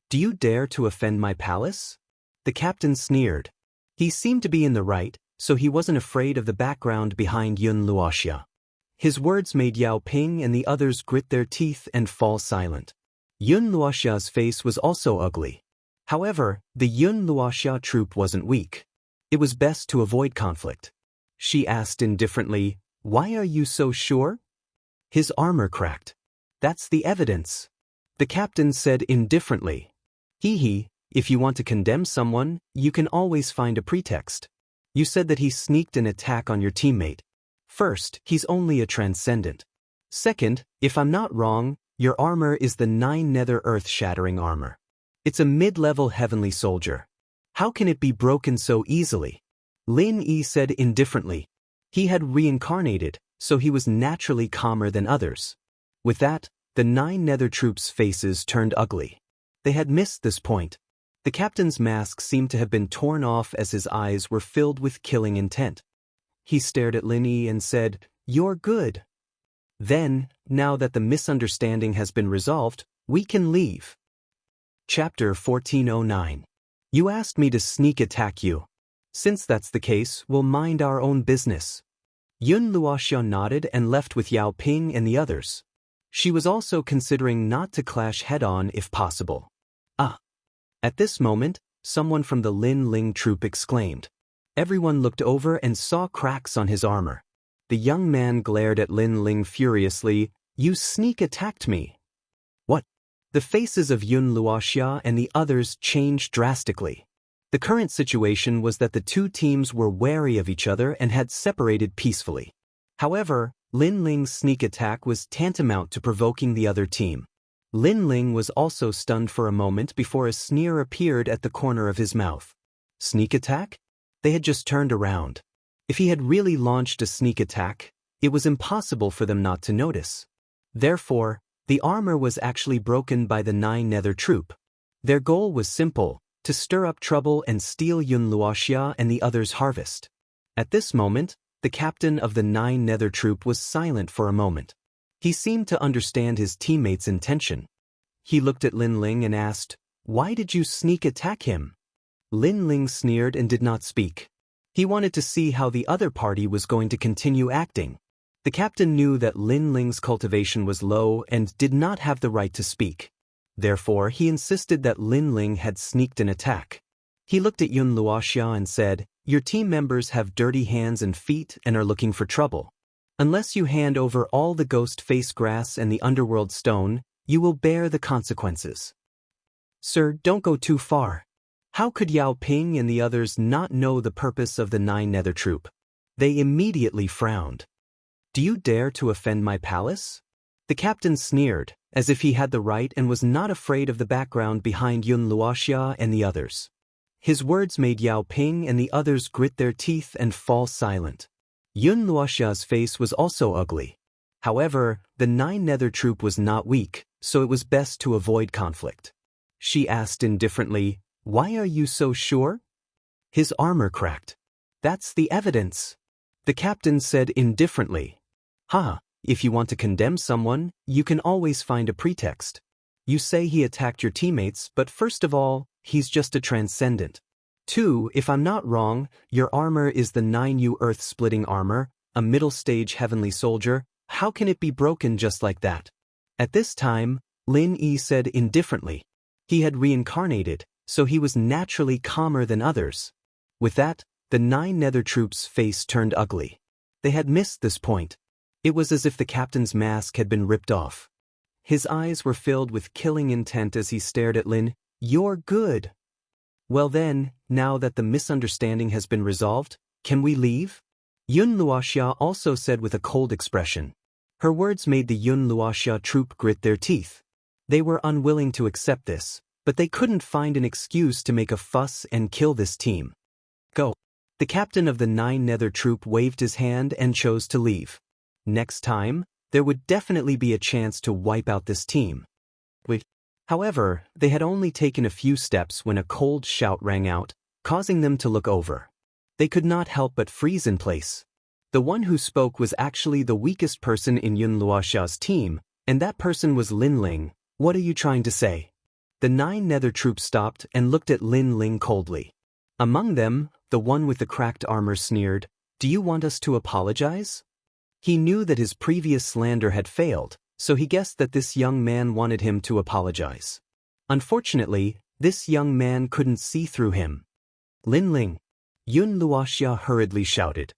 "Do you dare to offend my palace?" The captain sneered. He seemed to be in the right, so he wasn't afraid of the background behind Yun Luoxia. His words made Yao Ping and the others grit their teeth and fall silent. Yun Luoxia's face was also ugly. However, the Yun Luoxia troop wasn't weak. It was best to avoid conflict. She asked indifferently, "Why are you so sure?" "His armor cracked. That's the evidence." The captain said indifferently, "Hee, if you want to condemn someone, you can always find a pretext. You said that he sneaked an attack on your teammate. First, he's only a transcendent. Second, if I'm not wrong, your armor is the 9 nether earth-shattering armor. It's a mid-level heavenly soldier. How can it be broken so easily?" Lin Yi said indifferently. He had reincarnated, so he was naturally calmer than others. With that, the 9 nether troops' faces turned ugly. They had missed this point. The captain's mask seemed to have been torn off as his eyes were filled with killing intent. He stared at Lin Yi and said, "You're good." Then, now that the misunderstanding has been resolved, we can leave. Chapter 1409. You asked me to sneak attack you. Since that's the case, we'll mind our own business. Yun Luoxia nodded and left with Yao Ping and the others. She was also considering not to clash head-on if possible. Ah! At this moment, someone from the Lin Ling troop exclaimed. Everyone looked over and saw cracks on his armor. The young man glared at Lin Ling furiously. You sneak attacked me. What? The faces of Yun Luoxia and the others changed drastically. The current situation was that the two teams were wary of each other and had separated peacefully. However, Lin Ling's sneak attack was tantamount to provoking the other team. Lin Ling was also stunned for a moment before a sneer appeared at the corner of his mouth. Sneak attack? They had just turned around. If he had really launched a sneak attack, it was impossible for them not to notice. Therefore, the armor was actually broken by the 9 Nether troop. Their goal was simple, to stir up trouble and steal Yun Luoxia and the others' harvest. At this moment, the captain of the 9 Nether troop was silent for a moment. He seemed to understand his teammates' intention. He looked at Lin Ling and asked, "Why did you sneak attack him?" Lin Ling sneered and did not speak. He wanted to see how the other party was going to continue acting. The captain knew that Lin Ling's cultivation was low and did not have the right to speak. Therefore, he insisted that Lin Ling had sneaked an attack. He looked at Yun Luoxia and said, "Your team members have dirty hands and feet and are looking for trouble. Unless you hand over all the ghost face grass and the underworld stone, you will bear the consequences." Sir, don't go too far. How could Yao Ping and the others not know the purpose of the 9 Nether troop? They immediately frowned. Do you dare to offend my palace? The captain sneered, as if he had the right and was not afraid of the background behind Yun Luoxia and the others. His words made Yao Ping and the others grit their teeth and fall silent. Yun Luoxia's face was also ugly. However, the 9 Nether troop was not weak, so it was best to avoid conflict. She asked indifferently, "Why are you so sure?" "His armor cracked. That's the evidence." The captain said indifferently, if you want to condemn someone, you can always find a pretext. You say he attacked your teammates, but first of all, he's just a transcendent. 2, if I'm not wrong, your armor is the 9U earth-splitting armor, a middle-stage heavenly soldier. How can it be broken just like that? At this time, Lin Yi said indifferently. He had reincarnated, so he was naturally calmer than others. With that, the 9 Nether troops' face turned ugly. They had missed this point. It was as if the captain's mask had been ripped off. His eyes were filled with killing intent as he stared at Lin. "You're good." "Well then, now that the misunderstanding has been resolved, can we leave?" Yun Luoxia also said with a cold expression. Her words made the Yun Luoxia troop grit their teeth. They were unwilling to accept this, but they couldn't find an excuse to make a fuss and kill this team. Go. The captain of the 9 Nether troop waved his hand and chose to leave. Next time, there would definitely be a chance to wipe out this team. However, they had only taken a few steps when a cold shout rang out, causing them to look over. They could not help but freeze in place. The one who spoke was actually the weakest person in Yun Luoxia's team, and that person was Lin Ling. "What are you trying to say?" The 9 Nether troop stopped and looked at Lin Ling coldly. Among them, the one with the cracked armor sneered, "Do you want us to apologize?" He knew that his previous slander had failed, so he guessed that this young man wanted him to apologize. Unfortunately, this young man couldn't see through him. "Lin Ling!" Yun Luoxia hurriedly shouted.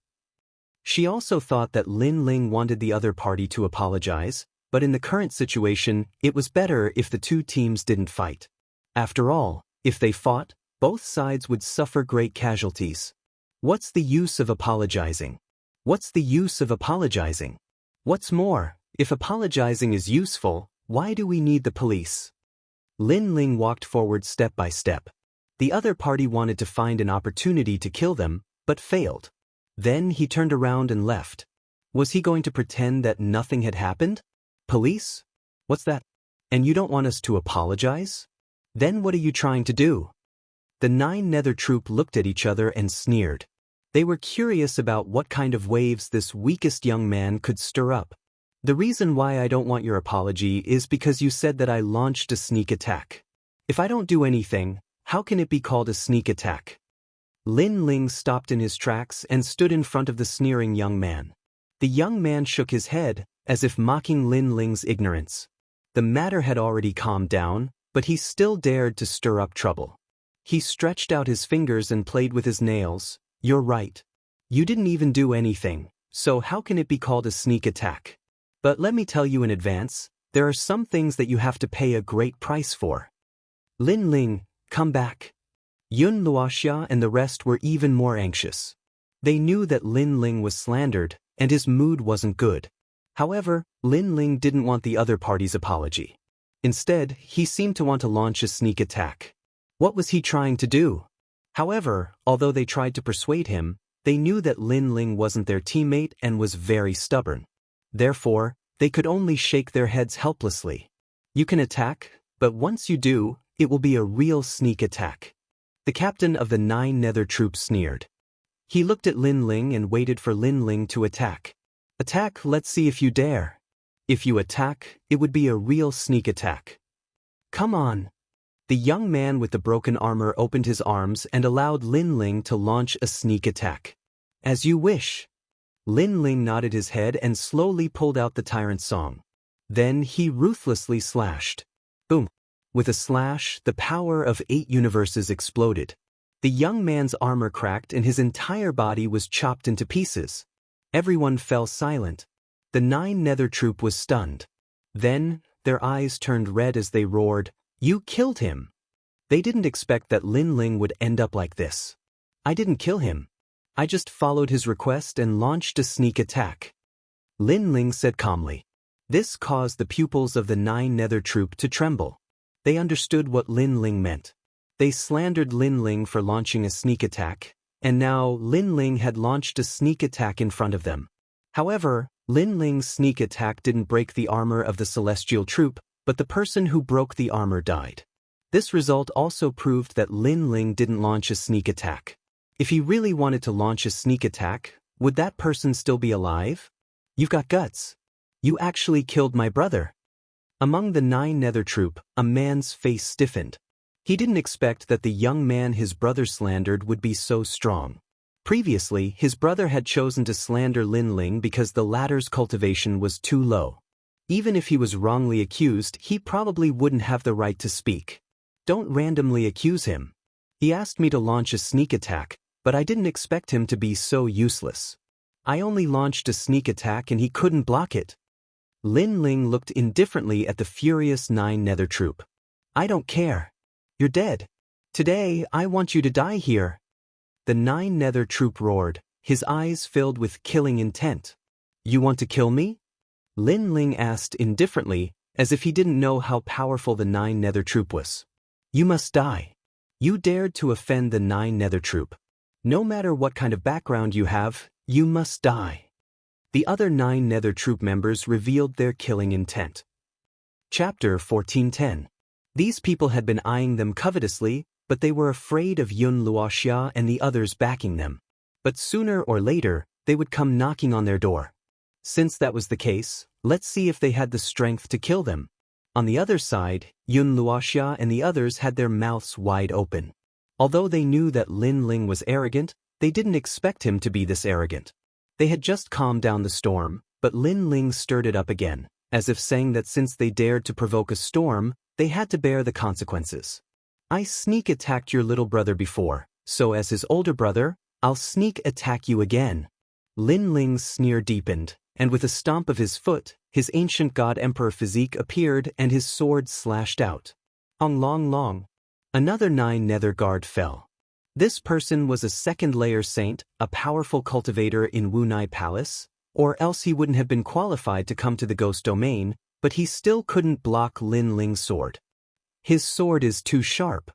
She also thought that Lin Ling wanted the other party to apologize, but in the current situation, it was better if the two teams didn't fight. After all, if they fought, both sides would suffer great casualties. What's the use of apologizing? What's the use of apologizing? What's more, if apologizing is useful, why do we need the police? Lin Ling walked forward step by step. The other party wanted to find an opportunity to kill them, but failed. Then he turned around and left. Was he going to pretend that nothing had happened? Police? What's that? And you don't want us to apologize? Then what are you trying to do? The 9 Nether troop looked at each other and sneered. They were curious about what kind of waves this weakest young man could stir up. "The reason why I don't want your apology is because you said that I launched a sneak attack. If I don't do anything, how can it be called a sneak attack?" Lin Ling stopped in his tracks and stood in front of the sneering young man. The young man shook his head, as if mocking Lin Ling's ignorance. The matter had already calmed down, but he still dared to stir up trouble. He stretched out his fingers and played with his nails. "You're right. You didn't even do anything, so how can it be called a sneak attack? But let me tell you in advance, there are some things that you have to pay a great price for." "Lin Ling, come back." Yun Luoxia and the rest were even more anxious. They knew that Lin Ling was slandered, and his mood wasn't good. However, Lin Ling didn't want the other party's apology. Instead, he seemed to want to launch a sneak attack. What was he trying to do? However, although they tried to persuade him, they knew that Lin Ling wasn't their teammate and was very stubborn. Therefore, they could only shake their heads helplessly. "You can attack, but once you do, it will be a real sneak attack." The captain of the 9 Nether troops sneered. He looked at Lin Ling and waited for Lin Ling to attack. "Attack, let's see if you dare. If you attack, it would be a real sneak attack. Come on." The young man with the broken armor opened his arms and allowed Lin Ling to launch a sneak attack. "As you wish." Lin Ling nodded his head and slowly pulled out the tyrant's song. Then he ruthlessly slashed. Boom! With a slash, the power of 8 universes exploded. The young man's armor cracked and his entire body was chopped into pieces. Everyone fell silent. The 9 Nether troop was stunned. Then, their eyes turned red as they roared, "You killed him!" They didn't expect that Lin Ling would end up like this. "I didn't kill him. I just followed his request and launched a sneak attack," Lin Ling said calmly. This caused the pupils of the 9 Nether troop to tremble. They understood what Lin Ling meant. They slandered Lin Ling for launching a sneak attack, and now Lin Ling had launched a sneak attack in front of them. However, Lin Ling's sneak attack didn't break the armor of the celestial troop, but the person who broke the armor died. This result also proved that Lin Ling didn't launch a sneak attack. If he really wanted to launch a sneak attack, would that person still be alive? "You've got guts. You actually killed my brother." Among the 9 Nether troop, a man's face stiffened. He didn't expect that the young man his brother slandered would be so strong. Previously, his brother had chosen to slander Lin Ling because the latter's cultivation was too low. Even if he was wrongly accused, he probably wouldn't have the right to speak. "Don't randomly accuse him. He asked me to launch a sneak attack, but I didn't expect him to be so useless. I only launched a sneak attack and he couldn't block it." Lin Ling looked indifferently at the furious 9 Nether troop. "I don't care. You're dead. Today, I want you to die here." The 9 Nether troop roared, his eyes filled with killing intent. "You want to kill me?" Lin Ling asked indifferently, as if he didn't know how powerful the 9 Nether troop was. "You must die. You dared to offend the 9 Nether troop. No matter what kind of background you have, you must die." The other 9 Nether troop members revealed their killing intent. Chapter 1410. These people had been eyeing them covetously, but they were afraid of Yun Luoxia and the others backing them. But sooner or later, they would come knocking on their door. Since that was the case, let's see if they had the strength to kill them. On the other side, Yun Luoxia and the others had their mouths wide open. Although they knew that Lin Ling was arrogant, they didn't expect him to be this arrogant. They had just calmed down the storm, but Lin Ling stirred it up again, as if saying that since they dared to provoke a storm, they had to bear the consequences. "I sneak attacked your little brother before, so as his older brother, I'll sneak attack you again." Lin Ling's sneer deepened, and with a stomp of his foot, his ancient god emperor physique appeared and his sword slashed out. Ong long long. Another 9 Nether guard fell. This person was a second-layer saint, a powerful cultivator in Wunai Palace, or else he wouldn't have been qualified to come to the ghost domain, but he still couldn't block Lin Ling's sword. "His sword is too sharp."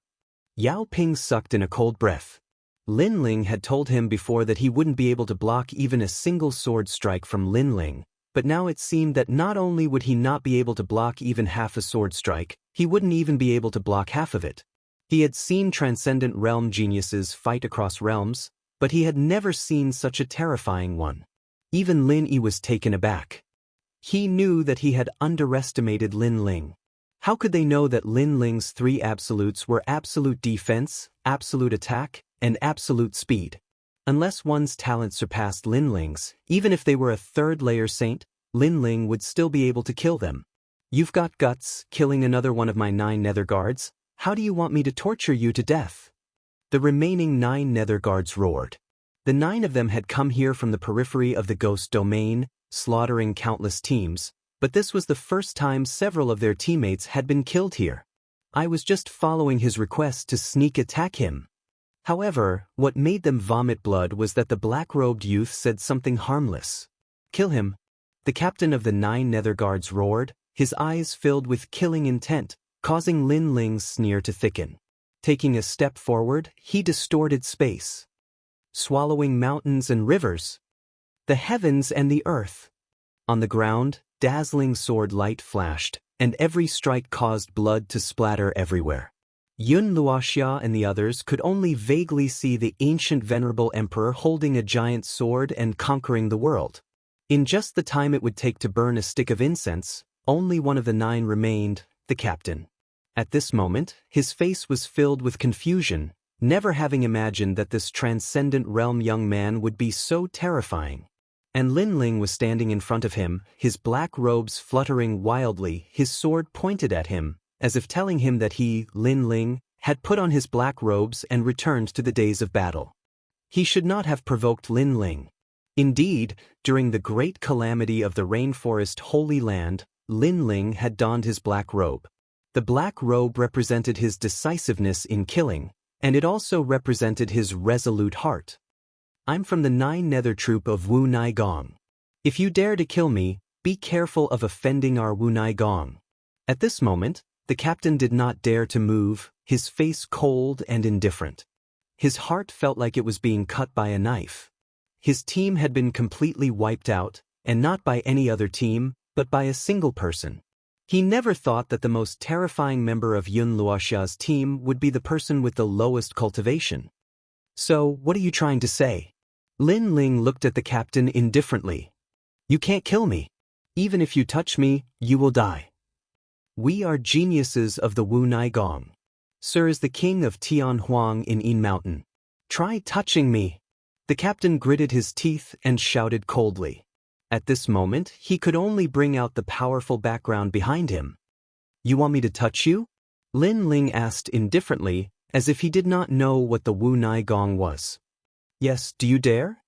Yao Ping sucked in a cold breath. Lin Ling had told him before that he wouldn't be able to block even a single sword strike from Lin Ling, but now it seemed that not only would he not be able to block even half a sword strike, he wouldn't even be able to block half of it. He had seen transcendent realm geniuses fight across realms, but he had never seen such a terrifying one. Even Lin Yi was taken aback. He knew that he had underestimated Lin Ling. How could they know that Lin Ling's 3 absolutes were absolute defense, absolute attack, and absolute speed. Unless one's talent surpassed Lin Ling's, even if they were a third-layer saint, Lin Ling would still be able to kill them. You've got guts, killing another one of my 9 nether guards. How do you want me to torture you to death? The remaining 9 nether guards roared. The 9 of them had come here from the periphery of the ghost domain, slaughtering countless teams, but this was the first time several of their teammates had been killed here. I was just following his request to sneak attack him. However, what made them vomit blood was that the black-robed youth said something harmless. Kill him. The captain of the 9 nether guards roared, his eyes filled with killing intent, causing Lin Ling's sneer to thicken. Taking a step forward, he distorted space, swallowing mountains and rivers, the heavens and the earth. On the ground, dazzling sword light flashed, and every strike caused blood to splatter everywhere. Yun Luoxia and the others could only vaguely see the ancient venerable emperor holding a giant sword and conquering the world. In just the time it would take to burn a stick of incense, only one of the 9 remained, the captain. At this moment, his face was filled with confusion, never having imagined that this transcendent realm young man would be so terrifying. And Lin Ling was standing in front of him, his black robes fluttering wildly, his sword pointed at him, as if telling him that he, Lin Ling, had put on his black robes and returned to the days of battle. He should not have provoked Lin Ling. Indeed, during the great calamity of the rainforest Holy Land, Lin Ling had donned his black robe. The black robe represented his decisiveness in killing, and it also represented his resolute heart. I'm from the 9 nether troop of Wu Nai Gong. If you dare to kill me, be careful of offending our Wu Nai Gong. At this moment, the captain did not dare to move, his face cold and indifferent. His heart felt like it was being cut by a knife. His team had been completely wiped out, and not by any other team, but by a single person. He never thought that the most terrifying member of Yun Luoxia's team would be the person with the lowest cultivation. So, what are you trying to say? Lin Ling looked at the captain indifferently. You can't kill me. Even if you touch me, you will die. We are geniuses of the Wu Nai Gong. Sir is the king of Tian Huang in Yin Mountain. Try touching me. The captain gritted his teeth and shouted coldly. At this moment, he could only bring out the powerful background behind him. You want me to touch you? Lin Ling asked indifferently, as if he did not know what the Wu Nai Gong was. Yes, do you dare?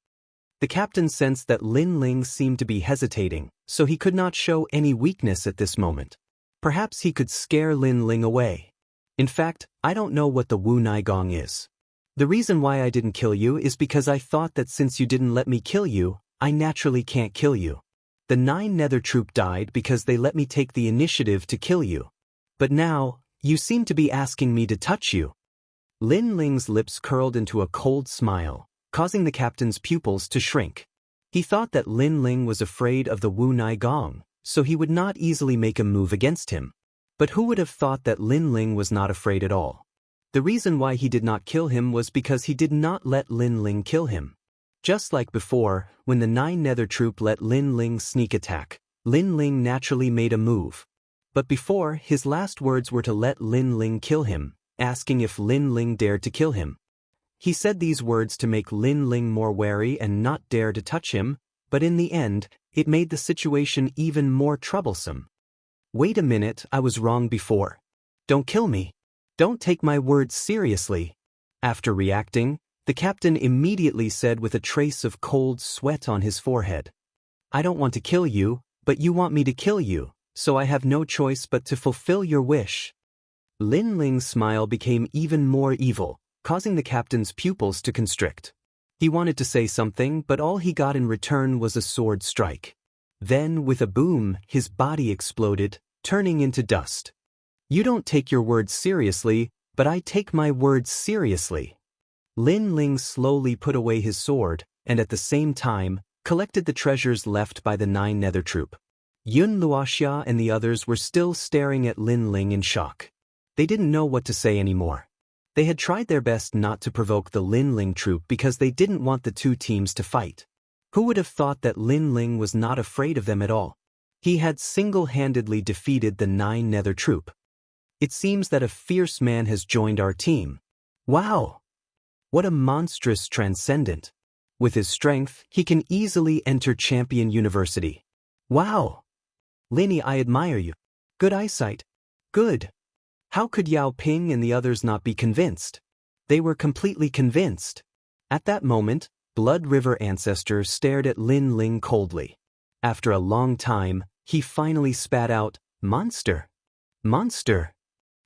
The captain sensed that Lin Ling seemed to be hesitating, so he could not show any weakness at this moment. Perhaps he could scare Lin Ling away. In fact, I don't know what the Wu Nai Gong is. The reason why I didn't kill you is because I thought that since you didn't let me kill you, I naturally can't kill you. The 9 nether troop died because they let me take the initiative to kill you. But now, you seem to be asking me to touch you. Lin Ling's lips curled into a cold smile, causing the captain's pupils to shrink. He thought that Lin Ling was afraid of the Wu Nai Gong, so he would not easily make a move against him. But who would have thought that Lin Ling was not afraid at all? The reason why he did not kill him was because he did not let Lin Ling kill him. Just like before, when the 9 nether troop let Lin Ling sneak attack, Lin Ling naturally made a move. But before, his last words were to let Lin Ling kill him, asking if Lin Ling dared to kill him. He said these words to make Lin Ling more wary and not dare to touch him, but in the end, it made the situation even more troublesome. Wait a minute, I was wrong before. Don't kill me. Don't take my words seriously. After reacting, the captain immediately said with a trace of cold sweat on his forehead. I don't want to kill you, but you want me to kill you, so I have no choice but to fulfill your wish. Lin Ling's smile became even more evil, causing the captain's pupils to constrict. He wanted to say something, but all he got in return was a sword strike. Then, with a boom, his body exploded, turning into dust. You don't take your words seriously, but I take my words seriously. Lin Ling slowly put away his sword, and at the same time, collected the treasures left by the 9 nether troop. Yun Luoxia and the others were still staring at Lin Ling in shock. They didn't know what to say anymore. They had tried their best not to provoke the Lin Ling troop because they didn't want the 2 teams to fight. Who would have thought that Lin Ling was not afraid of them at all? He had single-handedly defeated the 9 nether troop. It seems that a fierce man has joined our team. Wow! What a monstrous transcendent. With his strength, he can easily enter Champion University. Wow! Linny, I admire you. Good eyesight. Good. How could Yao Ping and the others not be convinced? They were completely convinced. At that moment, Blood River Ancestor stared at Lin Ling coldly. After a long time, he finally spat out, "Monster. Monster."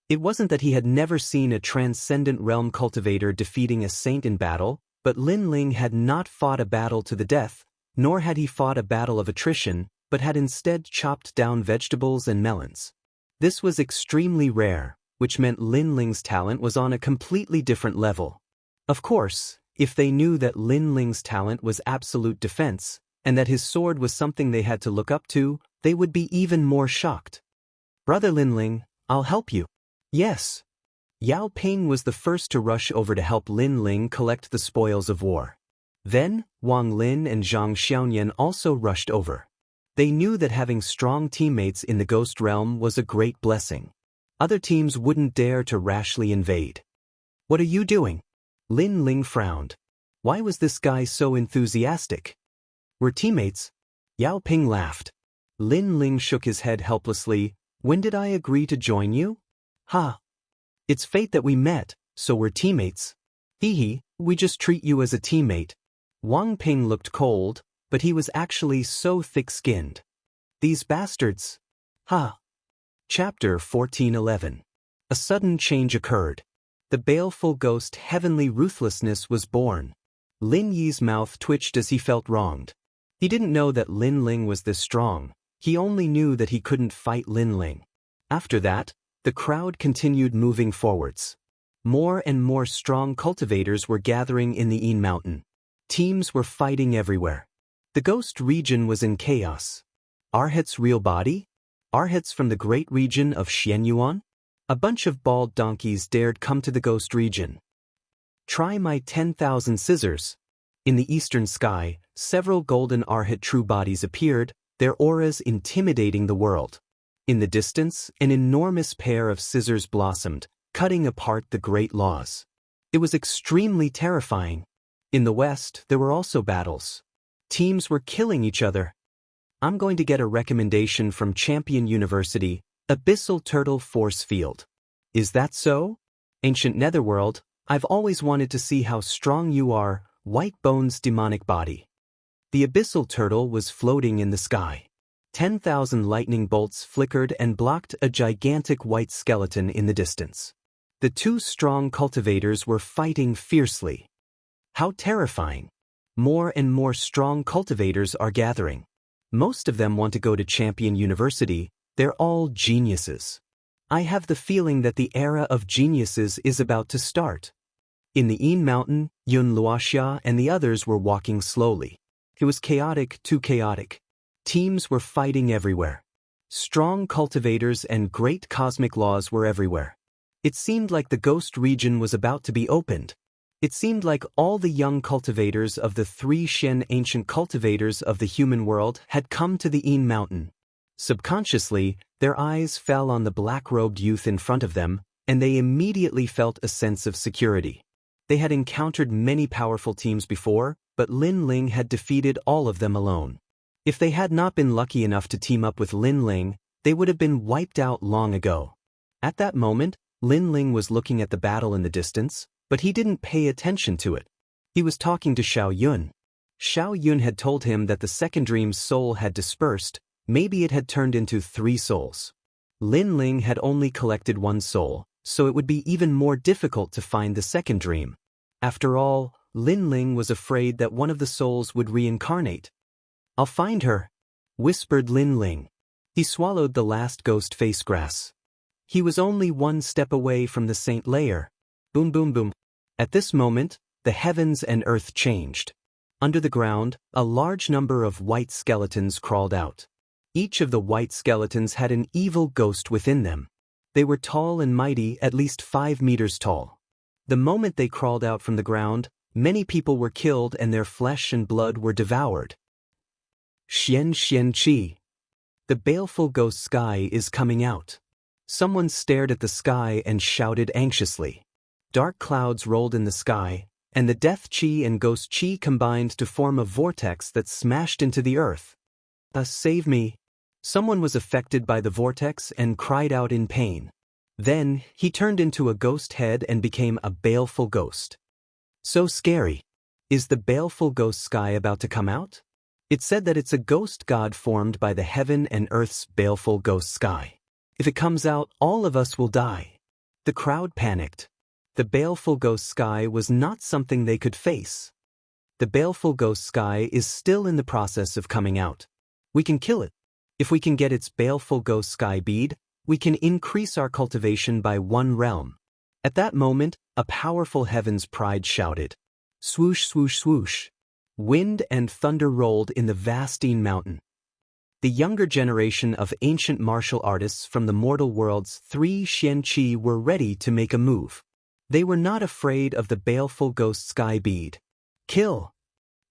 It wasn't that he had never seen a transcendent realm cultivator defeating a saint in battle, but Lin Ling had not fought a battle to the death, nor had he fought a battle of attrition, but had instead chopped down vegetables and melons. This was extremely rare, which meant Lin Ling's talent was on a completely different level. Of course, if they knew that Lin Ling's talent was absolute defense, and that his sword was something they had to look up to, they would be even more shocked. "Brother Lin Ling, I'll help you." "Yes." Yao Ping was the first to rush over to help Lin Ling collect the spoils of war. Then, Wang Lin and Zhang Xiaoyan also rushed over. They knew that having strong teammates in the Ghost Realm was a great blessing. Other teams wouldn't dare to rashly invade. "What are you doing?" Lin Ling frowned. Why was this guy so enthusiastic? "We're teammates." Yao Ping laughed. Lin Ling shook his head helplessly. "When did I agree to join you?" "Ha! It's fate that we met, so we're teammates." "Hee, we just treat you as a teammate." Wang Ping looked cold, but he was actually so thick-skinned. "These bastards." Ha! Chapter 1411. A sudden change occurred. The baleful ghost Heavenly Ruthlessness was born. Lin Yi's mouth twitched as he felt wronged. He didn't know that Lin Ling was this strong. He only knew that he couldn't fight Lin Ling. After that, the crowd continued moving forwards. More and more strong cultivators were gathering in the Yin Mountain. Teams were fighting everywhere. The ghost region was in chaos. Arhat's real body? Arhats from the great region of Xianyuan? A bunch of bald donkeys dared come to the ghost region. "Try my 10,000 scissors." In the eastern sky, several golden Arhat true bodies appeared, their auras intimidating the world. In the distance, an enormous pair of scissors blossomed, cutting apart the great laws. It was extremely terrifying. In the west, there were also battles. Teams were killing each other. "I'm going to get a recommendation from Champion University, Abyssal Turtle Force Field." "Is that so?" "Ancient Netherworld, I've always wanted to see how strong you are, White Bone's demonic body." The Abyssal Turtle was floating in the sky. 10,000 lightning bolts flickered and blocked a gigantic white skeleton in the distance. The two strong cultivators were fighting fiercely. How terrifying! More and more strong cultivators are gathering. Most of them want to go to Champion University. They're all geniuses. I have the feeling that the era of geniuses is about to start. In the Yin Mountain, Yun Luoxia and the others were walking slowly. It was chaotic, too chaotic. Teams were fighting everywhere. Strong cultivators and great cosmic laws were everywhere. It seemed like the ghost region was about to be opened. It seemed like all the young cultivators of the three Shen ancient cultivators of the human world had come to the Yin Mountain. Subconsciously, their eyes fell on the black-robed youth in front of them, and they immediately felt a sense of security. They had encountered many powerful teams before, but Lin Ling had defeated all of them alone. If they had not been lucky enough to team up with Lin Ling, they would have been wiped out long ago. At that moment, Lin Ling was looking at the battle in the distance, but he didn't pay attention to it. He was talking to Xiao Yun. Xiao Yun had told him that the second dream's soul had dispersed, maybe it had turned into 3 souls. Lin Ling had only collected 1 soul, so it would be even more difficult to find the second dream. After all, Lin Ling was afraid that one of the souls would reincarnate. "I'll find her," whispered Lin Ling. He swallowed the last ghost face grass. He was only 1 step away from the saint layer. Boom boom boom. At this moment, the heavens and earth changed. Under the ground, a large number of white skeletons crawled out. Each of the white skeletons had an evil ghost within them. They were tall and mighty, at least 5 meters tall. The moment they crawled out from the ground, many people were killed and their flesh and blood were devoured. Xian Chi. The baleful ghost sky is coming out. Someone stared at the sky and shouted anxiously. Dark clouds rolled in the sky, and the death chi and ghost chi combined to form a vortex that smashed into the earth. Save me. Someone was affected by the vortex and cried out in pain. Then, he turned into a ghost head and became a baleful ghost. So scary. Is the baleful ghost sky about to come out? It said that it's a ghost god formed by the heaven and earth's baleful ghost sky. If it comes out, all of us will die. The crowd panicked. The baleful ghost sky was not something they could face. The baleful ghost sky is still in the process of coming out. We can kill it. If we can get its baleful ghost sky bead, we can increase our cultivation by 1 realm. At that moment, a powerful heaven's pride shouted. Swoosh, swoosh, swoosh. Wind and thunder rolled in the Vastine mountain. The younger generation of ancient martial artists from the mortal world's 3 Xian-Chi were ready to make a move. They were not afraid of the baleful ghost sky bead. Kill!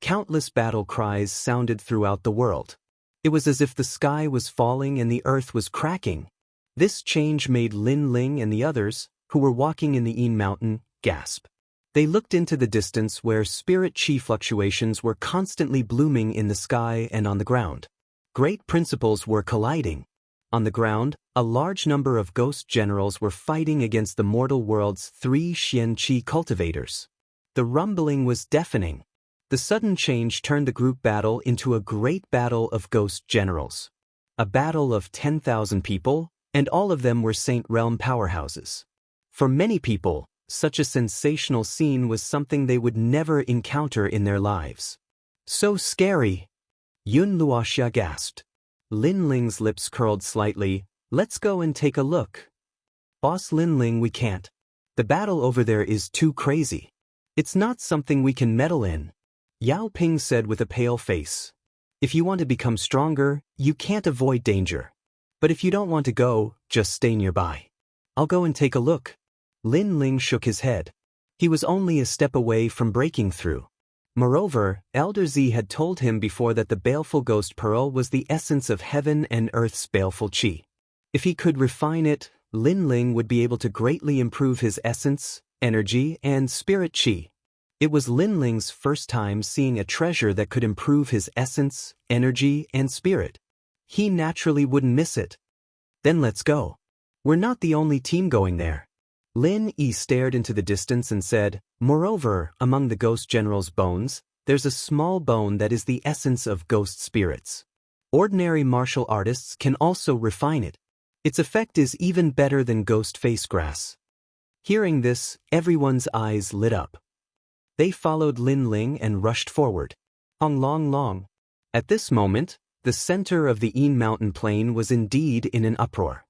Countless battle cries sounded throughout the world. It was as if the sky was falling and the earth was cracking. This change made Lin Ling and the others, who were walking in the Yin Mountain, gasp. They looked into the distance where spirit chi fluctuations were constantly blooming in the sky and on the ground. Great principles were colliding. On the ground, a large number of ghost generals were fighting against the mortal world's 3 Xian-Chi cultivators. The rumbling was deafening. The sudden change turned the group battle into a great battle of ghost generals. A battle of 10,000 people, and all of them were Saint Realm powerhouses. For many people, such a sensational scene was something they would never encounter in their lives. So scary! Yun Luoxia gasped. Lin Ling's lips curled slightly. Let's go and take a look. Boss Lin Ling, we can't. The battle over there is too crazy. It's not something we can meddle in. Yao Ping said with a pale face. If you want to become stronger, you can't avoid danger. But if you don't want to go, just stay nearby. I'll go and take a look. Lin Ling shook his head. He was only a step away from breaking through. Moreover, Elder Z had told him before that the baleful ghost pearl was the essence of heaven and earth's baleful chi. If he could refine it, Lin Ling would be able to greatly improve his essence, energy, and spirit chi. It was Lin Ling's first time seeing a treasure that could improve his essence, energy, and spirit. He naturally wouldn't miss it. Then let's go. We're not the only team going there. Lin Yi stared into the distance and said, moreover, among the ghost general's bones, there's a small bone that is the essence of ghost spirits. Ordinary martial artists can also refine it. Its effect is even better than ghost face grass. Hearing this, everyone's eyes lit up. They followed Lin Ling and rushed forward. Long. At this moment, the center of the Yin Mountain plain was indeed in an uproar.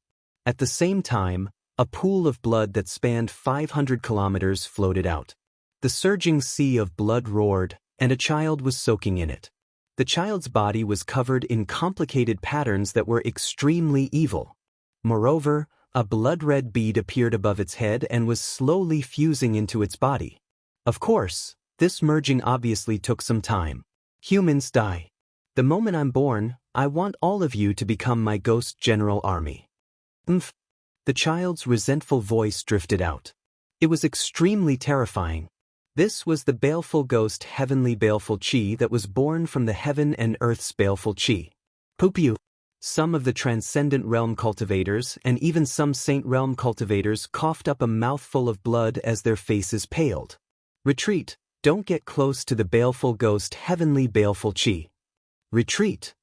At the same time, a pool of blood that spanned 500 kilometers floated out. The surging sea of blood roared, and a child was soaking in it. The child's body was covered in complicated patterns that were extremely evil. Moreover, a blood-red bead appeared above its head and was slowly fusing into its body. Of course, this merging obviously took some time. Humans die. The moment I'm born, I want all of you to become my ghost general army. The child's resentful voice drifted out. It was extremely terrifying. This was the baleful ghost heavenly baleful chi that was born from the heaven and earth's baleful chi. Pupiu. Some of the transcendent realm cultivators and even some saint realm cultivators coughed up a mouthful of blood as their faces paled. Retreat, don't get close to the baleful ghost heavenly baleful chi. Retreat.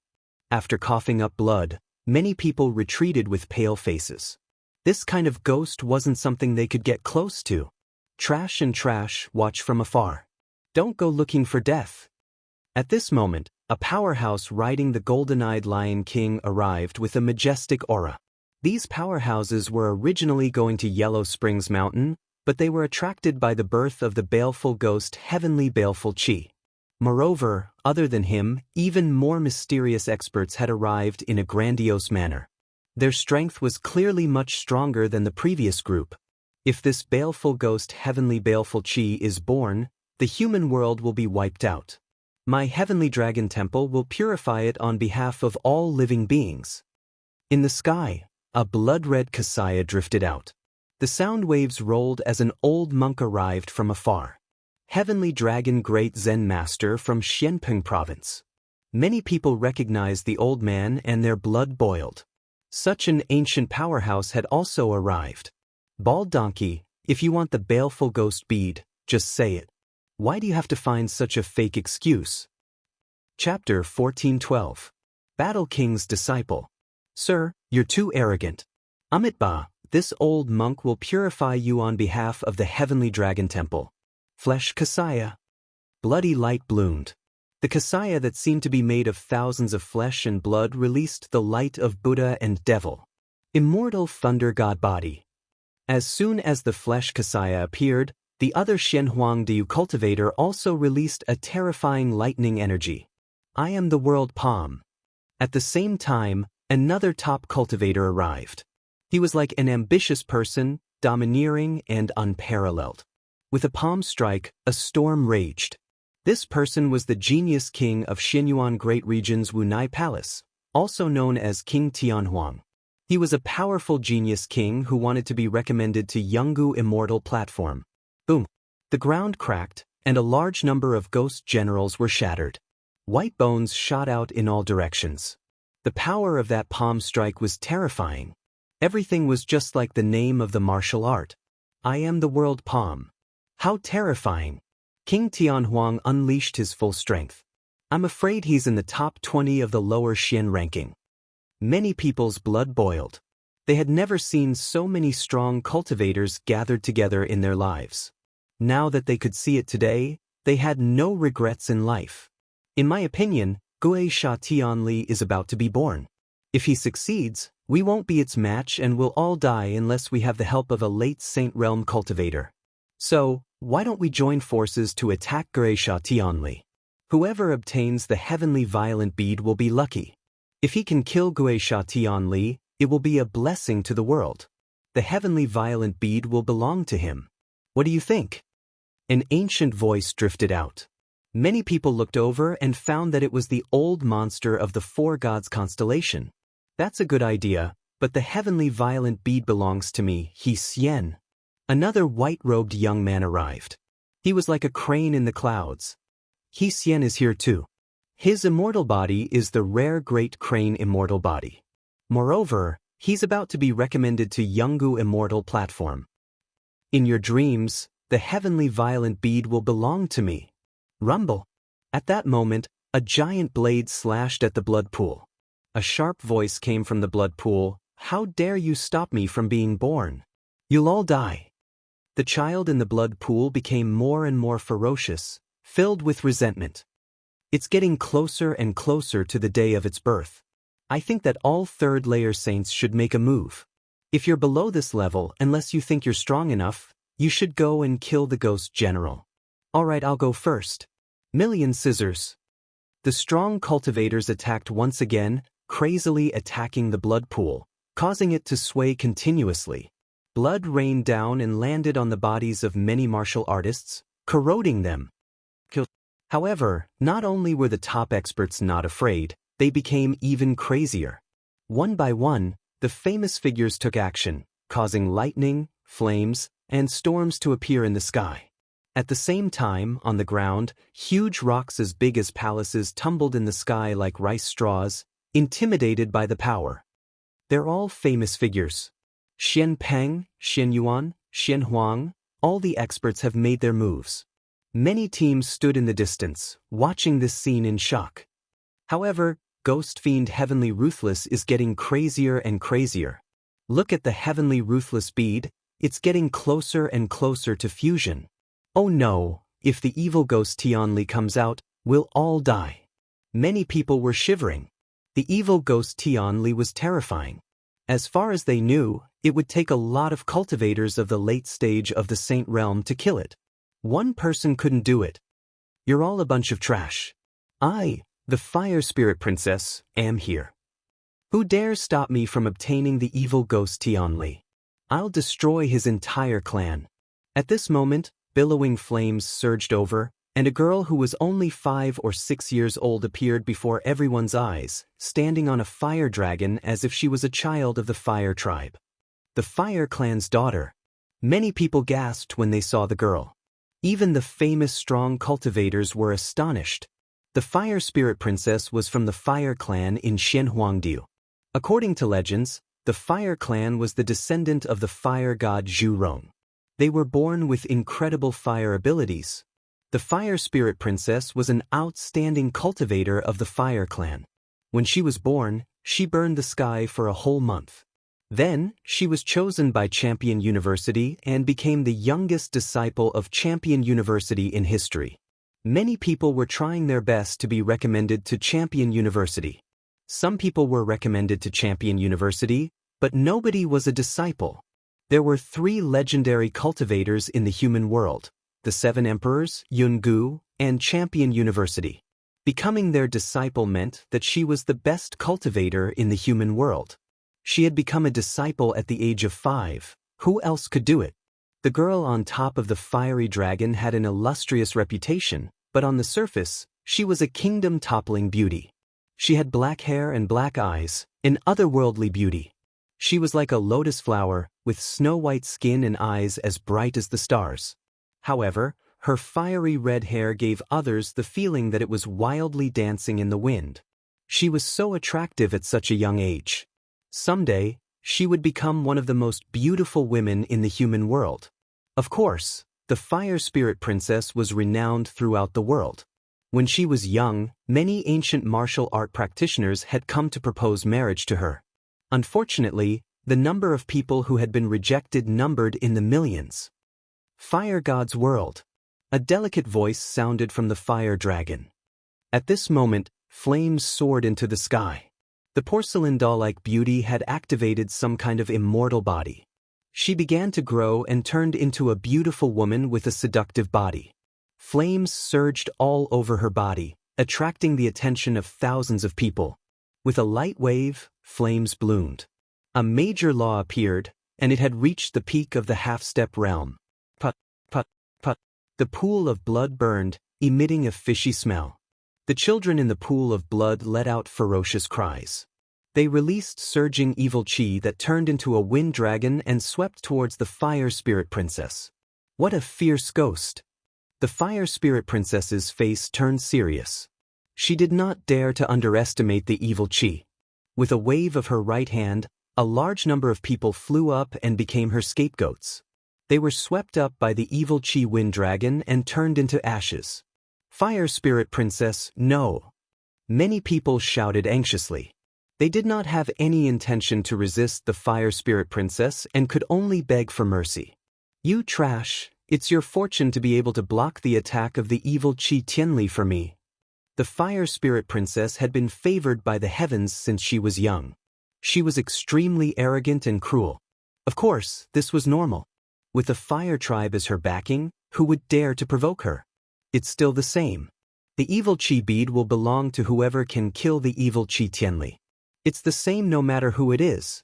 After coughing up blood, many people retreated with pale faces. This kind of ghost wasn't something they could get close to. Trash and trash, watch from afar. Don't go looking for death. At this moment, a powerhouse riding the golden-eyed Lion King arrived with a majestic aura. These powerhouses were originally going to Yellow Springs Mountain, but they were attracted by the birth of the baleful ghost heavenly baleful chi. Moreover, other than him, even more mysterious experts had arrived in a grandiose manner. Their strength was clearly much stronger than the previous group. If this baleful ghost heavenly baleful chi is born, the human world will be wiped out. My heavenly dragon temple will purify it on behalf of all living beings. In the sky, a blood-red Kasaya drifted out. The sound waves rolled as an old monk arrived from afar. Heavenly Dragon Great Zen Master from Xianpeng Province. Many people recognized the old man and their blood boiled. Such an ancient powerhouse had also arrived. Bald Donkey, if you want the baleful ghost bead, just say it. Why do you have to find such a fake excuse? Chapter 1412. Battle King's Disciple. Sir, you're too arrogant. Amitba, this old monk will purify you on behalf of the Heavenly Dragon Temple. Flesh Kasaya. Bloody light bloomed. The Kasaya that seemed to be made of thousands of flesh and blood released the light of Buddha and Devil. Immortal Thunder God Body. As soon as the flesh Kasaya appeared, the other Shenhuang Diu cultivator also released a terrifying lightning energy. I am the world palm. At the same time, another top cultivator arrived. He was like an ambitious person, domineering and unparalleled. With a palm strike, a storm raged. This person was the genius king of Xinyuan Great Region's Wunai Palace, also known as King Tianhuang. He was a powerful genius king who wanted to be recommended to Yungu Immortal Platform. Boom! The ground cracked, and a large number of ghost generals were shattered. White bones shot out in all directions. The power of that palm strike was terrifying. Everything was just like the name of the martial art. I am the world palm. How terrifying! King Tianhuang unleashed his full strength. I'm afraid he's in the top 20 of the lower Xian ranking. Many people's blood boiled. They had never seen so many strong cultivators gathered together in their lives. Now that they could see it today, they had no regrets in life. In my opinion, Gui Sha Tianli is about to be born. If he succeeds, we won't be its match and we'll all die unless we have the help of a late Saint Realm cultivator. So, why don't we join forces to attack Gui Sha Tianli? Whoever obtains the heavenly violent bead will be lucky. If he can kill Gui Sha Tianli, it will be a blessing to the world. The heavenly violent bead will belong to him. What do you think? An ancient voice drifted out. Many people looked over and found that it was the old monster of the Four Gods constellation. That's a good idea, but the heavenly violent bead belongs to me, He Xian. Another white-robed young man arrived. He was like a crane in the clouds. He Xian is here too. His immortal body is the rare Great Crane immortal body. Moreover, he's about to be recommended to Yungu Immortal Platform. In your dreams, the heavenly violent bead will belong to me. Rumble. At that moment, a giant blade slashed at the blood pool. A sharp voice came from the blood pool. How dare you stop me from being born? You'll all die. The child in the blood pool became more and more ferocious, filled with resentment. It's getting closer and closer to the day of its birth. I think that all third-layer saints should make a move. If you're below this level, unless you think you're strong enough, you should go and kill the ghost general. Alright, I'll go first. Million Scissors. The strong cultivators attacked once again, crazily attacking the blood pool, causing it to sway continuously. Blood rained down and landed on the bodies of many martial artists, corroding them. However, not only were the top experts not afraid, they became even crazier. One by one, the famous figures took action, causing lightning, flames, and storms to appear in the sky. At the same time, on the ground, huge rocks as big as palaces tumbled in the sky like rice straws, intimidated by the power. They're all famous figures. Xianpeng, Xinyuan, Xianhuang, all the experts have made their moves. Many teams stood in the distance, watching this scene in shock. However, Ghost Fiend Heavenly Ruthless is getting crazier and crazier. Look at the Heavenly Ruthless bead, it's getting closer and closer to fusion. Oh no, if the evil ghost Tianli comes out, we'll all die. Many people were shivering. The evil ghost Tianli was terrifying. As far as they knew, it would take a lot of cultivators of the late stage of the Saint Realm to kill it. One person couldn't do it. You're all a bunch of trash. I, the Fire Spirit Princess, am here. Who dares stop me from obtaining the evil ghost Tianli? I'll destroy his entire clan. At this moment, billowing flames surged over, and a girl who was only 5 or 6 years old appeared before everyone's eyes, standing on a fire dragon as if she was a child of the Fire Tribe. The Fire Clan's daughter. Many people gasped when they saw the girl. Even the famous strong cultivators were astonished. The fire spirit princess was from the fire clan in Xianhuangdiu. According to legends, the fire clan was the descendant of the fire god Zhu Rong. They were born with incredible fire abilities. The fire spirit princess was an outstanding cultivator of the fire clan. When she was born, she burned the sky for a whole month. Then, she was chosen by Champion University and became the youngest disciple of Champion University in history. Many people were trying their best to be recommended to Champion University. Some people were recommended to Champion University, but nobody was a disciple. There were 3 legendary cultivators in the human world: the 7 emperors, Yungu, and Champion University. Becoming their disciple meant that she was the best cultivator in the human world. She had become a disciple at the age of 5. Who else could do it? The girl on top of the fiery dragon had an illustrious reputation, but on the surface, she was a kingdom-toppling beauty. She had black hair and black eyes, an otherworldly beauty. She was like a lotus flower, with snow-white skin and eyes as bright as the stars. However, her fiery red hair gave others the feeling that it was wildly dancing in the wind. She was so attractive at such a young age. Someday, she would become one of the most beautiful women in the human world. Of course, the fire spirit princess was renowned throughout the world. When she was young, many ancient martial art practitioners had come to propose marriage to her. Unfortunately, the number of people who had been rejected numbered in the millions. Fire God's world. A delicate voice sounded from the fire dragon. At this moment, flames soared into the sky. The porcelain doll-like beauty had activated some kind of immortal body. She began to grow and turned into a beautiful woman with a seductive body. Flames surged all over her body, attracting the attention of thousands of people. With a light wave, flames bloomed. A major law appeared, and it had reached the peak of the half-step realm. Put, put, put. The pool of blood burned, emitting a fishy smell. The children in the pool of blood let out ferocious cries. They released surging evil chi that turned into a wind dragon and swept towards the fire spirit princess. What a fierce ghost! The fire spirit princess's face turned serious. She did not dare to underestimate the evil chi. With a wave of her right hand, a large number of people flew up and became her scapegoats. They were swept up by the evil chi wind dragon and turned into ashes. Fire spirit princess, no! Many people shouted anxiously. They did not have any intention to resist the fire spirit princess and could only beg for mercy. You trash, it's your fortune to be able to block the attack of the evil Qi Tianli for me. The fire spirit princess had been favored by the heavens since she was young. She was extremely arrogant and cruel. Of course, this was normal. With the fire tribe as her backing, who would dare to provoke her? It's still the same. The evil Qi bead will belong to whoever can kill the evil Qi Tianli. It's the same no matter who it is.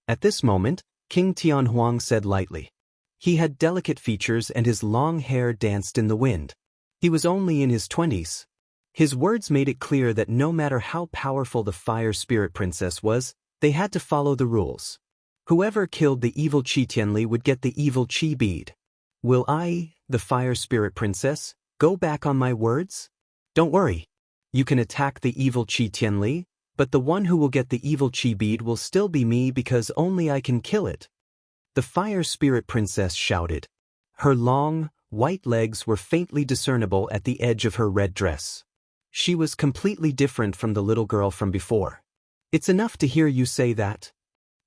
At this moment, King Tianhuang said lightly. He had delicate features and his long hair danced in the wind. He was only in his 20s. His words made it clear that no matter how powerful the fire spirit princess was, they had to follow the rules. Whoever killed the evil Qi Tianli would get the evil Qi bead. Will I, the fire spirit princess, go back on my words? Don't worry. You can attack the evil Qi Tianli, but the one who will get the evil Qi bead will still be me because only I can kill it. The fire spirit princess shouted. Her long, white legs were faintly discernible at the edge of her red dress. She was completely different from the little girl from before. It's enough to hear you say that.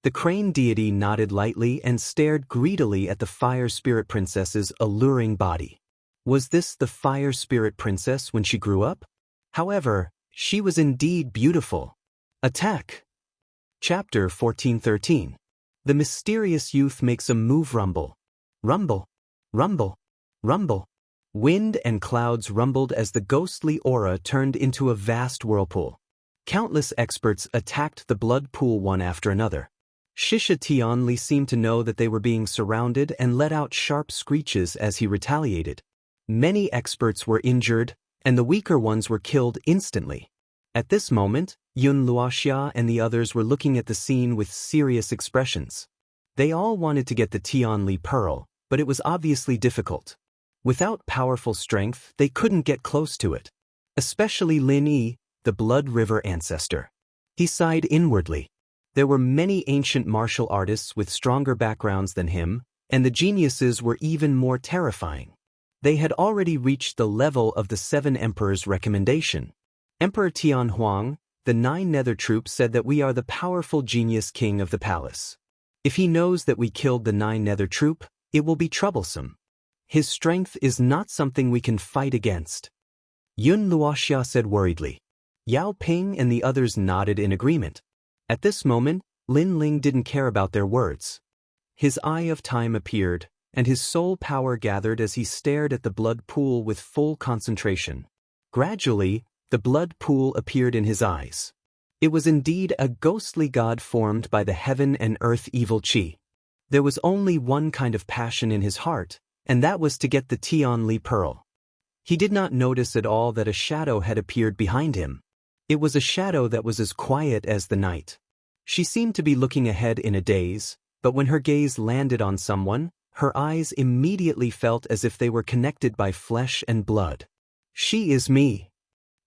The crane deity nodded lightly and stared greedily at the fire spirit princess's alluring body. Was this the fire spirit princess when she grew up? However, she was indeed beautiful. Attack! Chapter 1413. The mysterious youth makes a move. Rumble. Rumble. Rumble. Rumble. Wind and clouds rumbled as the ghostly aura turned into a vast whirlpool. Countless experts attacked the blood pool one after another. Shisha Tianli seemed to know that they were being surrounded and let out sharp screeches as he retaliated. Many experts were injured, and the weaker ones were killed instantly. At this moment, Yun Luoxia and the others were looking at the scene with serious expressions. They all wanted to get the Tianli pearl, but it was obviously difficult. Without powerful strength, they couldn't get close to it. Especially Lin Yi, the Blood River ancestor. He sighed inwardly. There were many ancient martial artists with stronger backgrounds than him, and the geniuses were even more terrifying. They had already reached the level of the 7 emperors' recommendation. Emperor Tian Huang, the 9 nether troops, said that we are the powerful genius king of the palace. If he knows that we killed the 9 nether troop, it will be troublesome. His strength is not something we can fight against. Yun Luoxia said worriedly. Yao Ping and the others nodded in agreement. At this moment, Lin Ling didn't care about their words. His eye of time appeared, and his soul power gathered as he stared at the blood pool with full concentration. Gradually, the blood pool appeared in his eyes. It was indeed a ghostly god formed by the heaven and earth evil chi. There was only one kind of passion in his heart, and that was to get the Tianli pearl. He did not notice at all that a shadow had appeared behind him. It was a shadow that was as quiet as the night. She seemed to be looking ahead in a daze, but when her gaze landed on someone, her eyes immediately felt as if they were connected by flesh and blood. She is me.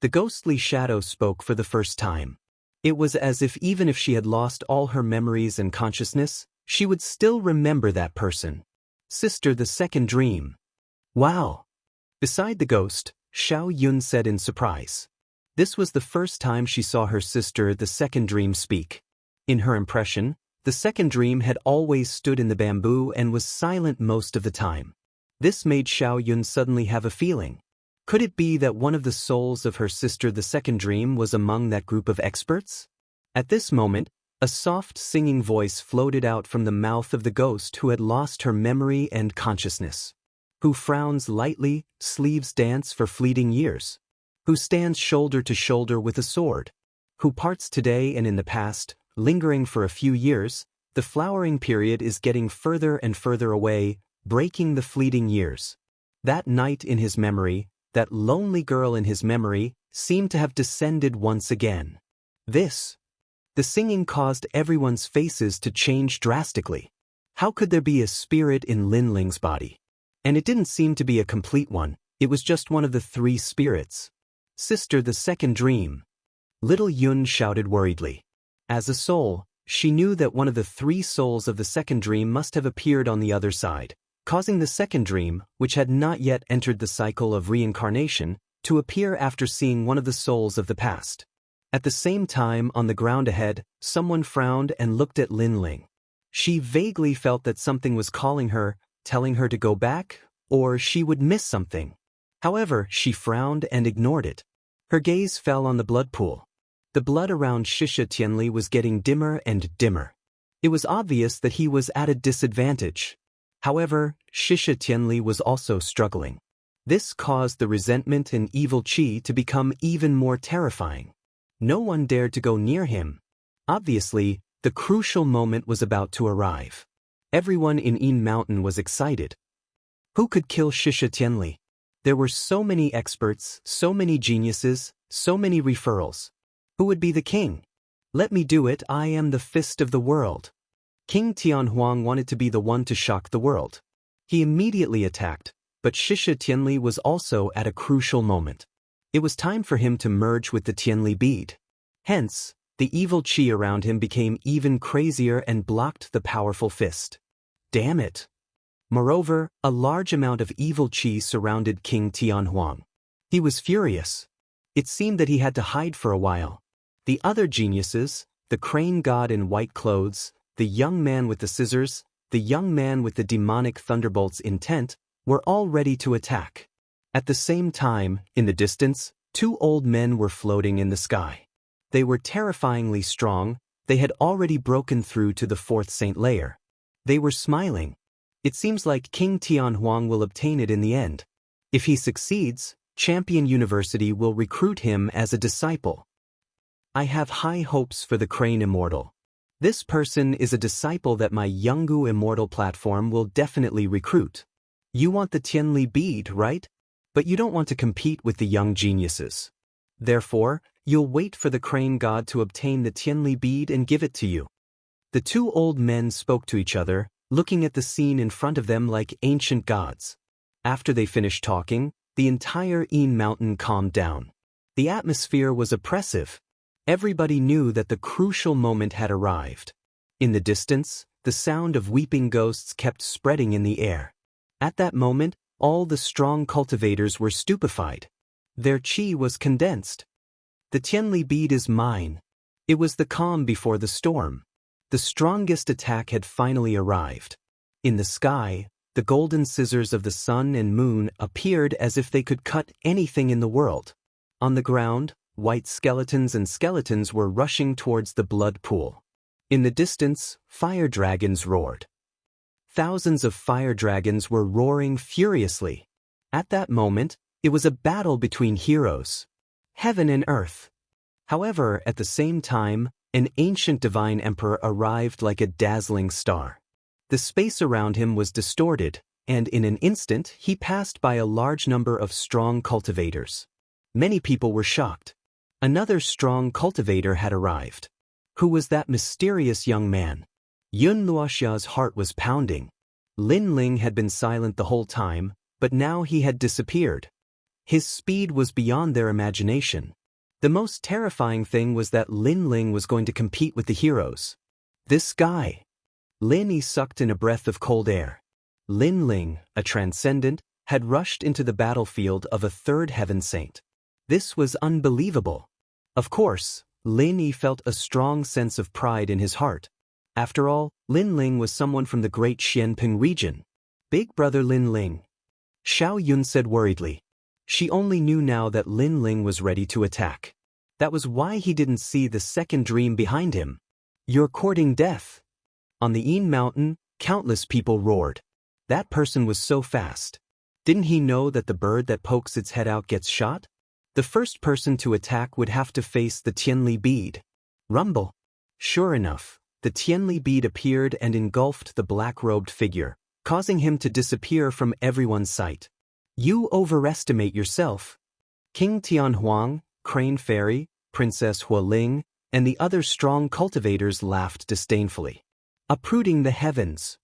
The ghostly shadow spoke for the first time. It was as if even if she had lost all her memories and consciousness, she would still remember that person. Sister, the second dream. Wow. Beside the ghost, Xiao Yun said in surprise. This was the first time she saw her sister, the second dream, speak. In her impression, the second dream had always stood in the bamboo and was silent most of the time. This made Xiao Yun suddenly have a feeling. Could it be that one of the souls of her sister, the second dream, was among that group of experts? At this moment, a soft singing voice floated out from the mouth of the ghost who had lost her memory and consciousness. Who frowns lightly, sleeves dance for fleeting years. Who stands shoulder to shoulder with a sword. Who parts today and in the past, lingering for a few years, the flowering period is getting further and further away, breaking the fleeting years. That night in his memory, that lonely girl in his memory, seemed to have descended once again. The singing caused everyone's faces to change drastically. How could there be a spirit in Lin Ling's body? And it didn't seem to be a complete one, it was just one of the 3 spirits. Sister, the second dream. Little Yun shouted worriedly. As a soul, she knew that one of the 3 souls of the second dream must have appeared on the other side, causing the second dream, which had not yet entered the cycle of reincarnation, to appear after seeing one of the souls of the past. At the same time, on the ground ahead, someone frowned and looked at Lin Ling. She vaguely felt that something was calling her, telling her to go back, or she would miss something. However, she frowned and ignored it. Her gaze fell on the blood pool. The blood around Shisha Tianli was getting dimmer and dimmer. It was obvious that he was at a disadvantage. However, Shisha Tianli was also struggling. This caused the resentment and evil qi to become even more terrifying. No one dared to go near him. Obviously, the crucial moment was about to arrive. Everyone in Yin Mountain was excited. Who could kill Shisha Tianli? There were so many experts, so many geniuses, so many referrals. Who would be the king? Let me do it, I am the fist of the world. King Tianhuang wanted to be the one to shock the world. He immediately attacked, but Shisha Tianli was also at a crucial moment. It was time for him to merge with the Tianli bead. Hence, the evil qi around him became even crazier and blocked the powerful fist. Damn it! Moreover, a large amount of evil qi surrounded King Tianhuang. He was furious. It seemed that he had to hide for a while. The other geniuses, the crane god in white clothes, the young man with the scissors, the young man with the demonic thunderbolt's intent, were all ready to attack. At the same time, in the distance, 2 old men were floating in the sky. They were terrifyingly strong, they had already broken through to the 4th saint layer. They were smiling. It seems like King Tianhuang will obtain it in the end. If he succeeds, Champion University will recruit him as a disciple. I have high hopes for the Crane Immortal. This person is a disciple that my Younggu Immortal platform will definitely recruit. You want the Tianli bead, right? But you don't want to compete with the young geniuses. Therefore, you'll wait for the crane god to obtain the Tianli bead and give it to you. The 2 old men spoke to each other, looking at the scene in front of them like ancient gods. After they finished talking, the entire Een mountain calmed down. The atmosphere was oppressive. Everybody knew that the crucial moment had arrived. In the distance, the sound of weeping ghosts kept spreading in the air. At that moment, all the strong cultivators were stupefied. Their chi was condensed. The Tianli bead is mine. It was the calm before the storm. The strongest attack had finally arrived. In the sky, the golden scissors of the sun and moon appeared as if they could cut anything in the world. On the ground, white skeletons and skeletons were rushing towards the blood pool. In the distance, fire dragons roared. Thousands of fire dragons were roaring furiously. At that moment, it was a battle between heroes. Heaven and earth. However, at the same time, an ancient divine emperor arrived like a dazzling star. The space around him was distorted, and in an instant he passed by a large number of strong cultivators. Many people were shocked. Another strong cultivator had arrived. Who was that mysterious young man? Yun Luoxia's heart was pounding. Lin Ling had been silent the whole time, but now he had disappeared. His speed was beyond their imagination. The most terrifying thing was that Lin Ling was going to compete with the heroes. This guy. Lin Yi sucked in a breath of cold air. Lin Ling, a transcendent, had rushed into the battlefield of a third heaven saint. This was unbelievable. Of course, Lin Yi felt a strong sense of pride in his heart. After all, Lin Ling was someone from the great Xianping region. Big brother Lin Ling. Xiao Yun said worriedly. She only knew now that Lin Ling was ready to attack. That was why he didn't see the second dream behind him. You're courting death. On the Een mountain, countless people roared. That person was so fast. Didn't he know that the bird that pokes its head out gets shot? The first person to attack would have to face the Tianli bead. Rumble. Sure enough, the Tianli bead appeared and engulfed the black-robed figure, causing him to disappear from everyone's sight. You overestimate yourself. King Tianhuang, Crane Fairy, Princess Hualing, and the other strong cultivators laughed disdainfully. Uprooting the heavens.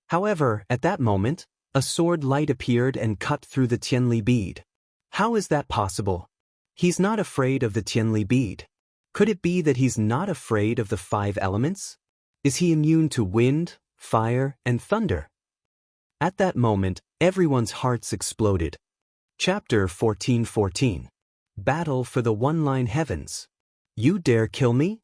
However, at that moment, a sword light appeared and cut through the Tianli bead. How is that possible? He's not afraid of the Tianli bead. Could it be that he's not afraid of the 5 elements? Is he immune to wind, fire, and thunder? At that moment, everyone's hearts exploded. Chapter 14:14. Battle for the one-line heavens. You dare kill me?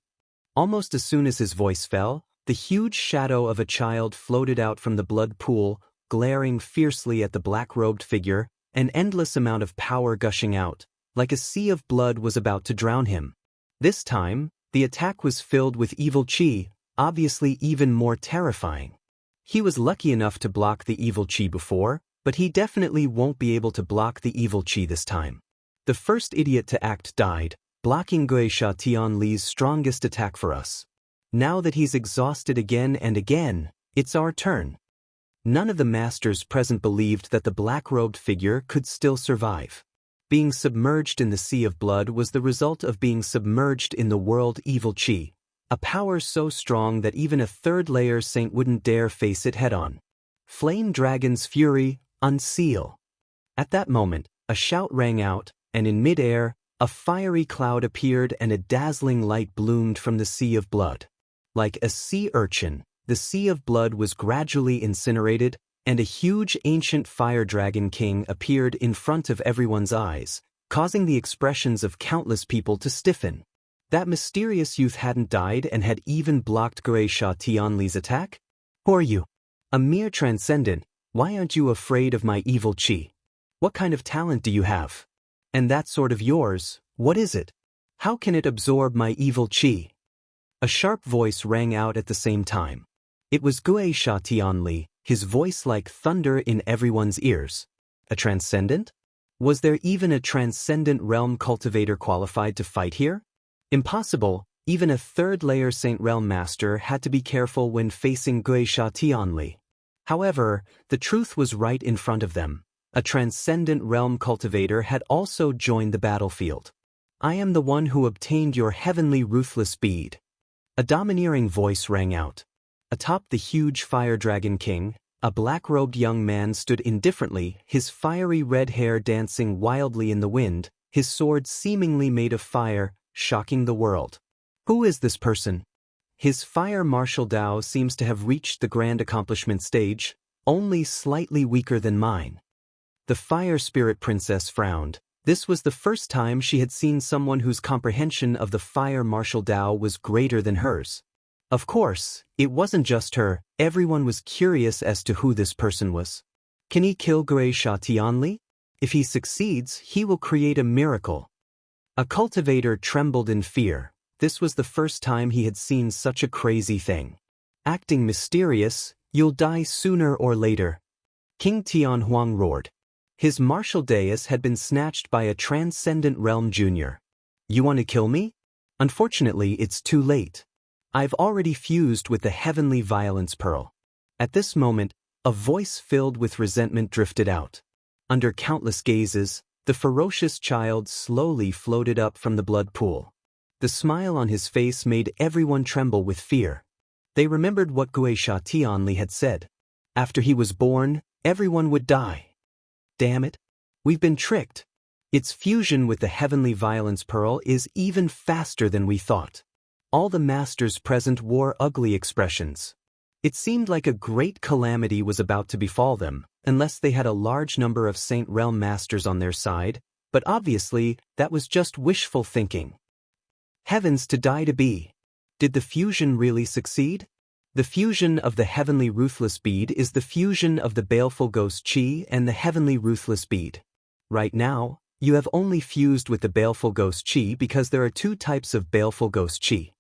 Almost as soon as his voice fell, the huge shadow of a child floated out from the blood pool, glaring fiercely at the black-robed figure, an endless amount of power gushing out, like a sea of blood was about to drown him. This time, the attack was filled with evil chi, obviously even more terrifying. He was lucky enough to block the evil chi before, but he definitely won't be able to block the evil chi this time. The first idiot to act died, blocking Guisha Tianli's strongest attack for us. Now that he's exhausted again and again, it's our turn. None of the masters present believed that the black-robed figure could still survive. Being submerged in the sea of blood was the result of being submerged in the world evil chi, a power so strong that even a third-layer saint wouldn't dare face it head-on. Flame Dragon's fury, unseal. At that moment, a shout rang out, and in mid-air, a fiery cloud appeared and a dazzling light bloomed from the sea of blood. Like a sea urchin, the sea of blood was gradually incinerated, and a huge ancient fire dragon king appeared in front of everyone's eyes, causing the expressions of countless people to stiffen. That mysterious youth hadn't died and had even blocked Guisha Tianli's attack? Who are you? A mere transcendent, why aren't you afraid of my evil chi? What kind of talent do you have? And that sword of yours, what is it? How can it absorb my evil chi? A sharp voice rang out at the same time. It was Guisha Tianli, his voice like thunder in everyone's ears. A transcendent? Was there even a transcendent realm cultivator qualified to fight here? Impossible, even a third-layer Saint Realm Master had to be careful when facing Guisha Tianli. However, the truth was right in front of them. A transcendent realm cultivator had also joined the battlefield. I am the one who obtained your heavenly ruthless bead. A domineering voice rang out. Atop the huge fire dragon king, A black-robed young man stood indifferently, his fiery red hair dancing wildly in the wind, his sword seemingly made of fire, shocking the world. Who is this person? His fire martial Dao seems to have reached the grand accomplishment stage, only slightly weaker than mine. The fire spirit princess frowned. This was the first time she had seen someone whose comprehension of the fire martial Dao was greater than hers. Of course, it wasn't just her, everyone was curious as to who this person was. Can he kill Gui Sha Tianli? If he succeeds, he will create a miracle. A cultivator trembled in fear. This was the first time he had seen such a crazy thing. Acting mysterious, you'll die sooner or later. King Tianhuang roared. His martial dais had been snatched by a transcendent realm junior. You want to kill me? Unfortunately, it's too late. I've already fused with the heavenly violence pearl. At this moment, a voice filled with resentment drifted out. Under countless gazes, the ferocious child slowly floated up from the blood pool. The smile on his face made everyone tremble with fear. They remembered what Gui Sha Tianli had said. After he was born, everyone would die. Damn it! We've been tricked. Its fusion with the heavenly violence pearl is even faster than we thought. All the masters present wore ugly expressions. It seemed like a great calamity was about to befall them, unless they had a large number of Saint Realm masters on their side, but obviously that was just wishful thinking. Heavens to die to be! Did the fusion really succeed? The fusion of the heavenly ruthless bead is the fusion of the baleful ghost chi and the heavenly ruthless bead. Right now, you have only fused with the baleful ghost chi because there are two types of baleful ghost chi.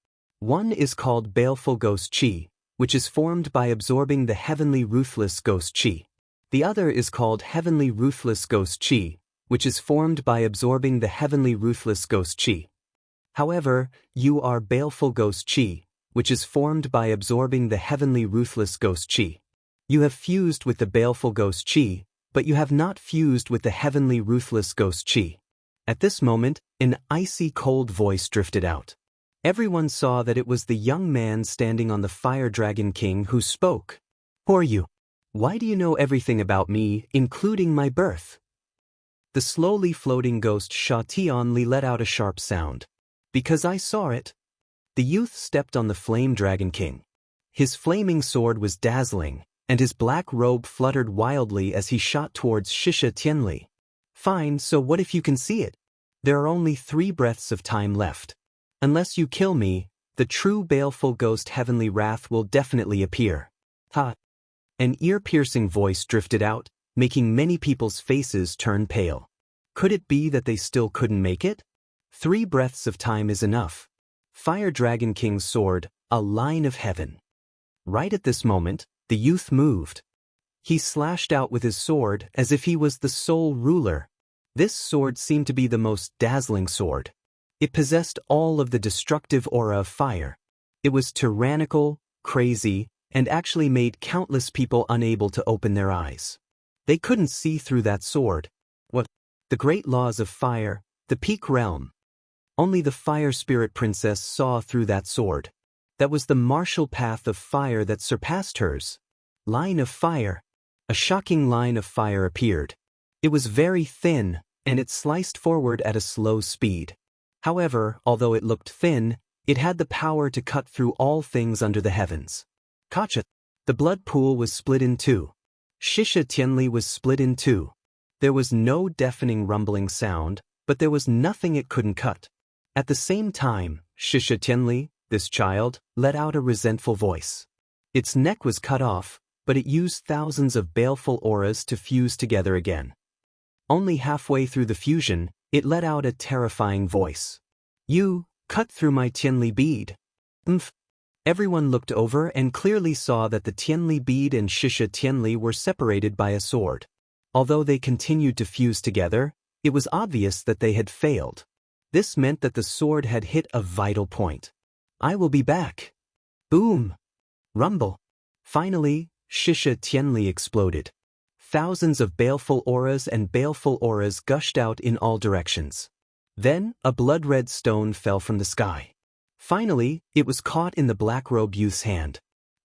One is called baleful ghost chi, which is formed by absorbing the heavenly ruthless ghost chi. The other is called heavenly ruthless ghost chi, which is formed by absorbing the heavenly ruthless ghost chi. However, you are baleful ghost chi, which is formed by absorbing the heavenly ruthless ghost chi. You have fused with the baleful ghost chi, but you have not fused with the heavenly ruthless ghost chi. At this moment, an icy cold voice drifted out. Everyone saw that it was the young man standing on the Fire Dragon King who spoke. Who are you? Why do you know everything about me, including my birth? The slowly floating ghost Sha Tianli let out a sharp sound. Because I saw it. The youth stepped on the Flame Dragon King. His flaming sword was dazzling, and his black robe fluttered wildly as he shot towards Shisha Tianli. Fine, so what if you can see it? There are only 3 breaths of time left. Unless you kill me, the true baleful ghost heavenly wrath will definitely appear. Ha! An ear-piercing voice drifted out, making many people's faces turn pale. Could it be that they still couldn't make it? 3 breaths of time is enough. Fire Dragon King's sword, a line of heaven. Right at this moment, the youth moved. He slashed out with his sword as if he was the sole ruler. This sword seemed to be the most dazzling sword. It possessed all of the destructive aura of fire. It was tyrannical, crazy, and actually made countless people unable to open their eyes. They couldn't see through that sword. What? The great laws of fire, the peak realm. Only the fire spirit princess saw through that sword. That was the martial path of fire that surpassed hers. Line of fire. A shocking line of fire appeared. It was very thin, and it sliced forward at a slow speed. However, although it looked thin, it had the power to cut through all things under the heavens. Kacha! The blood pool was split in 2. Shisha Tianli was split in 2. There was no deafening rumbling sound, but there was nothing it couldn't cut. At the same time, Shisha Tianli, this child, let out a resentful voice. Its neck was cut off, but it used thousands of baleful auras to fuse together again. Only halfway through the fusion, it let out a terrifying voice. You cut through my Tianli bead. Umph. Everyone looked over and clearly saw that the Tianli bead and Shisha Tianli were separated by a sword. Although they continued to fuse together, it was obvious that they had failed. This meant that the sword had hit a vital point. I will be back. Boom. Rumble. Finally, Shisha Tianli exploded. Thousands of baleful auras and baleful auras gushed out in all directions. Then, a blood-red stone fell from the sky. Finally, it was caught in the black-robed youth's hand.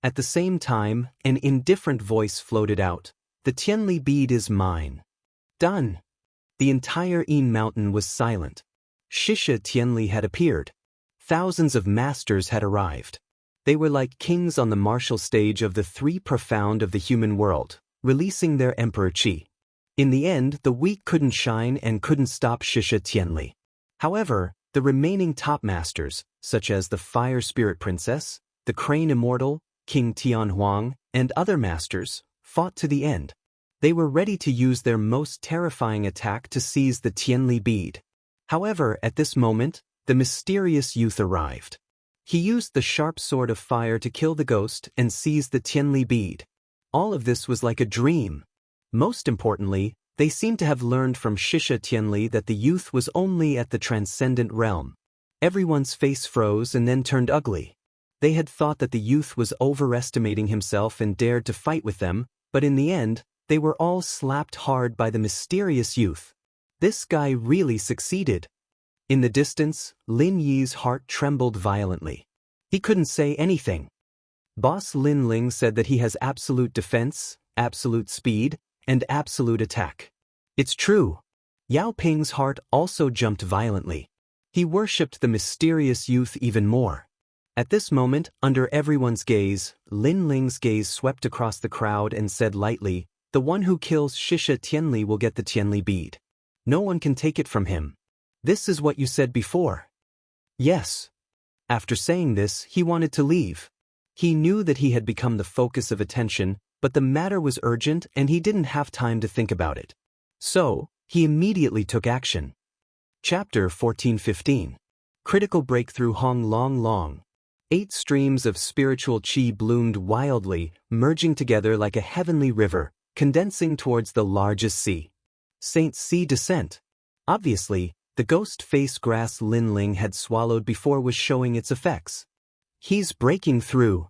At the same time, an indifferent voice floated out. The Tianli bead is mine. Done. The entire Yin mountain was silent. Shisha Tianli had appeared. Thousands of masters had arrived. They were like kings on the martial stage of the three profound of the human world, releasing their emperor Qi. In the end, the weak couldn't shine and couldn't stop Shisha Tianli. However, the remaining top masters, such as the Fire Spirit Princess, the Crane Immortal, King Tianhuang, and other masters, fought to the end. They were ready to use their most terrifying attack to seize the Tianli bead. However, at this moment, the mysterious youth arrived. He used the sharp sword of fire to kill the ghost and seize the Tianli bead. All of this was like a dream. Most importantly, they seemed to have learned from Shisha Tianli that the youth was only at the transcendent realm. Everyone's face froze and then turned ugly. They had thought that the youth was overestimating himself and dared to fight with them, but in the end, they were all slapped hard by the mysterious youth. This guy really succeeded. In the distance, Lin Yi's heart trembled violently. He couldn't say anything. Boss Lin Ling said that he has absolute defense, absolute speed, and absolute attack. It's true. Yao Ping's heart also jumped violently. He worshipped the mysterious youth even more. At this moment, under everyone's gaze, Lin Ling's gaze swept across the crowd and said lightly, "The one who kills Shisha Tianli will get the Tianli bead. No one can take it from him. This is what you said before." Yes. After saying this, he wanted to leave. He knew that he had become the focus of attention, but the matter was urgent and he didn't have time to think about it. So, he immediately took action. Chapter 14-15. Critical Breakthrough Hong Long Long. 8 streams of spiritual qi bloomed wildly, merging together like a heavenly river, condensing towards the largest sea. Saint Sea Descent. Obviously, the ghost face grass Lin Ling had swallowed before was showing its effects. He's breaking through.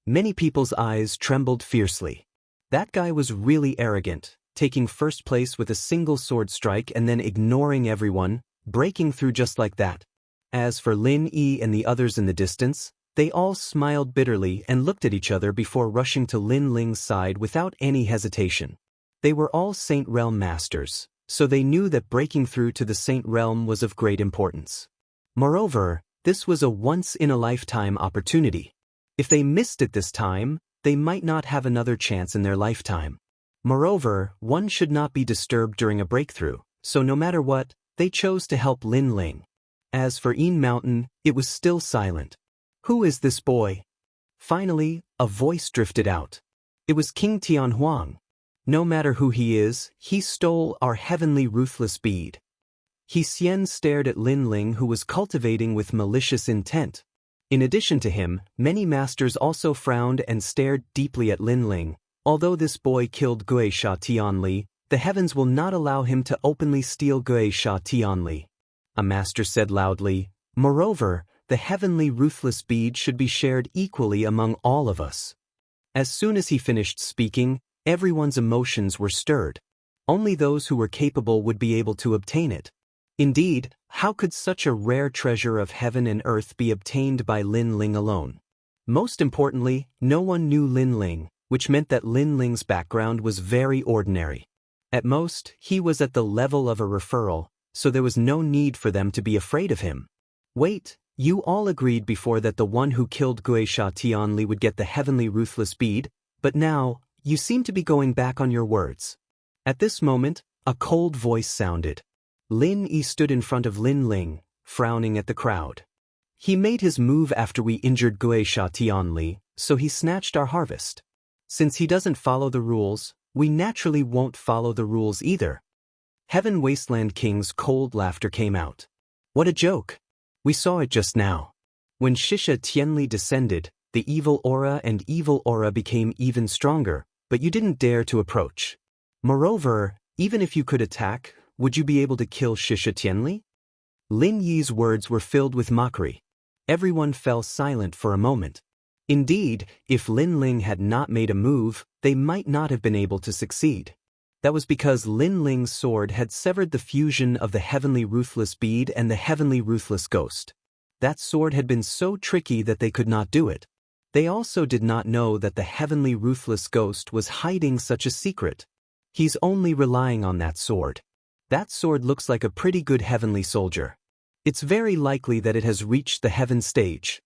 Many people's eyes trembled fiercely. That guy was really arrogant, taking first place with a single sword strike and then ignoring everyone, breaking through just like that. As for Lin Yi and the others in the distance, they all smiled bitterly and looked at each other before rushing to Lin Ling's side without any hesitation. They were all Saint Realm masters, so they knew that breaking through to the Saint Realm was of great importance. Moreover, this was a once-in-a-lifetime opportunity. If they missed it this time, they might not have another chance in their lifetime. Moreover, one should not be disturbed during a breakthrough, so no matter what, they chose to help Lin Ling. As for Yin Mountain, it was still silent. Who is this boy? Finally, a voice drifted out. It was King Tianhuang. No matter who he is, he stole our heavenly ruthless bead. He Xian stared at Lin Ling, who was cultivating with malicious intent. In addition to him, many masters also frowned and stared deeply at Lin Ling. Although this boy killed Guisha Tianli, the heavens will not allow him to openly steal Guisha Tianli. A master said loudly, "Moreover, the heavenly ruthless bead should be shared equally among all of us." As soon as he finished speaking, everyone's emotions were stirred. Only those who were capable would be able to obtain it. Indeed, how could such a rare treasure of heaven and earth be obtained by Lin Ling alone? Most importantly, no one knew Lin Ling, which meant that Lin Ling's background was very ordinary. At most, he was at the level of a referral, so there was no need for them to be afraid of him. Wait, you all agreed before that the one who killed Guisha Tianli would get the heavenly ruthless bead, but now, you seem to be going back on your words. At this moment, a cold voice sounded. Lin Yi stood in front of Lin Ling, frowning at the crowd. He made his move after we injured Guisha Tianli, so he snatched our harvest. Since he doesn't follow the rules, we naturally won't follow the rules either. Heaven Wasteland King's cold laughter came out. What a joke! We saw it just now. When Shisha Tianli descended, the evil aura became even stronger, but you didn't dare to approach. Moreover, even if you could attack, would you be able to kill Shisha Tianli? Lin Yi's words were filled with mockery. Everyone fell silent for a moment. Indeed, if Lin Ling had not made a move, they might not have been able to succeed. That was because Lin Ling's sword had severed the fusion of the heavenly ruthless bead and the heavenly ruthless ghost. That sword had been so tricky that they could not do it. They also did not know that the heavenly ruthless ghost was hiding such a secret. He's only relying on that sword. That sword looks like a pretty good heavenly soldier. It's very likely that it has reached the heaven stage.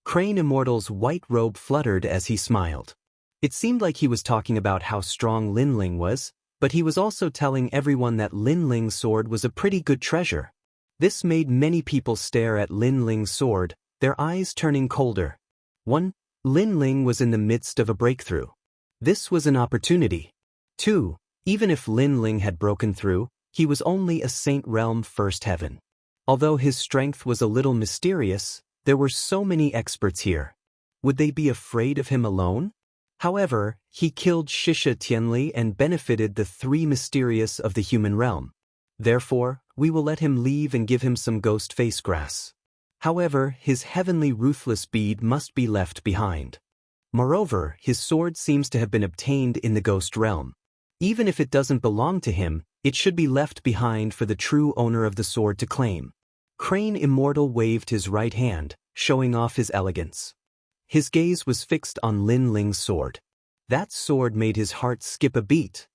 Crane Immortal's white robe fluttered as he smiled. It seemed like he was talking about how strong Lin Ling was, but he was also telling everyone that Lin Ling's sword was a pretty good treasure. This made many people stare at Lin Ling's sword, their eyes turning colder. 1. Lin Ling was in the midst of a breakthrough. This was an opportunity. 2. Even if Lin Ling had broken through, he was only a Saint Realm First Heaven. Although his strength was a little mysterious, there were so many experts here. Would they be afraid of him alone? However, he killed Shisha Tianli and benefited the three mysterious of the human realm. Therefore, we will let him leave and give him some ghost face grass. However, his heavenly ruthless bead must be left behind. Moreover, his sword seems to have been obtained in the ghost realm. Even if it doesn't belong to him, it should be left behind for the true owner of the sword to claim. Crane Immortal waved his right hand, showing off his elegance. His gaze was fixed on Lin Ling's sword. That sword made his heart skip a beat.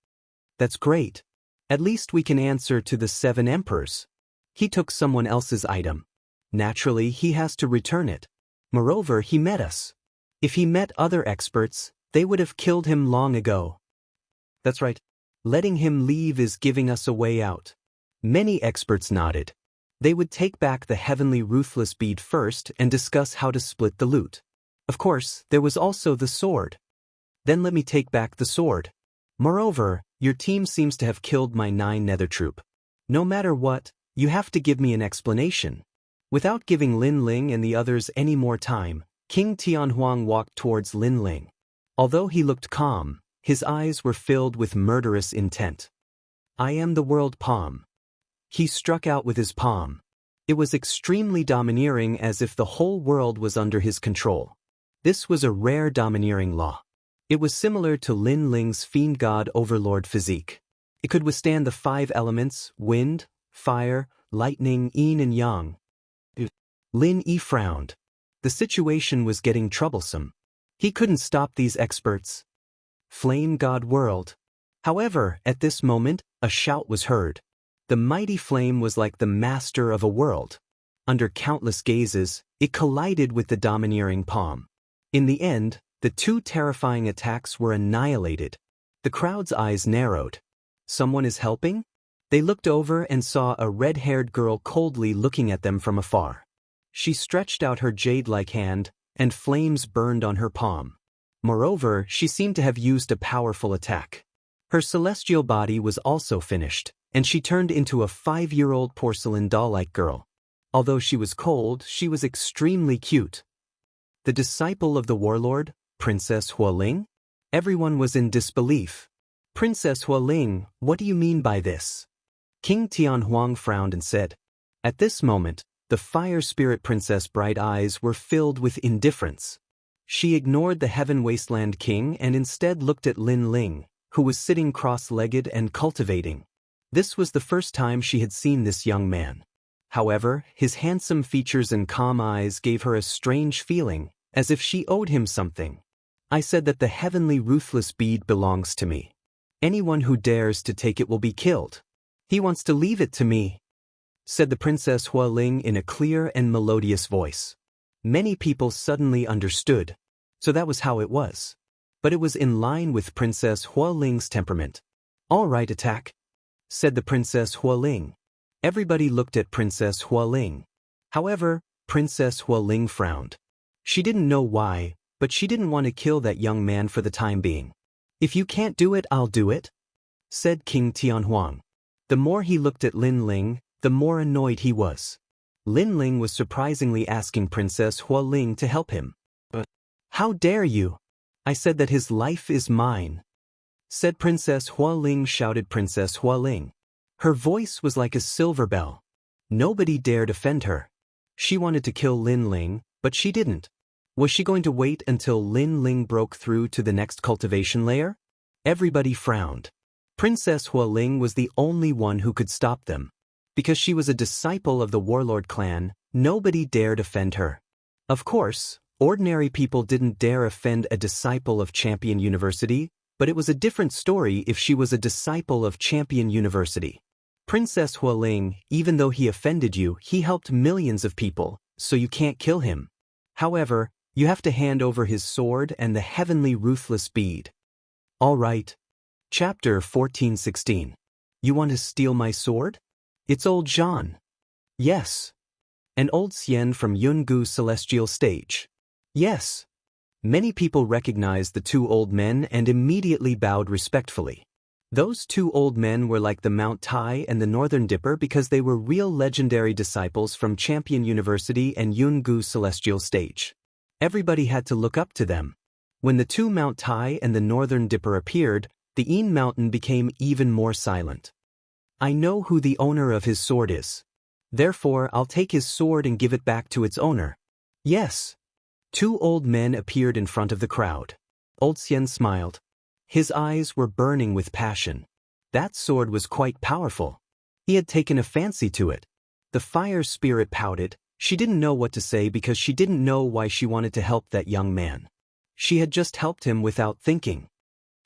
That's great. At least we can answer to the 7 emperors. He took someone else's item. Naturally, he has to return it. Moreover, he met us. If he met other experts, they would have killed him long ago. That's right. Letting him leave is giving us a way out. Many experts nodded. They would take back the heavenly ruthless bead first and discuss how to split the loot. Of course, there was also the sword. Then let me take back the sword. Moreover, your team seems to have killed my 9 nether troop. No matter what, you have to give me an explanation. Without giving Lin Ling and the others any more time, King Tianhuang walked towards Lin Ling. Although he looked calm, his eyes were filled with murderous intent. I am the world palm. He struck out with his palm. It was extremely domineering, as if the whole world was under his control. This was a rare domineering law. It was similar to Lin Ling's fiend god overlord physique. It could withstand the 5 elements: wind, fire, lightning, yin and yang. Lin Yi frowned. The situation was getting troublesome. He couldn't stop these experts. Flame god world. However, at this moment, a shout was heard. The mighty flame was like the master of a world. Under countless gazes, it collided with the domineering palm. In the end, the 2 terrifying attacks were annihilated. The crowd's eyes narrowed. Someone is helping? They looked over and saw a red-haired girl coldly looking at them from afar. She stretched out her jade-like hand, and flames burned on her palm. Moreover, she seemed to have used a powerful attack. Her celestial body was also finished, and she turned into a 5-year-old porcelain doll-like girl. Although she was cold, she was extremely cute. The disciple of the warlord, Princess Hualing? Everyone was in disbelief. Princess Hualing, what do you mean by this? King Tianhuang frowned and said. At this moment, the fire spirit princess' bright eyes were filled with indifference. She ignored the Heaven Wasteland King and instead looked at Lin Ling, who was sitting cross-legged and cultivating. This was the first time she had seen this young man. However, his handsome features and calm eyes gave her a strange feeling, as if she owed him something. I said that the heavenly ruthless bead belongs to me. Anyone who dares to take it will be killed. He wants to leave it to me, said the Princess Hualing in a clear and melodious voice. Many people suddenly understood. So that was how it was. But it was in line with Princess Hualing's temperament. All right, attack, said the Princess Hualing. Everybody looked at Princess Hualing. However, Princess Hualing frowned. She didn't know why, but she didn't want to kill that young man for the time being. If you can't do it, I'll do it, said King Tianhuang. The more he looked at Lin Ling, the more annoyed he was. Lin Ling was surprisingly asking Princess Hualing to help him. But how dare you? I said that his life is mine, said Princess Hualing, shouted Princess Hualing. Her voice was like a silver bell. Nobody dared offend her. She wanted to kill Lin Ling, but she didn't. Was she going to wait until Lin Ling broke through to the next cultivation layer? Everybody frowned. Princess Hualing was the only one who could stop them. Because she was a disciple of the warlord clan, nobody dared offend her. Of course, Ordinary people didn't dare offend a disciple of Champion University, but it was a different story if she was a disciple of Champion University. Princess Hualing, even though he offended you, he helped millions of people, so you can't kill him. However, you have to hand over his sword and the heavenly ruthless bead. All right. Chapter 14:16. You want to steal my sword? It's old Jean. Yes. And old Xian from Yungu Celestial Stage. Yes. Many people recognized the two old men and immediately bowed respectfully. Those two old men were like the Mount Tai and the Northern Dipper because they were real legendary disciples from Champion University and Yungu Celestial Stage. Everybody had to look up to them. When the two Mount Tai and the Northern Dipper appeared, the Een Mountain became even more silent. I know who the owner of his sword is. Therefore, I'll take his sword and give it back to its owner. Yes. Two old men appeared in front of the crowd. Old Xian smiled. His eyes were burning with passion. That sword was quite powerful. He had taken a fancy to it. The fire spirit pouted. She didn't know what to say because she didn't know why she wanted to help that young man. She had just helped him without thinking.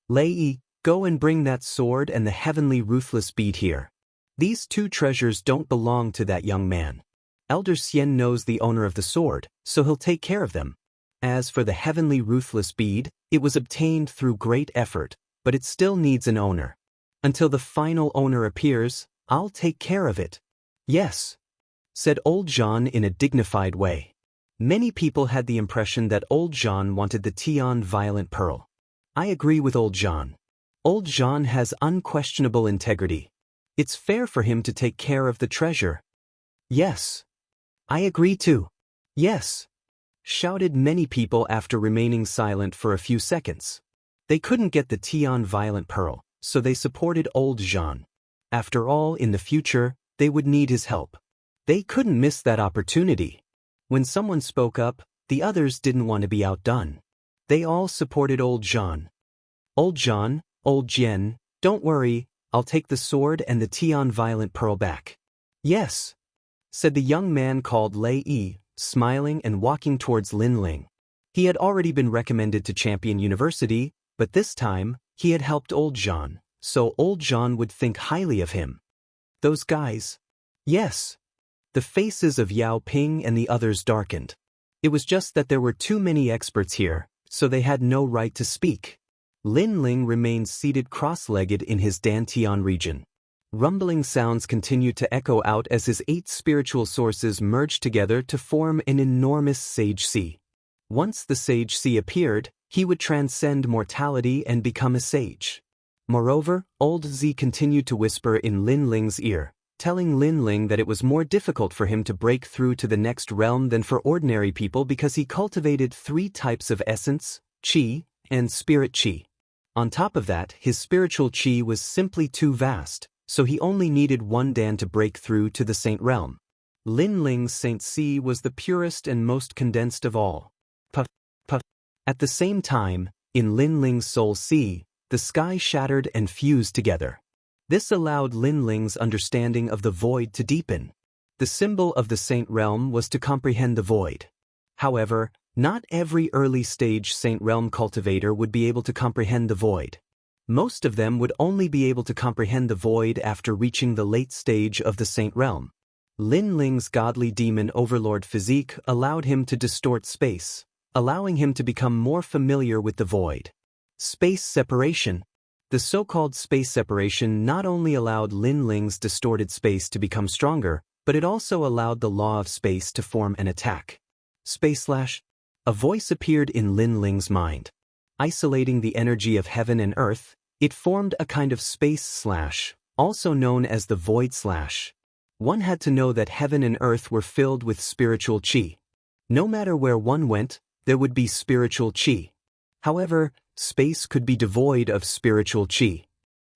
Lei, go and bring that sword and the heavenly ruthless bead here. These two treasures don't belong to that young man. Elder Xian knows the owner of the sword, so he'll take care of them. As for the heavenly ruthless bead, it was obtained through great effort, but it still needs an owner. Until the final owner appears, I'll take care of it. Yes, said old Jean in a dignified way. Many people had the impression that old Jean wanted the Tian Violent Pearl. I agree with old Jean. Old Jean has unquestionable integrity. It's fair for him to take care of the treasure. Yes. I agree too. Yes. Shouted many people after remaining silent for a few seconds. They couldn't get the Tian Violent Pearl, so they supported old Jean. After all, in the future, they would need his help. They couldn't miss that opportunity. When someone spoke up, the others didn't want to be outdone. They all supported old Jean. Old Jean, old Jian, don't worry, I'll take the sword and the Tian Violent Pearl back. Yes, said the young man called Lei Yi, smiling and walking towards Lin Ling. He had already been recommended to Champion University, but this time, he had helped old Jean, so old Jean would think highly of him. Those guys? Yes. The faces of Yao Ping and the others darkened. It was just that there were too many experts here, so they had no right to speak. Lin Ling remained seated cross-legged in his Dantian region. Rumbling sounds continued to echo out as his 8 spiritual sources merged together to form an enormous Sage Sea. Once the Sage Sea appeared, he would transcend mortality and become a sage. Moreover, old Z continued to whisper in Lin Ling's ear, telling Lin Ling that it was more difficult for him to break through to the next realm than for ordinary people because he cultivated 3 types of essence, Qi, and spirit Qi. On top of that, his spiritual Qi was simply too vast, so he only needed 1 Dan to break through to the Saint Realm. Lin Ling's Saint Sea was the purest and most condensed of all. Puff, puff. At the same time, in Lin Ling's Soul Sea, the sky shattered and fused together. This allowed Lin Ling's understanding of the void to deepen. The symbol of the Saint Realm was to comprehend the void. However, not every early-stage Saint Realm cultivator would be able to comprehend the void. Most of them would only be able to comprehend the void after reaching the late stage of the Saint Realm. Lin Ling's godly demon overlord physique allowed him to distort space, allowing him to become more familiar with the void. Space separation. The so-called space separation not only allowed Lin Ling's distorted space to become stronger, but it also allowed the law of space to form an attack. Space slash. A voice appeared in Lin Ling's mind. Isolating the energy of heaven and earth, it formed a kind of space slash, also known as the void slash. One had to know that heaven and earth were filled with spiritual Qi. No matter where one went, there would be spiritual Qi. However, space could be devoid of spiritual Qi.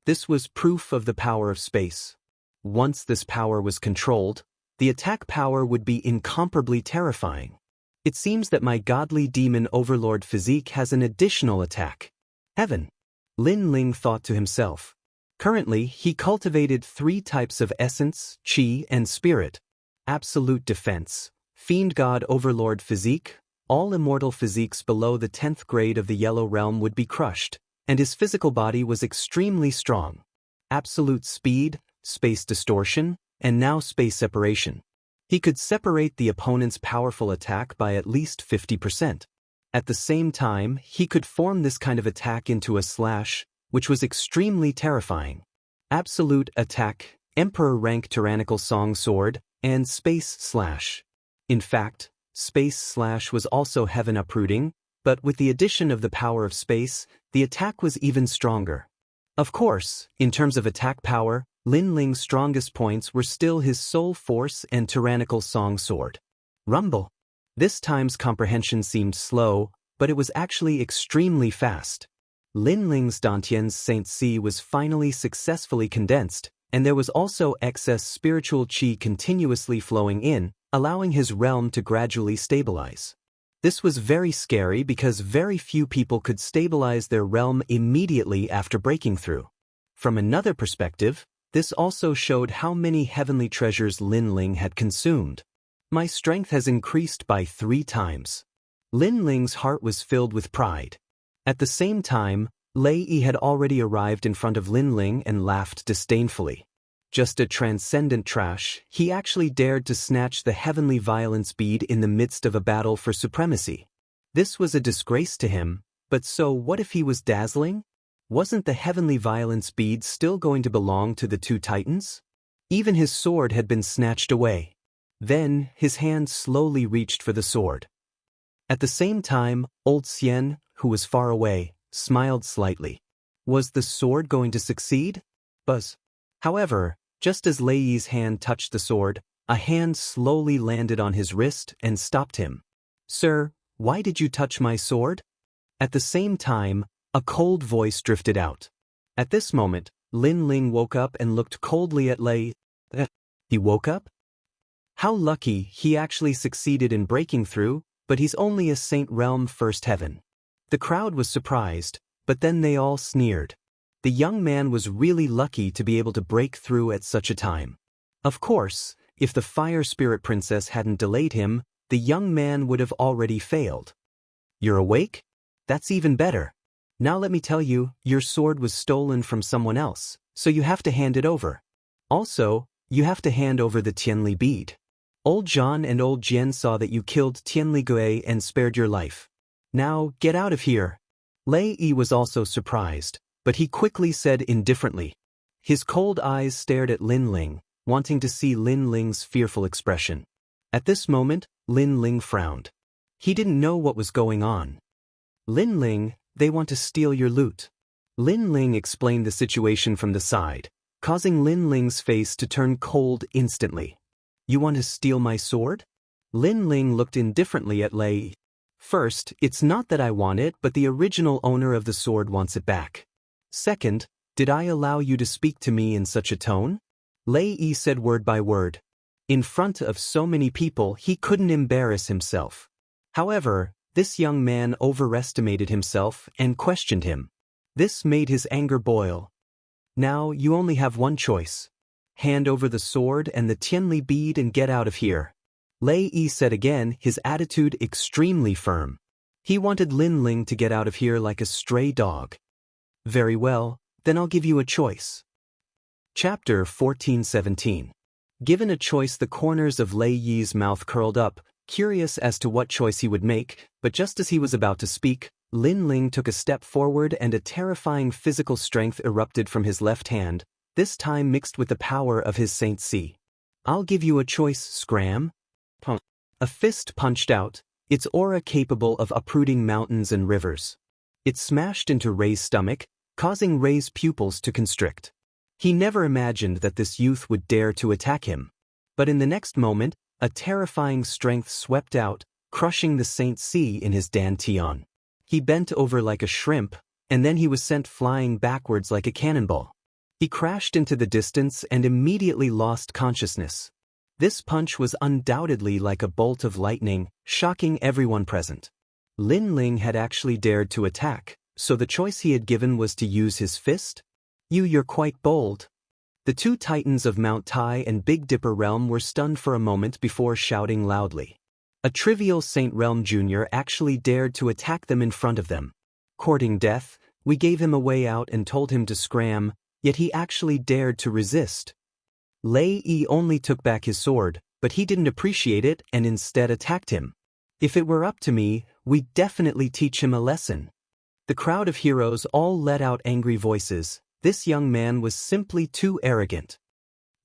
This was proof of the power of space. Once this power was controlled, the attack power would be incomparably terrifying. It seems that my godly demon overlord physique has an additional attack. Heaven. Lin Ling thought to himself. Currently, he cultivated 3 types of essence, Qi, and spirit. Absolute defense, Fiend God Overlord Physique, All immortal physiques below the 10th grade of the Yellow Realm would be crushed, and his physical body was extremely strong. Absolute speed, space distortion, and now space separation. He could separate the opponent's powerful attack by at least 50%. At the same time, he could form this kind of attack into a slash, which was extremely terrifying. Absolute attack, Emperor rank tyrannical song sword, and space slash. In fact, space slash was also heaven uprooting, but with the addition of the power of space, the attack was even stronger. Of course, in terms of attack power, Lin Ling's strongest points were still his soul force and tyrannical song sword. Rumble. This time's comprehension seemed slow, but it was actually extremely fast. Lin Ling's Dantian's Saint Si was finally successfully condensed, and there was also excess spiritual qi continuously flowing in, allowing his realm to gradually stabilize. This was very scary because very few people could stabilize their realm immediately after breaking through. From another perspective, this also showed how many heavenly treasures Lin Ling had consumed. My strength has increased by 3 times. Lin Ling's heart was filled with pride. At the same time, Lei Yi had already arrived in front of Lin Ling and laughed disdainfully. Just a transcendent trash, he actually dared to snatch the heavenly violence bead in the midst of a battle for supremacy. This was a disgrace to him, but so what if he was dazzling? Wasn't the heavenly violence bead still going to belong to the 2 titans? Even his sword had been snatched away. Then, his hand slowly reached for the sword. At the same time, old Xian, who was far away, smiled slightly. Was the sword going to succeed? Buzz. However, just as Lei Yi's hand touched the sword, a hand slowly landed on his wrist and stopped him. Sir, why did you touch my sword? At the same time, a cold voice drifted out. At this moment, Lin Ling woke up and looked coldly at Lei. He woke up? How lucky he actually succeeded in breaking through, but he's only a Saint Realm First Heaven. The crowd was surprised, but then they all sneered. The young man was really lucky to be able to break through at such a time. Of course, if the Fire Spirit Princess hadn't delayed him, the young man would have already failed. You're awake? That's even better. Now let me tell you, your sword was stolen from someone else, so you have to hand it over. Also, you have to hand over the Tianli bead. Old John and old Jian saw that you killed Tianli Gui and spared your life. Now, get out of here. Lei Yi was also surprised, but he quickly said indifferently. His cold eyes stared at Lin Ling, wanting to see Lin Ling's fearful expression. At this moment, Lin Ling frowned. He didn't know what was going on. Lin Ling, they want to steal your loot. Lin Ling explained the situation from the side, causing Lin Ling's face to turn cold instantly. You want to steal my sword? Lin Ling looked indifferently at Lei Yi. First, it's not that I want it, but the original owner of the sword wants it back. Second, did I allow you to speak to me in such a tone? Lei Yi said word by word. In front of so many people, he couldn't embarrass himself. However, this young man overestimated himself and questioned him. This made his anger boil. Now you only have one choice. Hand over the sword and the Tianli bead and get out of here. Lei Yi said again, his attitude extremely firm. He wanted Lin Ling to get out of here like a stray dog. Very well, then I'll give you a choice. Chapter 1417. Given a choice, the corners of Lei Yi's mouth curled up, curious as to what choice he would make, but just as he was about to speak, Lin Ling took a step forward and a terrifying physical strength erupted from his left hand, this time mixed with the power of his Saint Si. I'll give you a choice, Scram. A fist punched out, its aura capable of uprooting mountains and rivers. It smashed into Rei's stomach, causing Rei's pupils to constrict. He never imagined that this youth would dare to attack him. But in the next moment, a terrifying strength swept out, crushing the Saint Si in his dantian. He bent over like a shrimp, and then he was sent flying backwards like a cannonball. He crashed into the distance and immediately lost consciousness. This punch was undoubtedly like a bolt of lightning, shocking everyone present. Lin Ling had actually dared to attack, so the choice he had given was to use his fist? You're quite bold. The 2 titans of Mount Tai and Big Dipper realm were stunned for a moment before shouting loudly. A trivial Saint Realm Jr. actually dared to attack them in front of them. Courting death, we gave him a way out and told him to scram, yet he actually dared to resist. Lei Yi only took back his sword, but he didn't appreciate it and instead attacked him. If it were up to me, we'd definitely teach him a lesson. The crowd of heroes all let out angry voices. This young man was simply too arrogant.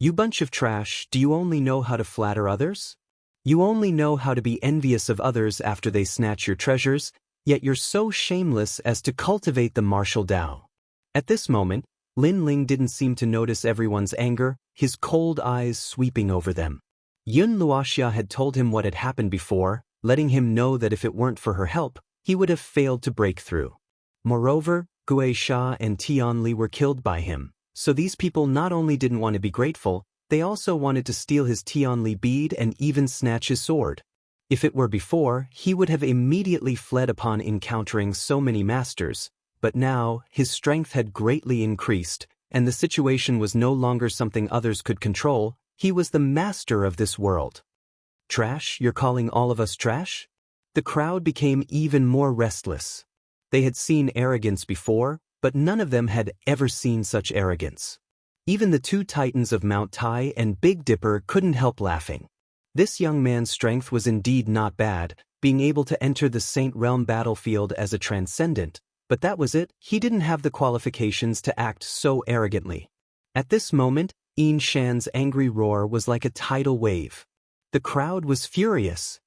You bunch of trash, do you only know how to flatter others? You only know how to be envious of others after they snatch your treasures, yet you're so shameless as to cultivate the martial Tao. At this moment, Lin Ling didn't seem to notice everyone's anger, his cold eyes sweeping over them. Yun Luoxia had told him what had happened before, letting him know that if it weren't for her help, he would have failed to break through. Moreover, Gui Sha and Tianli were killed by him, so these people not only didn't want to be grateful, they also wanted to steal his Tianli bead and even snatch his sword. If it were before, he would have immediately fled upon encountering so many masters, but now, his strength had greatly increased, and the situation was no longer something others could control. He was the master of this world. Trash, you're calling all of us trash? The crowd became even more restless. They had seen arrogance before, but none of them had ever seen such arrogance. Even the two titans of Mount Tai and Big Dipper couldn't help laughing. This young man's strength was indeed not bad, being able to enter the Saint Realm battlefield as a transcendent, but that was it. He didn't have the qualifications to act so arrogantly. At this moment, Yin Shan's angry roar was like a tidal wave. The crowd was furious.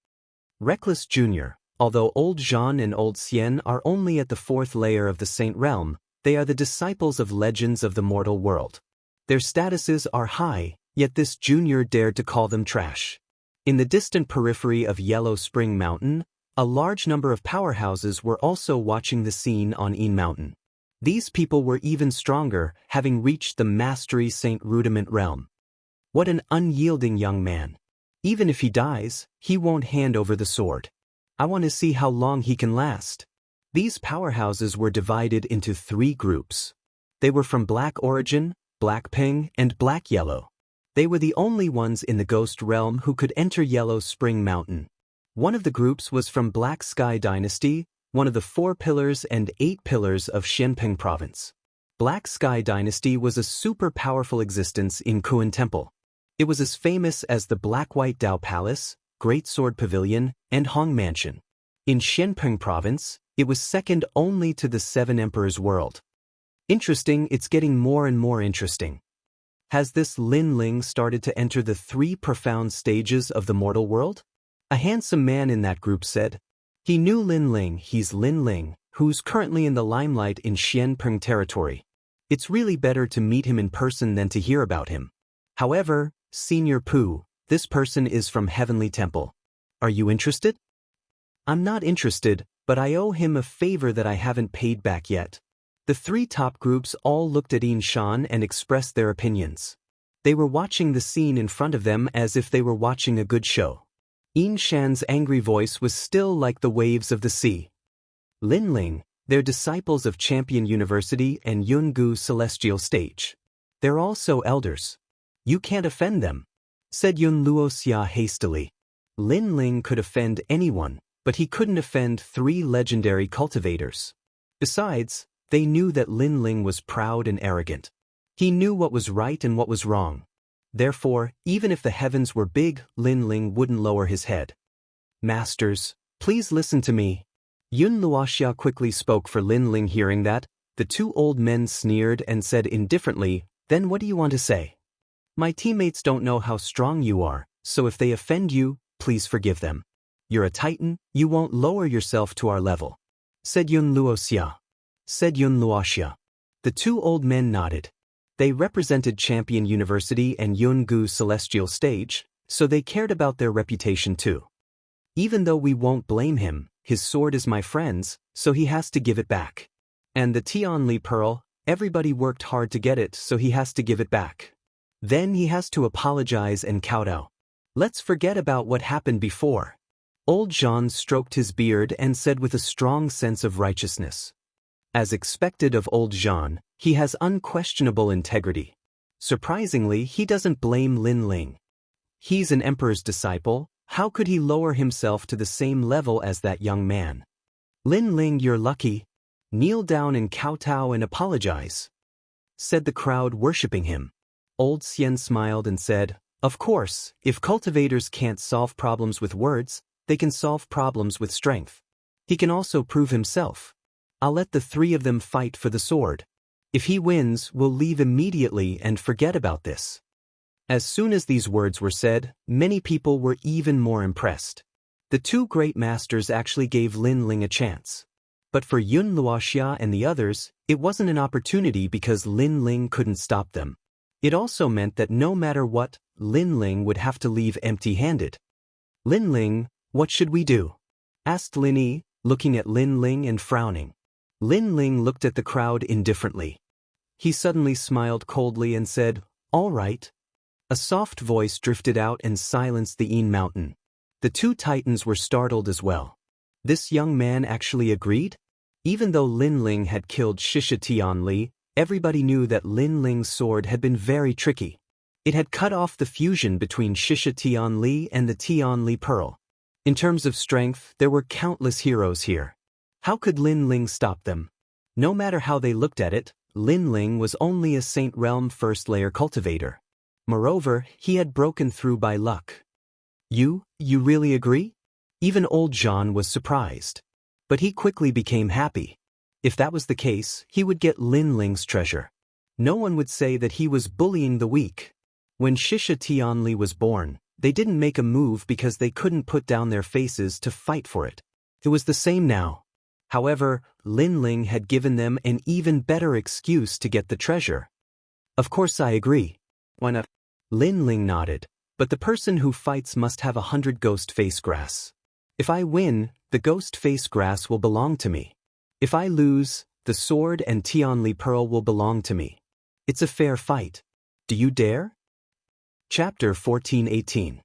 Reckless Jr., although Old Jean and Old Xian are only at the 4th layer of the Saint Realm, they are the disciples of legends of the mortal world. Their statuses are high, yet this junior dared to call them trash. In the distant periphery of Yellow Spring Mountain, a large number of powerhouses were also watching the scene on Yin Mountain. These people were even stronger, having reached the Mastery Saint Rudiment realm. What an unyielding young man. Even if he dies, he won't hand over the sword. I want to see how long he can last. These powerhouses were divided into 3 groups. They were from Black Origin, Black Ping, and Black Yellow. They were the only ones in the Ghost Realm who could enter Yellow Spring Mountain. One of the groups was from Black Sky Dynasty, one of the 4 pillars and 8 pillars of Xianping Province. Black Sky Dynasty was a super powerful existence in Kuan Temple. It was as famous as the Black-White Dao Palace, Great Sword Pavilion, and Hong Mansion. In Xianping Province, it was second only to the 7 Emperors world. Interesting, it's getting more and more interesting. Has this Lin Ling started to enter the 3 profound stages of the mortal world? A handsome man in that group said. He knew Lin Ling. He's Lin Ling, who's currently in the limelight in Xianping territory. It's really better to meet him in person than to hear about him. However, Senior Pooh, this person is from Heavenly Temple. Are you interested? I'm not interested, but I owe him a favor that I haven't paid back yet. The 3 top groups all looked at Yin Shan and expressed their opinions. They were watching the scene in front of them as if they were watching a good show. Yin Shan's angry voice was still like the waves of the sea. Lin Ling, they're disciples of Champion University and Yungu Celestial Stage. They're also elders. You can't offend them, said Yun Luoxia hastily. Lin Ling could offend anyone, but he couldn't offend 3 legendary cultivators. Besides, they knew that Lin Ling was proud and arrogant. He knew what was right and what was wrong. Therefore, even if the heavens were big, Lin Ling wouldn't lower his head. Masters, please listen to me. Yun Luoxia quickly spoke for Lin Ling. Hearing that, the 2 old men sneered and said indifferently, then what do you want to say? My teammates don't know how strong you are, so if they offend you, please forgive them. You're a titan, you won't lower yourself to our level, said Yun Luoxia. The 2 old men nodded. They represented Champion University and Yungu Celestial Stage, so they cared about their reputation too. Even though we won't blame him, his sword is my friend's, so he has to give it back. And the Tianli Pearl, everybody worked hard to get it, so he has to give it back. Then he has to apologize and kowtow. Let's forget about what happened before. Old Jean stroked his beard and said with a strong sense of righteousness. As expected of Old Jean, he has unquestionable integrity. Surprisingly, he doesn't blame Lin Ling. He's an emperor's disciple, How could he lower himself to the same level as that young man? Lin Ling, you're lucky. Kneel down and kowtow and apologize, said the crowd worshipping him. Old Xian smiled and said, of course, if cultivators can't solve problems with words, they can solve problems with strength. He can also prove himself. I'll let the three of them fight for the sword. If he wins, we'll leave immediately and forget about this. As soon as these words were said, many people were even more impressed. The two great masters actually gave Lin Ling a chance. But for Yun Luoxia and the others, it wasn't an opportunity because Lin Ling couldn't stop them. It also meant that no matter what, Lin Ling would have to leave empty-handed. Lin Ling, what should we do? Asked Lin Yi, looking at Lin Ling and frowning. Lin Ling looked at the crowd indifferently. He suddenly smiled coldly and said, all right. A soft voice drifted out and silenced the Yin Mountain. The two titans were startled as well. This young man actually agreed? Even though Lin Ling had killed Shisha Tianli, everybody knew that Lin Ling's sword had been very tricky. It had cut off the fusion between Shisha Tianli and the Tianli Pearl. In terms of strength, there were countless heroes here. How could Lin Ling stop them? No matter how they looked at it, Lin Ling was only a Saint Realm first-layer cultivator. Moreover, he had broken through by luck. You really agree? Even old Jean was surprised. But he quickly became happy. If that was the case, he would get Lin Ling's treasure. No one would say that he was bullying the weak. When Shisha Tianli was born, they didn't make a move because they couldn't put down their faces to fight for it. It was the same now. However, Lin Ling had given them an even better excuse to get the treasure. Of course I agree. Why not? Lin Ling nodded. But the person who fights must have 100 ghost face grass. If I win, the ghost face grass will belong to me. If I lose, the sword and Tianli Pearl will belong to me. It's a fair fight. Do you dare? Chapter 14:18.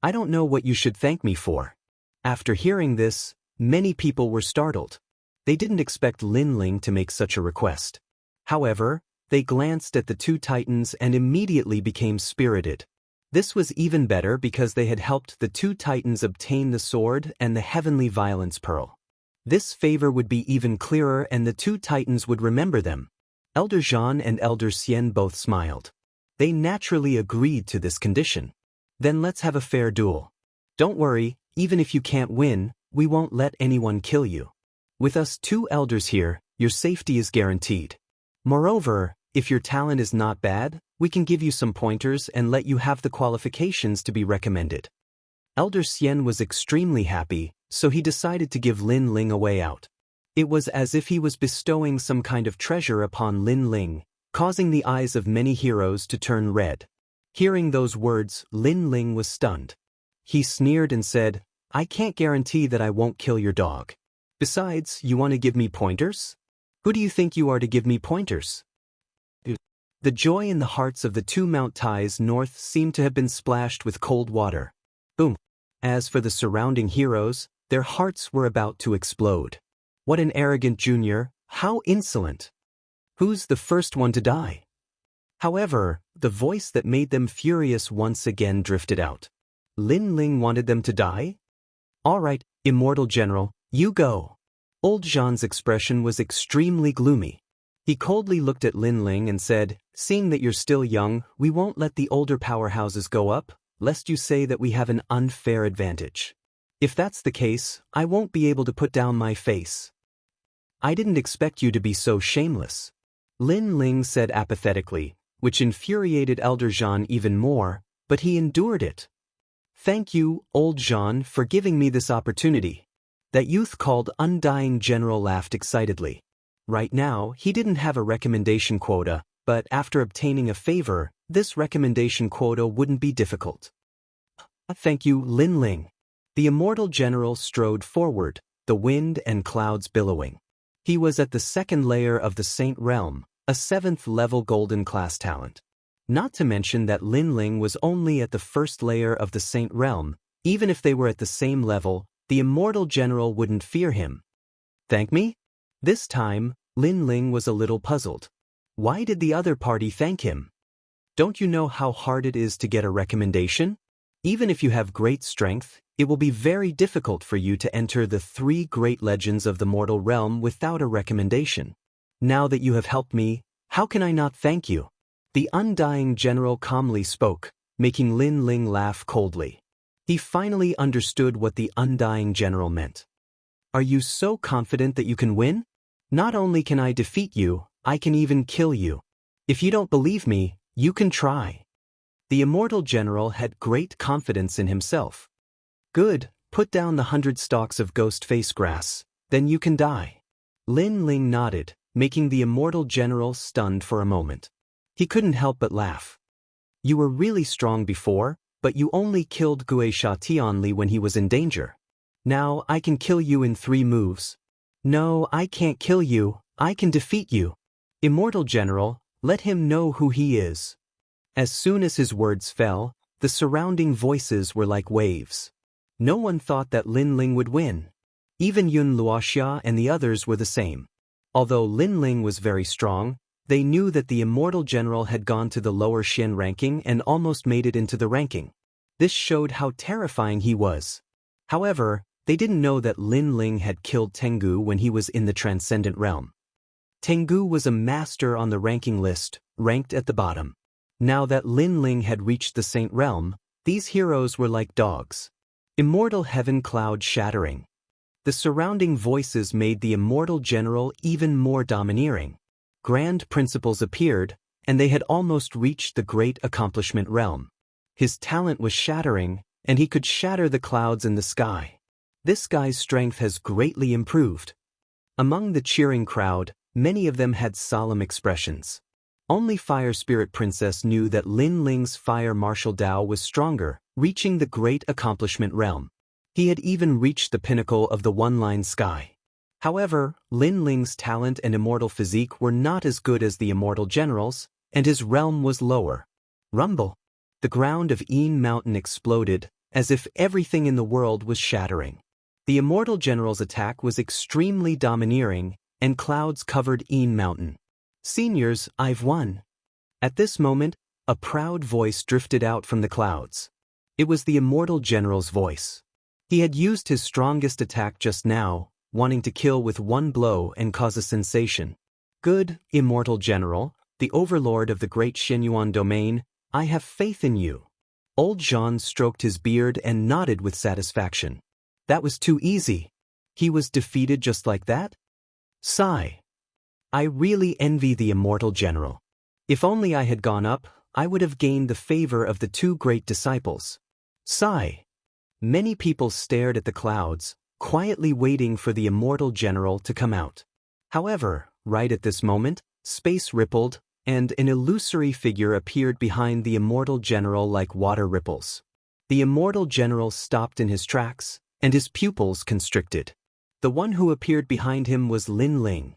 I don't know what you should thank me for. After hearing this, many people were startled. They didn't expect Lin Ling to make such a request. However, they glanced at the two titans and immediately became spirited. This was even better because they had helped the two titans obtain the sword and the heavenly violence pearl. This favor would be even clearer and the two titans would remember them. Elder Jean and Elder Xian both smiled. They naturally agreed to this condition. Then let's have a fair duel. Don't worry, even if you can't win, we won't let anyone kill you. With us two elders here, your safety is guaranteed. Moreover, if your talent is not bad, we can give you some pointers and let you have the qualifications to be recommended. Elder Xian was extremely happy, so he decided to give Lin Ling a way out. It was as if he was bestowing some kind of treasure upon Lin Ling, causing the eyes of many heroes to turn red. Hearing those words, Lin Ling was stunned. He sneered and said, I can't guarantee that I won't kill your dog. Besides, you want to give me pointers? Who do you think you are to give me pointers? The joy in the hearts of the two Mount Tais north seemed to have been splashed with cold water. Boom. As for the surrounding heroes, their hearts were about to explode. What an arrogant junior, how insolent. Who's the first one to die? However, the voice that made them furious once again drifted out. Lin Ling wanted them to die? All right, immortal general, you go. Old Jean's expression was extremely gloomy. He coldly looked at Lin Ling and said, seeing that you're still young, we won't let the older powerhouses go up, lest you say that we have an unfair advantage. If that's the case, I won't be able to put down my face. I didn't expect you to be so shameless. Lin Ling said apathetically, which infuriated Elder Jean even more, but he endured it. Thank you, Old Jean, for giving me this opportunity. That youth called Undying General laughed excitedly. Right now, he didn't have a recommendation quota, but after obtaining a favor, this recommendation quota wouldn't be difficult. Thank you, Lin Ling. The immortal general strode forward, the wind and clouds billowing. He was at the second layer of the Saint Realm, a 7th-level golden class talent. Not to mention that Lin Ling was only at the first layer of the Saint Realm. Even if they were at the same level, the immortal general wouldn't fear him. Thank me? This time, Lin Ling was a little puzzled. Why did the other party thank him? Don't you know how hard it is to get a recommendation? Even if you have great strength, it will be very difficult for you to enter the 3 great legends of the mortal realm without a recommendation. Now that you have helped me, how can I not thank you? The undying general calmly spoke, making Lin Ling laugh coldly. He finally understood what the undying general meant. Are you so confident that you can win? Not only can I defeat you, I can even kill you. If you don't believe me, you can try. The immortal general had great confidence in himself. Good, put down the 100 stalks of ghost face grass, then you can die. Lin Ling nodded, making the immortal general stunned for a moment. He couldn't help but laugh. You were really strong before, but you only killed Guisha Tianli when he was in danger. Now I can kill you in 3 moves. No, I can't kill you, I can defeat you. Immortal general, let him know who he is. As soon as his words fell, the surrounding voices were like waves. No one thought that Lin Ling would win. Even Yun Luoxia and the others were the same. Although Lin Ling was very strong, they knew that the immortal general had gone to the lower Xin ranking and almost made it into the ranking. This showed how terrifying he was. However, they didn't know that Lin Ling had killed Tengu when he was in the transcendent realm. Tengu was a master on the ranking list, ranked at the bottom. Now that Lin Ling had reached the Saint realm, these heroes were like dogs. Immortal heaven cloud shattering. The surrounding voices made the immortal general even more domineering. Grand principles appeared, and they had almost reached the great accomplishment realm. His talent was shattering, and he could shatter the clouds in the sky. This guy's strength has greatly improved. Among the cheering crowd, many of them had solemn expressions. Only Fire Spirit Princess knew that Lin Ling's Fire Martial Dao was stronger, reaching the great accomplishment realm. He had even reached the pinnacle of the one-line sky. However, Lin Ling's talent and immortal physique were not as good as the immortal general's, and his realm was lower. Rumble. The ground of Yin Mountain exploded, as if everything in the world was shattering. The immortal general's attack was extremely domineering, and clouds covered Yin Mountain. Seniors, I've won. At this moment, a proud voice drifted out from the clouds. It was the immortal general's voice. He had used his strongest attack just now, wanting to kill with one blow and cause a sensation. Good, immortal general, the overlord of the great Xinyuan domain, I have faith in you. Old Jean stroked his beard and nodded with satisfaction. That was too easy. He was defeated just like that? Sigh. I really envy the immortal general. If only I had gone up, I would have gained the favor of the 2 great disciples. Sigh. Many people stared at the clouds, quietly waiting for the immortal general to come out. However, right at this moment, space rippled, and an illusory figure appeared behind the immortal general like water ripples. The immortal general stopped in his tracks, and his pupils constricted. The one who appeared behind him was Lin Ling.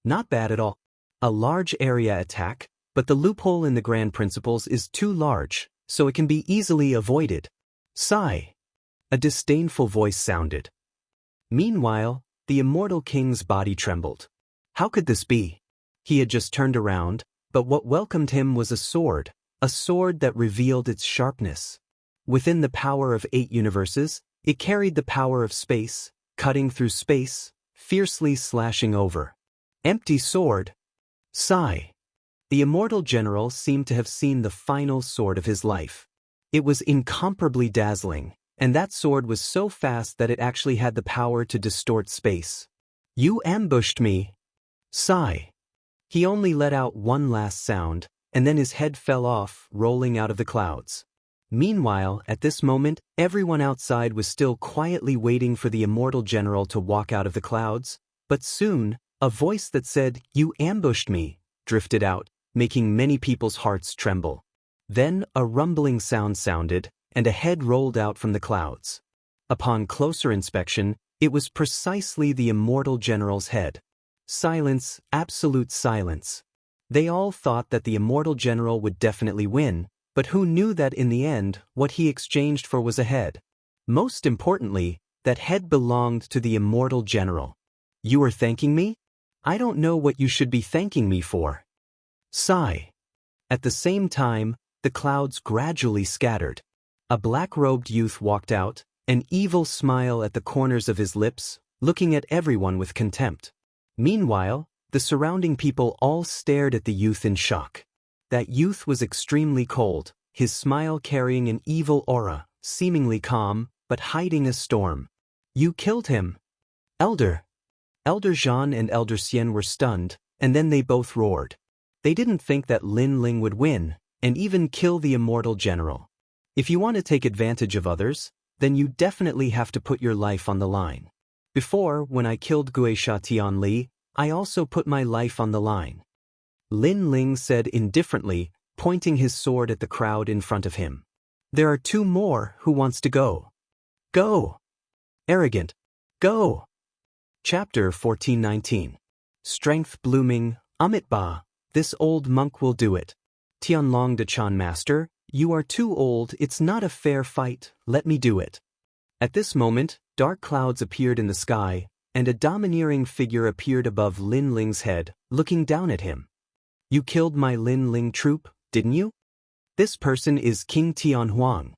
Not bad at all. A large area attack, but the loophole in the grand principles is too large, so it can be easily avoided. Sigh. A disdainful voice sounded. Meanwhile, the immortal king's body trembled. How could this be? He had just turned around, but what welcomed him was a sword that revealed its sharpness. Within the power of 8 universes, it carried the power of space, cutting through space, fiercely slashing over. Empty sword. Sigh. The immortal general seemed to have seen the final sword of his life. It was incomparably dazzling, and that sword was so fast that it actually had the power to distort space. You ambushed me. Sigh. He only let out one last sound, and then his head fell off, rolling out of the clouds. Meanwhile, at this moment, everyone outside was still quietly waiting for the immortal general to walk out of the clouds, but soon, a voice that said, "You ambushed me," drifted out, making many people's hearts tremble. Then a rumbling sound sounded, and a head rolled out from the clouds. Upon closer inspection, it was precisely the immortal general's head. Silence, absolute silence. They all thought that the immortal general would definitely win, but who knew that in the end, what he exchanged for was a head? Most importantly, that head belonged to the immortal general. You are thanking me? I don't know what you should be thanking me for. Sigh. At the same time, the clouds gradually scattered. A black-robed youth walked out, an evil smile at the corners of his lips, looking at everyone with contempt. Meanwhile, the surrounding people all stared at the youth in shock. That youth was extremely cold, his smile carrying an evil aura, seemingly calm, but hiding a storm. "You killed him!" Elder Jean and Elder Xian were stunned, and then they both roared. They didn't think that Lin Ling would win, and even kill the immortal general. If you want to take advantage of others, then you definitely have to put your life on the line. Before, when I killed Guisha Tianli, I also put my life on the line. Lin Ling said indifferently, pointing his sword at the crowd in front of him. "There are 2 more who wants to go. Go! Arrogant, go!" Chapter 1419. Strength blooming, Amitba, this old monk will do it. Tianlong de Chan Master, you are too old, it's not a fair fight, let me do it. At this moment, dark clouds appeared in the sky, and a domineering figure appeared above Lin Ling's head, looking down at him. "You killed my Lin Ling troop, didn't you?" This person is King Tianhuang.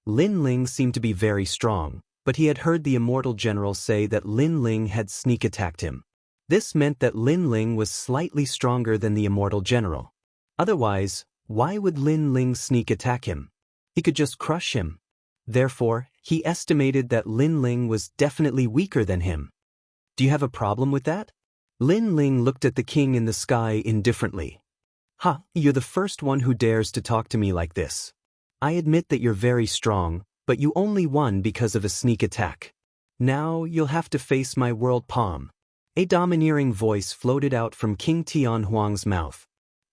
Lin Ling seemed to be very strong, but he had heard the immortal general say that Lin Ling had sneak attacked him. This meant that Lin Ling was slightly stronger than the immortal general. Otherwise, why would Lin Ling sneak attack him? He could just crush him. Therefore, he estimated that Lin Ling was definitely weaker than him. Do you have a problem with that? Lin Ling looked at the king in the sky indifferently. "Ha, you're the first one who dares to talk to me like this. I admit that you're very strong, but you only won because of a sneak attack. Now you'll have to face my world palm." A domineering voice floated out from King Tianhuang's mouth.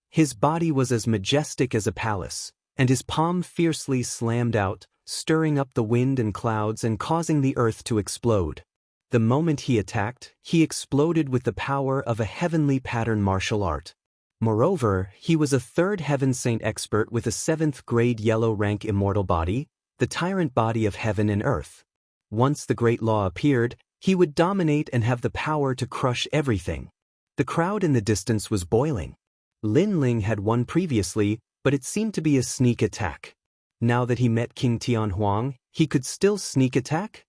His body was as majestic as a palace, and his palm fiercely slammed out, stirring up the wind and clouds and causing the earth to explode. The moment he attacked, he exploded with the power of a heavenly pattern martial art. Moreover, he was a 3rd heaven saint expert with a 7th grade yellow rank immortal body, the tyrant body of heaven and earth. Once the great law appeared, he would dominate and have the power to crush everything. The crowd in the distance was boiling. Lin Ling had won previously, but it seemed to be a sneak attack. Now that he met King Tianhuang, he could still sneak attack?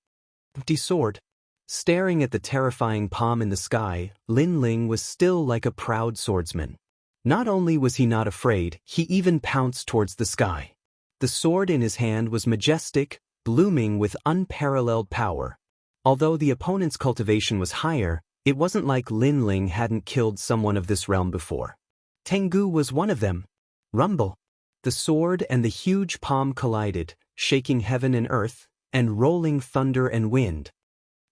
Empty sword. Staring at the terrifying palm in the sky, Lin Ling was still like a proud swordsman. Not only was he not afraid, he even pounced towards the sky. The sword in his hand was majestic, blooming with unparalleled power. Although the opponent's cultivation was higher, it wasn't like Lin Ling hadn't killed someone of this realm before. Tengu was one of them. Rumble. The sword and the huge palm collided, shaking heaven and earth, and rolling thunder and wind.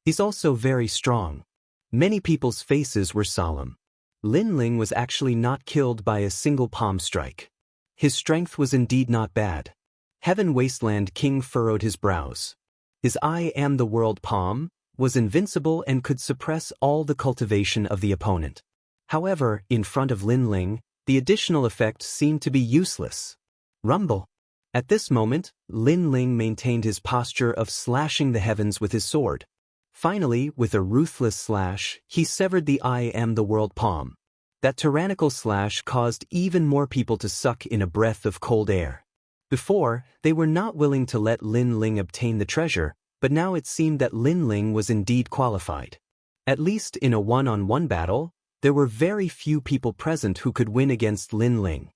He's also very strong. Many people's faces were solemn. Lin Ling was actually not killed by a single palm strike. His strength was indeed not bad. Heaven Wasteland King furrowed his brows. His "I am the world" palm was invincible and could suppress all the cultivation of the opponent. However, in front of Lin Ling, the additional effect seemed to be useless. Rumble. At this moment, Lin Ling maintained his posture of slashing the heavens with his sword. Finally, with a ruthless slash, he severed the "I am the world" palm. That tyrannical slash caused even more people to suck in a breath of cold air. Before, they were not willing to let Lin Ling obtain the treasure, but now it seemed that Lin Ling was indeed qualified. At least in a one-on-one battle, there were very few people present who could win against Lin Ling.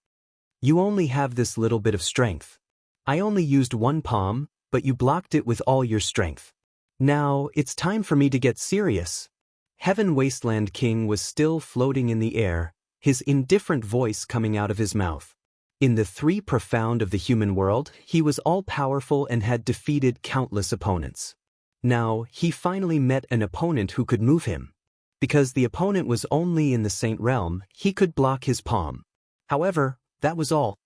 "You only have this little bit of strength. I only used one palm, but you blocked it with all your strength. Now, it's time for me to get serious." Heaven Wasteland King was still floating in the air, his indifferent voice coming out of his mouth. In the 3 profound of the human world, he was all-powerful and had defeated countless opponents. Now, he finally met an opponent who could move him. Because the opponent was only in the Saint Realm, he could block his palm. However, that was all.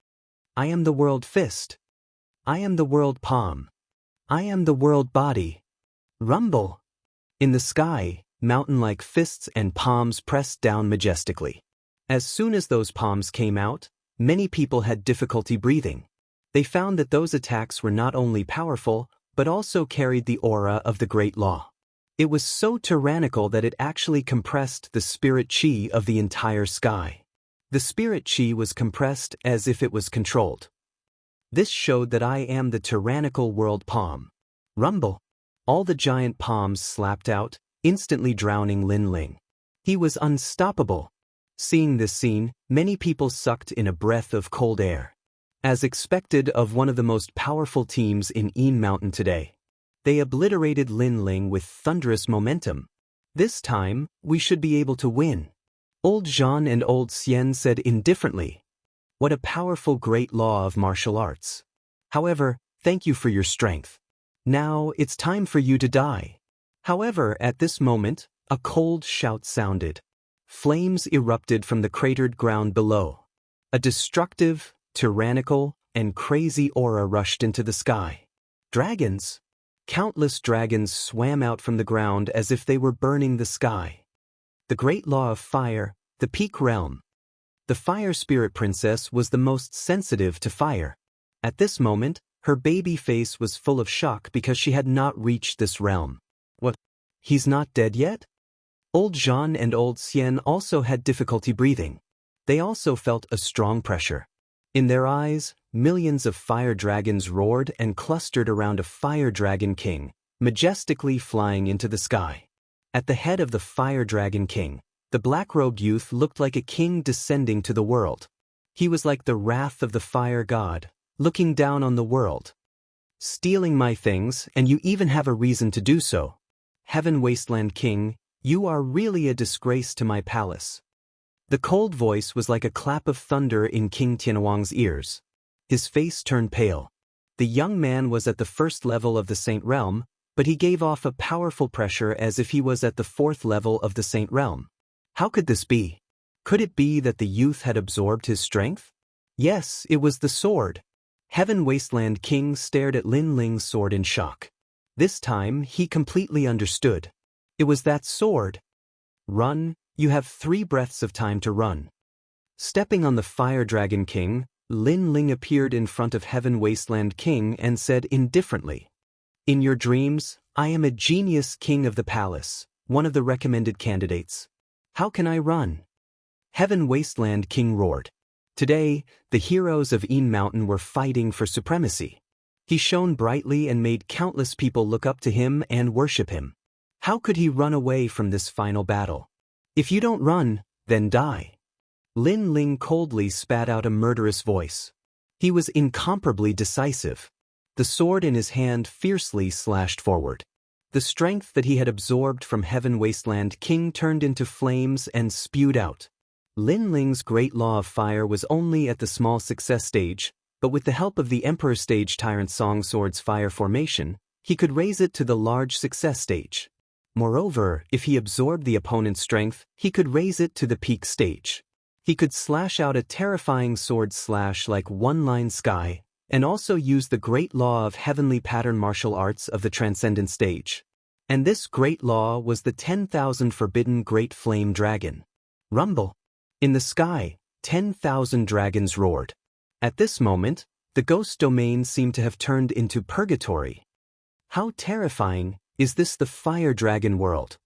"I am the world fist. I am the world palm. I am the world body." Rumble. In the sky, mountain-like fists and palms pressed down majestically. As soon as those palms came out, many people had difficulty breathing. They found that those attacks were not only powerful, but also carried the aura of the Great Law. It was so tyrannical that it actually compressed the spirit chi of the entire sky. The spirit chi was compressed as if it was controlled. This showed that I am the tyrannical world palm. Rumble. All the giant palms slapped out, instantly drowning Lin Ling. He was unstoppable. Seeing this scene, many people sucked in a breath of cold air. As expected of one of the most powerful teams in Een Mountain today, they obliterated Lin Ling with thunderous momentum. This time, we should be able to win. Old Jean and Old Xian said indifferently. What a powerful great law of martial arts. However, thank you for your strength. Now, it's time for you to die. However, at this moment, a cold shout sounded. Flames erupted from the cratered ground below. A destructive, tyrannical, and crazy aura rushed into the sky. Dragons. Countless dragons swam out from the ground as if they were burning the sky. The great law of fire, the peak realm. The fire spirit princess was the most sensitive to fire. At this moment, her baby face was full of shock because she had not reached this realm. What? He's not dead yet? Old Jean and Old Xian also had difficulty breathing. They also felt a strong pressure. In their eyes, millions of fire dragons roared and clustered around a fire dragon king, majestically flying into the sky. At the head of the fire dragon king, the black-robed youth looked like a king descending to the world. He was like the wrath of the fire god, looking down on the world. Stealing my things, and you even have a reason to do so. Heaven Wasteland King, you are really a disgrace to my palace. The cold voice was like a clap of thunder in King Tianhuang's ears. His face turned pale. The young man was at the first level of the Saint Realm, but he gave off a powerful pressure as if he was at the fourth level of the Saint Realm. How could this be? Could it be that the youth had absorbed his strength? Yes, it was the sword. Heaven Wasteland King stared at Lin Ling's sword in shock. This time, he completely understood. It was that sword. Run, you have 3 breaths of time to run. Stepping on the Fire Dragon King, Lin Ling appeared in front of Heaven Wasteland King and said indifferently, "In your dreams, I am a genius king of the palace, one of the recommended candidates. How can I run?" Heaven Wasteland King roared. Today, the heroes of Een Mountain were fighting for supremacy. He shone brightly and made countless people look up to him and worship him. How could he run away from this final battle? If you don't run, then die. Lin Ling coldly spat out a murderous voice. He was incomparably decisive. The sword in his hand fiercely slashed forward. The strength that he had absorbed from Heaven Wasteland King turned into flames and spewed out. Lin Ling's great law of fire was only at the small success stage, but with the help of the Emperor Stage Tyrant Song Sword's fire formation, he could raise it to the large success stage. Moreover, if he absorbed the opponent's strength, he could raise it to the peak stage. He could slash out a terrifying sword slash like one-line sky, and also use the great law of heavenly pattern martial arts of the transcendent stage. And this great law was the 10,000 forbidden great flame dragon. Rumble. In the sky, 10,000 dragons roared. At this moment, the ghost domain seemed to have turned into purgatory. How terrifying! Is this the fire dragon world?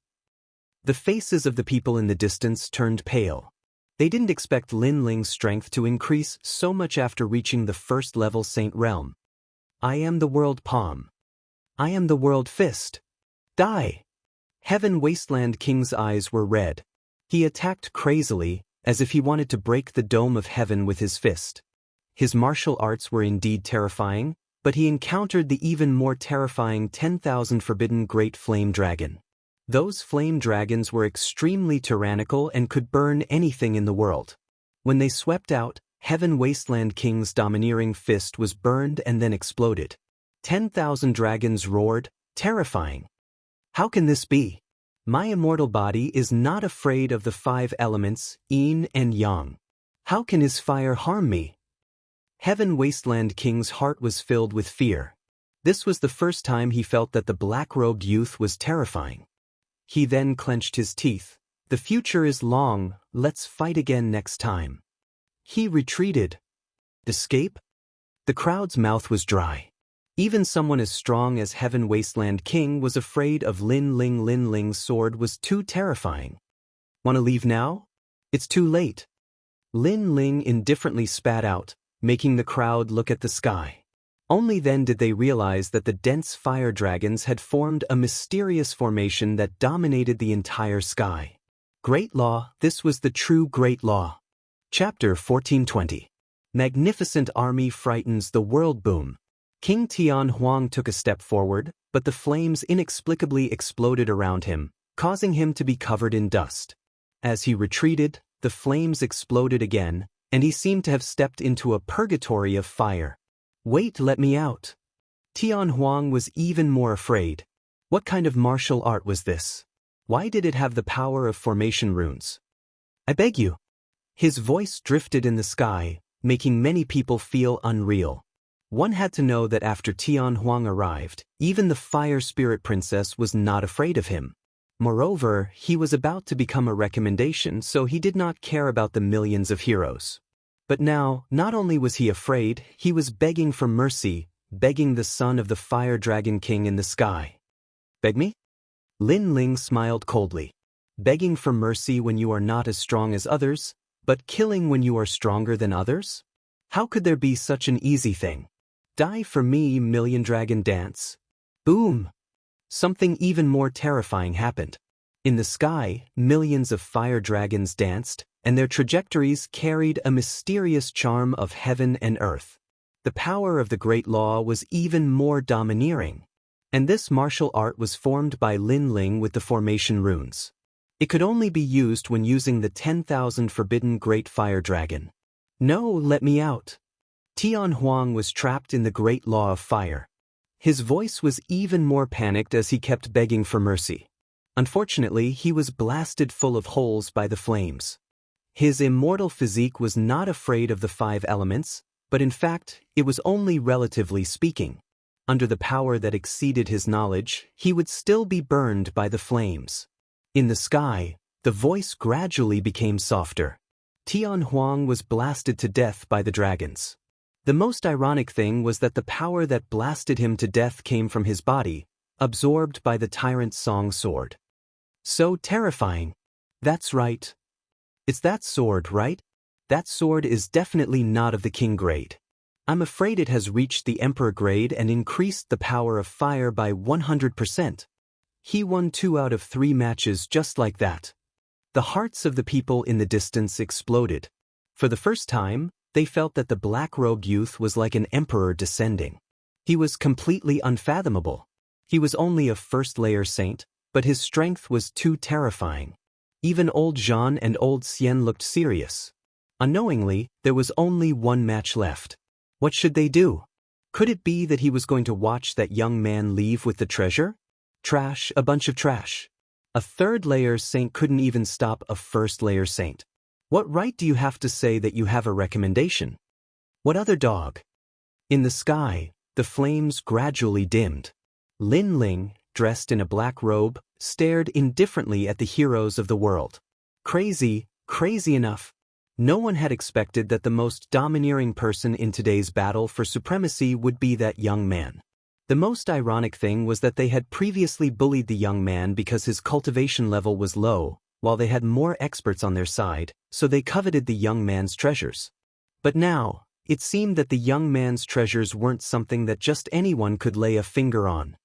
The faces of the people in the distance turned pale. They didn't expect Lin Ling's strength to increase so much after reaching the first level Saint Realm. I am the world palm. I am the world fist. Die! Heaven Wasteland King's eyes were red. He attacked crazily, as if he wanted to break the dome of heaven with his fist. His martial arts were indeed terrifying, but he encountered the even more terrifying 10,000 forbidden great flame dragon. Those flame dragons were extremely tyrannical and could burn anything in the world. When they swept out, Heaven Wasteland King's domineering fist was burned and then exploded. 10,000 dragons roared, terrifying. How can this be? My immortal body is not afraid of the 5 elements, yin and yang. How can his fire harm me? Heaven Wasteland King's heart was filled with fear. This was the first time he felt that the black-robed youth was terrifying. He then clenched his teeth. The future is long, let's fight again next time. He retreated. Escape? The crowd's mouth was dry. Even someone as strong as Heaven Wasteland King was afraid of Lin Ling. Lin Ling's sword was too terrifying. Want to leave now? It's too late. Lin Ling indifferently spat out, making the crowd look at the sky. Only then did they realize that the dense fire dragons had formed a mysterious formation that dominated the entire sky. Great Law, this was the true Great Law. Chapter 1420. Magnificent Army Frightens the World. Boom. King Tian Huang took a step forward, but the flames inexplicably exploded around him, causing him to be covered in dust. As he retreated, the flames exploded again, and he seemed to have stepped into a purgatory of fire. Wait, let me out. Tian Huang was even more afraid. What kind of martial art was this? Why did it have the power of formation runes? I beg you. His voice drifted in the sky, making many people feel unreal. One had to know that after Tian Huang arrived, even the Fire Spirit Princess was not afraid of him. Moreover, he was about to become a recommendation, so he did not care about the millions of heroes. But now, not only was he afraid, he was begging for mercy, begging the son of the Fire Dragon King in the sky. Beg me? Lin Ling smiled coldly. Begging for mercy when you are not as strong as others, but killing when you are stronger than others? How could there be such an easy thing? Die for me, Million Dragon Dance. Boom! Something even more terrifying happened. In the sky, millions of fire dragons danced, and their trajectories carried a mysterious charm of heaven and earth. The power of the Great Law was even more domineering. And this martial art was formed by Lin Ling with the formation runes. It could only be used when using the 10,000 forbidden Great Fire Dragon. No, let me out. Tian Huang was trapped in the Great Law of Fire. His voice was even more panicked as he kept begging for mercy. Unfortunately, he was blasted full of holes by the flames. His immortal physique was not afraid of the 5 elements, but in fact, it was only relatively speaking. Under the power that exceeded his knowledge, he would still be burned by the flames. In the sky, the voice gradually became softer. Tian Huang was blasted to death by the dragons. The most ironic thing was that the power that blasted him to death came from his body, absorbed by the tyrant's song sword. So terrifying. That's right. It's that sword, right? That sword is definitely not of the king grade. I'm afraid it has reached the emperor grade and increased the power of fire by 100%. He won 2 out of 3 matches just like that. The hearts of the people in the distance exploded. For the first time, they felt that the black-robed youth was like an emperor descending. He was completely unfathomable. He was only a first-layer saint, but his strength was too terrifying. Even old Jean and old Xian looked serious. Unknowingly, there was only 1 match left. What should they do? Could it be that he was going to watch that young man leave with the treasure? Trash, a bunch of trash. A 3rd-layer saint couldn't even stop a 1st-layer saint. What right do you have to say that you have a recommendation? What other dog? In the sky, the flames gradually dimmed. Lin Ling, dressed in a black robe, stared indifferently at the heroes of the world. Crazy, crazy enough. No one had expected that the most domineering person in today's battle for supremacy would be that young man. The most ironic thing was that they had previously bullied the young man because his cultivation level was low, while they had more experts on their side, so they coveted the young man's treasures. But now, it seemed that the young man's treasures weren't something that just anyone could lay a finger on.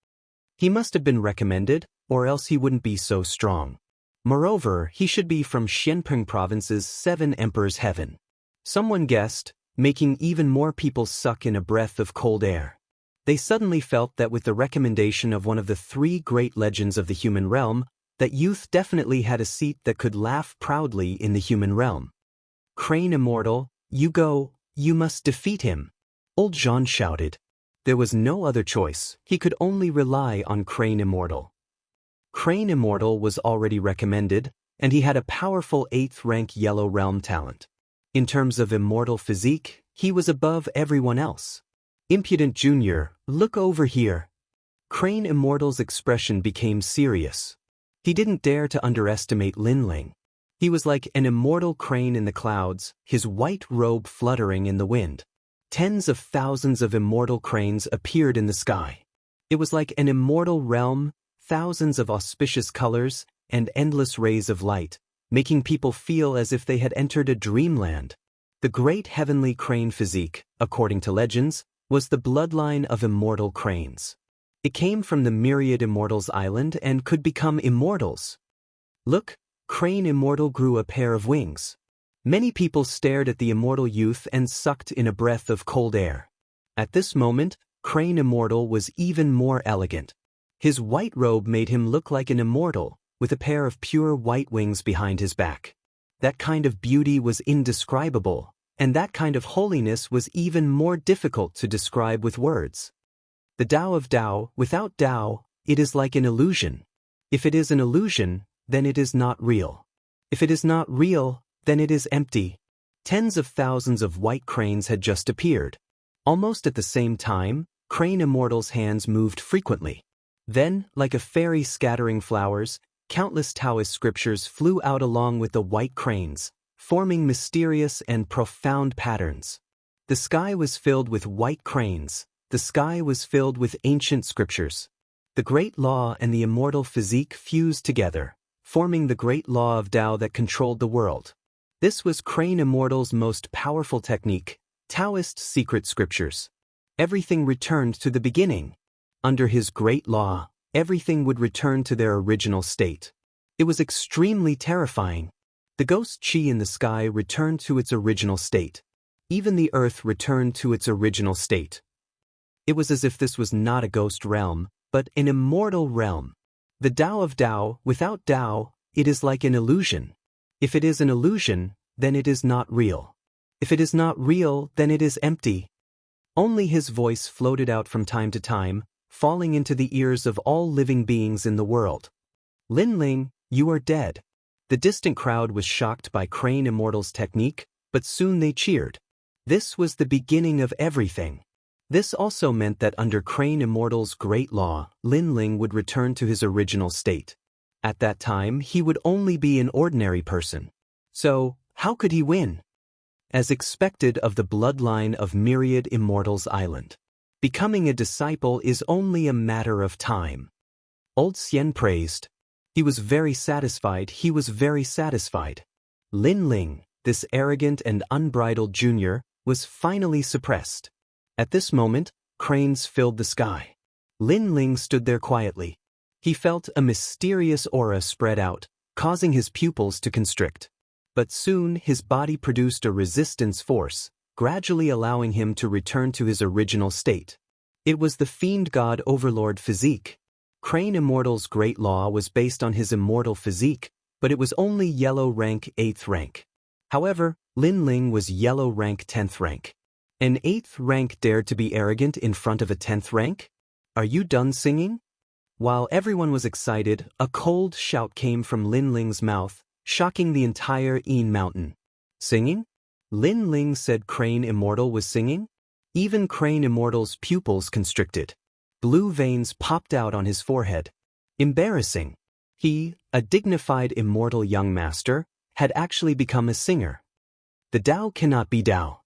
He must have been recommended, or else he wouldn't be so strong. Moreover, he should be from Xianpeng Province's 7 Emperors' Heaven. Someone guessed, making even more people suck in a breath of cold air. They suddenly felt that with the recommendation of one of the 3 great legends of the human realm, that youth definitely had a seat that could laugh proudly in the human realm. Crane Immortal, you go, you must defeat him. Old Jean shouted. There was no other choice, he could only rely on Crane Immortal. Crane Immortal was already recommended, and he had a powerful 8th-rank Yellow Realm talent. In terms of immortal physique, he was above everyone else. Impudent Junior, look over here. Crane Immortal's expression became serious. He didn't dare to underestimate Lin Ling. He was like an immortal crane in the clouds, his white robe fluttering in the wind. Tens of thousands of immortal cranes appeared in the sky. It was like an immortal realm, thousands of auspicious colors, and endless rays of light, making people feel as if they had entered a dreamland. The great heavenly crane physique, according to legends, was the bloodline of immortal cranes. It came from the myriad immortals island and could become immortals. Look, Crane Immortal grew a pair of wings. Many people stared at the immortal youth and sucked in a breath of cold air. At this moment, Crane Immortal was even more elegant. His white robe made him look like an immortal, with a pair of pure white wings behind his back. That kind of beauty was indescribable, and that kind of holiness was even more difficult to describe with words. The Tao of Tao, without Tao, it is like an illusion. If it is an illusion, then it is not real. If it is not real, then it is empty. Tens of thousands of white cranes had just appeared. Almost at the same time, Crane Immortal's hands moved frequently. Then, like a fairy scattering flowers, countless Taoist scriptures flew out along with the white cranes, forming mysterious and profound patterns. The sky was filled with white cranes. The sky was filled with ancient scriptures. The great law and the immortal physique fused together, forming the great law of Tao that controlled the world. This was Crane Immortal's most powerful technique, Taoist secret scriptures. Everything returned to the beginning. Under his great law, everything would return to their original state. It was extremely terrifying. The ghost chi in the sky returned to its original state. Even the earth returned to its original state. It was as if this was not a ghost realm, but an immortal realm. The Tao of Tao, without Tao, it is like an illusion. If it is an illusion, then it is not real. If it is not real, then it is empty. Only his voice floated out from time to time, falling into the ears of all living beings in the world. Lin Ling, you are dead. The distant crowd was shocked by Crane Immortal's technique, but soon they cheered. This was the beginning of everything. This also meant that under Crane Immortal's great law, Lin Ling would return to his original state. At that time, he would only be an ordinary person. So, how could he win? As expected of the bloodline of myriad immortals island, becoming a disciple is only a matter of time. Old Xian praised. He was very satisfied. Lin Ling, this arrogant and unbridled junior, was finally suppressed. At this moment, cranes filled the sky. Lin Ling stood there quietly. He felt a mysterious aura spread out, causing his pupils to constrict. But soon his body produced a resistance force, gradually allowing him to return to his original state. It was the Fiend God Overlord physique. Crane Immortal's great law was based on his immortal physique, but it was only yellow rank 8th rank. However, Lin Ling was yellow rank 10th rank. An 8th rank dared to be arrogant in front of a 10th rank? Are you done singing? While everyone was excited, a cold shout came from Lin Ling's mouth, shocking the entire Een Mountain. Singing? Lin Ling said Crane Immortal was singing? Even Crane Immortal's pupils constricted. Blue veins popped out on his forehead. Embarrassing. He, a dignified immortal young master, had actually become a singer. The Tao cannot be Tao.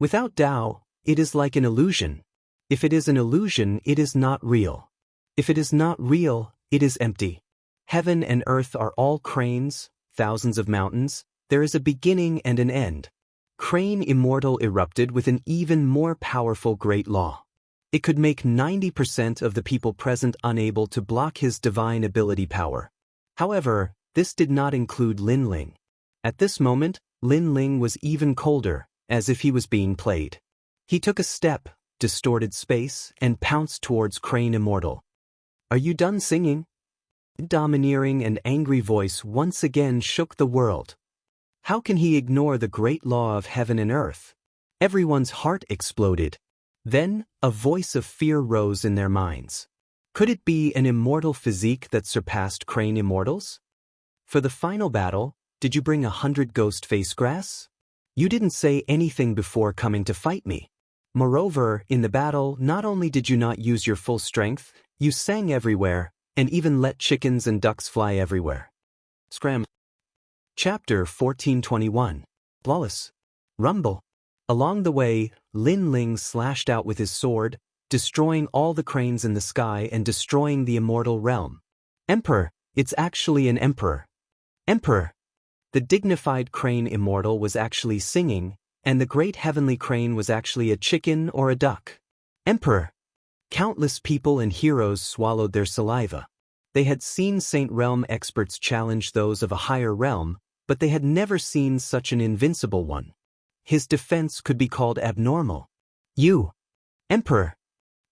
Without Tao, it is like an illusion. If it is an illusion, it is not real. If it is not real, it is empty. Heaven and earth are all cranes, thousands of mountains. There is a beginning and an end. Crane Immortal erupted with an even more powerful great law. It could make 90% of the people present unable to block his divine ability power. However, this did not include Lin Ling. At this moment, Lin Ling was even colder, as if he was being played. He took a step, distorted space, and pounced towards Crane Immortal. Are you done singing? A domineering and angry voice once again shook the world. How can he ignore the great law of heaven and earth? Everyone's heart exploded. Then, a voice of fear rose in their minds. Could it be an immortal physique that surpassed Crane Immortals? For the final battle, did you bring 100 ghost face grass? You didn't say anything before coming to fight me. Moreover, in the battle, not only did you not use your full strength, you sang everywhere, and even let chickens and ducks fly everywhere. Scram. Chapter 1421. Flawless. Rumble. Along the way, Lin Ling slashed out with his sword, destroying all the cranes in the sky and destroying the immortal realm. Emperor, it's actually an emperor. Emperor. The dignified Crane Immortal was actually singing, And the great heavenly crane was actually a chicken or a duck. Emperor! Countless people and heroes swallowed their saliva. They had seen Saint Realm experts challenge those of a higher realm, but they had never seen such an invincible one. His defense could be called abnormal. You! Emperor!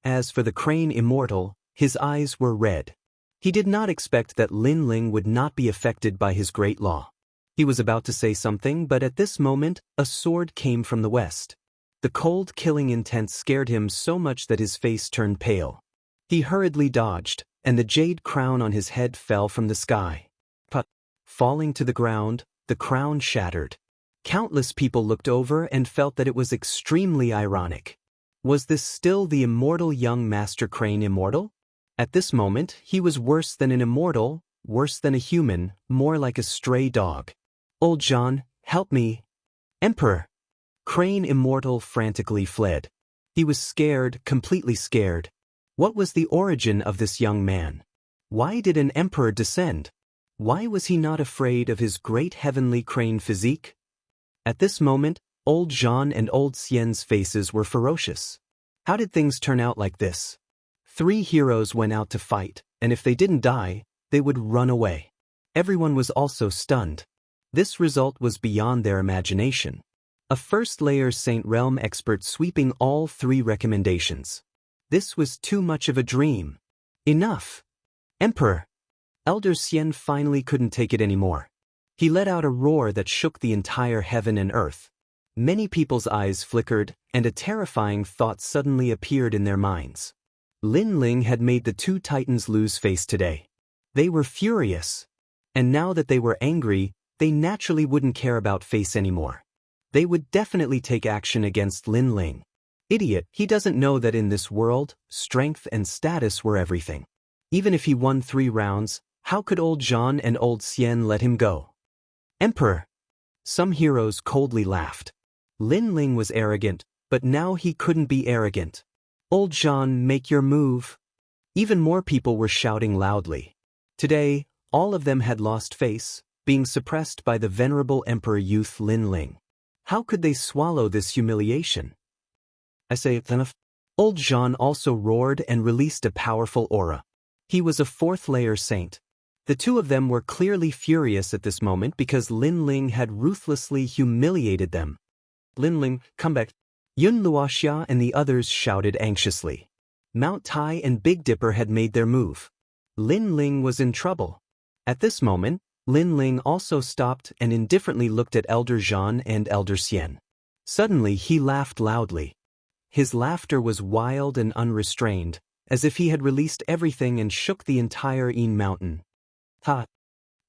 As for the crane immortal, his eyes were red. He did not expect that Lin Ling would not be affected by his great law. He was about to say something, but at this moment, a sword came from the west. The cold, killing intent scared him so much that his face turned pale. He hurriedly dodged, and the jade crown on his head fell from the sky. But, falling to the ground, the crown shattered. Countless people looked over and felt that it was extremely ironic. Was this still the immortal young Master Crane immortal? At this moment, he was worse than an immortal, worse than a human, more like a stray dog. Old John, help me. Emperor! Crane immortal frantically fled. He was scared, completely scared. What was the origin of this young man? Why did an emperor descend? Why was he not afraid of his great heavenly crane physique? At this moment, old Jean and old Xian's faces were ferocious. How did things turn out like this? 3 heroes went out to fight, and if they didn't die, they would run away. Everyone was also stunned. This result was beyond their imagination. A first-layer Saint Realm expert sweeping all 3 recommendations. This was too much of a dream. Enough! Emperor! Elder Xian finally couldn't take it anymore. He let out a roar that shook the entire heaven and earth. Many people's eyes flickered, and a terrifying thought suddenly appeared in their minds. Lin Ling had made the 2 titans lose face today. They were furious. And now that they were angry, they naturally wouldn't care about face anymore. They would definitely take action against Lin Ling. Idiot, he doesn't know that in this world, strength and status were everything. Even if he won 3 rounds, how could old Jean and old Xian let him go? Emperor! Some heroes coldly laughed. Lin Ling was arrogant, but now he couldn't be arrogant. Old Jean, make your move. Even more people were shouting loudly. Today, all of them had lost face, being suppressed by the venerable Emperor youth Lin Ling. How could they swallow this humiliation? I say, Old Jean also roared and released a powerful aura. He was a 4th-layer saint. The 2 of them were clearly furious at this moment because Lin Ling had ruthlessly humiliated them. Lin Ling, come back. Yun Luoxia and the others shouted anxiously. Mount Tai and Big Dipper had made their move. Lin Ling was in trouble. At this moment, Lin Ling also stopped and indifferently looked at Elder Jean and Elder Xian. Suddenly he laughed loudly. His laughter was wild and unrestrained, as if he had released everything and shook the entire Yin mountain. Ha!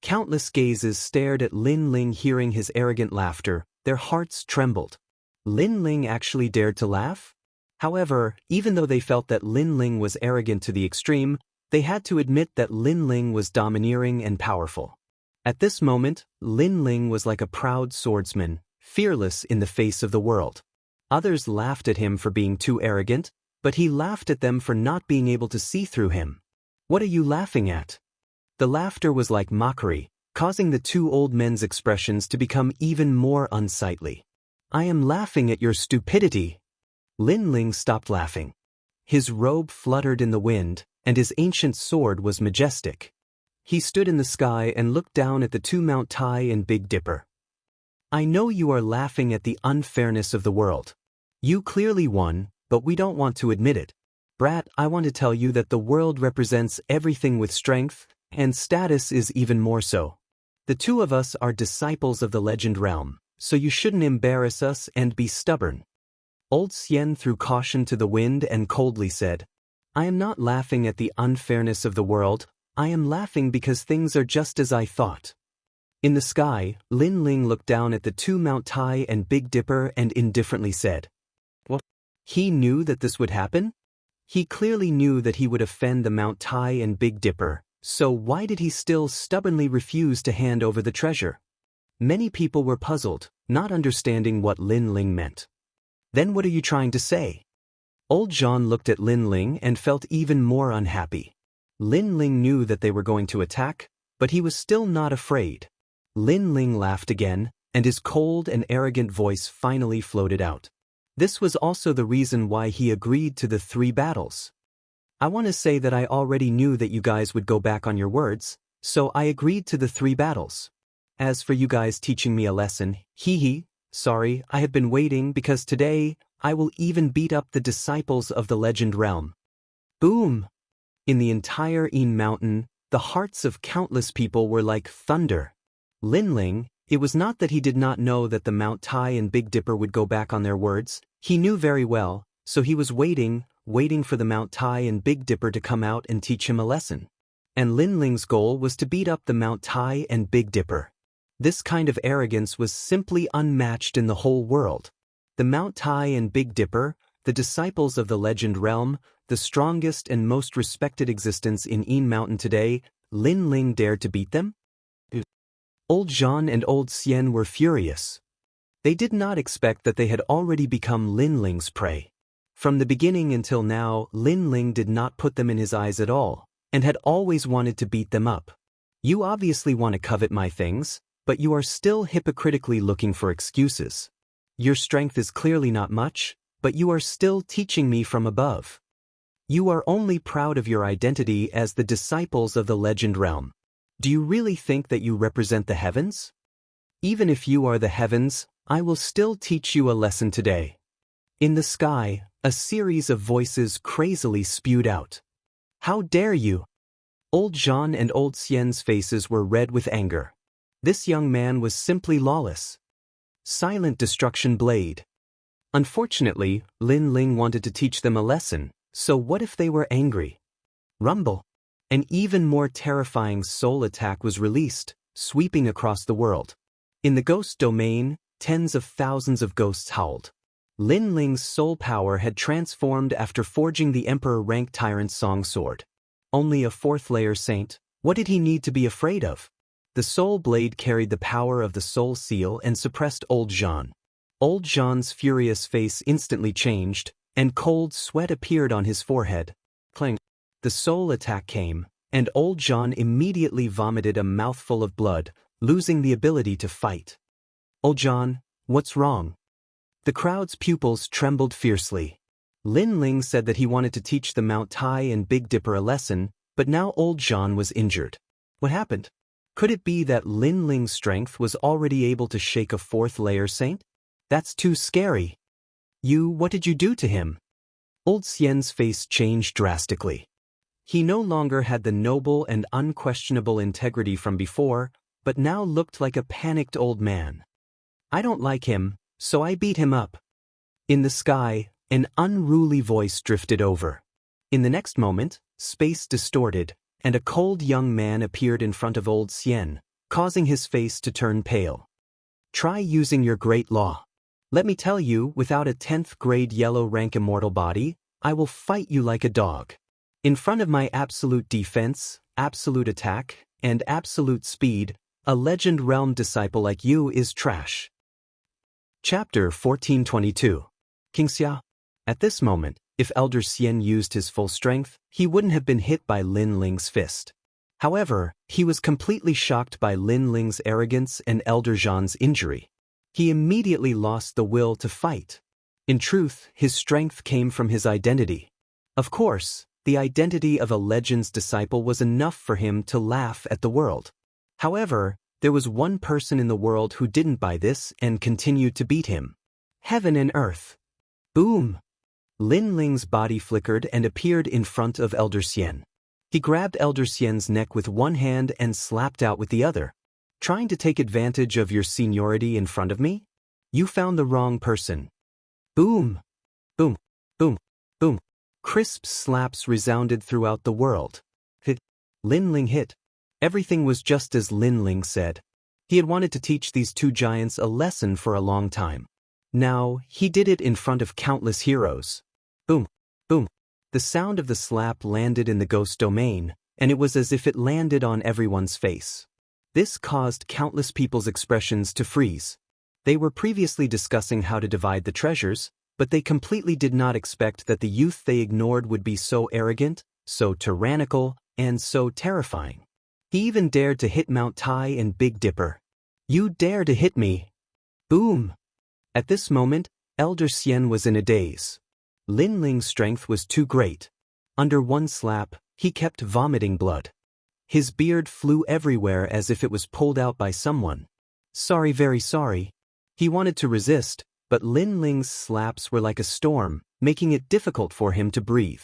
Countless gazes stared at Lin Ling hearing his arrogant laughter, their hearts trembled. Lin Ling actually dared to laugh? However, even though they felt that Lin Ling was arrogant to the extreme, they had to admit that Lin Ling was domineering and powerful. At this moment, Lin Ling was like a proud swordsman, fearless in the face of the world. Others laughed at him for being too arrogant, but he laughed at them for not being able to see through him. What are you laughing at? The laughter was like mockery, causing the 2 old men's expressions to become even more unsightly. I am laughing at your stupidity. Lin Ling stopped laughing. His robe fluttered in the wind, and his ancient sword was majestic. He stood in the sky and looked down at the 2 Mount Tai and Big Dipper. I know you are laughing at the unfairness of the world. You clearly won, but we don't want to admit it. Brat, I want to tell you that the world represents everything with strength, and status is even more so. The 2 of us are disciples of the Legend Realm, so you shouldn't embarrass us and be stubborn. Old Xian threw caution to the wind and coldly said, I am not laughing at the unfairness of the world, I am laughing because things are just as I thought. In the sky, Lin Ling looked down at the 2 Mount Tai and Big Dipper and indifferently said, What? He knew that this would happen? He clearly knew that he would offend the Mount Tai and Big Dipper, so why did he still stubbornly refuse to hand over the treasure? Many people were puzzled, not understanding what Lin Ling meant. Then what are you trying to say? Old Jean looked at Lin Ling and felt even more unhappy. Lin Ling knew that they were going to attack, but he was still not afraid. Lin Ling laughed again, and his cold and arrogant voice finally floated out. This was also the reason why he agreed to the 3 battles. I want to say that I already knew that you guys would go back on your words, so I agreed to the 3 battles. As for you guys teaching me a lesson, sorry, I have been waiting because today, I will even beat up the disciples of the Legend Realm. Boom! In the entire Een Mountain, the hearts of countless people were like thunder. Linling, it was not that he did not know that the Mount Tai and Big Dipper would go back on their words, he knew very well, so he was waiting for the Mount Tai and Big Dipper to come out and teach him a lesson. And Linling's goal was to beat up the Mount Tai and Big Dipper. This kind of arrogance was simply unmatched in the whole world. The Mount Tai and Big Dipper, the disciples of the Legend Realm, the strongest and most respected existence in Een Mountain today, Linling dared to beat them? Old Jean and Old Xian were furious. They did not expect that they had already become Linling's prey. From the beginning until now, Linling did not put them in his eyes at all, and had always wanted to beat them up. You obviously want to covet my things, but you are still hypocritically looking for excuses. Your strength is clearly not much, but you are still teaching me from above. You are only proud of your identity as the disciples of the Legend Realm. Do you really think that you represent the heavens? Even if you are the heavens, I will still teach you a lesson today. In the sky, a series of voices crazily spewed out. How dare you? Old Jean and Old Xian's faces were red with anger. This young man was simply lawless. Silent destruction blade. Unfortunately, Linling wanted to teach them a lesson, so what if they were angry? Rumble. An even more terrifying soul attack was released, sweeping across the world. In the ghost domain, tens of thousands of ghosts howled. Linling's soul power had transformed after forging the Emperor-rank Tyrant's Song Sword. Only a 4th layer saint, what did he need to be afraid of? The soul blade carried the power of the soul seal and suppressed Old Jean. Old Jean's furious face instantly changed, and cold sweat appeared on his forehead. Clang. The soul attack came, and Old Jean immediately vomited a mouthful of blood, losing the ability to fight. Old Jean, what's wrong? The crowd's pupils trembled fiercely. Linling said that he wanted to teach the Mount Tai and Big Dipper a lesson, but now Old Jean was injured. What happened? Could it be that Linling's strength was already able to shake a 4th layer saint? That's too scary. What did you do to him? Old Xian's face changed drastically. He no longer had the noble and unquestionable integrity from before, but now looked like a panicked old man. I don't like him, so I beat him up. In the sky, an unruly voice drifted over. In the next moment, space distorted, and a cold young man appeared in front of Old Xian, causing his face to turn pale. Try using your great law. Let me tell you, without a 10th grade yellow rank immortal body, I will fight you like a dog. In front of my absolute defense, absolute attack, and absolute speed, a Legend Realm disciple like you is trash. Chapter 1422. King Xia. At this moment, if Elder Xian used his full strength, he wouldn't have been hit by Linling's fist. However, he was completely shocked by Linling's arrogance and Elder Jean's injury. He immediately lost the will to fight. In truth, his strength came from his identity. Of course, the identity of a legend's disciple was enough for him to laugh at the world. However, there was one person in the world who didn't buy this and continued to beat him. Heaven and earth. Boom! Linling's body flickered and appeared in front of Elder Xian. He grabbed Elder Xian's neck with one hand and slapped out with the other. Trying to take advantage of your seniority in front of me? You found the wrong person. Boom! Boom! Boom! Boom! Crisp slaps resounded throughout the world. Hit. Linling hit. Everything was just as Linling said. He had wanted to teach these 2 giants a lesson for a long time. Now, he did it in front of countless heroes. Boom! Boom! The sound of the slap landed in the ghost domain, and it was as if it landed on everyone's face. This caused countless people's expressions to freeze. They were previously discussing how to divide the treasures, but they completely did not expect that the youth they ignored would be so arrogant, so tyrannical, and so terrifying. He even dared to hit Mount Tai and Big Dipper. You dare to hit me? Boom! At this moment, Elder Xian was in a daze. Lin Ling's strength was too great. Under one slap, he kept vomiting blood. His beard flew everywhere as if it was pulled out by someone. Sorry, very sorry. He wanted to resist, but Lin Ling's slaps were like a storm, making it difficult for him to breathe.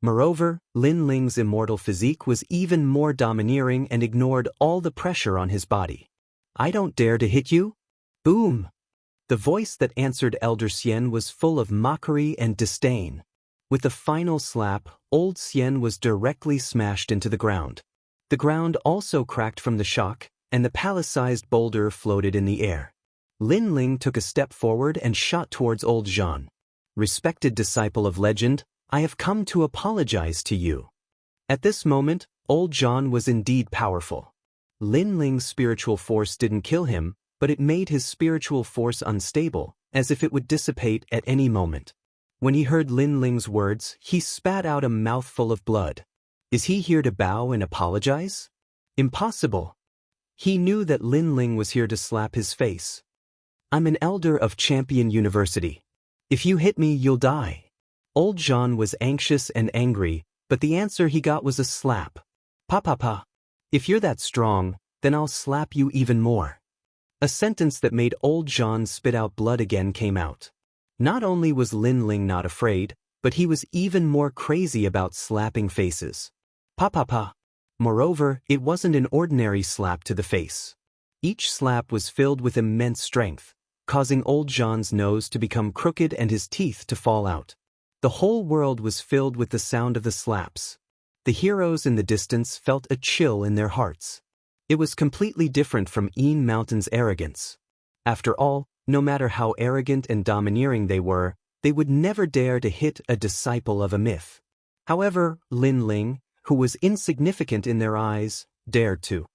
Moreover, Lin Ling's immortal physique was even more domineering and ignored all the pressure on his body. I don't dare to hit you? Boom! The voice that answered Elder Xian was full of mockery and disdain. With the final slap, old Xian was directly smashed into the ground. The ground also cracked from the shock, and the palace-sized boulder floated in the air. Lin Ling took a step forward and shot towards old Zhan. Respected disciple of legend, I have come to apologize to you. At this moment, old Zhan was indeed powerful. Lin Ling's spiritual force didn't kill him, but it made his spiritual force unstable, as if it would dissipate at any moment. When he heard Lin Ling's words, he spat out a mouthful of blood. Is he here to bow and apologize? Impossible. He knew that Lin Ling was here to slap his face. I'm an elder of Champion University. If you hit me, you'll die. Old Zhan was anxious and angry, but the answer he got was a slap. Pa. If you're that strong, then I'll slap you even more. A sentence that made old Zhan spit out blood again came out. Not only was Lin Ling not afraid, but he was even more crazy about slapping faces. Pa. Moreover, it wasn't an ordinary slap to the face. Each slap was filled with immense strength, causing old Zhan's nose to become crooked and his teeth to fall out. The whole world was filled with the sound of the slaps. The heroes in the distance felt a chill in their hearts. It was completely different from Yin Mountain's arrogance. After all, no matter how arrogant and domineering they would never dare to hit a disciple of a myth. However, Lin Ling, who was insignificant in their eyes, dared to.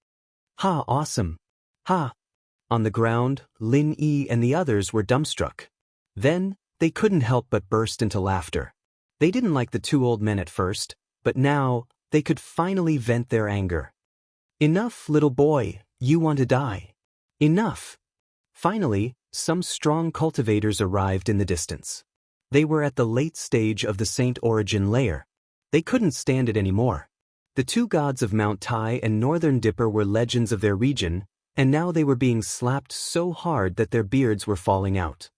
Ha, awesome. Ha. On the ground, Lin Yi and the others were dumbstruck. Then, they couldn't help but burst into laughter. They didn't like the two old men at first, but now, they could finally vent their anger. Enough, little boy, you want to die. Enough. Finally, some strong cultivators arrived in the distance. They were at the late stage of the Saint Origin layer. They couldn't stand it anymore. The two gods of Mount Tai and Northern Dipper were legends of their region, and now they were being slapped so hard that their beards were falling out.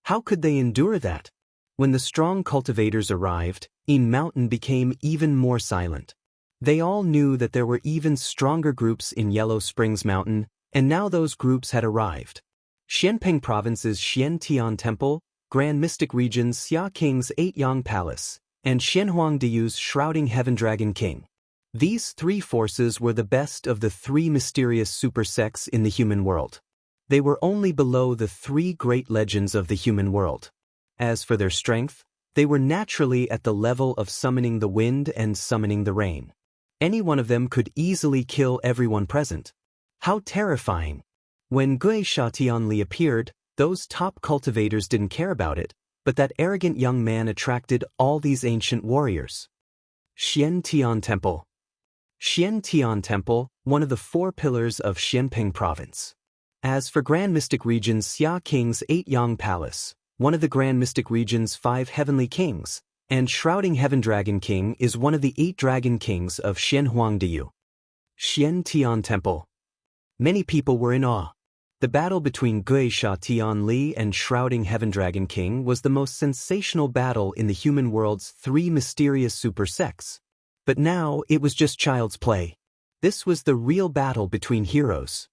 How could they endure that? When the strong cultivators arrived, Yin Mountain became even more silent. They all knew that there were even stronger groups in Yellow Springs Mountain, and now those groups had arrived. Xianping Province's Xian Tian Temple, Grand Mystic Region's Xia King's 8 Yang Palace, and Xianhuangdiyu's Shrouding Heaven Dragon King. These three forces were the best of the three mysterious super sects in the human world. They were only below the three great legends of the human world. As for their strength, they were naturally at the level of summoning the wind and summoning the rain. Any one of them could easily kill everyone present. How terrifying! When Gui Sha Tianli appeared, those top cultivators didn't care about it, but that arrogant young man attracted all these ancient warriors. Xian Tian Temple. Xian Tian Temple, one of the 4 pillars of Xianping Province. As for Grand Mystic Region's Xia King's 8 Yang Palace, one of the Grand Mystic Region's 5 Heavenly Kings, and Shrouding Heaven Dragon King is one of the 8 Dragon Kings of Xianhuangdiyu. Xian Tian Temple. Many people were in awe. The battle between Gui Sha Tianli and Shrouding Heaven Dragon King was the most sensational battle in the human world's 3 mysterious super sects. But now it was just child's play. This was the real battle between heroes.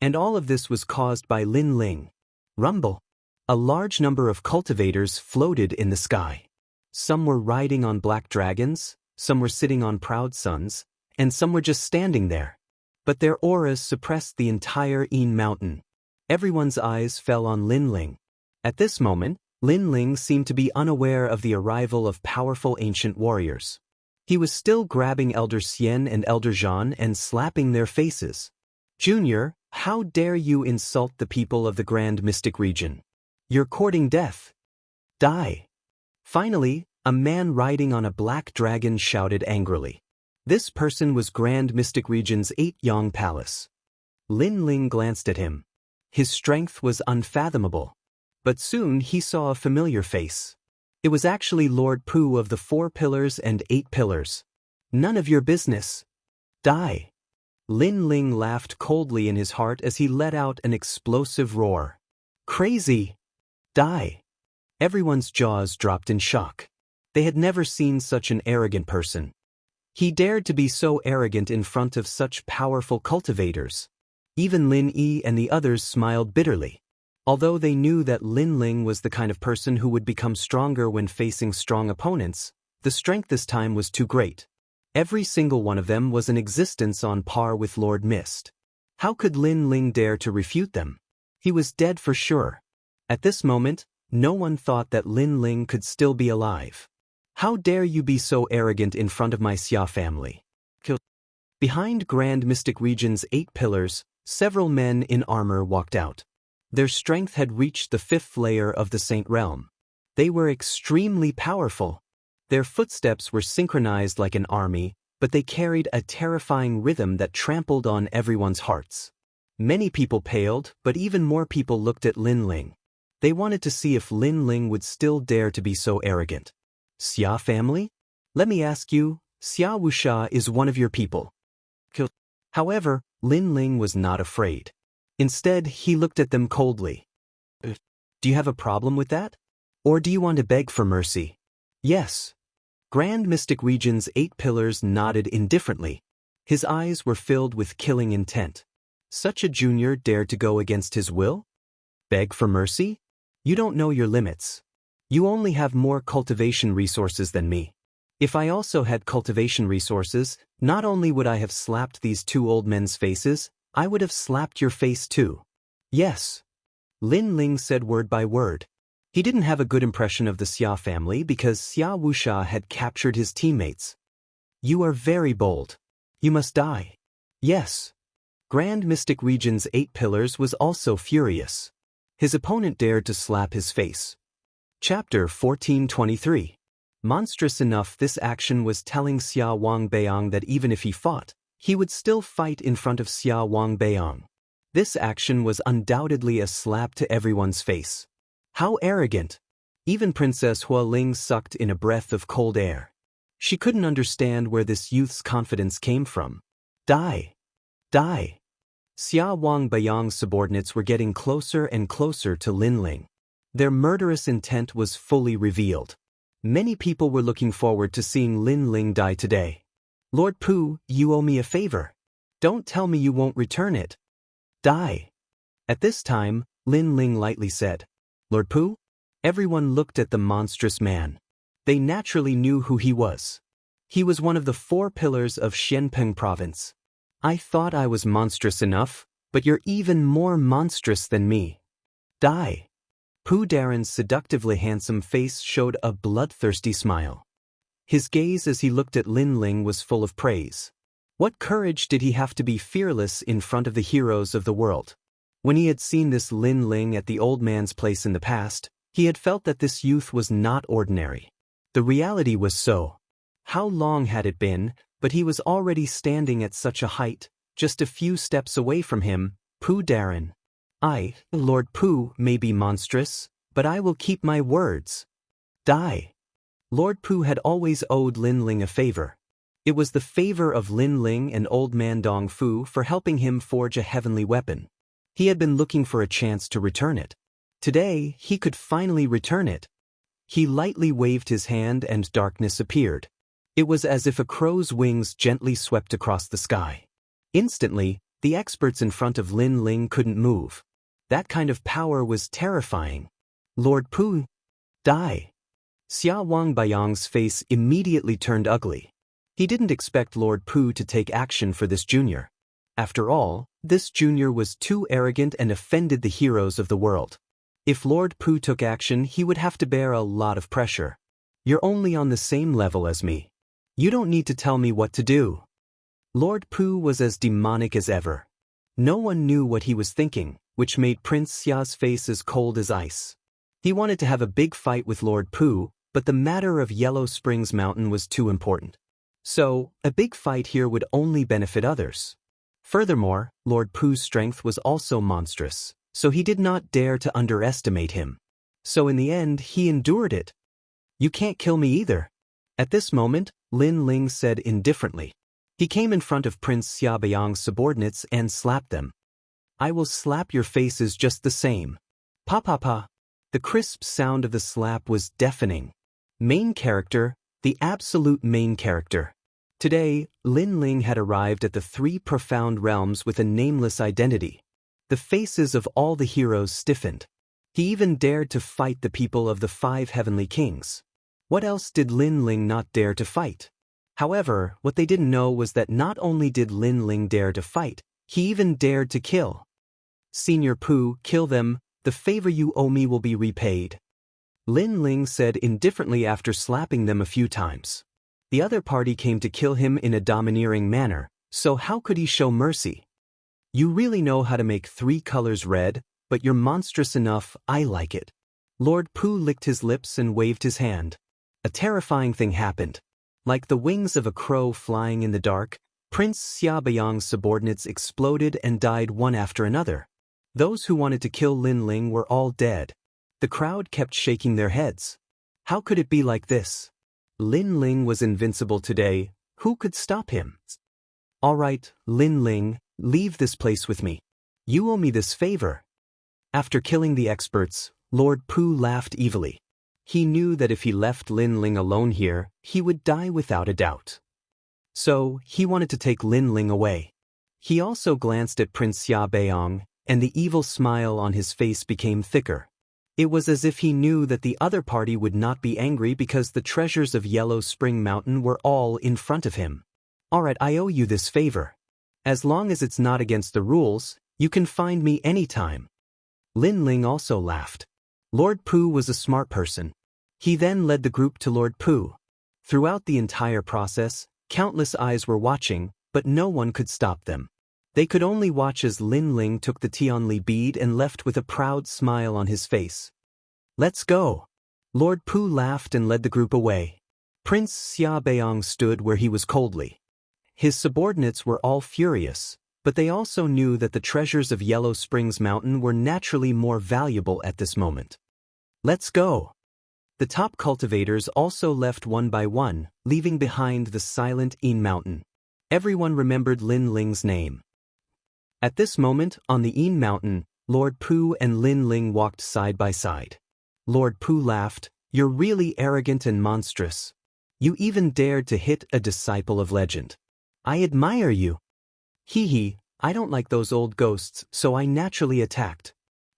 And all of this was caused by Lin Ling. Rumble. A large number of cultivators floated in the sky. Some were riding on black dragons, some were sitting on proud suns, and some were just standing there. But their auras suppressed the entire Yin Mountain. Everyone's eyes fell on Lin Ling. At this moment, Lin Ling seemed to be unaware of the arrival of powerful ancient warriors. He was still grabbing Elder Xian and Elder Zhan and slapping their faces. Junior, how dare you insult the people of the Grand Mystic Region? You're courting death. Die. Finally, a man riding on a black dragon shouted angrily. This person was Grand Mystic Region's 8 Yang Palace. Lin Ling glanced at him. His strength was unfathomable. But soon he saw a familiar face. It was actually Lord Pu of the 4 Pillars and 8 Pillars. None of your business. Die. Lin Ling laughed coldly in his heart as he let out an explosive roar. Crazy. Die. Everyone's jaws dropped in shock. They had never seen such an arrogant person. He dared to be so arrogant in front of such powerful cultivators. Even Lin Yi and the others smiled bitterly. Although they knew that Lin Ling was the kind of person who would become stronger when facing strong opponents, the strength this time was too great. Every single one of them was an existence on par with Lord Mist. How could Lin Ling dare to refute them? He was dead for sure. At this moment, no one thought that Lin Ling could still be alive. How dare you be so arrogant in front of my Xia family? Behind Grand Mystic Region's 8 pillars, several men in armor walked out. Their strength had reached the 5th layer of the Saint Realm. They were extremely powerful. Their footsteps were synchronized like an army, but they carried a terrifying rhythm that trampled on everyone's hearts. Many people paled, but even more people looked at Lin Ling. They wanted to see if Lin Ling would still dare to be so arrogant. Xia family? Let me ask you, Xia Wuxia is one of your people. However, Lin Ling was not afraid. Instead, he looked at them coldly. Do you have a problem with that? Or do you want to beg for mercy? Yes. Grand Mystic Region's 8 pillars nodded indifferently. His eyes were filled with killing intent. Such a junior dared to go against his will? Beg for mercy? You don't know your limits. You only have more cultivation resources than me. If I also had cultivation resources, not only would I have slapped these 2 old men's faces, I would have slapped your face too. Yes. Lin Ling said word by word. He didn't have a good impression of the Xia family because Xia Wuxia had captured his teammates. You are very bold. You must die. Yes. Grand Mystic Region's 8 pillars was also furious. His opponent dared to slap his face. Chapter 1423. Monstrous enough, this action was telling Xia Wangbeiyang that even if he fought, he would still fight in front of Xia Wangbeiyang. This action was undoubtedly a slap to everyone's face. How arrogant! Even Princess Hualing sucked in a breath of cold air. She couldn't understand where this youth's confidence came from. Die! Die! Xia Wangbeiyang's subordinates were getting closer and closer to Lin Ling. Their murderous intent was fully revealed. Many people were looking forward to seeing Lin Ling die today. Lord Pu, you owe me a favor. Don't tell me you won't return it. Die. At this time, Lin Ling lightly said, Lord Pu? Everyone looked at the monstrous man. They naturally knew who he was. He was one of the 4 pillars of Xianpeng province. I thought I was monstrous enough, but you're even more monstrous than me. Die. Pu Daren's seductively handsome face showed a bloodthirsty smile. His gaze as he looked at Lin Ling was full of praise. What courage did he have to be fearless in front of the heroes of the world? When he had seen this Lin Ling at the old man's place in the past, he had felt that this youth was not ordinary. The reality was so. How long had it been, but he was already standing at such a height, just a few steps away from him, Pu Daren. I, Lord Pu, may be monstrous, but I will keep my words. Die. Lord Pu had always owed Lin Ling a favor. It was the favor of Lin Ling and Old Man Dong Fu for helping him forge a heavenly weapon. He had been looking for a chance to return it. Today, he could finally return it. He lightly waved his hand and darkness appeared. It was as if a crow's wings gently swept across the sky. Instantly, the experts in front of Lin Ling couldn't move. That kind of power was terrifying. Lord Pu, die. Xia Wangbeiyang's face immediately turned ugly. He didn't expect Lord Pu to take action for this junior. After all, this junior was too arrogant and offended the heroes of the world. If Lord Pu took action, he would have to bear a lot of pressure. You're only on the same level as me. You don't need to tell me what to do. Lord Pu was as demonic as ever. No one knew what he was thinking, which made Prince Xia's face as cold as ice. He wanted to have a big fight with Lord Pu, but the matter of Yellow Springs Mountain was too important. So, a big fight here would only benefit others. Furthermore, Lord Pu's strength was also monstrous, so he did not dare to underestimate him. So in the end, he endured it. You can't kill me either. At this moment, Lin Ling said indifferently. He came in front of Prince Xiaobayang's subordinates and slapped them. I will slap your faces just the same. Pa pa pa. The crisp sound of the slap was deafening. Main character, the absolute main character. Today, Lin Ling had arrived at the three profound realms with a nameless identity. The faces of all the heroes stiffened. He even dared to fight the people of the 5 heavenly kings. What else did Lin Ling not dare to fight? However, what they didn't know was that not only did Lin Ling dare to fight, he even dared to kill. Senior Pooh, kill them, the favor you owe me will be repaid. Lin Ling said indifferently after slapping them a few times. The other party came to kill him in a domineering manner, so how could he show mercy? You really know how to make 3 colors red, but you're monstrous enough, I like it. Lord Pooh licked his lips and waved his hand. A terrifying thing happened. Like the wings of a crow flying in the dark, Prince Xiaobayang's subordinates exploded and died one after another. Those who wanted to kill Lin Ling were all dead. The crowd kept shaking their heads. How could it be like this? Lin Ling was invincible today. Who could stop him? All right, Lin Ling, leave this place with me. You owe me this favor. After killing the experts, Lord Pooh laughed evilly. He knew that if he left Lin Ling alone here, he would die without a doubt. So, he wanted to take Lin Ling away. He also glanced at Prince Xiaobayang, and the evil smile on his face became thicker. It was as if he knew that the other party would not be angry because the treasures of Yellow Spring Mountain were all in front of him. Alright, I owe you this favor. As long as it's not against the rules, you can find me anytime. Lin Ling also laughed. Lord Pooh was a smart person. He then led the group to Lord Pooh. Throughout the entire process, countless eyes were watching, but no one could stop them. They could only watch as Lin Ling took the Tianli bead and left with a proud smile on his face. Let's go. Lord Pooh laughed and led the group away. Prince Xiaobayang stood where he was coldly. His subordinates were all furious, but they also knew that the treasures of Yellow Springs Mountain were naturally more valuable at this moment. Let's go. The top cultivators also left one by one, leaving behind the silent Yin Mountain. Everyone remembered Lin Ling's name. At this moment, on the Yin Mountain, Lord Pooh and Lin Ling walked side by side. Lord Pooh laughed, "You're really arrogant and monstrous. You even dared to hit a disciple of legend. I admire you." Hee hee, I don't like those old ghosts, so I naturally attacked.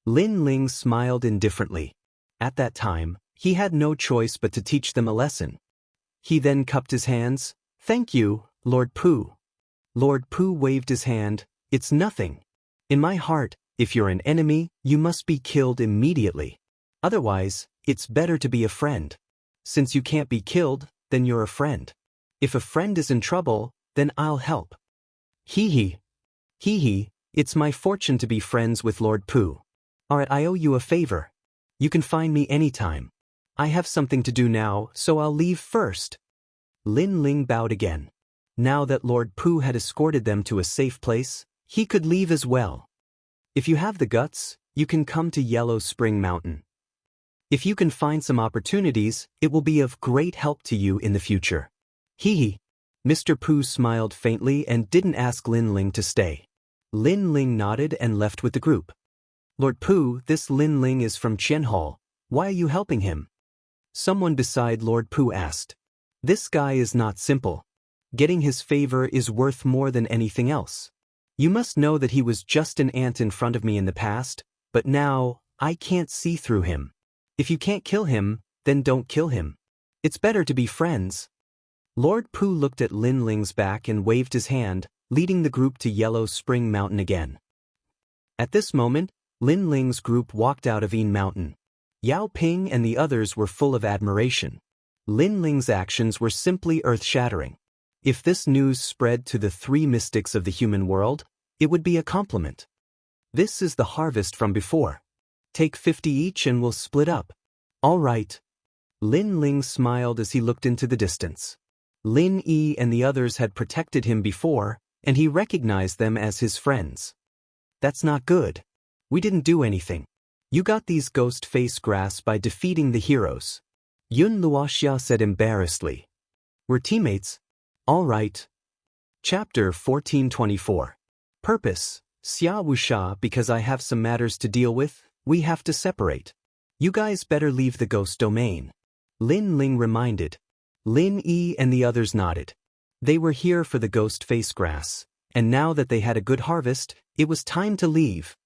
Lin Ling smiled indifferently. At that time, he had no choice but to teach them a lesson. He then cupped his hands. "Thank you, Lord Pooh." Lord Pooh waved his hand. "It's nothing. In my heart, if you're an enemy, you must be killed immediately. Otherwise, it's better to be a friend. Since you can't be killed, then you're a friend. If a friend is in trouble, then I'll help." Hee hee. Hee hee, it's my fortune to be friends with Lord Pooh. Alright, I owe you a favor. You can find me anytime. I have something to do now, so I'll leave first. Lin Ling bowed again. Now that Lord Pooh had escorted them to a safe place, he could leave as well. If you have the guts, you can come to Yellow Spring Mountain. If you can find some opportunities, it will be of great help to you in the future. Hee hee. Mr. Pooh smiled faintly and didn't ask Lin Ling to stay. Lin Ling nodded and left with the group. Lord Pooh, this Lin Ling is from Qianhao. Why are you helping him? Someone beside Lord Pooh asked. This guy is not simple. Getting his favor is worth more than anything else. You must know that he was just an ant in front of me in the past, but now, I can't see through him. If you can't kill him, then don't kill him. It's better to be friends. Lord Pooh looked at Lin Ling's back and waved his hand, leading the group to Yellow Spring Mountain again. At this moment, Lin Ling's group walked out of Yin Mountain. Yao Ping and the others were full of admiration. Lin Ling's actions were simply earth-shattering. If this news spread to the 3 mystics of the human world, it would be a compliment. This is the harvest from before. Take 50 each and we'll split up. All right. Lin Ling smiled as he looked into the distance. Lin Yi and the others had protected him before, and he recognized them as his friends. That's not good. We didn't do anything. You got these ghost face grass by defeating the heroes. Yun Luoxia said embarrassedly. We're teammates. All right. Chapter 1424. Purpose. Xia Wuxia, because I have some matters to deal with, we have to separate. You guys better leave the ghost domain. Lin Ling reminded. Lin Yi and the others nodded. They were here for the ghost face grass, and now that they had a good harvest, it was time to leave.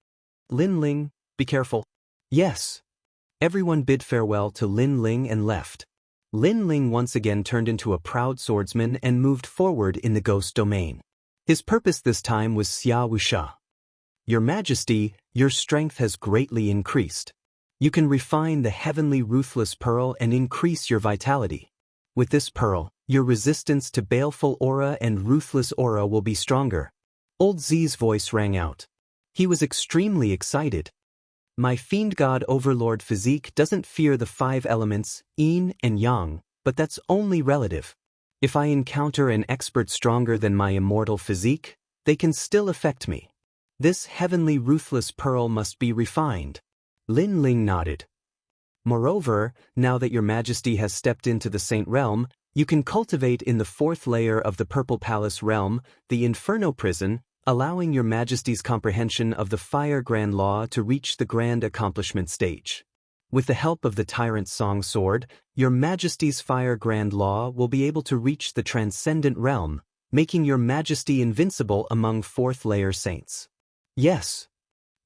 Lin Ling, be careful. Yes. Everyone bid farewell to Lin Ling and left. Lin Ling once again turned into a proud swordsman and moved forward in the ghost domain. His purpose this time was Xia Wuxia. Your Majesty, your strength has greatly increased. You can refine the heavenly ruthless pearl and increase your vitality. With this pearl, your resistance to baleful aura and ruthless aura will be stronger. Old Z's voice rang out. He was extremely excited. My fiend god overlord physique doesn't fear the 5 elements, yin and yang, but that's only relative. If I encounter an expert stronger than my immortal physique, they can still affect me. This heavenly ruthless pearl must be refined. Lin Ling nodded. Moreover, now that your Majesty has stepped into the Saint Realm, you can cultivate in the 4th layer of the Purple Palace realm, the Inferno Prison, allowing your Majesty's comprehension of the Fire Grand Law to reach the Grand Accomplishment stage. With the help of the Tyrant's Song Sword, your Majesty's Fire Grand Law will be able to reach the Transcendent Realm, making your Majesty invincible among 4th layer saints. Yes.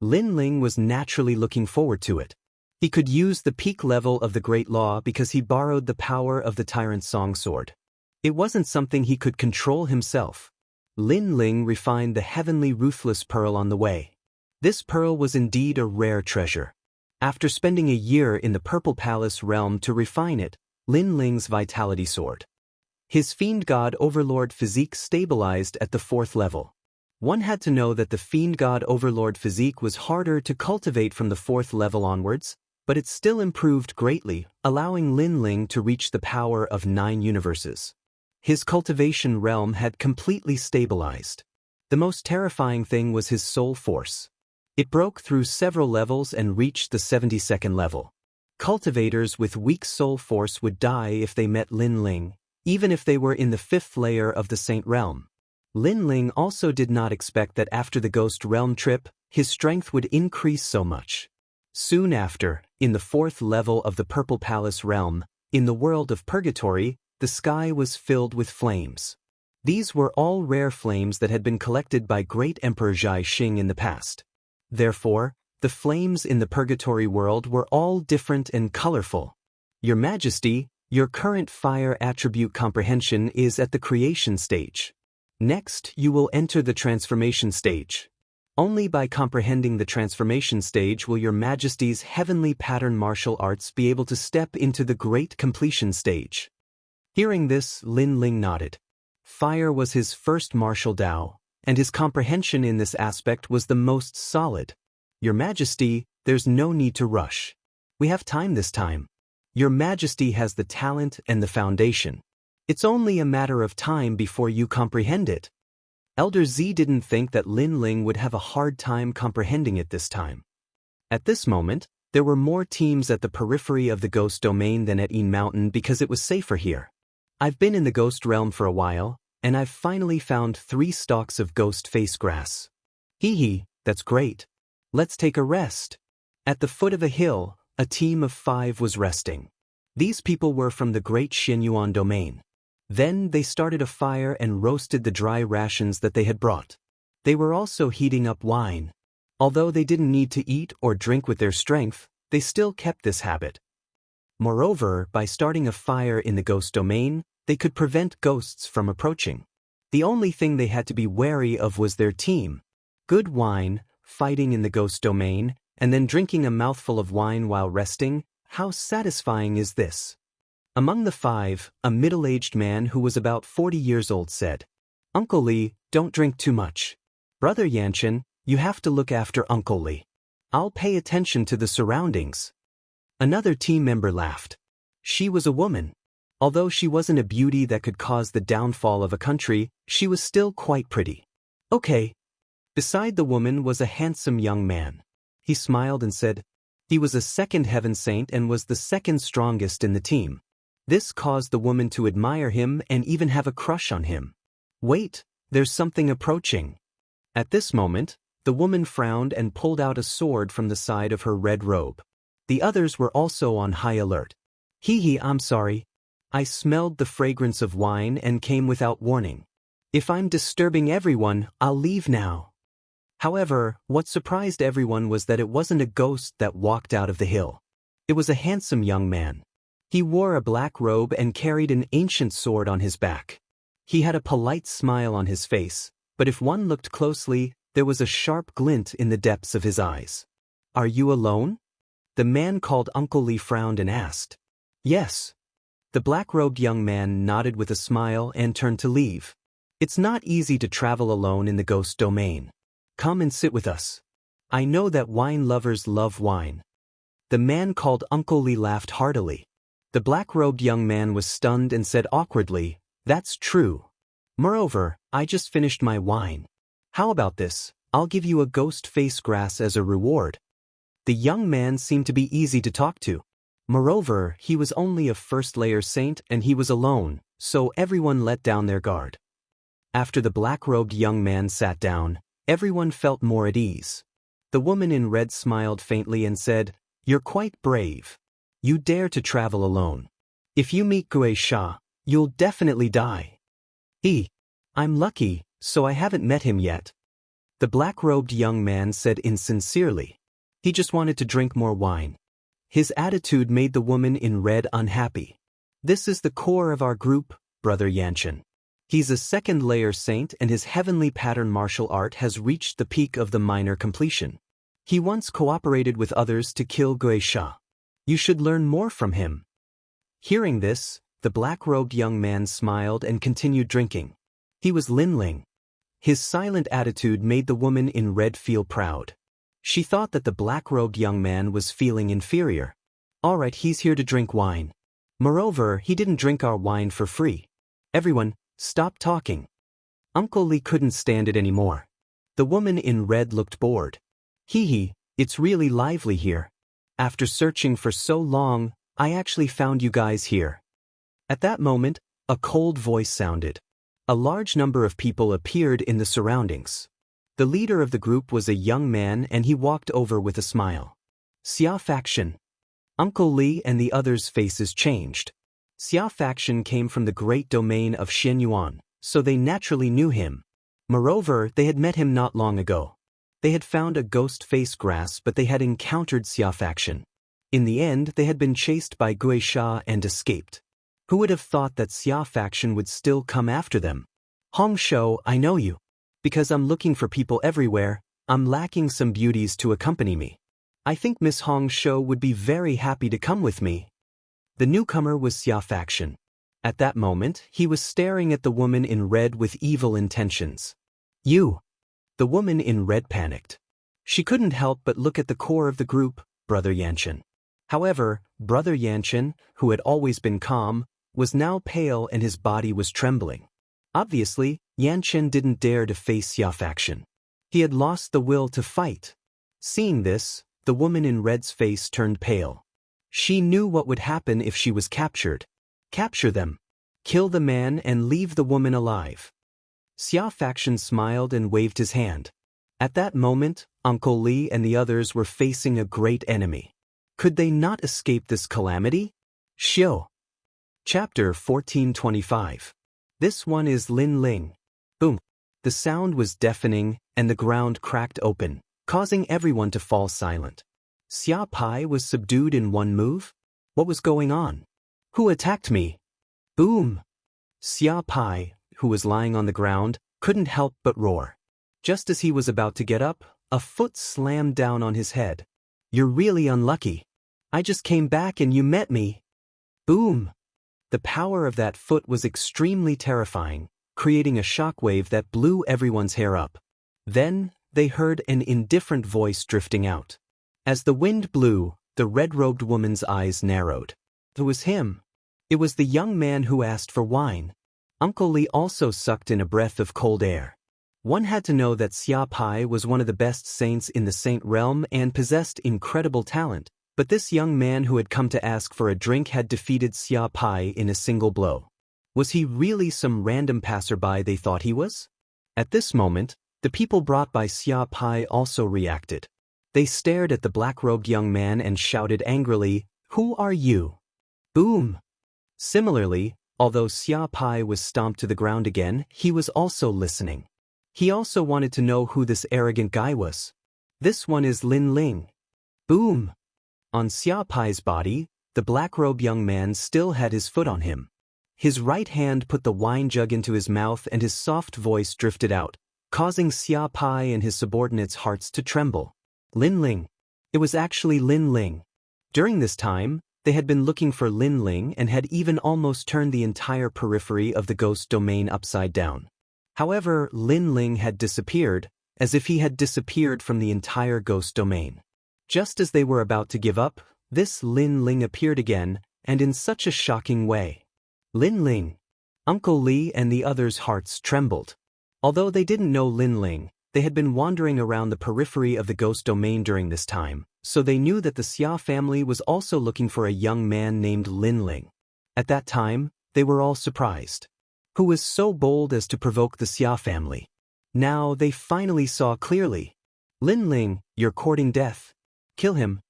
Lin Ling was naturally looking forward to it. He could use the peak level of the Great Law because he borrowed the power of the Tyrant's Song Sword. It wasn't something he could control himself. Lin Ling refined the heavenly ruthless pearl on the way. This pearl was indeed a rare treasure. After spending a year in the Purple Palace realm to refine it, Lin Ling's vitality soared. His fiend god overlord physique stabilized at the 4th level. One had to know that the fiend god overlord physique was harder to cultivate from the 4th level onwards, but it still improved greatly, allowing Lin Ling to reach the power of 9 universes. His cultivation realm had completely stabilized. The most terrifying thing was his soul force. It broke through several levels and reached the 72nd level. Cultivators with weak soul force would die if they met Lin Ling, even if they were in the 5th layer of the Saint Realm. Lin Ling also did not expect that after the Ghost Realm trip, his strength would increase so much. Soon after, in the 4th level of the Purple Palace realm, in the world of Purgatory, the sky was filled with flames. These were all rare flames that had been collected by Great Emperor Zhai Xing in the past. Therefore, the flames in the Purgatory world were all different and colorful. Your Majesty, your current fire attribute comprehension is at the creation stage. Next, you will enter the transformation stage. Only by comprehending the transformation stage will your Majesty's heavenly pattern martial arts be able to step into the great completion stage. Hearing this, Lin Ling nodded. Fire was his first martial Dao, and his comprehension in this aspect was the most solid. Your Majesty, there's no need to rush. We have time this time. Your Majesty has the talent and the foundation. It's only a matter of time before you comprehend it. Elder Z didn't think that Lin Ling would have a hard time comprehending it this time. At this moment, there were more teams at the periphery of the Ghost Domain than at Yin Mountain because it was safer here. I've been in the Ghost Realm for a while, and I've finally found 3 stalks of ghost face grass. Hee hee, that's great. Let's take a rest. At the foot of a hill, a team of 5 was resting. These people were from the Great Xianyuan Domain. Then they started a fire and roasted the dry rations that they had brought. They were also heating up wine. Although they didn't need to eat or drink with their strength, they still kept this habit. Moreover, by starting a fire in the Ghost Domain, they could prevent ghosts from approaching. The only thing they had to be wary of was their team. Good wine, fighting in the Ghost Domain, and then drinking a mouthful of wine while resting, how satisfying is this? Among the 5, a middle-aged man who was about 40 years old said, Uncle Li, don't drink too much. Brother Yanchen, you have to look after Uncle Li. I'll pay attention to the surroundings. Another team member laughed. She was a woman. Although she wasn't a beauty that could cause the downfall of a country, she was still quite pretty. Okay. Beside the woman was a handsome young man. He smiled and said, he was a second heaven saint and was the second strongest in the team. This caused the woman to admire him and even have a crush on him. Wait, there's something approaching. At this moment, the woman frowned and pulled out a sword from the side of her red robe. The others were also on high alert. I'm sorry. I smelled the fragrance of wine and came without warning. If I'm disturbing everyone, I'll leave now. However, what surprised everyone was that it wasn't a ghost that walked out of the hill. It was a handsome young man. He wore a black robe and carried an ancient sword on his back. He had a polite smile on his face, but if one looked closely, there was a sharp glint in the depths of his eyes. Are you alone? The man called Uncle Lee frowned and asked. Yes. The black-robed young man nodded with a smile and turned to leave. It's not easy to travel alone in the ghost domain. Come and sit with us. I know that wine lovers love wine. The man called Uncle Lee laughed heartily. The black-robed young man was stunned and said awkwardly, That's true. Moreover, I just finished my wine. How about this? I'll give you a ghost face grass as a reward. The young man seemed to be easy to talk to. Moreover, he was only a first-layer saint and he was alone, so everyone let down their guard. After the black-robed young man sat down, everyone felt more at ease. The woman in red smiled faintly and said, You're quite brave. You dare to travel alone. If you meet Gui Sha, you'll definitely die. I'm lucky, so I haven't met him yet. The black-robed young man said insincerely. He just wanted to drink more wine. His attitude made the woman in red unhappy. This is the core of our group, Brother Yanchen. He's a second-layer saint and his heavenly pattern martial art has reached the peak of the minor completion. He once cooperated with others to kill Gui Sha. You should learn more from him. Hearing this, the black-robed young man smiled and continued drinking. He was Lin Ling. His silent attitude made the woman in red feel proud. She thought that the black-robed young man was feeling inferior. All right, he's here to drink wine. Moreover, he didn't drink our wine for free. Everyone, stop talking. Uncle Lee couldn't stand it anymore. The woman in red looked bored. It's really lively here. After searching for so long, I actually found you guys here. At that moment, a cold voice sounded. A large number of people appeared in the surroundings. The leader of the group was a young man and he walked over with a smile. Xia faction. Uncle Lee and the others' faces changed. Xia faction came from the great domain of Xianyuan, so they naturally knew him. Moreover, they had met him not long ago. They had found a ghost face grass but they had encountered Xia faction. In the end, they had been chased by Gui Sha and escaped. Who would have thought that Xia faction would still come after them? Hong Shou, I know you. Because I'm looking for people everywhere, I'm lacking some beauties to accompany me. I think Miss Hong Shou would be very happy to come with me. The newcomer was Xia faction. At that moment, he was staring at the woman in red with evil intentions. You! The woman in red panicked. She couldn't help but look at the core of the group, Brother Yanchen. However, Brother Yanchen, who had always been calm, was now pale and his body was trembling. Obviously, Yanchen didn't dare to face Xia faction. He had lost the will to fight. Seeing this, the woman in red's face turned pale. She knew what would happen if she was captured. Capture them. Kill the man and leave the woman alive. Xia faction smiled and waved his hand. At that moment, Uncle Lee and the others were facing a great enemy. Could they not escape this calamity? Xiu. Chapter 1425. This one is Lin Ling. Boom. The sound was deafening, and the ground cracked open, causing everyone to fall silent. Xia Pai was subdued in one move? What was going on? Who attacked me? Boom! Xia Pai, who was lying on the ground, couldn't help but roar. Just as he was about to get up, a foot slammed down on his head. You're really unlucky. I just came back and you met me. Boom! The power of that foot was extremely terrifying, creating a shockwave that blew everyone's hair up. Then, they heard an indifferent voice drifting out. As the wind blew, the red-robed woman's eyes narrowed. It was him. It was the young man who asked for wine. Uncle Lee also sucked in a breath of cold air. One had to know that Xia Pai was one of the best saints in the saint realm and possessed incredible talent, but this young man who had come to ask for a drink had defeated Xia Pai in a single blow. Was he really some random passerby they thought he was? At this moment, the people brought by Xia Pai also reacted. They stared at the black-robed young man and shouted angrily, "Who are you?" Boom! Similarly, although Xia Pai was stomped to the ground again, he was also listening. He also wanted to know who this arrogant guy was. "This one is Lin Ling." Boom! On Xia Pai's body, the black-robed young man still had his foot on him. His right hand put the wine jug into his mouth and his soft voice drifted out, causing Xia Pai and his subordinates' hearts to tremble. Lin Ling. It was actually Lin Ling. During this time, they had been looking for Lin Ling and had even almost turned the entire periphery of the ghost domain upside down. However, Lin Ling had disappeared, as if he had disappeared from the entire ghost domain. Just as they were about to give up, this Lin Ling appeared again, and in such a shocking way. Lin Ling. Uncle Li and the others' hearts trembled. Although they didn't know Lin Ling, they had been wandering around the periphery of the ghost domain during this time, so they knew that the Xia family was also looking for a young man named Lin Ling. At that time, they were all surprised. Who was so bold as to provoke the Xia family? Now they finally saw clearly. Lin Ling, you're courting death. Kill him.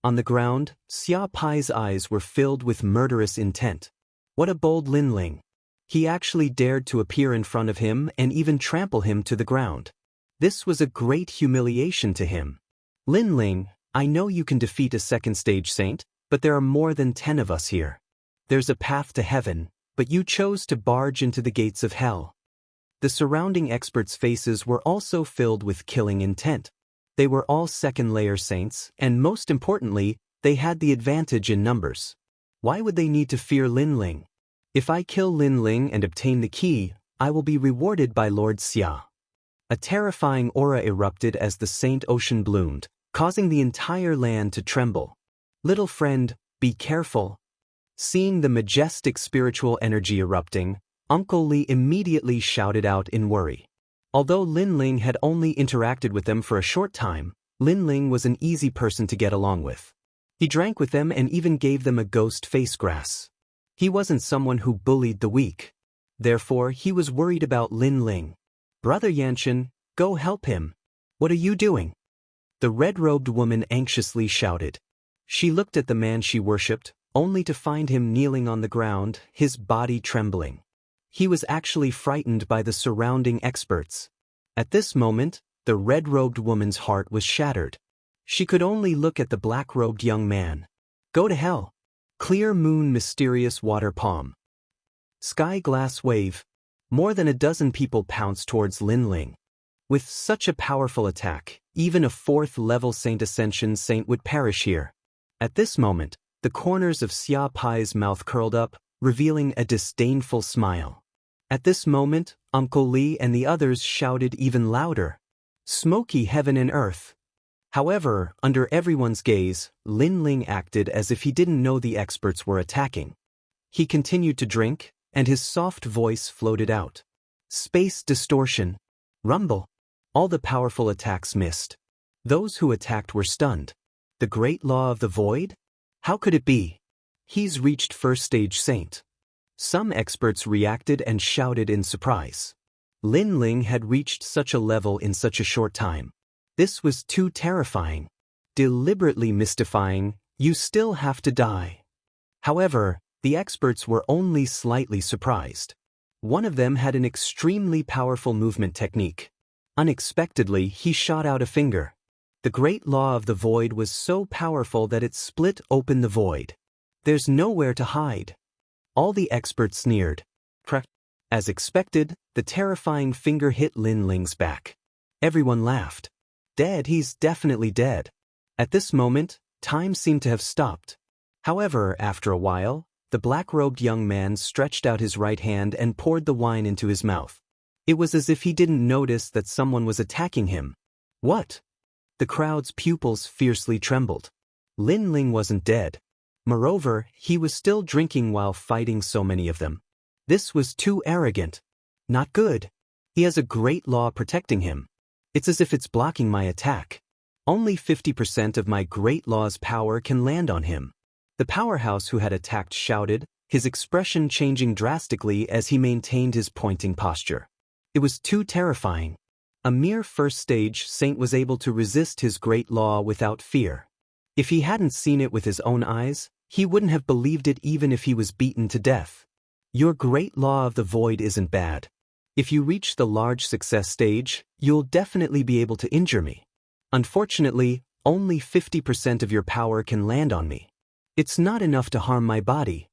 On the ground, Xia Pai's eyes were filled with murderous intent. What a bold Lin Ling. He actually dared to appear in front of him and even trample him to the ground. This was a great humiliation to him. Lin Ling, I know you can defeat a second-stage saint, but there are more than 10 of us here. There's a path to heaven, but you chose to barge into the gates of hell. The surrounding experts' faces were also filled with killing intent. They were all second-layer saints, and most importantly, they had the advantage in numbers. Why would they need to fear Lin Ling? If I kill Lin Ling and obtain the key, I will be rewarded by Lord Xia. A terrifying aura erupted as the Saint Ocean bloomed, causing the entire land to tremble. Little friend, be careful. Seeing the majestic spiritual energy erupting, Uncle Li immediately shouted out in worry. Although Lin Ling had only interacted with them for a short time, Lin Ling was an easy person to get along with. He drank with them and even gave them a ghost face grass. He wasn't someone who bullied the weak. Therefore, he was worried about Lin Ling. Brother Yanshin, go help him. What are you doing? The red-robed woman anxiously shouted. She looked at the man she worshipped, only to find him kneeling on the ground, his body trembling. He was actually frightened by the surrounding experts. At this moment, the red-robed woman's heart was shattered. She could only look at the black-robed young man. Go to hell. Clear moon mysterious water palm. Sky glass wave. More than a dozen people pounced towards Lin Ling. With such a powerful attack, even a 4th-level Saint Ascension saint would perish here. At this moment, the corners of Xia Pai's mouth curled up, revealing a disdainful smile. At this moment, Uncle Li and the others shouted even louder. Smoky heaven and earth. However, under everyone's gaze, Lin Ling acted as if he didn't know the experts were attacking. He continued to drink, and his soft voice floated out. Space distortion. Rumble. All the powerful attacks missed. Those who attacked were stunned. The great law of the void? How could it be? He's reached 1st stage saint. Some experts reacted and shouted in surprise. Lin Ling had reached such a level in such a short time. This was too terrifying. Deliberately mystifying, you still have to die. However, the experts were only slightly surprised. One of them had an extremely powerful movement technique. Unexpectedly, he shot out a finger. The great law of the void was so powerful that it split open the void. There's nowhere to hide. All the experts sneered. As expected, the terrifying finger hit Lin Ling's back. Everyone laughed. Dead, he's definitely dead. At this moment, time seemed to have stopped. However, after a while, the black-robed young man stretched out his right hand and poured the wine into his mouth. It was as if he didn't notice that someone was attacking him. What? The crowd's pupils fiercely trembled. Lin Ling wasn't dead. Moreover, he was still drinking while fighting so many of them. This was too arrogant. Not good. He has a great law protecting him. It's as if it's blocking my attack. Only 50% of my great law's power can land on him. The powerhouse who had attacked shouted, his expression changing drastically as he maintained his pointing posture. It was too terrifying. A mere first-stage saint was able to resist his great law without fear. If he hadn't seen it with his own eyes, he wouldn't have believed it even if he was beaten to death. Your great law of the void isn't bad. If you reach the large success stage, you'll definitely be able to injure me. Unfortunately, only 50% of your power can land on me. It's not enough to harm my body.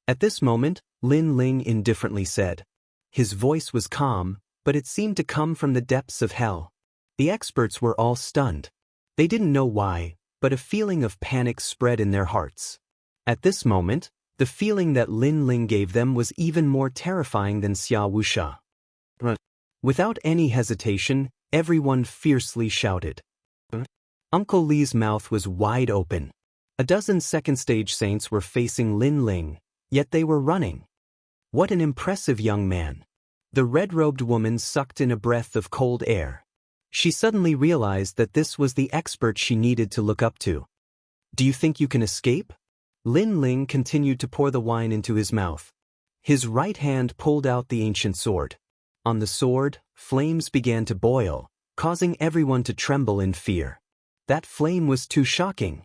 At this moment, Lin Ling indifferently said. His voice was calm, but it seemed to come from the depths of hell. The experts were all stunned. They didn't know why, but a feeling of panic spread in their hearts. At this moment, the feeling that Lin Ling gave them was even more terrifying than Xia Wuxia. Without any hesitation, everyone fiercely shouted. Uncle Li's mouth was wide open. A dozen second-stage saints were facing Lin Ling, yet they were running. What an impressive young man. The red-robed woman sucked in a breath of cold air. She suddenly realized that this was the expert she needed to look up to. Do you think you can escape? Lin Ling continued to pour the wine into his mouth. His right hand pulled out the ancient sword. On the sword, flames began to boil, causing everyone to tremble in fear. That flame was too shocking.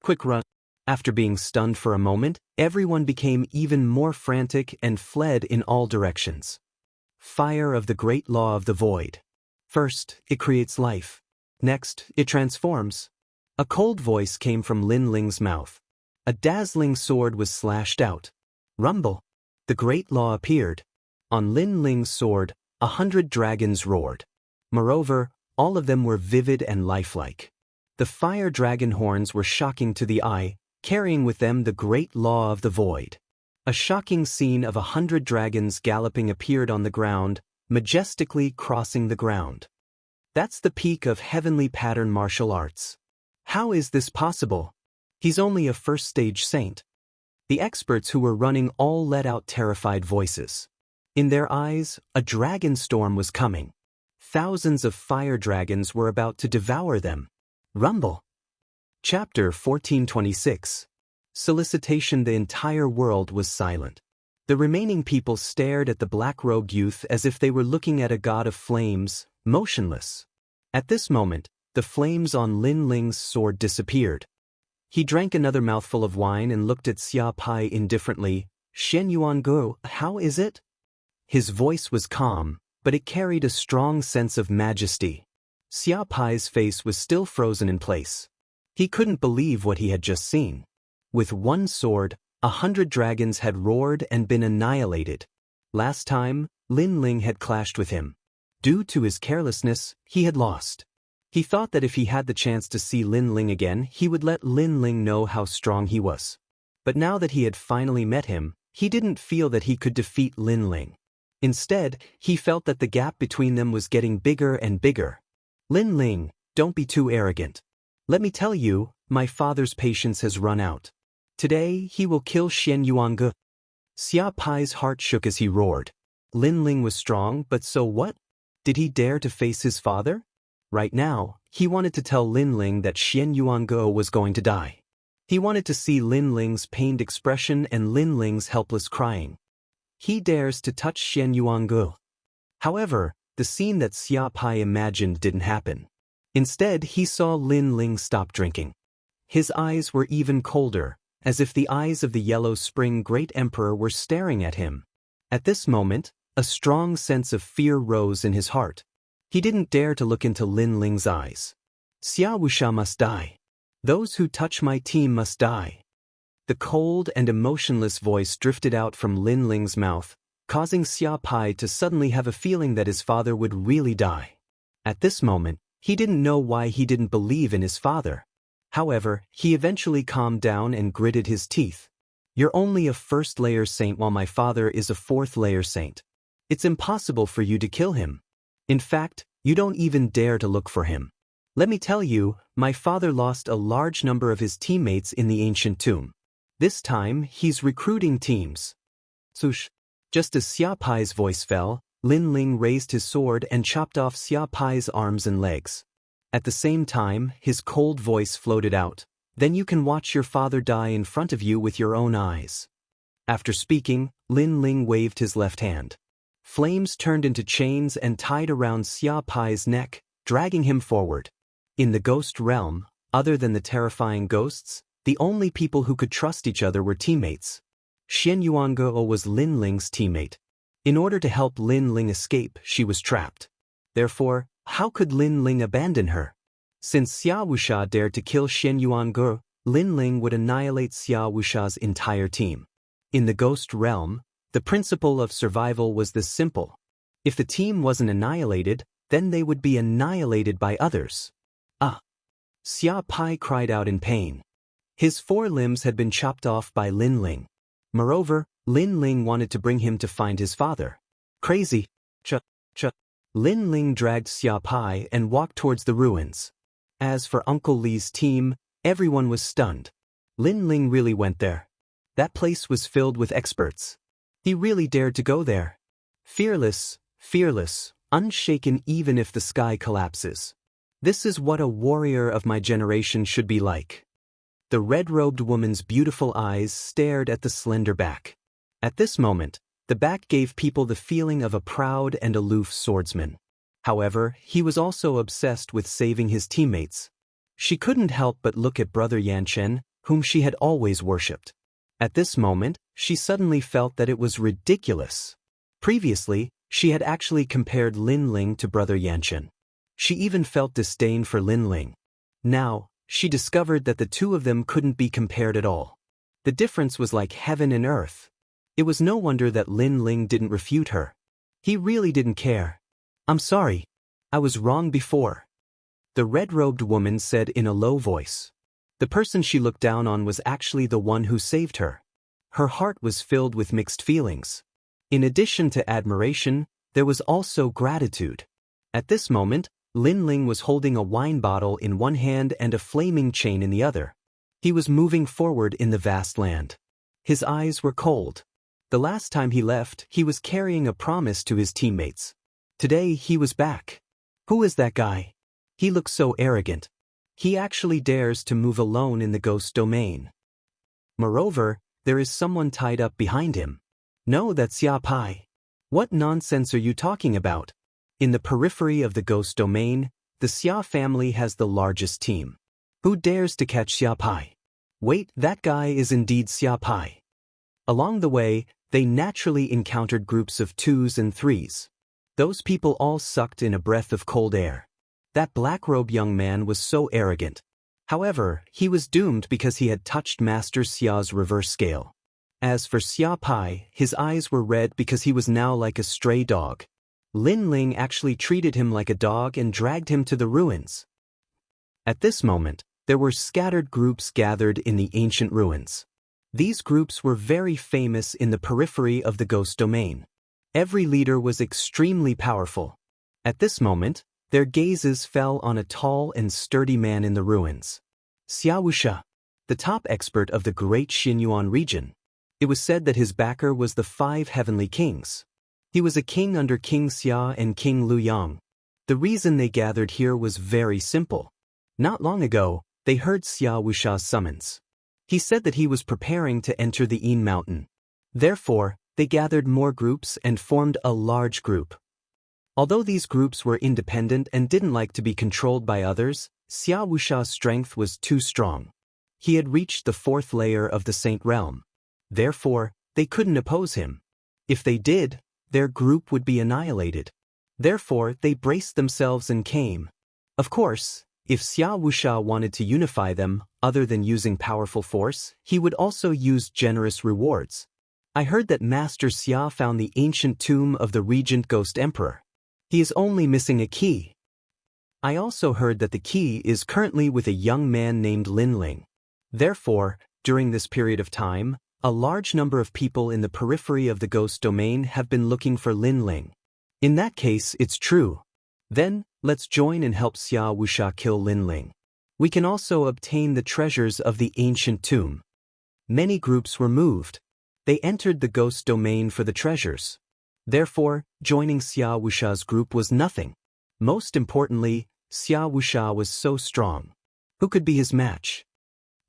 Quick run. After being stunned for a moment, everyone became even more frantic and fled in all directions. Fire of the great law of the void. First, it creates life. Next, it transforms. A cold voice came from Lin Ling's mouth. A dazzling sword was slashed out. Rumble. The great law appeared. On Lin Ling's sword, 100 dragons roared. Moreover, all of them were vivid and lifelike. The fire dragon horns were shocking to the eye, carrying with them the great law of the void. A shocking scene of 100 dragons galloping appeared on the ground, majestically crossing the ground. That's the peak of heavenly pattern martial arts. How is this possible? He's only a first-stage saint. The experts who were running all let out terrified voices. In their eyes, a dragon storm was coming. Thousands of fire dragons were about to devour them. Rumble. Chapter 1426. Solicitation. The entire world was silent. The remaining people stared at the black-robed youth as if they were looking at a god of flames, motionless. At this moment, the flames on Lin Ling's sword disappeared. He drank another mouthful of wine and looked at Xia Pai indifferently. Shen Yuangu, how is it? His voice was calm, but it carried a strong sense of majesty. Xia Pai's face was still frozen in place. He couldn't believe what he had just seen. With one sword, 100 dragons had roared and been annihilated. Last time, Lin Ling had clashed with him. Due to his carelessness, he had lost. He thought that if he had the chance to see Lin Ling again, he would let Lin Ling know how strong he was. But now that he had finally met him, he didn't feel that he could defeat Lin Ling. Instead, he felt that the gap between them was getting bigger and bigger. Lin Ling, don't be too arrogant. Let me tell you, my father's patience has run out. Today, he will kill Shen Yuange. Xia Pai's heart shook as he roared. Lin Ling was strong, but so what? Did he dare to face his father? Right now, he wanted to tell Lin Ling that Shen Yuange was going to die. He wanted to see Lin Ling's pained expression and Lin Ling's helpless crying. He dares to touch Shen Yuange. However, the scene that Xia Pai imagined didn't happen. Instead, he saw Lin Ling stop drinking. His eyes were even colder, as if the eyes of the Yellow Spring Great Emperor were staring at him. At this moment, a strong sense of fear rose in his heart. He didn't dare to look into Lin Ling's eyes. Xia Wuxia must die. Those who touch my team must die. The cold and emotionless voice drifted out from Lin Ling's mouth, causing Xia Pai to suddenly have a feeling that his father would really die. At this moment, he didn't know why he didn't believe in his father. However, he eventually calmed down and gritted his teeth. You're only a first-layer saint while my father is a fourth-layer saint. It's impossible for you to kill him. In fact, you don't even dare to look for him. Let me tell you, my father lost a large number of his teammates in the ancient tomb. This time, he's recruiting teams. Swoosh. Just as Xia Pai's voice fell, Lin Ling raised his sword and chopped off Xia Pai's arms and legs. At the same time, his cold voice floated out. Then you can watch your father die in front of you with your own eyes. After speaking, Lin Ling waved his left hand. Flames turned into chains and tied around Xia Pai's neck, dragging him forward. In the ghost realm, other than the terrifying ghosts, the only people who could trust each other were teammates. Xian Yuanguo was Lin Ling's teammate. In order to help Lin Ling escape, she was trapped. Therefore, how could Lin Ling abandon her? Since Xia Wuxia dared to kill Xian Yuanguo, Lin Ling would annihilate Xia Wuxia's entire team. In the ghost realm, the principle of survival was this simple. If the team wasn't annihilated, then they would be annihilated by others. Ah! Xia Pai cried out in pain. His 4 limbs had been chopped off by Lin Ling. Moreover, Lin Ling wanted to bring him to find his father. Crazy! Lin Ling dragged Xia Pai and walked towards the ruins. As for Uncle Li's team, everyone was stunned. Lin Ling really went there. That place was filled with experts. He really dared to go there. Fearless, unshaken even if the sky collapses. This is what a warrior of my generation should be like. The red-robed woman's beautiful eyes stared at the slender back. At this moment, the back gave people the feeling of a proud and aloof swordsman. However, he was also obsessed with saving his teammates. She couldn't help but look at Brother Yanchen, whom she had always worshipped. At this moment, she suddenly felt that it was ridiculous. Previously, she had actually compared Lin Ling to Brother Yanchen. She even felt disdain for Lin Ling. Now, she discovered that the two of them couldn't be compared at all. The difference was like heaven and earth. It was no wonder that Lin Ling didn't refute her. He really didn't care. I'm sorry. I was wrong before. The red-robed woman said in a low voice. The person she looked down on was actually the one who saved her. Her heart was filled with mixed feelings. In addition to admiration, there was also gratitude. At this moment, Lin Ling was holding a wine bottle in one hand and a flaming chain in the other. He was moving forward in the vast land. His eyes were cold. The last time he left, he was carrying a promise to his teammates. Today, he was back. Who is that guy? He looks so arrogant. He actually dares to move alone in the ghost domain. Moreover, there is someone tied up behind him. No, that's Xia Pai. What nonsense are you talking about? In the periphery of the ghost domain, the Xia family has the largest team. Who dares to catch Xia Pai? Wait, that guy is indeed Xia Pai. Along the way, they naturally encountered groups of 2s and 3s. Those people all sucked in a breath of cold air. That black-robed young man was so arrogant. However, he was doomed because he had touched Master Xia's reverse scale. As for Xia Pai, his eyes were red because he was now like a stray dog. Lin Ling actually treated him like a dog and dragged him to the ruins. At this moment, there were scattered groups gathered in the ancient ruins. These groups were very famous in the periphery of the ghost domain. Every leader was extremely powerful. At this moment, their gazes fell on a tall and sturdy man in the ruins. Xia Wuxia, the top expert of the great Xinyuan region. It was said that his backer was the 5 heavenly kings. He was a king under King Xia and King Lu Yang. The reason they gathered here was very simple. Not long ago, they heard Xia Wuxia's summons. He said that he was preparing to enter the Yin Mountain. Therefore, they gathered more groups and formed a large group. Although these groups were independent and didn't like to be controlled by others, Xia Wuxia's strength was too strong. He had reached the 4th layer of the Saint Realm. Therefore, they couldn't oppose him. If they did, their group would be annihilated. Therefore, they braced themselves and came. Of course, if Xia Wuxia wanted to unify them, other than using powerful force, he would also use generous rewards. I heard that Master Xia found the ancient tomb of the Regent Ghost Emperor. He is only missing a key. I also heard that the key is currently with a young man named Lin Ling. Therefore, during this period of time, a large number of people in the periphery of the ghost domain have been looking for Lin Ling. In that case, it's true. Then, let's join and help Xia Wuxia kill Lin Ling. We can also obtain the treasures of the ancient tomb. Many groups were moved. They entered the ghost domain for the treasures. Therefore, joining Xia Wusha's group was nothing. Most importantly, Xia Wusha was so strong. Who could be his match?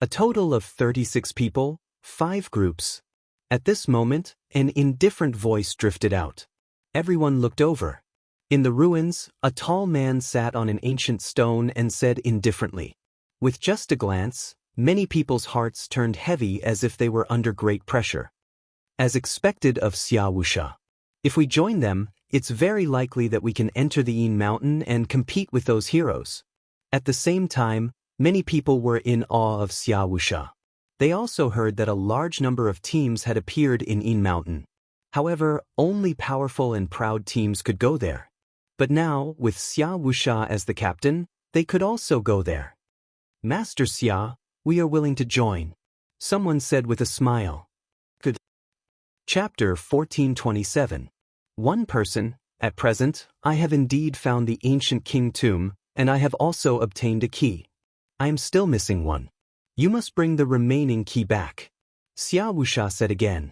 A total of 36 people, 5 groups. At this moment, an indifferent voice drifted out. Everyone looked over. In the ruins, a tall man sat on an ancient stone and said indifferently. With just a glance, many people's hearts turned heavy as if they were under great pressure. As expected of Xia Wusha. If we join them, it's very likely that we can enter the Yin Mountain and compete with those heroes. At the same time, many people were in awe of Xia Wusha. They also heard that a large number of teams had appeared in Yin Mountain. However, only powerful and proud teams could go there. But now, with Xia Wusha as the captain, they could also go there. Master Xia, we are willing to join, someone said with a smile. Good. Chapter 1427. One person, at present, I have indeed found the ancient king tomb, and I have also obtained a key. I am still missing one. You must bring the remaining key back. Xia Wusha said again.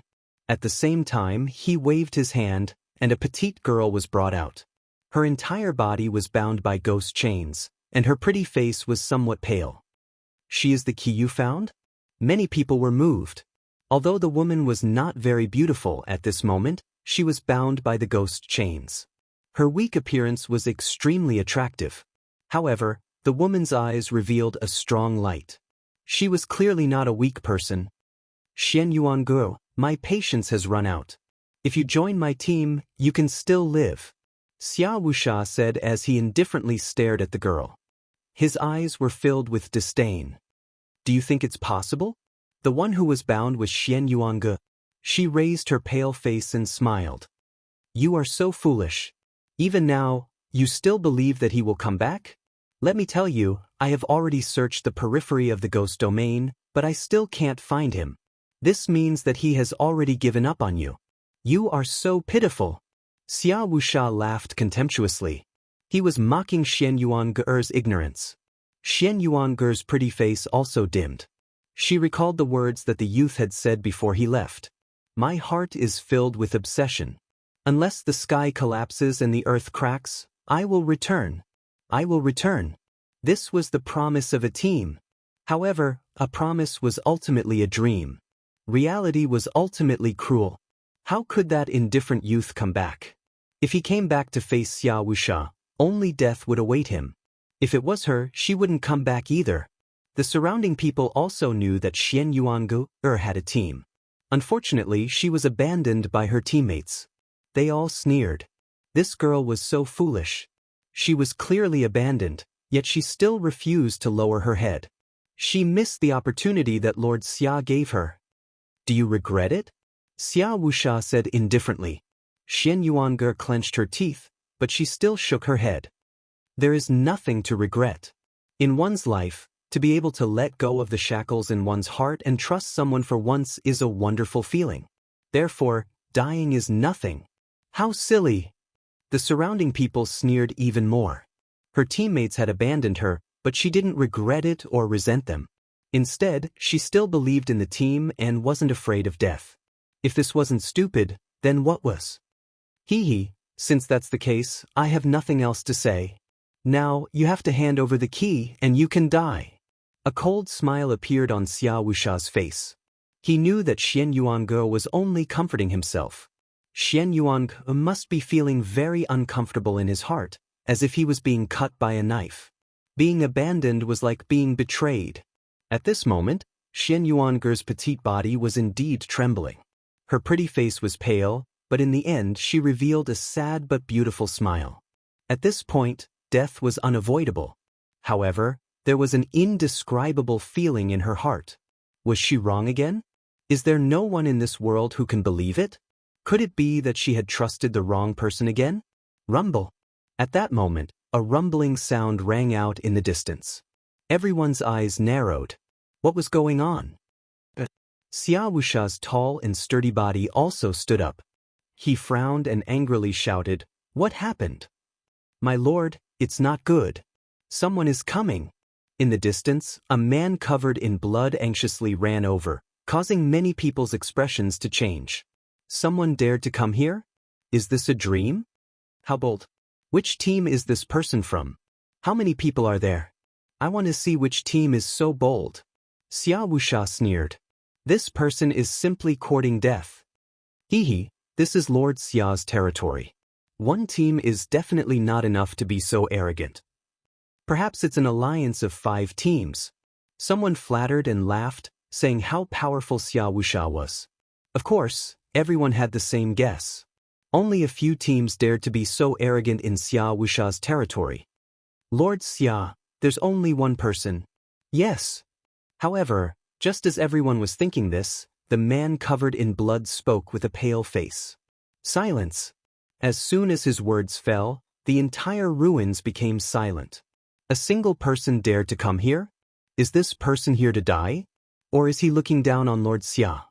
At the same time, he waved his hand, and a petite girl was brought out. Her entire body was bound by ghost chains, and her pretty face was somewhat pale. She is the key you found? Many people were moved. Although the woman was not very beautiful at this moment, she was bound by the ghost chains. Her weak appearance was extremely attractive. However, the woman's eyes revealed a strong light. She was clearly not a weak person. Xian Yuangu, my patience has run out. If you join my team, you can still live. Xia Wusha said as he indifferently stared at the girl. His eyes were filled with disdain. Do you think it's possible? The one who was bound was Xian Yuangu. She raised her pale face and smiled. You are so foolish. Even now, you still believe that he will come back? Let me tell you, I have already searched the periphery of the ghost domain, but I still can't find him. This means that he has already given up on you. You are so pitiful. Xia Wusha laughed contemptuously. He was mocking Xian Yuangu's ignorance. Xian Yuangu's pretty face also dimmed. She recalled the words that the youth had said before he left. My heart is filled with obsession. Unless the sky collapses and the earth cracks, I will return. I will return. This was the promise of a team. However, a promise was ultimately a dream. Reality was ultimately cruel. How could that indifferent youth come back? If he came back to face Xia Wusha, only death would await him. If it was her, she wouldn't come back either. The surrounding people also knew that Xian Yuangu had a team. Unfortunately, she was abandoned by her teammates. They all sneered. This girl was so foolish. She was clearly abandoned, yet she still refused to lower her head. She missed the opportunity that Lord Xia gave her. Do you regret it? Xia Wusha said indifferently. Xian Yuangu clenched her teeth, but she still shook her head. There is nothing to regret. In one's life, to be able to let go of the shackles in one's heart and trust someone for once is a wonderful feeling. Therefore, dying is nothing. How silly! The surrounding people sneered even more. Her teammates had abandoned her, but she didn't regret it or resent them. Instead, she still believed in the team and wasn't afraid of death. If this wasn't stupid, then what was? Hee, since that's the case, I have nothing else to say. Now, you have to hand over the key and you can die. A cold smile appeared on Xia Wusha's face. He knew that Xian Yuangu was only comforting himself. Xian Yuangu must be feeling very uncomfortable in his heart, as if he was being cut by a knife. Being abandoned was like being betrayed. At this moment, Xian Yuangu's petite body was indeed trembling. Her pretty face was pale, but in the end she revealed a sad but beautiful smile. At this point, death was unavoidable. However, there was an indescribable feeling in her heart. Was she wrong again? Is there no one in this world who can believe it? Could it be that she had trusted the wrong person again? Rumble. At that moment, a rumbling sound rang out in the distance. Everyone's eyes narrowed. What was going on? Xia Wusha's tall and sturdy body also stood up. He frowned and angrily shouted, What happened? My lord, it's not good. Someone is coming. In the distance, a man covered in blood anxiously ran over, causing many people's expressions to change. Someone dared to come here? Is this a dream? How bold. Which team is this person from? How many people are there? I want to see which team is so bold. Xia Wuxia sneered. This person is simply courting death. Hee hee, this is Lord Xia's territory. One team is definitely not enough to be so arrogant. Perhaps it's an alliance of 5 teams. Someone flattered and laughed, saying how powerful Xia Wuxia was. Of course, everyone had the same guess. Only a few teams dared to be so arrogant in Xia Wuxia's territory. Lord Xia, there's only one person. Yes. However, just as everyone was thinking this, the man covered in blood spoke with a pale face. Silence. As soon as his words fell, the entire ruins became silent. A single person dared to come here? Is this person here to die? Or is he looking down on Lord Xia?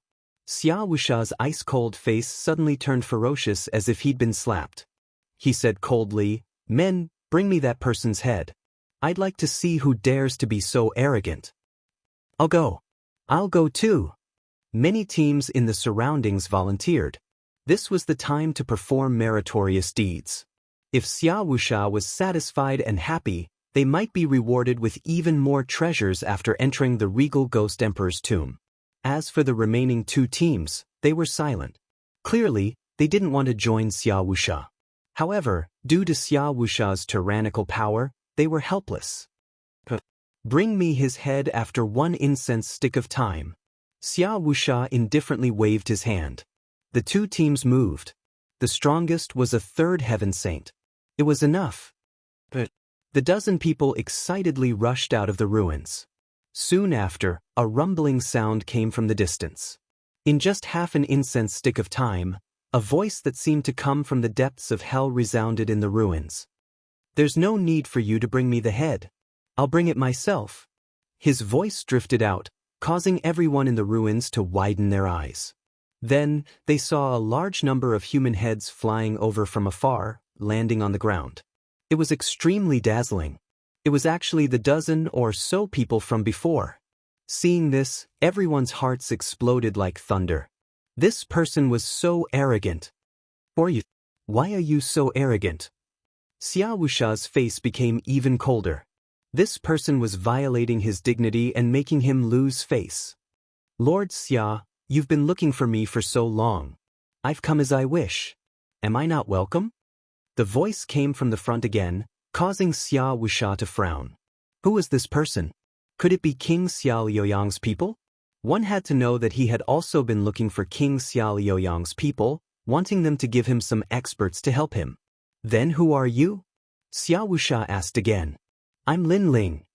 Xia Wuxia's ice-cold face suddenly turned ferocious as if he'd been slapped. He said coldly, "Men, bring me that person's head. I'd like to see who dares to be so arrogant." I'll go. I'll go too. Many teams in the surroundings volunteered. This was the time to perform meritorious deeds. If Xia Wuxia was satisfied and happy, they might be rewarded with even more treasures after entering the regal Ghost Emperor's tomb. As for the remaining 2 teams, they were silent. Clearly, they didn't want to join Xia Wuxia. However, due to Xia Wuxia's tyrannical power, they were helpless. Bring me his head after 1 incense stick of time. Xia Wuxia indifferently waved his hand. The 2 teams moved. The strongest was a 3rd heaven saint. It was enough. But the dozen people excitedly rushed out of the ruins. Soon after, a rumbling sound came from the distance. In just half an incense stick of time, a voice that seemed to come from the depths of hell resounded in the ruins. There's no need for you to bring me the head. I'll bring it myself. His voice drifted out, causing everyone in the ruins to widen their eyes. Then, they saw a large number of human heads flying over from afar, landing on the ground. It was extremely dazzling. It was actually the dozen or so people from before. Seeing this, everyone's hearts exploded like thunder. This person was so arrogant. Why are you so arrogant? Xia Wuxia's face became even colder. This person was violating his dignity and making him lose face. Lord Xia, you've been looking for me for so long. I've come as I wish. Am I not welcome? The voice came from the front again, causing Xia Wuxia to frown. Who was this person? Could it be King Xia Liuyang's people? One had to know that he had also been looking for King Xia Liuyang's people, wanting them to give him some experts to help him. Then who are you? Xia Wuxia asked again. I'm Lin Ling.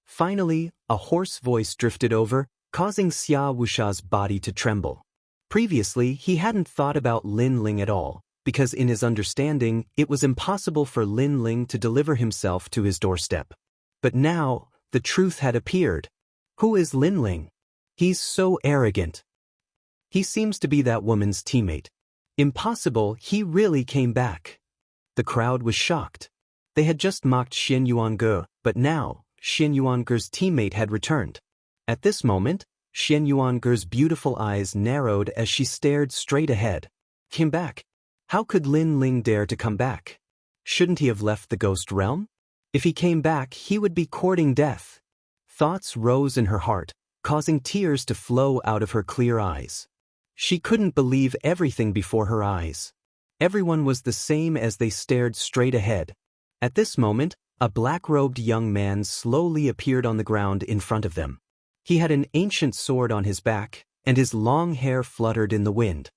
Finally, a hoarse voice drifted over, causing Xia Wuxia's body to tremble. Previously, he hadn't thought about Lin Ling at all, because in his understanding, it was impossible for Lin Ling to deliver himself to his doorstep. But now, the truth had appeared. Who is Lin Ling? He's so arrogant. He seems to be that woman's teammate. Impossible, he really came back. The crowd was shocked. They had just mocked Xin Yuange, but now, Xin Yuange's teammate had returned. At this moment, Xin Yuange's beautiful eyes narrowed as she stared straight ahead. Came back? How could Lin Ling dare to come back? Shouldn't he have left the ghost realm? If he came back, he would be courting death. Thoughts rose in her heart, causing tears to flow out of her clear eyes. She couldn't believe everything before her eyes. Everyone was the same as they stared straight ahead. At this moment, a black-robed young man slowly appeared on the ground in front of them. He had an ancient sword on his back, and his long hair fluttered in the wind.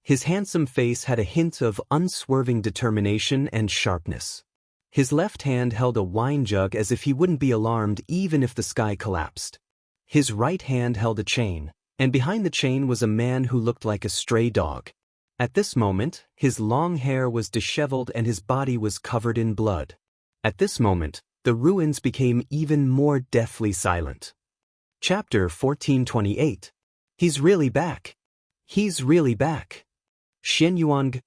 His handsome face had a hint of unswerving determination and sharpness. His left hand held a wine jug as if he wouldn't be alarmed even if the sky collapsed. His right hand held a chain, and behind the chain was a man who looked like a stray dog. At this moment, his long hair was disheveled and his body was covered in blood. At this moment, the ruins became even more deathly silent. Chapter 1428. He's really back. He's really back. Xin Yuange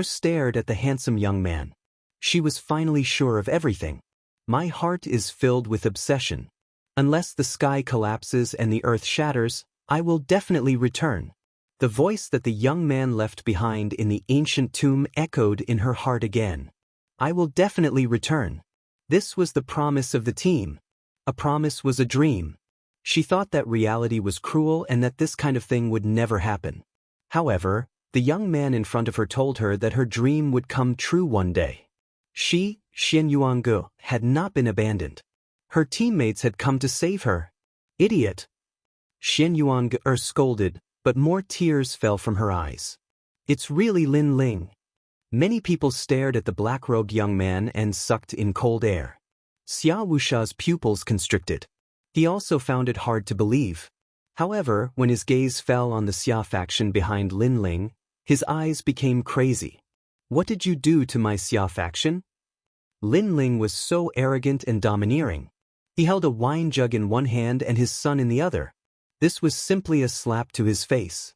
stared at the handsome young man. She was finally sure of everything. My heart is filled with obsession. Unless the sky collapses and the earth shatters, I will definitely return. The voice that the young man left behind in the ancient tomb echoed in her heart again. I will definitely return. This was the promise of the team. A promise was a dream. She thought that reality was cruel and that this kind of thing would never happen. However, the young man in front of her told her that her dream would come true one day. She, Xian Yuange, had not been abandoned. Her teammates had come to save her. Idiot! Xian Yuange scolded, but more tears fell from her eyes. It's really Lin Ling. Many people stared at the black-robed young man and sucked in cold air. Xia Wusha's pupils constricted. He also found it hard to believe. However, when his gaze fell on the Xia faction behind Lin Ling, his eyes became crazy. What did you do to my Xia faction? Lin Ling was so arrogant and domineering. He held a wine jug in one hand and his son in the other. This was simply a slap to his face.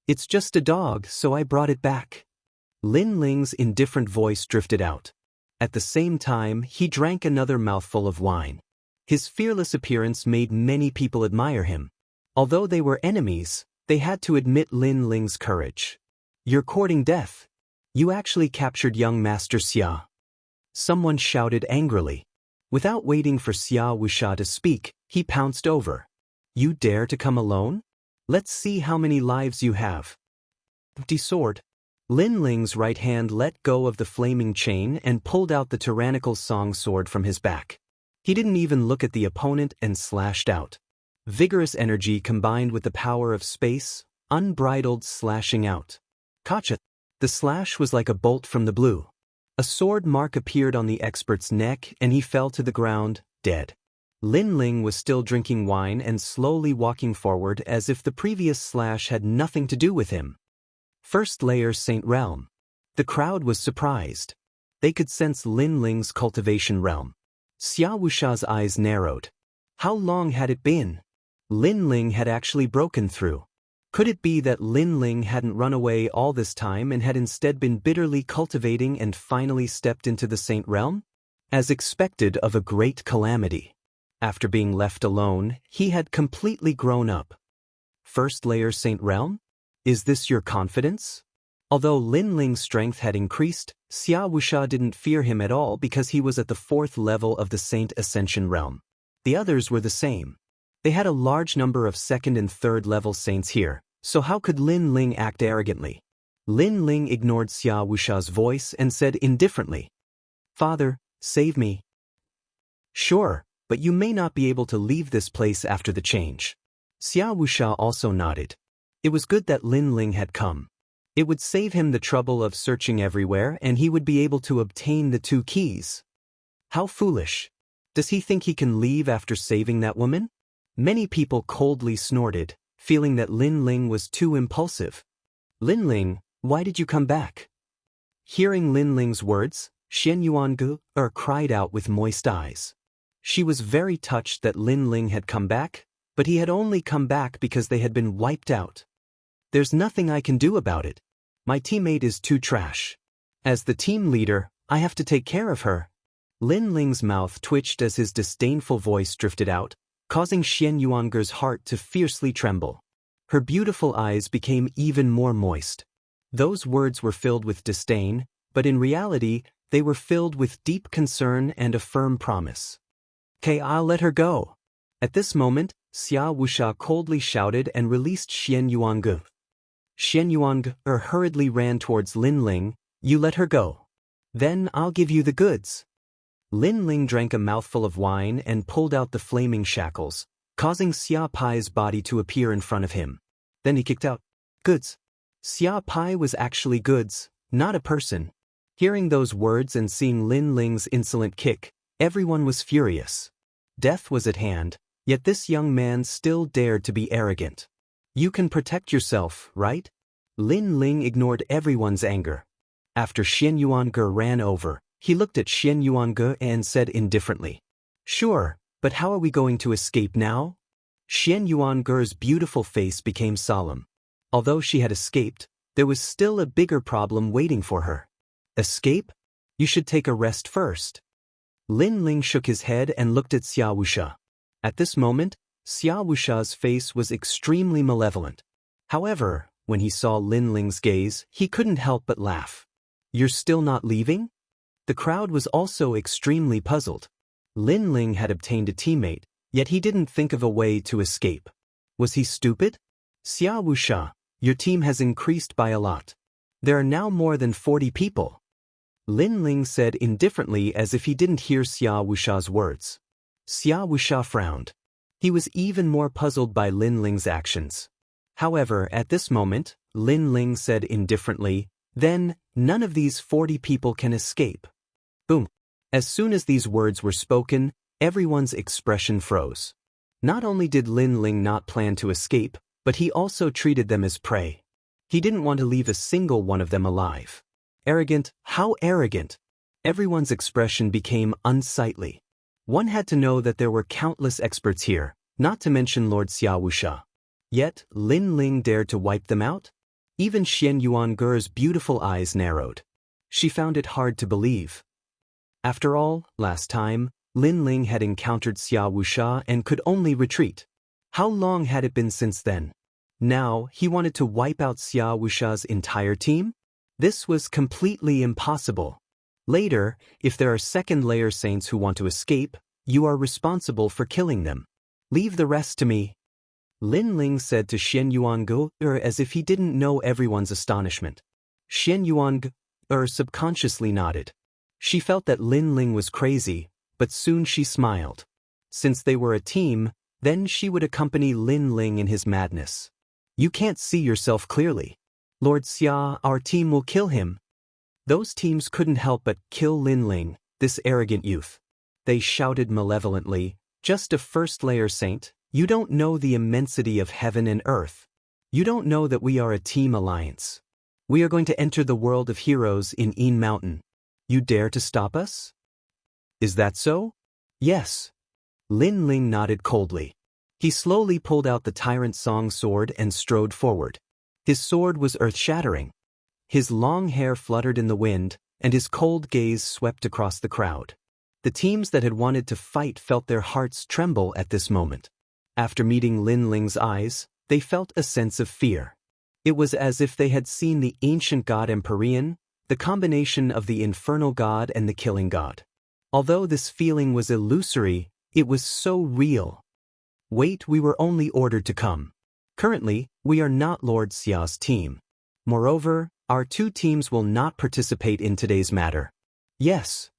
It's just a dog, so I brought it back. Lin Ling's indifferent voice drifted out. At the same time, he drank another mouthful of wine. His fearless appearance made many people admire him. Although they were enemies, they had to admit Lin Ling's courage. You're courting death. You actually captured young Master Xia. Someone shouted angrily. Without waiting for Xia Wusha to speak, he pounced over. You dare to come alone? Let's see how many lives you have. Empty sword. Lin Ling's right hand let go of the flaming chain and pulled out the tyrannical song sword from his back. He didn't even look at the opponent and slashed out. Vigorous energy combined with the power of space, unbridled slashing out. Kacha! The slash was like a bolt from the blue. A sword mark appeared on the expert's neck and he fell to the ground, dead. Lin Ling was still drinking wine and slowly walking forward as if the previous slash had nothing to do with him. First layer Saint Realm. The crowd was surprised. They could sense Lin Ling's cultivation realm. Xia Wusha's eyes narrowed. How long had it been? Lin Ling had actually broken through. Could it be that Lin Ling hadn't run away all this time and had instead been bitterly cultivating and finally stepped into the Saint Realm? As expected of a great calamity. After being left alone, he had completely grown up. First layer Saint Realm? Is this your confidence? Although Lin Ling's strength had increased, Xia Wusha didn't fear him at all because he was at the 4th level of the Saint Ascension Realm. The others were the same. They had a large number of 2nd and 3rd level saints here, so how could Lin Ling act arrogantly? Lin Ling ignored Xia Wusha's voice and said indifferently, Father, save me. Sure, but you may not be able to leave this place after the change. Xia Wusha also nodded. It was good that Lin Ling had come. It would save him the trouble of searching everywhere and he would be able to obtain the 2 keys. How foolish. Does he think he can leave after saving that woman? Many people coldly snorted, feeling that Lin Ling was too impulsive. Lin Ling, why did you come back? Hearing Lin Ling's words, Xian Yuange cried out with moist eyes. She was very touched that Lin Ling had come back, but he had only come back because they had been wiped out. There's nothing I can do about it. My teammate is too trash. As the team leader, I have to take care of her. Lin Ling's mouth twitched as his disdainful voice drifted out, causing Xian Yuange's heart to fiercely tremble. Her beautiful eyes became even more moist. Those words were filled with disdain, but in reality, they were filled with deep concern and a firm promise. Okay, I'll let her go. At this moment, Xia Wusha coldly shouted and released Xian Yuange. Xian Yuange hurriedly ran towards Lin Ling. You let her go. Then I'll give you the goods. Lin Ling drank a mouthful of wine and pulled out the flaming shackles, causing Xia Pai's body to appear in front of him. Then he kicked out, goods. Xia Pai was actually goods, not a person. Hearing those words and seeing Lin Ling's insolent kick, everyone was furious. Death was at hand, yet this young man still dared to be arrogant. You can protect yourself, right? Lin Ling ignored everyone's anger. After Xian Yuange ran over, he looked at Xian Yuange and said indifferently, Sure, but how are we going to escape now? Xian Yuange's beautiful face became solemn. Although she had escaped, there was still a bigger problem waiting for her. Escape? You should take a rest first. Lin Ling shook his head and looked at Xia Wusha. At this moment, Xia Wusha's face was extremely malevolent. However, When he saw Lin Ling's gaze, he couldn't help but laugh. "You're still not leaving?" The crowd was also extremely puzzled. Lin Ling had obtained a teammate, yet he didn't think of a way to escape. Was he stupid? "Xia Wuxia, your team has increased by a lot. There are now more than 40 people." Lin Ling said indifferently as if he didn't hear Xia Wuxia's words. Xia Wuxia frowned. He was even more puzzled by Lin Ling's actions. However, at this moment, Lin Ling said indifferently, "Then, none of these 40 people can escape." Boom. As soon as these words were spoken, everyone's expression froze. Not only did Lin Ling not plan to escape, but he also treated them as prey. He didn't want to leave a single one of them alive. Arrogant, how arrogant! Everyone's expression became unsightly. One had to know that there were countless experts here, not to mention Lord Xia Wuxia. Yet, Lin Ling dared to wipe them out? Even Xian Yuange's beautiful eyes narrowed. She found it hard to believe. After all, last time, Lin Ling had encountered Xia Wuxia and could only retreat. How long had it been since then? Now, he wanted to wipe out Xia Wuxia's entire team? This was completely impossible. Later, if there are second-layer saints who want to escape, you are responsible for killing them. Leave the rest to me. Lin Ling said to Xian Yuange as if he didn't know everyone's astonishment. Xian Yuange subconsciously nodded. She felt that Lin Ling was crazy, but soon she smiled. Since they were a team, then she would accompany Lin Ling in his madness. "You can't see yourself clearly. Lord Xia, our team will kill him." Those teams couldn't help but kill Lin Ling, this arrogant youth. They shouted malevolently, "Just a first-layer saint, you don't know the immensity of heaven and earth. You don't know that we are a team alliance. We are going to enter the world of heroes in Yin Mountain. You dare to stop us?" "Is that so?" "Yes." Lin Ling nodded coldly. He slowly pulled out the Tyrant Song sword and strode forward. His sword was earth-shattering. His long hair fluttered in the wind, and his cold gaze swept across the crowd. The teams that had wanted to fight felt their hearts tremble at this moment. After meeting Lin Ling's eyes, they felt a sense of fear. It was as if they had seen the ancient god Empyrean, the combination of the infernal god and the killing god. Although this feeling was illusory, it was so real. "Wait, we were only ordered to come. Currently, we are not Lord Xia's team. Moreover, our two teams will not participate in today's matter." "Yes."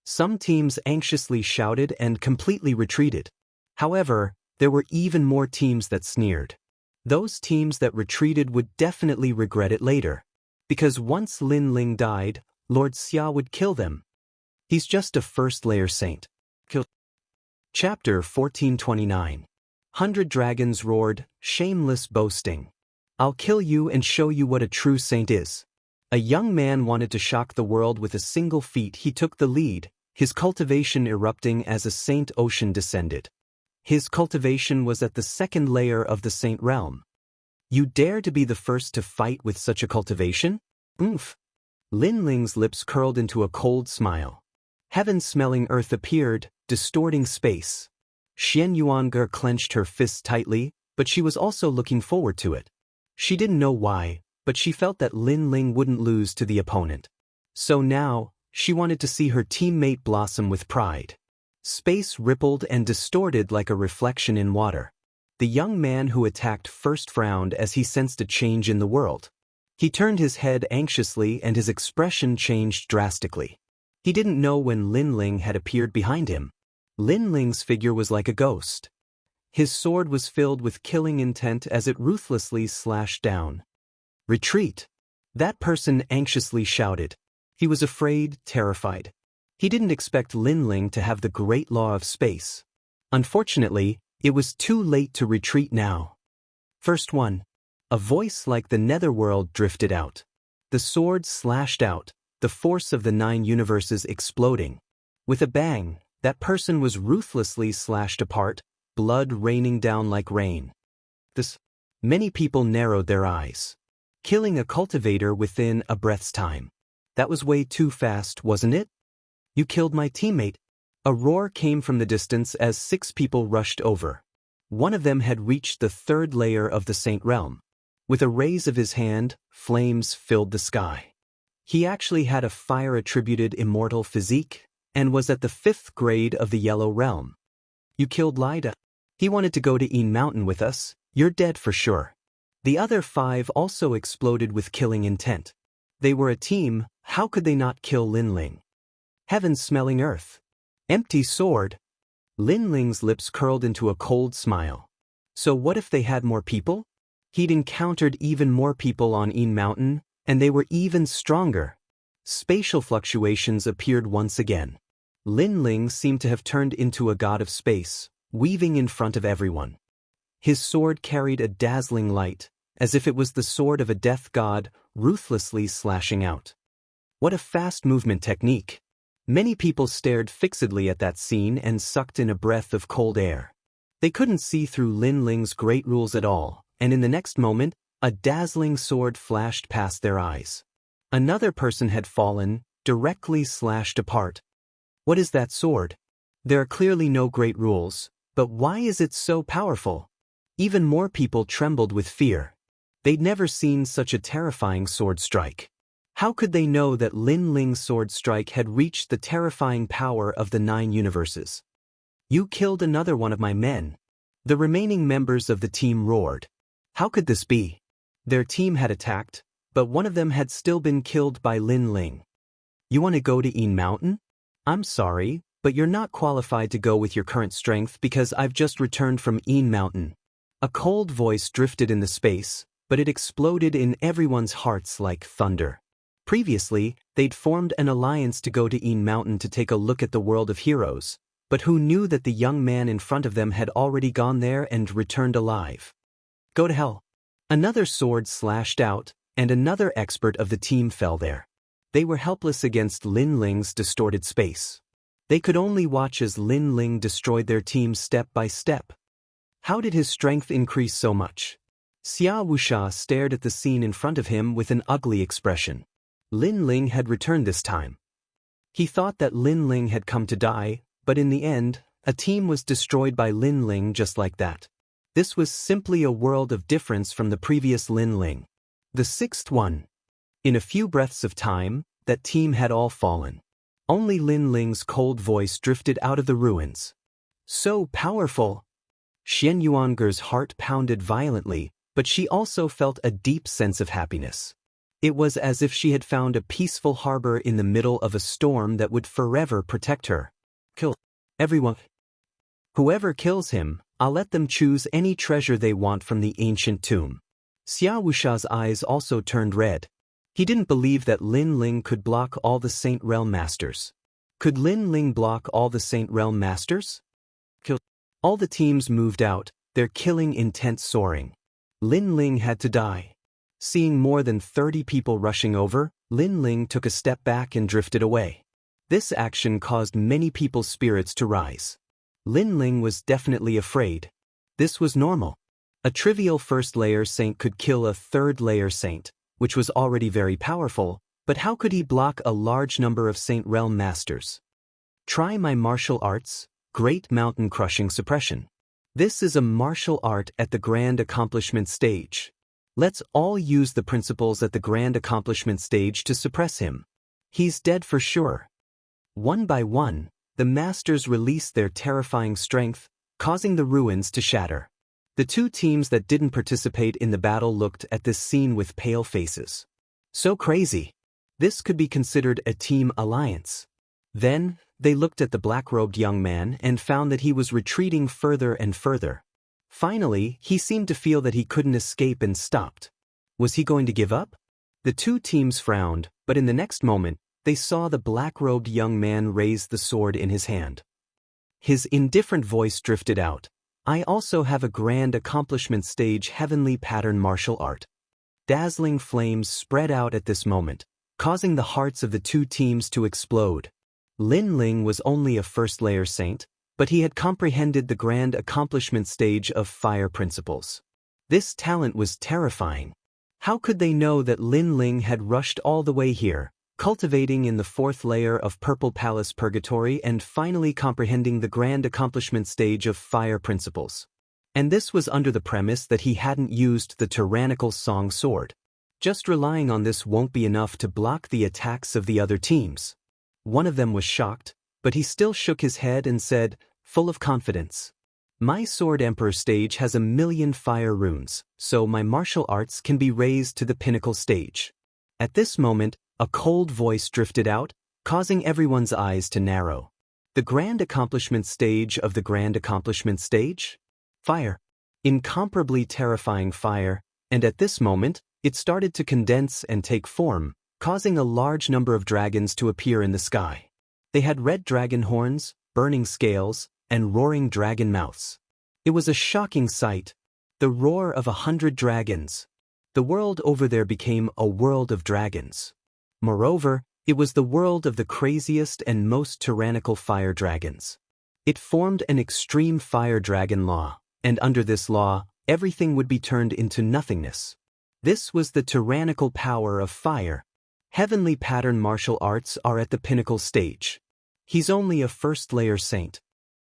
Some teams anxiously shouted and completely retreated. However, there were even more teams that sneered. Those teams that retreated would definitely regret it later. Because once Lin Ling died, Lord Xia would kill them. He's just a first-layer saint. Chapter 1429. 100 Dragons roared, "Shameless boasting. I'll kill you and show you what a true saint is." A young man wanted to shock the world with a single feat. He took the lead, his cultivation erupting as a saint ocean descended. His cultivation was at the second layer of the saint realm. "You dare to be the first to fight with such a cultivation?" "Oomph." Lin Ling's lips curled into a cold smile. Heaven-smelling earth appeared, distorting space. Xian Yuange clenched her fists tightly, but she was also looking forward to it. She didn't know why, but she felt that Lin Ling wouldn't lose to the opponent. So now, she wanted to see her teammate blossom with pride. Space rippled and distorted like a reflection in water. The young man who attacked first frowned as he sensed a change in the world. He turned his head anxiously and his expression changed drastically. He didn't know when Lin Ling had appeared behind him. Lin Ling's figure was like a ghost. His sword was filled with killing intent as it ruthlessly slashed down. "Retreat!" That person anxiously shouted. He was afraid, terrified. He didn't expect Lin Ling to have the great law of space. Unfortunately, it was too late to retreat now. First one. A voice like the netherworld drifted out. The sword slashed out, the force of the 9 universes exploding. With a bang, that person was ruthlessly slashed apart, blood raining down like rain. Many people narrowed their eyes. Killing a cultivator within a breath's time. That was way too fast, wasn't it? "You killed my teammate." A roar came from the distance as 6 people rushed over. One of them had reached the 3rd layer of the Saint Realm. With a raise of his hand, flames filled the sky. He actually had a fire-attributed immortal physique, and was at the 5th grade of the Yellow Realm. You killed Lida. He wanted to go to Een Mountain with us. You're dead for sure. The other 5 also exploded with killing intent. They were a team, how could they not kill Lin Ling? Heaven-smelling earth. Empty sword. Lin Ling's lips curled into a cold smile. So what if they had more people? He'd encountered even more people on Een Mountain, and they were even stronger. Spatial fluctuations appeared once again. Lin Ling seemed to have turned into a god of space, weaving in front of everyone. His sword carried a dazzling light, as if it was the sword of a death god, ruthlessly slashing out. What a fast movement technique! Many people stared fixedly at that scene and sucked in a breath of cold air. They couldn't see through Lin Ling's great rules at all, and in the next moment, a dazzling sword flashed past their eyes. Another person had fallen, directly slashed apart. What is that sword? There are clearly no great rules, but why is it so powerful? Even more people trembled with fear. They'd never seen such a terrifying sword strike. How could they know that Lin Ling's sword strike had reached the terrifying power of the 9 universes? You killed another one of my men. The remaining members of the team roared. How could this be? Their team had attacked, but one of them had still been killed by Lin Ling. You want to go to Een Mountain? I'm sorry, but you're not qualified to go with your current strength because I've just returned from Een Mountain. A cold voice drifted in the space, but it exploded in everyone's hearts like thunder. Previously, they'd formed an alliance to go to Een Mountain to take a look at the world of heroes, but who knew that the young man in front of them had already gone there and returned alive? Go to hell. Another sword slashed out, and another expert of the team fell there. They were helpless against Lin Ling's distorted space. They could only watch as Lin Ling destroyed their team step by step. How did his strength increase so much? Xia Wuxia stared at the scene in front of him with an ugly expression. Lin Ling had returned this time. He thought that Lin Ling had come to die, but in the end, a team was destroyed by Lin Ling just like that. This was simply a world of difference from the previous Lin Ling. The 6th one. In a few breaths of time, that team had all fallen. Only Lin Ling's cold voice drifted out of the ruins. So powerful! Xian Yuanger's heart pounded violently, but she also felt a deep sense of happiness. It was as if she had found a peaceful harbor in the middle of a storm that would forever protect her. Kill everyone. Whoever kills him, I'll let them choose any treasure they want from the ancient tomb. Xia Wuxia's eyes also turned red. He didn't believe that Lin Ling could block all the Saint Realm Masters. Could Lin Ling block all the Saint Realm Masters? Kill. All the teams moved out, their killing intent soaring. Lin Ling had to die. Seeing more than 30 people rushing over, Lin Ling took a step back and drifted away. This action caused many people's spirits to rise. Lin Ling was definitely afraid. This was normal. A trivial first-layer saint could kill a third-layer saint, which was already very powerful, but how could he block a large number of Saint Realm Masters? Try my martial arts, Great Mountain Crushing Suppression. This is a martial art at the Grand Accomplishment stage. Let's all use the principles at the Grand Accomplishment stage to suppress him. He's dead for sure. One by one, the Masters released their terrifying strength, causing the ruins to shatter. The 2 teams that didn't participate in the battle looked at this scene with pale faces. So crazy. This could be considered a team alliance. Then, they looked at the black-robed young man and found that he was retreating further and further. Finally, he seemed to feel that he couldn't escape and stopped. Was he going to give up? The 2 teams frowned, but in the next moment, they saw the black-robed young man raise the sword in his hand. His indifferent voice drifted out. I also have a Grand Accomplishment stage heavenly pattern martial art. Dazzling flames spread out at this moment, causing the hearts of the 2 teams to explode. Lin Ling was only a first-layer saint, but he had comprehended the Grand Accomplishment stage of fire principles. This talent was terrifying. How could they know that Lin Ling had rushed all the way here, cultivating in the 4th layer of Purple Palace Purgatory and finally comprehending the Grand Accomplishment stage of fire principles? And this was under the premise that he hadn't used the tyrannical song sword. Just relying on this won't be enough to block the attacks of the other teams. One of them was shocked, but he still shook his head and said, full of confidence, "My Sword Emperor stage has 1,000,000 fire runes, so my martial arts can be raised to the pinnacle stage." At this moment, a cold voice drifted out, causing everyone's eyes to narrow. The grand accomplishment stage of the grand accomplishment stage? Fire. Incomparably terrifying fire, and at this moment, it started to condense and take form, causing a large number of dragons to appear in the sky. They had red dragon horns, burning scales, and roaring dragon mouths. It was a shocking sight. The roar of 100 dragons. The world over there became a world of dragons. Moreover, it was the world of the craziest and most tyrannical fire dragons. It formed an extreme fire dragon law, and under this law, everything would be turned into nothingness. This was the tyrannical power of fire. Heavenly pattern martial arts are at the pinnacle stage. He's only a first-layer saint.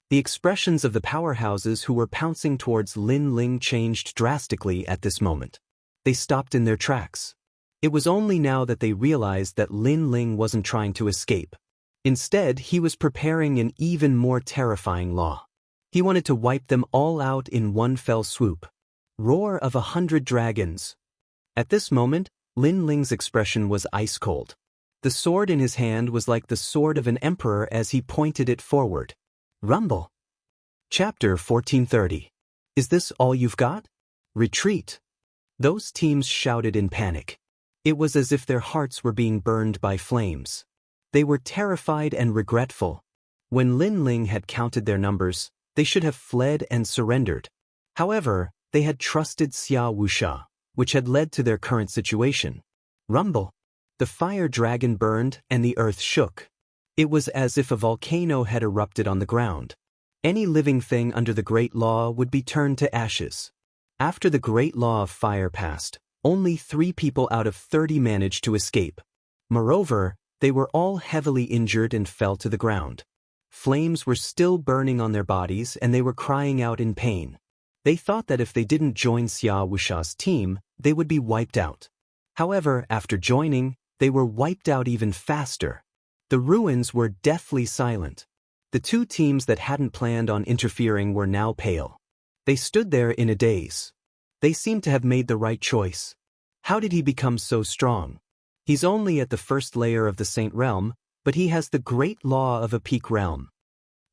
The expressions of the powerhouses who were pouncing towards Lin Ling changed drastically at this moment. They stopped in their tracks. It was only now that they realized that Lin Ling wasn't trying to escape. Instead, he was preparing an even more terrifying law. He wanted to wipe them all out in one fell swoop. Roar of 100 dragons. At this moment, Lin Ling's expression was ice cold. The sword in his hand was like the sword of an emperor as he pointed it forward. Rumble. Chapter 1430. Is this all you've got? Retreat. Those teams shouted in panic. It was as if their hearts were being burned by flames. They were terrified and regretful. When Lin Ling had counted their numbers, they should have fled and surrendered. However, they had trusted Xia Wuxia, which had led to their current situation. Rumble. The fire dragon burned and the earth shook. It was as if a volcano had erupted on the ground. Any living thing under the Great Law would be turned to ashes. After the Great Law of Fire passed, only 3 people out of 30 managed to escape. Moreover, they were all heavily injured and fell to the ground. Flames were still burning on their bodies and they were crying out in pain. They thought that if they didn't join Xia Wuxia's team, they would be wiped out. However, after joining, they were wiped out even faster. The ruins were deathly silent. The 2 teams that hadn't planned on interfering were now pale. They stood there in a daze. They seemed to have made the right choice. How did he become so strong? He's only at the first layer of the Saint Realm, but he has the great law of a peak realm.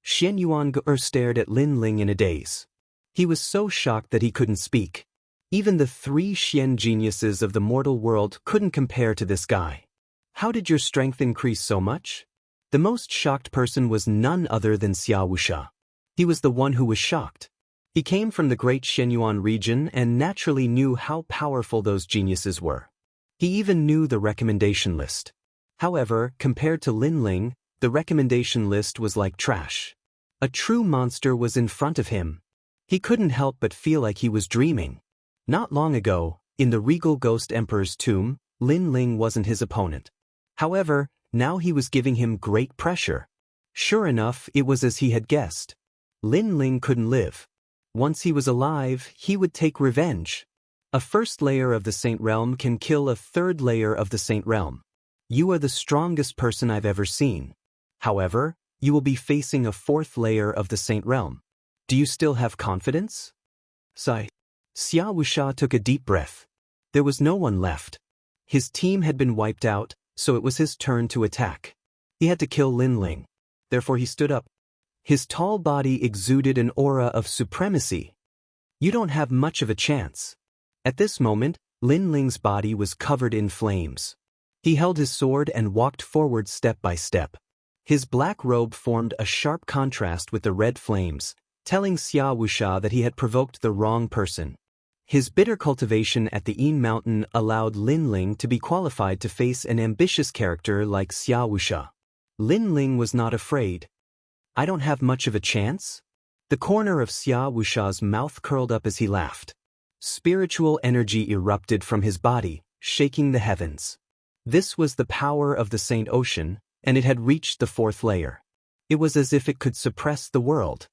Xian Yuange stared at Lin Ling in a daze. He was so shocked that he couldn't speak. Even the 3 Xian geniuses of the mortal world couldn't compare to this guy. How did your strength increase so much? The most shocked person was none other than Xia Wuxia. He was the one who was shocked. He came from the great Shenyuan region and naturally knew how powerful those geniuses were. He even knew the recommendation list. However, compared to Lin Ling, the recommendation list was like trash. A true monster was in front of him. He couldn't help but feel like he was dreaming. Not long ago, in the regal ghost emperor's tomb, Lin Ling wasn't his opponent. However, now he was giving him great pressure. Sure enough, it was as he had guessed. Lin Ling couldn't live. Once he was alive, he would take revenge. A first layer of the Saint Realm can kill a third layer of the Saint Realm. You are the strongest person I've ever seen. However, you will be facing a 4th layer of the Saint Realm. Do you still have confidence? Sigh. Xia Wuxia took a deep breath. There was no one left. His team had been wiped out, so it was his turn to attack. He had to kill Lin Ling. Therefore he stood up. His tall body exuded an aura of supremacy. You don't have much of a chance. At this moment, Lin Ling's body was covered in flames. He held his sword and walked forward step by step. His black robe formed a sharp contrast with the red flames, telling Xia Wuxia that he had provoked the wrong person. His bitter cultivation at the Yin Mountain allowed Lin Ling to be qualified to face an ambitious character like Xia Wuxia. Lin Ling was not afraid. I don't have much of a chance? The corner of Xia Wuxia's mouth curled up as he laughed. Spiritual energy erupted from his body, shaking the heavens. This was the power of the Saint Ocean, and it had reached the 4th layer. It was as if it could suppress the world.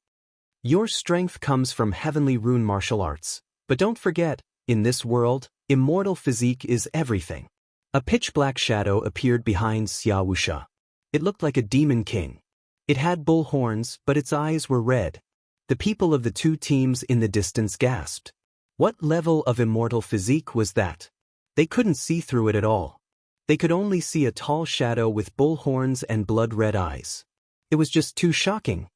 Your strength comes from heavenly rune martial arts. But don't forget, in this world, immortal physique is everything. A pitch-black shadow appeared behind Xia Wusha. It looked like a demon king. It had bull horns, but its eyes were red. The people of the two teams in the distance gasped. What level of immortal physique was that? They couldn't see through it at all. They could only see a tall shadow with bull horns and blood-red eyes. It was just too shocking.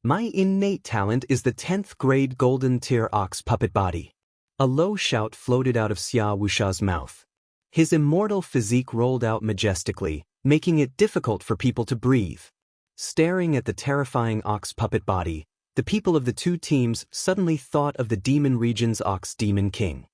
My innate talent is the 10th grade golden tier ox puppet body. A low shout floated out of Xia Wusha's mouth. His immortal physique rolled out majestically, making it difficult for people to breathe. Staring at the terrifying ox puppet body, the people of the two teams suddenly thought of the demon region's ox demon king.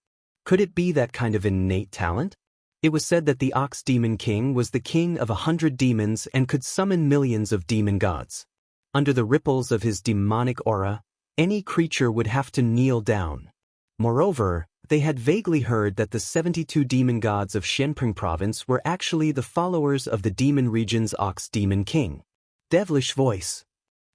Could it be that kind of innate talent? It was said that the ox demon king was the king of 100 demons and could summon millions of demon gods. Under the ripples of his demonic aura, any creature would have to kneel down. Moreover, they had vaguely heard that the 72 demon gods of Xianping province were actually the followers of the demon region's ox demon king. Devilish voice.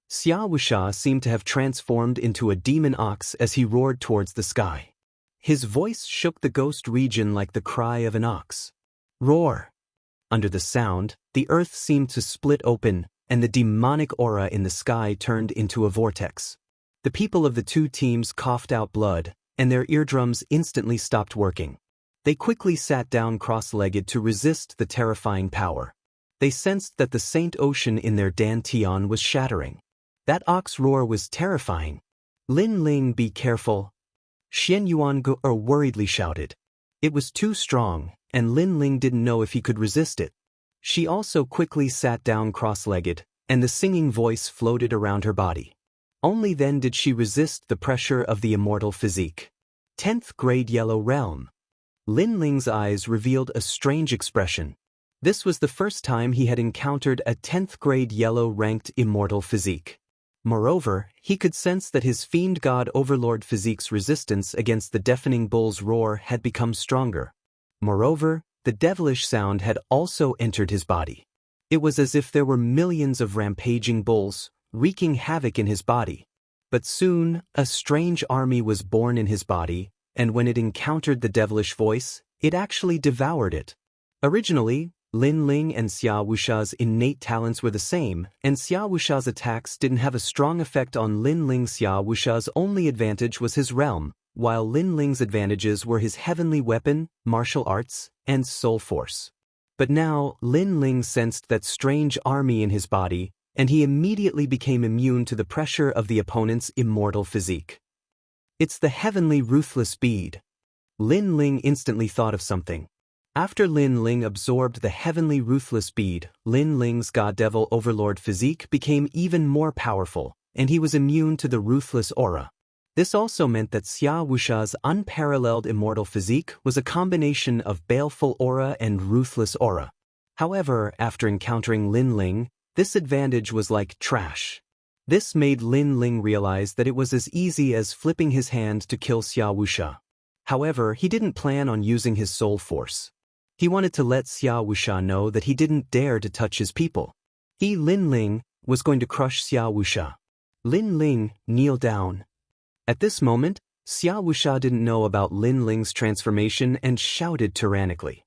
Xia Wusha seemed to have transformed into a demon ox as he roared towards the sky. His voice shook the ghost region like the cry of an ox. Roar! Under the sound, the earth seemed to split open, and the demonic aura in the sky turned into a vortex. The people of the two teams coughed out blood, and their eardrums instantly stopped working. They quickly sat down cross-legged to resist the terrifying power. They sensed that the Saint Ocean in their dantian was shattering. That ox roar was terrifying. Lin Ling, be careful. Xian Yuange worriedly shouted. It was too strong, and Lin Ling didn't know if he could resist it. She also quickly sat down cross-legged, and the singing voice floated around her body. Only then did she resist the pressure of the immortal physique. 10th grade Yellow Realm. Lin Ling's eyes revealed a strange expression. This was the first time he had encountered a 10th grade yellow-ranked immortal physique. Moreover, he could sense that his fiend god overlord physique's resistance against the deafening bull's roar had become stronger. Moreover, the devilish sound had also entered his body. It was as if there were millions of rampaging bulls, wreaking havoc in his body. But soon, a strange army was born in his body, and when it encountered the devilish voice, it actually devoured it. Originally, Lin Ling and Xia Wusha's innate talents were the same, and Xia Wusha's attacks didn't have a strong effect on Lin Ling. Xia Wusha's only advantage was his realm, while Lin Ling's advantages were his heavenly weapon, martial arts, and soul force. But now, Lin Ling sensed that strange army in his body, and he immediately became immune to the pressure of the opponent's immortal physique. It's the heavenly ruthless bead. Lin Ling instantly thought of something. After Lin Ling absorbed the heavenly ruthless bead, Lin Ling's god-devil overlord physique became even more powerful, and he was immune to the ruthless aura. This also meant that Xia Wusha's unparalleled immortal physique was a combination of baleful aura and ruthless aura. However, after encountering Lin Ling, this advantage was like trash. This made Lin Ling realize that it was as easy as flipping his hand to kill Xia Wusha. However, he didn't plan on using his soul force. He wanted to let Xia Wusha know that he didn't dare to touch his people. He, Lin Ling, was going to crush Xia Wusha. Lin Ling, kneel down. At this moment, Xia Wusha didn't know about Lin Ling's transformation and shouted tyrannically.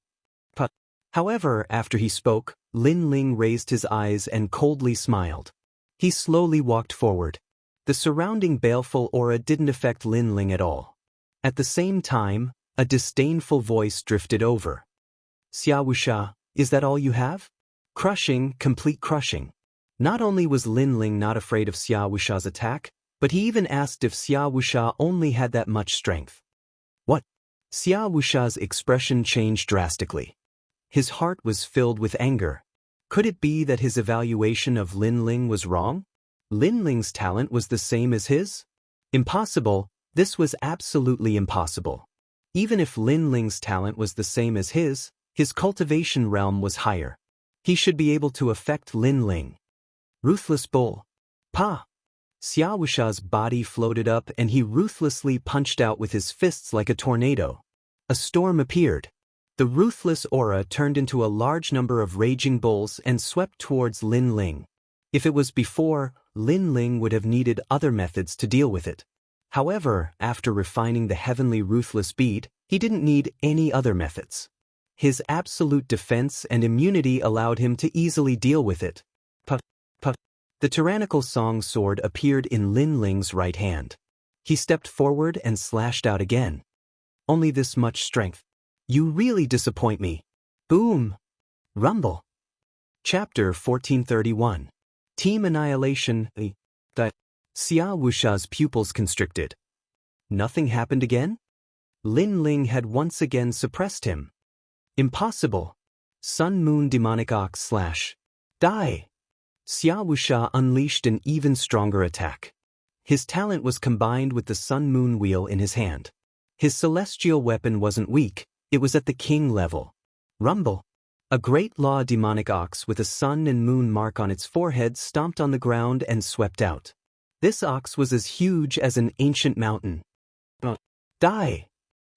However, after he spoke, Lin Ling raised his eyes and coldly smiled. He slowly walked forward. The surrounding baleful aura didn't affect Lin Ling at all. At the same time, a disdainful voice drifted over. Xia Wusha, is that all you have? Crushing, complete crushing. Not only was Lin Ling not afraid of Xia Wusha's attack, but he even asked if Xia Wusha only had that much strength. What? Xia Wusha's expression changed drastically. His heart was filled with anger. Could it be that his evaluation of Lin Ling was wrong? Lin Ling's talent was the same as his? Impossible. This was absolutely impossible. Even if Lin Ling's talent was the same as his cultivation realm was higher. He should be able to affect Lin Ling. Ruthless bull. Pa! Xia Wusha's body floated up and he ruthlessly punched out with his fists like a tornado. A storm appeared. The ruthless aura turned into a large number of raging bulls and swept towards Lin Ling. If it was before, Lin Ling would have needed other methods to deal with it. However, after refining the heavenly ruthless bead, he didn't need any other methods. His absolute defense and immunity allowed him to easily deal with it. Puff, puff. The tyrannical song sword appeared in Lin Ling's right hand. He stepped forward and slashed out again. Only this much strength. You really disappoint me. Boom. Rumble. Chapter 1431. Team Annihilation. Xia Wusha's pupils constricted. Nothing happened again? Lin Ling had once again suppressed him. Impossible. Sun Moon Demonic Ox / Die. Xia Wusha unleashed an even stronger attack. His talent was combined with the Sun Moon Wheel in his hand. His celestial weapon wasn't weak, it was at the king level. Rumble. A great law demonic ox with a sun and moon mark on its forehead stomped on the ground and swept out. This ox was as huge as an ancient mountain. Die.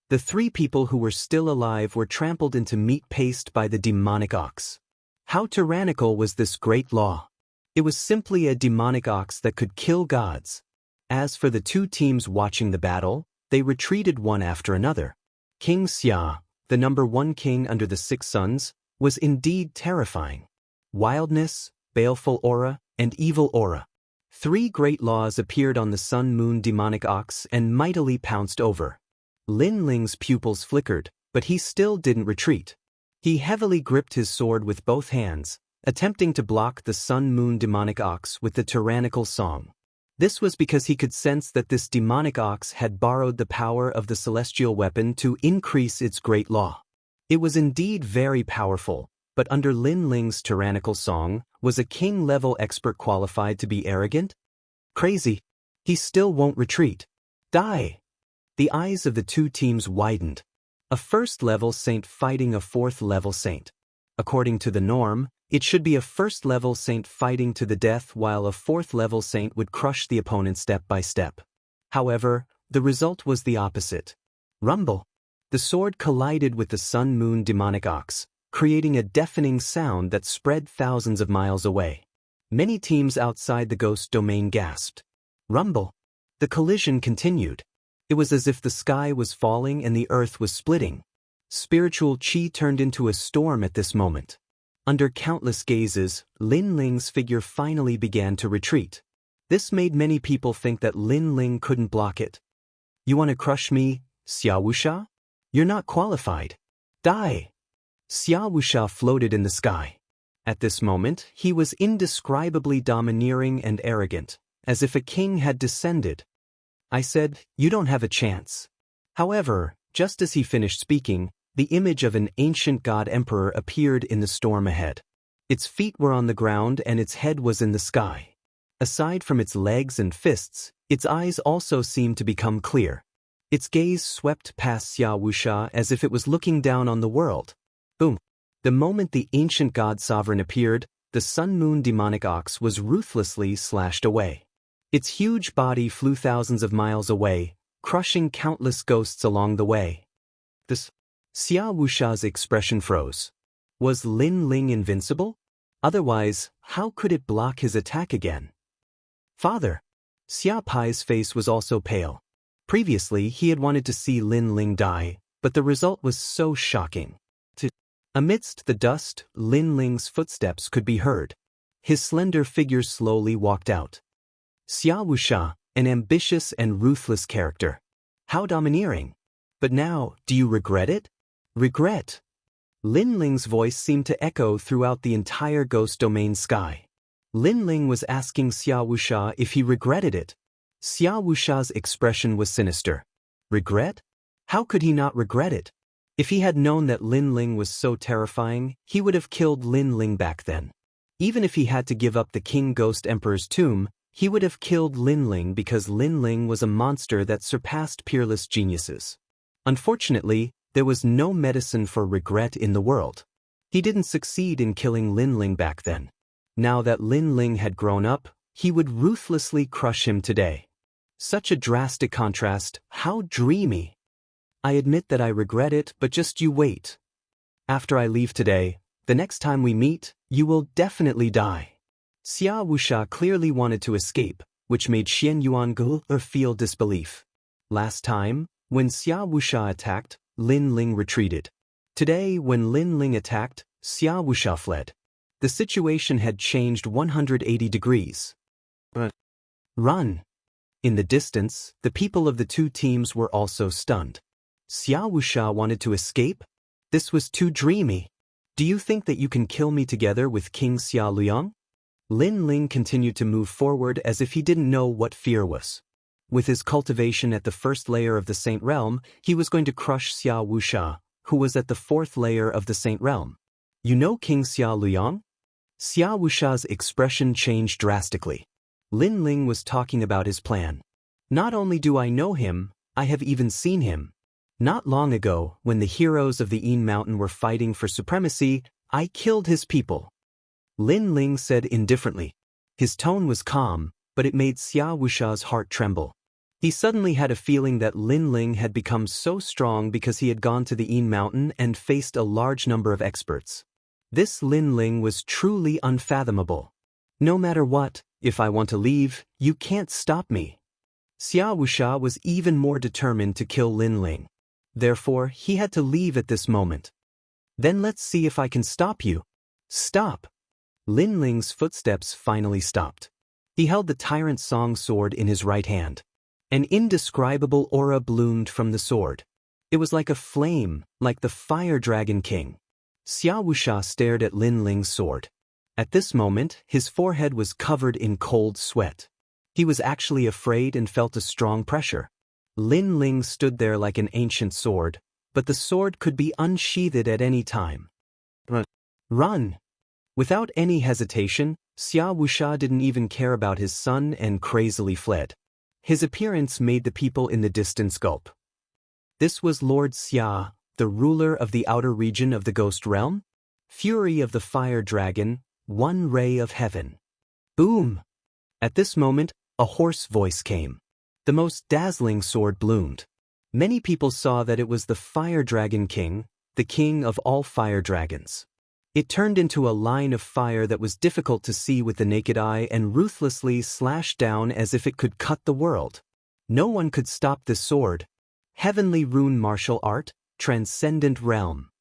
The three people who were still alive were trampled into meat paste by the demonic ox. How tyrannical was this great law? It was simply a demonic ox that could kill gods. As for the two teams watching the battle, they retreated one after another. King Xia, the #1 king under the 6 suns, was indeed terrifying. Wildness, baleful aura, and evil aura. 3 great laws appeared on the Sun Moon demonic ox and mightily pounced over. Lin Ling's pupils flickered, but he still didn't retreat. He heavily gripped his sword with both hands, attempting to block the Sun Moon demonic ox with the tyrannical song. This was because he could sense that this demonic ox had borrowed the power of the celestial weapon to increase its great law. It was indeed very powerful, but under Lin Ling's tyrannical song, was a king-level expert qualified to be arrogant? Crazy. He still won't retreat. Die. The eyes of the two teams widened. A first-level saint fighting a fourth-level saint. According to the norm, it should be a first-level saint fighting to the death while a fourth-level saint would crush the opponent step by step. However, the result was the opposite. Rumble. The sword collided with the Sun Moon demonic ox, creating a deafening sound that spread thousands of miles away. Many teams outside the ghost domain gasped. Rumble. The collision continued. It was as if the sky was falling and the earth was splitting. Spiritual chi turned into a storm at this moment. Under countless gazes, Lin Ling's figure finally began to retreat. This made many people think that Lin Ling couldn't block it. You want to crush me, Xia Wusha? You're not qualified. Die. Xia Wusha floated in the sky. At this moment, he was indescribably domineering and arrogant, as if a king had descended. I said, you don't have a chance. However, just as he finished speaking, the image of an ancient god emperor appeared in the storm ahead. Its feet were on the ground and its head was in the sky. Aside from its legs and fists, its eyes also seemed to become clear. Its gaze swept past Xia Wusha as if it was looking down on the world. Boom. The moment the ancient god sovereign appeared, the Sun Moon demonic ox was ruthlessly slashed away. Its huge body flew thousands of miles away, crushing countless ghosts along the way. Xia Wusha's expression froze. Was Lin Ling invincible? Otherwise, how could it block his attack again? Father. Xia Pai's face was also pale. Previously, he had wanted to see Lin Ling die, but the result was so shocking. Amidst the dust, Lin Ling's footsteps could be heard. His slender figure slowly walked out. Xia Wusha, an ambitious and ruthless character. How domineering. But now, do you regret it? Regret. Lin Ling's voice seemed to echo throughout the entire ghost domain sky. Lin Ling was asking Xia Wusha if he regretted it. Xia Wusha's expression was sinister. Regret? How could he not regret it? If he had known that Lin Ling was so terrifying, he would have killed Lin Ling back then. Even if he had to give up the King Ghost Emperor's tomb, he would have killed Lin Ling because Lin Ling was a monster that surpassed peerless geniuses. Unfortunately, there was no medicine for regret in the world. He didn't succeed in killing Lin Ling back then. Now that Lin Ling had grown up, he would ruthlessly crush him today. Such a drastic contrast, how dreamy. I admit that I regret it, but just you wait. After I leave today, the next time we meet, you will definitely die. Xia Wuxia clearly wanted to escape, which made Xian Yuangu feel disbelief. Last time, when Xia Wuxia attacked, Lin Ling retreated. Today, when Lin Ling attacked, Xia Wuxia fled. The situation had changed 180 degrees. Run! In the distance, the people of the two teams were also stunned. Xia Wuxia wanted to escape? This was too dreamy. Do you think that you can kill me together with King Xia Liang? Lin Ling continued to move forward as if he didn't know what fear was. With his cultivation at the first layer of the Saint Realm, he was going to crush Xia Wuxia, who was at the fourth layer of the Saint Realm. You know King Xia Liang? Xia Wuxia's expression changed drastically. Lin Ling was talking about his plan. Not only do I know him, I have even seen him. Not long ago, when the heroes of the Yin Mountain were fighting for supremacy, I killed his people. Lin Ling said indifferently. His tone was calm, but it made Xia Wuxia's heart tremble. He suddenly had a feeling that Lin Ling had become so strong because he had gone to the Yin Mountain and faced a large number of experts. This Lin Ling was truly unfathomable. No matter what, if I want to leave, you can't stop me. Xia Wuxia was even more determined to kill Lin Ling. Therefore, he had to leave at this moment. Then let's see if I can stop you. Stop! Lin Ling's footsteps finally stopped. He held the Tyrant Song sword in his right hand. An indescribable aura bloomed from the sword. It was like a flame, like the Fire Dragon King. Xia Wuxia stared at Lin Ling's sword. At this moment, his forehead was covered in cold sweat. He was actually afraid and felt a strong pressure. Lin Ling stood there like an ancient sword, but the sword could be unsheathed at any time. Run! Without any hesitation, Xia Wuxia didn't even care about his son and crazily fled. His appearance made the people in the distance gulp. This was Lord Xia, the ruler of the outer region of the Ghost Realm? Fury of the Fire Dragon, one ray of heaven. Boom! At this moment, a hoarse voice came. The most dazzling sword bloomed. Many people saw that it was the Fire Dragon King, the king of all fire dragons. It turned into a line of fire that was difficult to see with the naked eye and ruthlessly slashed down as if it could cut the world. No one could stop this sword. Heavenly rune martial art, transcendent realm.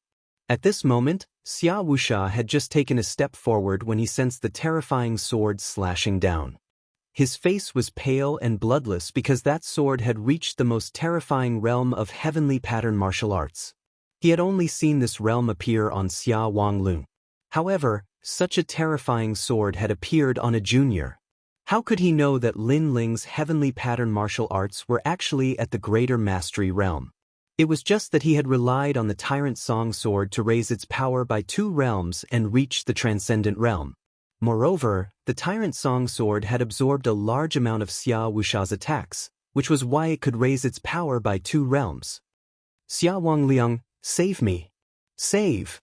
At this moment, Xia Wuxia had just taken a step forward when he sensed the terrifying sword slashing down. His face was pale and bloodless because that sword had reached the most terrifying realm of heavenly pattern martial arts. He had only seen this realm appear on Xia Wanglun. However, such a terrifying sword had appeared on a junior. How could he know that Lin Ling's heavenly pattern martial arts were actually at the greater mastery realm? It was just that he had relied on the Tyrant Song sword to raise its power by 2 realms and reach the transcendent realm. Moreover, the Tyrant Song sword had absorbed a large amount of Xia Wuxia's attacks, which was why it could raise its power by 2 realms. Xia Wangliang, save me! Save!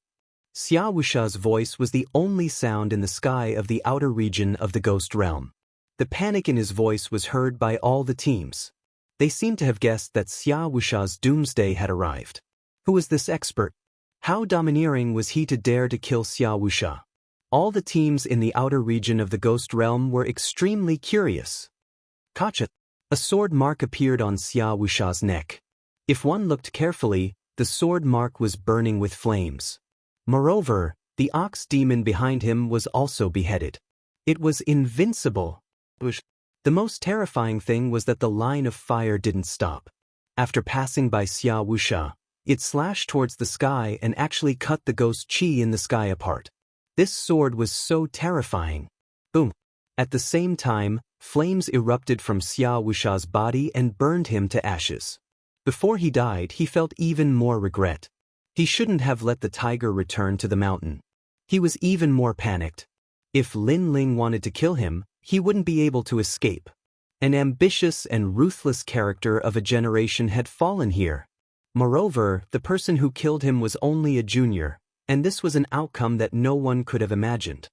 Xia Wuxia's voice was the only sound in the sky of the outer region of the Ghost Realm. The panic in his voice was heard by all the teams. They seemed to have guessed that Xia Wuxia's doomsday had arrived. Who was this expert? How domineering was he to dare to kill Xia Wuxia? All the teams in the outer region of the Ghost Realm were extremely curious. Kacha! A sword mark appeared on Xia Wuxia's neck. If one looked carefully, the sword mark was burning with flames. Moreover, the ox demon behind him was also beheaded. It was invincible. The most terrifying thing was that the line of fire didn't stop. After passing by Xia Wuxia, it slashed towards the sky and actually cut the ghost chi in the sky apart. This sword was so terrifying. Boom! At the same time, flames erupted from Xia Wuxia's body and burned him to ashes. Before he died, he felt even more regret. He shouldn't have let the tiger return to the mountain. He was even more panicked. If Lin Ling wanted to kill him, he wouldn't be able to escape. An ambitious and ruthless character of a generation had fallen here. Moreover, the person who killed him was only a junior, and this was an outcome that no one could have imagined.